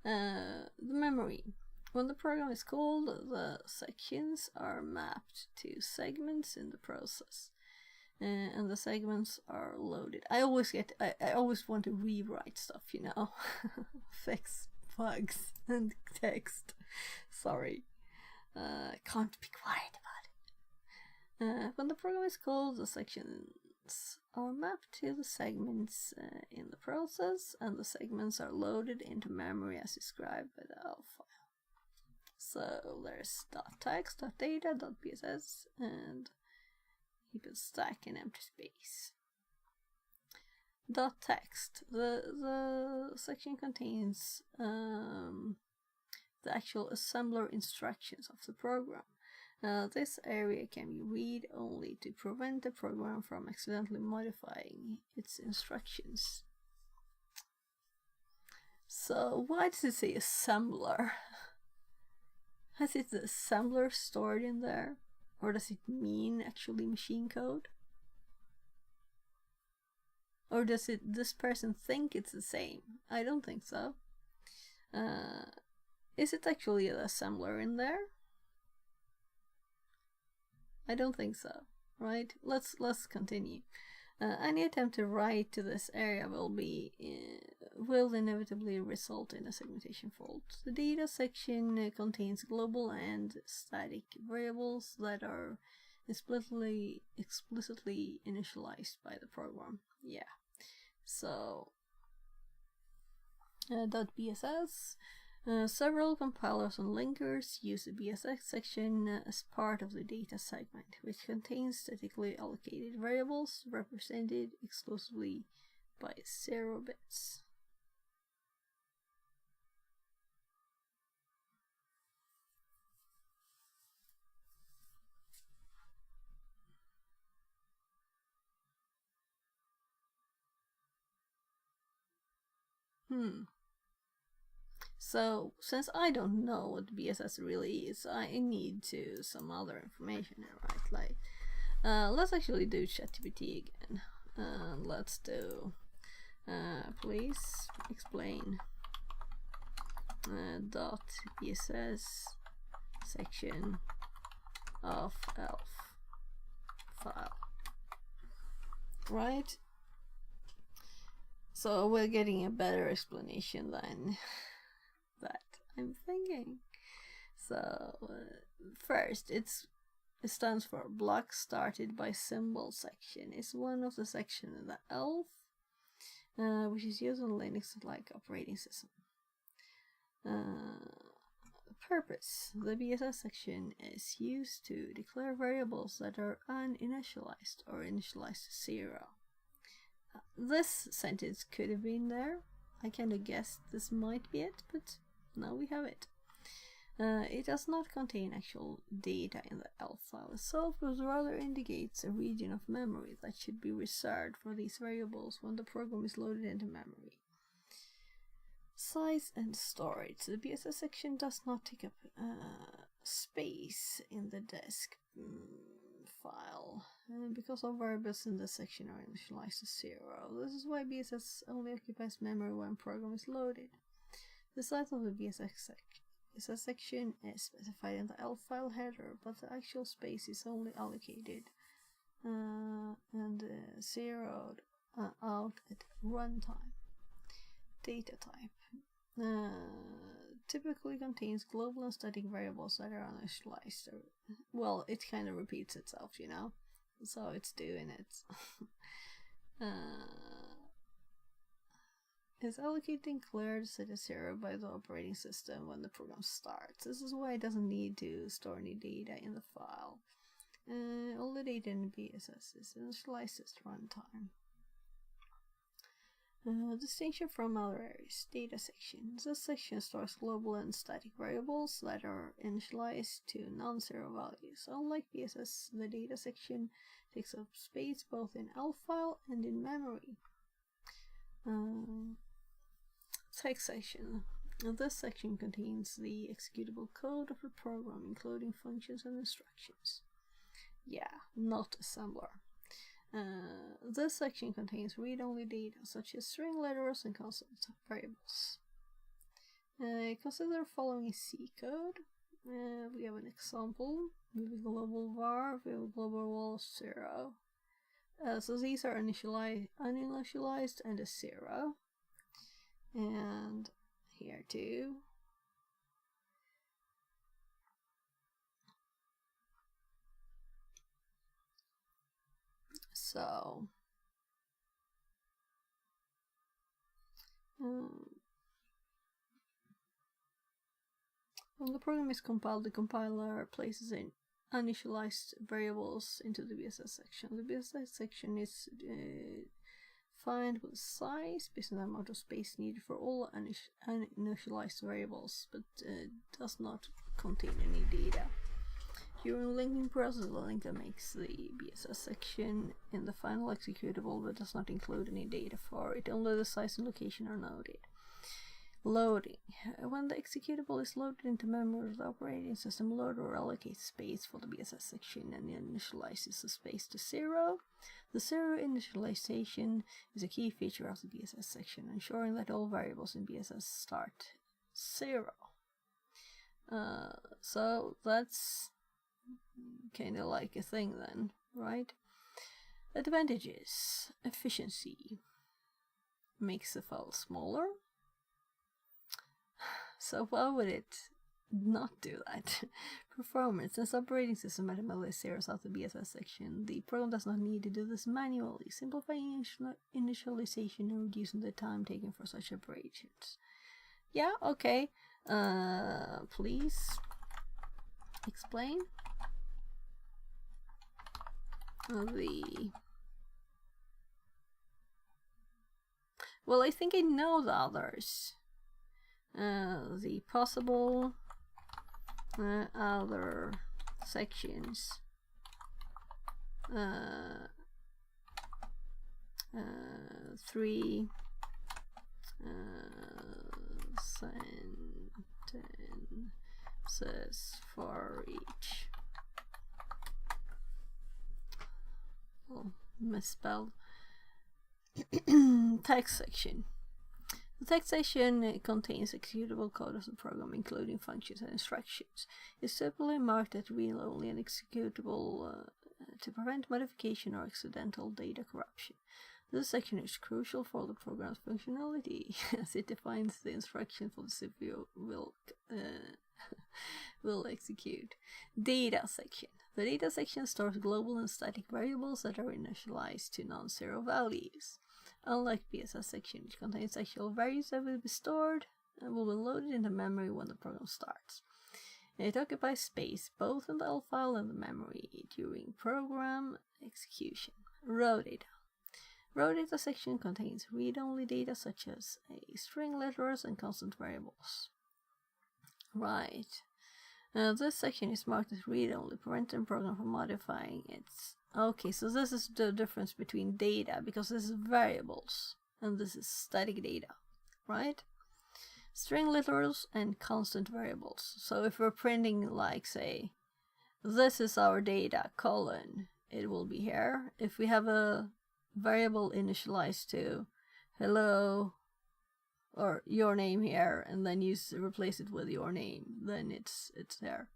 The memory. When the program is called, the sections are mapped to segments in the process. And the segments are loaded. I always want to rewrite stuff, you know. Fix bugs and text. Sorry. Can't be quiet about it. When the program is called, the sections are mapped to the segments in the process, and the segments are loaded into memory as described by the .elf file. So there's .text, .data, .bss, and keep it stack in empty space. .text. The section contains the actual assembler instructions of the program. This area can be read only to prevent the program from accidentally modifying its instructions. So why does it say assembler? Has it the assembler stored in there? Or does it mean actually machine code? Or does this person think it's the same? I don't think so. Is it actually an assembler in there? I don't think so. Right? Let's continue. Any attempt to write to this area will inevitably result in a segmentation fault. The data section contains global and static variables that are explicitly initialized by the program. Yeah. So .bss. Several compilers and linkers use the BSS section as part of the data segment, which contains statically allocated variables represented exclusively by 0 bits. So, since I don't know what BSS really is, I need some other information here, right? Like, let's actually do ChatGPT again. Let's do, please explain .bss section of ELF file, right? So we're getting a better explanation than that, I'm thinking. So first, it stands for block started by symbol section. It's one of the sections in the ELF, which is used on Linux-like operating system. Purpose: the BSS section is used to declare variables that are uninitialized or initialized to 0. This sentence could have been there. I kind of guessed this might be it, but now we have it. It does not contain actual data in the ELF file itself, but rather indicates a region of memory that should be reserved for these variables when the program is loaded into memory. Size and storage. The BSS section does not take up space in the disk file because all variables in this section are initialized to 0. This is why BSS only occupies memory when program is loaded. The size of the BSS section is specified in the ELF file header, but the actual space is only allocated and zeroed out at runtime. Data type typically contains global and static variables that are uninitialized. Well, it kind of repeats itself, you know, so it's doing it. Is allocated and cleared set to 0 by the operating system when the program starts. This is why it doesn't need to store any data in the file. All the data in BSS is initialized at runtime. Distinction from other areas. Data section. This section stores global and static variables that are initialized to non-zero values. Unlike BSS, the data section takes up space both in ELF file and in memory. Text section. This section contains the executable code of the program, including functions and instructions. Yeah, not assembler. This section contains read-only data such as string letters and constant variables. Consider following C code. We have an example with a global var, we have a global wall 0. So these are uninitialized and a 0. And here too. So when the program is compiled, the compiler places in uninitialized variables into the BSS section. The BSS section is defined with size based on the amount of space needed for all uninitialized variables, but does not contain any data. During linking process, the linker makes the BSS section in the final executable but does not include any data for it. Only the size and location are noted. Loading. When the executable is loaded into memory of the operating system, loader allocates space for the BSS section and initializes the space to 0. The 0 initialization is a key feature of the BSS section, ensuring that all variables in BSS start 0. So that's kind of like a thing then, right? Advantages. Efficiency. Makes the file smaller. So why would it not do that? Performance. Since operating system automatically zeroes out the BSS section, the program does not need to do this manually, simplifying initialization and reducing the time taken for such operations. Yeah, okay. Please explain well, I think I know the others. The possible other sections. 3 sentences for each. Oh, misspelled. Text section. The text section contains executable code of the program, including functions and instructions. It's typically marked as read-only and executable to prevent modification or accidental data corruption. This section is crucial for the program's functionality, as it defines the instruction for the CPU will execute. Data section. The data section stores global and static variables that are initialized to non-zero values. Unlike BSS section, which contains actual values that will be stored and will be loaded into memory when the program starts. It occupies space both in the L file and the memory during program execution. Raw data. Raw data section contains read-only data such as string letters and constant variables. Right. This section is marked as read-only, preventing the program from modifying it. Okay, so this is the difference between data, because this is variables, and this is static data, right? String literals and constant variables. So if we're printing, like, say, this is our data, colon, it will be here. If we have a variable initialized to hello, or your name here, and then you replace it with your name, then it's there.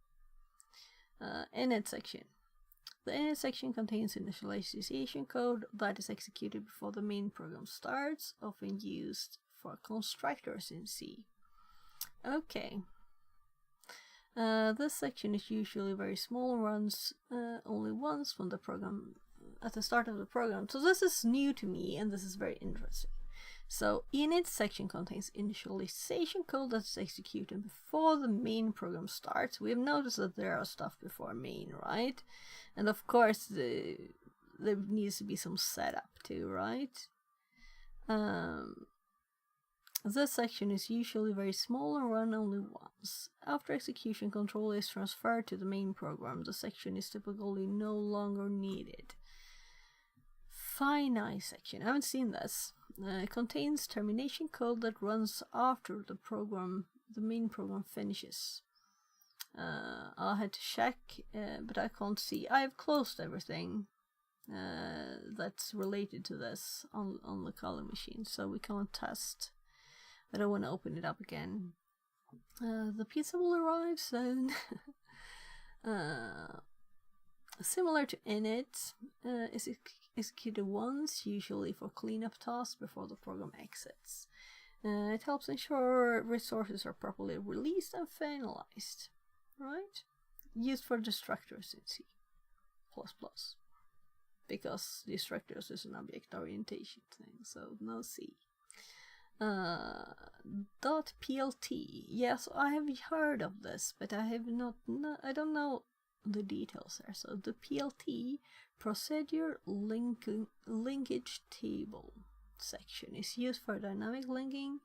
Init section. The init section contains initialization code that is executed before the main program starts, often used for constructors in C. Okay. This section is usually very small, runs only once when the program at the start of the program. So this is new to me, and this is very interesting. So init section contains initialization code that's executed before the main program starts. We have noticed that there are stuff before main, right? And of course there needs to be some setup too, right? This section is usually very small and run only once. After execution control is transferred to the main program, the section is typically no longer needed. Finite section. I haven't seen this. It contains termination code that runs after the main program finishes. I had to check, but I can't see. I have closed everything that's related to this on the color machine, so we can't test. I don't want to open it up again. The pizza will arrive soon. Similar to init, is executed once, usually for cleanup tasks before the program exits. It helps ensure resources are properly released and finalized, right? Used for destructors in C++, because destructors is an object orientation thing, so no C. .plt. Yes, I have heard of this, but I have not I don't know the details there. So the PLT, procedure linkage table section, is used for dynamic linking,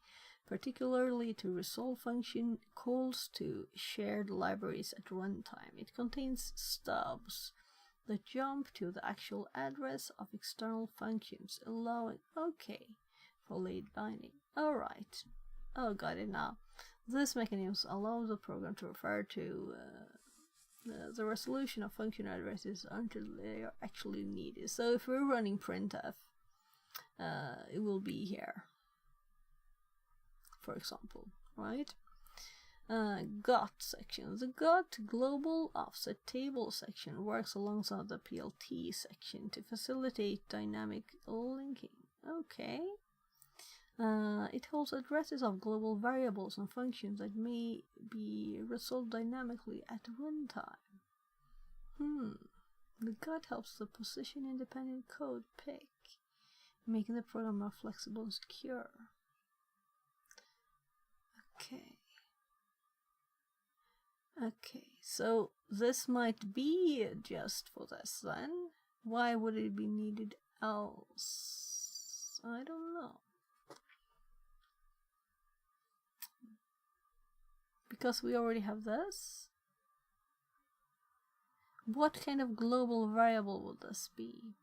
particularly to resolve function calls to shared libraries at runtime. It contains stubs that jump to the actual address of external functions, allowing for late binding. Alright. Oh, got it now. This mechanism allows the program to refer to the resolution of function addresses until they are actually needed. So if we're running printf, it will be here, for example, right? GOT section. The GOT global offset table section works alongside the PLT section to facilitate dynamic linking. Okay. It holds addresses of global variables and functions that may be resolved dynamically at runtime. The GOT helps the position-independent code pick, making the program more flexible and secure. Okay, so this might be just for this then. Why would it be needed else? I don't know. Because we already have this? What kind of global variable would this be?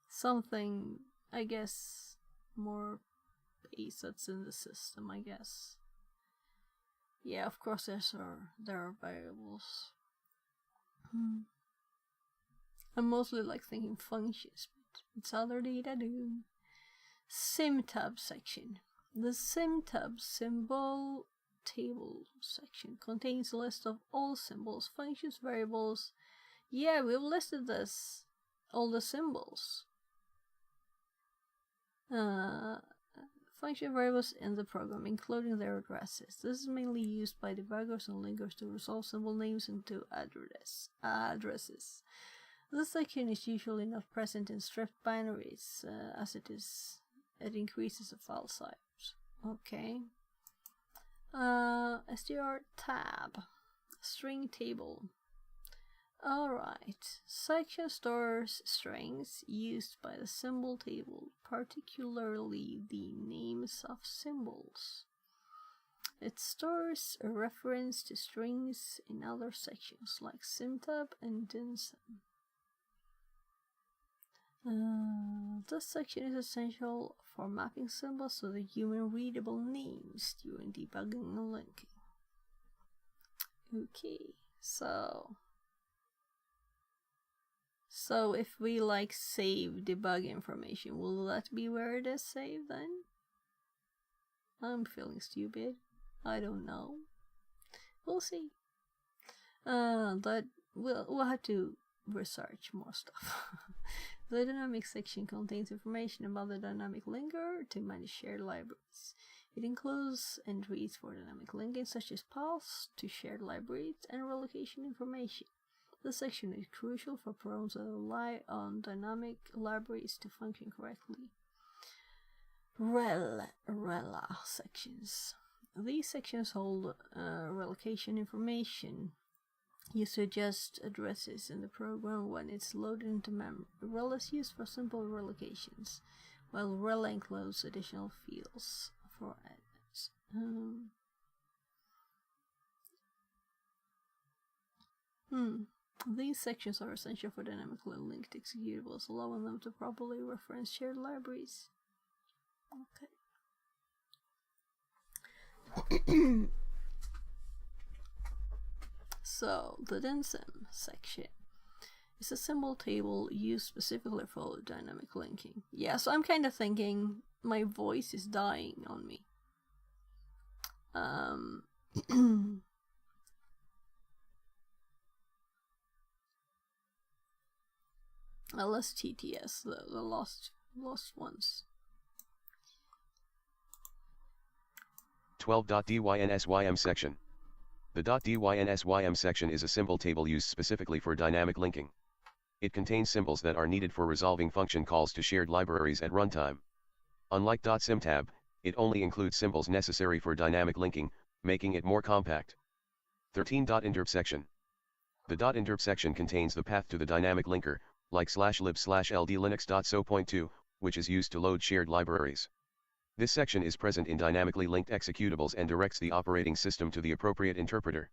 Something, I guess, more base that's in the system, I guess. Yeah, of course there are variables. I'm mostly like thinking functions, but it's other data do. SymTab section. The SymTab symbol table section contains a list of all symbols, functions, variables. Yeah, we've listed this, all the symbols. Function variables in the program, including their addresses. This is mainly used by debuggers and linkers to resolve symbol names into addresses. This section is usually not present in stripped binaries, as it increases the file size. Okay. str tab, string table. Alright, section stores strings used by the symbol table, particularly the names of symbols. It stores a reference to strings in other sections like SymTab and DINSym. This section is essential for mapping symbols to the human-readable names during debugging and linking. Okay, so if we like save debug information, will that be where it is saved then? I'm feeling stupid. I don't know. We'll see. But we'll have to research more stuff. The dynamic section contains information about the dynamic linker to manage shared libraries. It includes entries for dynamic linking such as paths to shared libraries and relocation information. This section is crucial for programs that rely on dynamic libraries to function correctly. Rela sections. These sections hold relocation information used to adjust addresses in the program when it's loaded into memory. Rel is used for simple relocations, while rel includes additional fields for edits. These sections are essential for dynamically linked executables, allowing them to properly reference shared libraries. Okay. So, the DINSym section is a symbol table used specifically for dynamic linking. Yeah, so I'm kind of thinking my voice is dying on me. LSTTS, the lost ones. 12.dynSym section. The .dynSym section is a symbol table used specifically for dynamic linking. It contains symbols that are needed for resolving function calls to shared libraries at runtime. Unlike .symtab, it only includes symbols necessary for dynamic linking, making it more compact. 13.interp section. The .interp section contains the path to the dynamic linker, like /lib/ld-linux.so.2, which is used to load shared libraries. This section is present in dynamically linked executables and directs the operating system to the appropriate interpreter.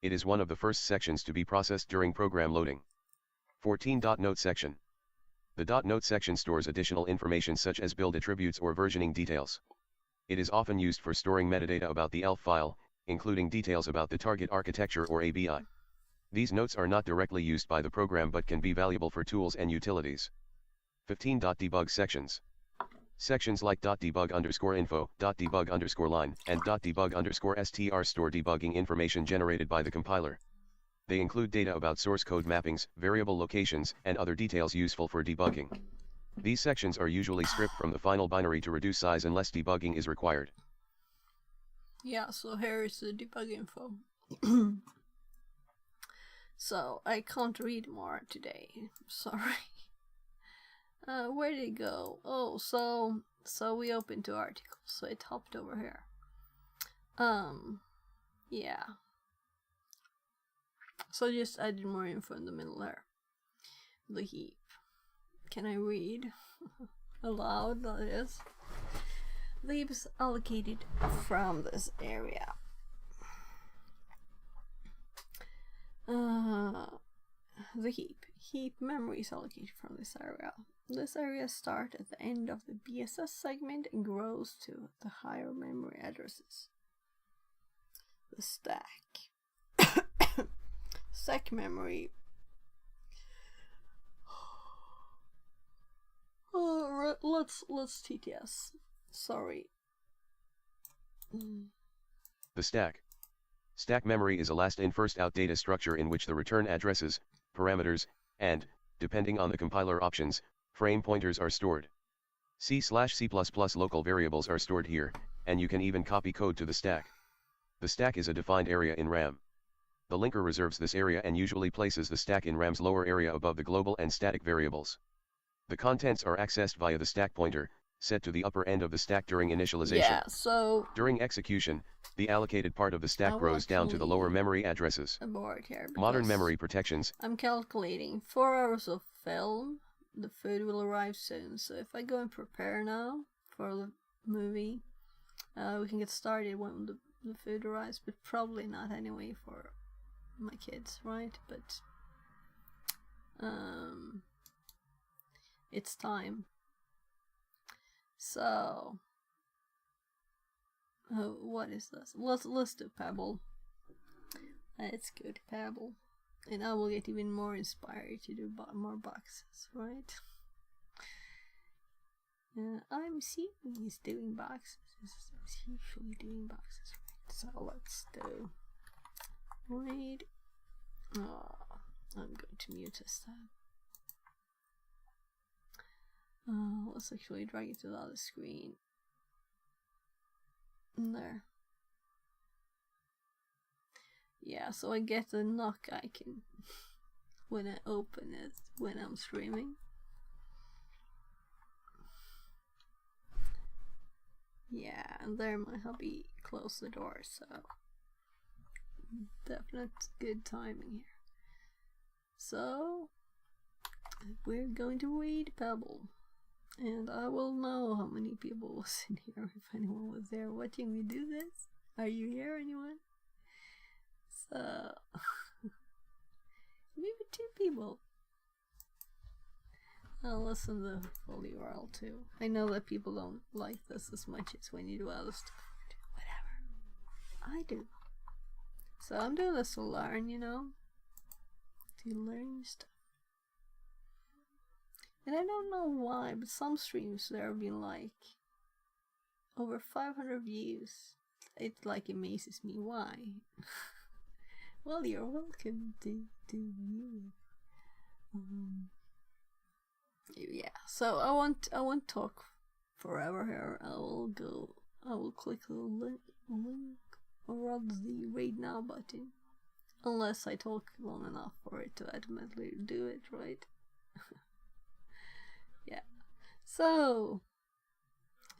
It is one of the first sections to be processed during program loading. 14.note section. The .note section stores additional information such as build attributes or versioning details. It is often used for storing metadata about the ELF file, including details about the target architecture or ABI. These notes are not directly used by the program but can be valuable for tools and utilities. 15. Debug sections. Sections like .debug_info, .debug_line, and .debug_str store debugging information generated by the compiler. They include data about source code mappings, variable locations, and other details useful for debugging. These sections are usually stripped from the final binary to reduce size unless debugging is required. Yeah, so here is the debug info. So I can't read more today. Sorry. Where did it go? Oh, so we opened two articles, so it hopped over here. Yeah. So just added more info in the middle there. The heap. Can I read aloud? That is. The heap is allocated from this area. The heap memory is allocated from this area. This area starts at the end of the BSS segment and grows to the higher memory addresses. The stack. Stack memory. Let's TTS. Sorry. The stack. Stack memory is a last-in first-out data structure in which the return addresses, parameters, and, depending on the compiler options, frame pointers are stored. C/C++ local variables are stored here, and you can even copy code to the stack. The stack is a defined area in RAM. The linker reserves this area and usually places the stack in RAM's lower area above the global and static variables. The contents are accessed via the stack pointer, set to the upper end of the stack during initialization. Yeah, so during execution, the allocated part of the stack grows down to the lower memory addresses. Here Modern memory protections. I'm calculating 4 hours of film. The food will arrive soon. So if I go and prepare now for the movie, we can get started when the food arrives, but probably not anyway for my kids, right? But it's time. So what is this? Let's do Pebble. Let's go to Pebble, and I will get even more inspired to do more boxes, right? I'm seeing he's doing boxes. He's usually doing boxes, right? So let's do read. I'm going to mute this tab. Let's actually drag it to the other screen. There. Yeah, so I get the knock icon when I open it when I'm streaming. Yeah, and there my hubby closed the door, so definite good timing here. So we're going to read Pebble, and I will know how many people was in here if anyone was there watching me do this. Are you here, anyone? So maybe 2 people. I'll listen to the full URL too. I know that people don't like this as much as when you do other stuff. Whatever. I do. So I'm doing this to learn, you know? To learn stuff. And I don't know why, but some streams there have been like over 500 views. It like amazes me. Why? Well, you're welcome to view it. Yeah, so I won't talk forever here. I will click the link or rather the read now button. Unless I talk long enough for it to automatically do it, right? Yeah. So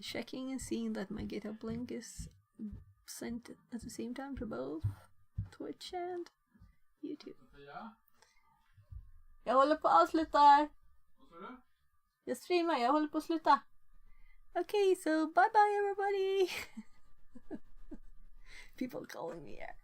checking and seeing that my GitHub link is sent at the same time to both Twitch and YouTube. Jag håller på att avsluta. Jag streamar, jag håller på att sluta. Okay, so bye bye everybody. People calling me here.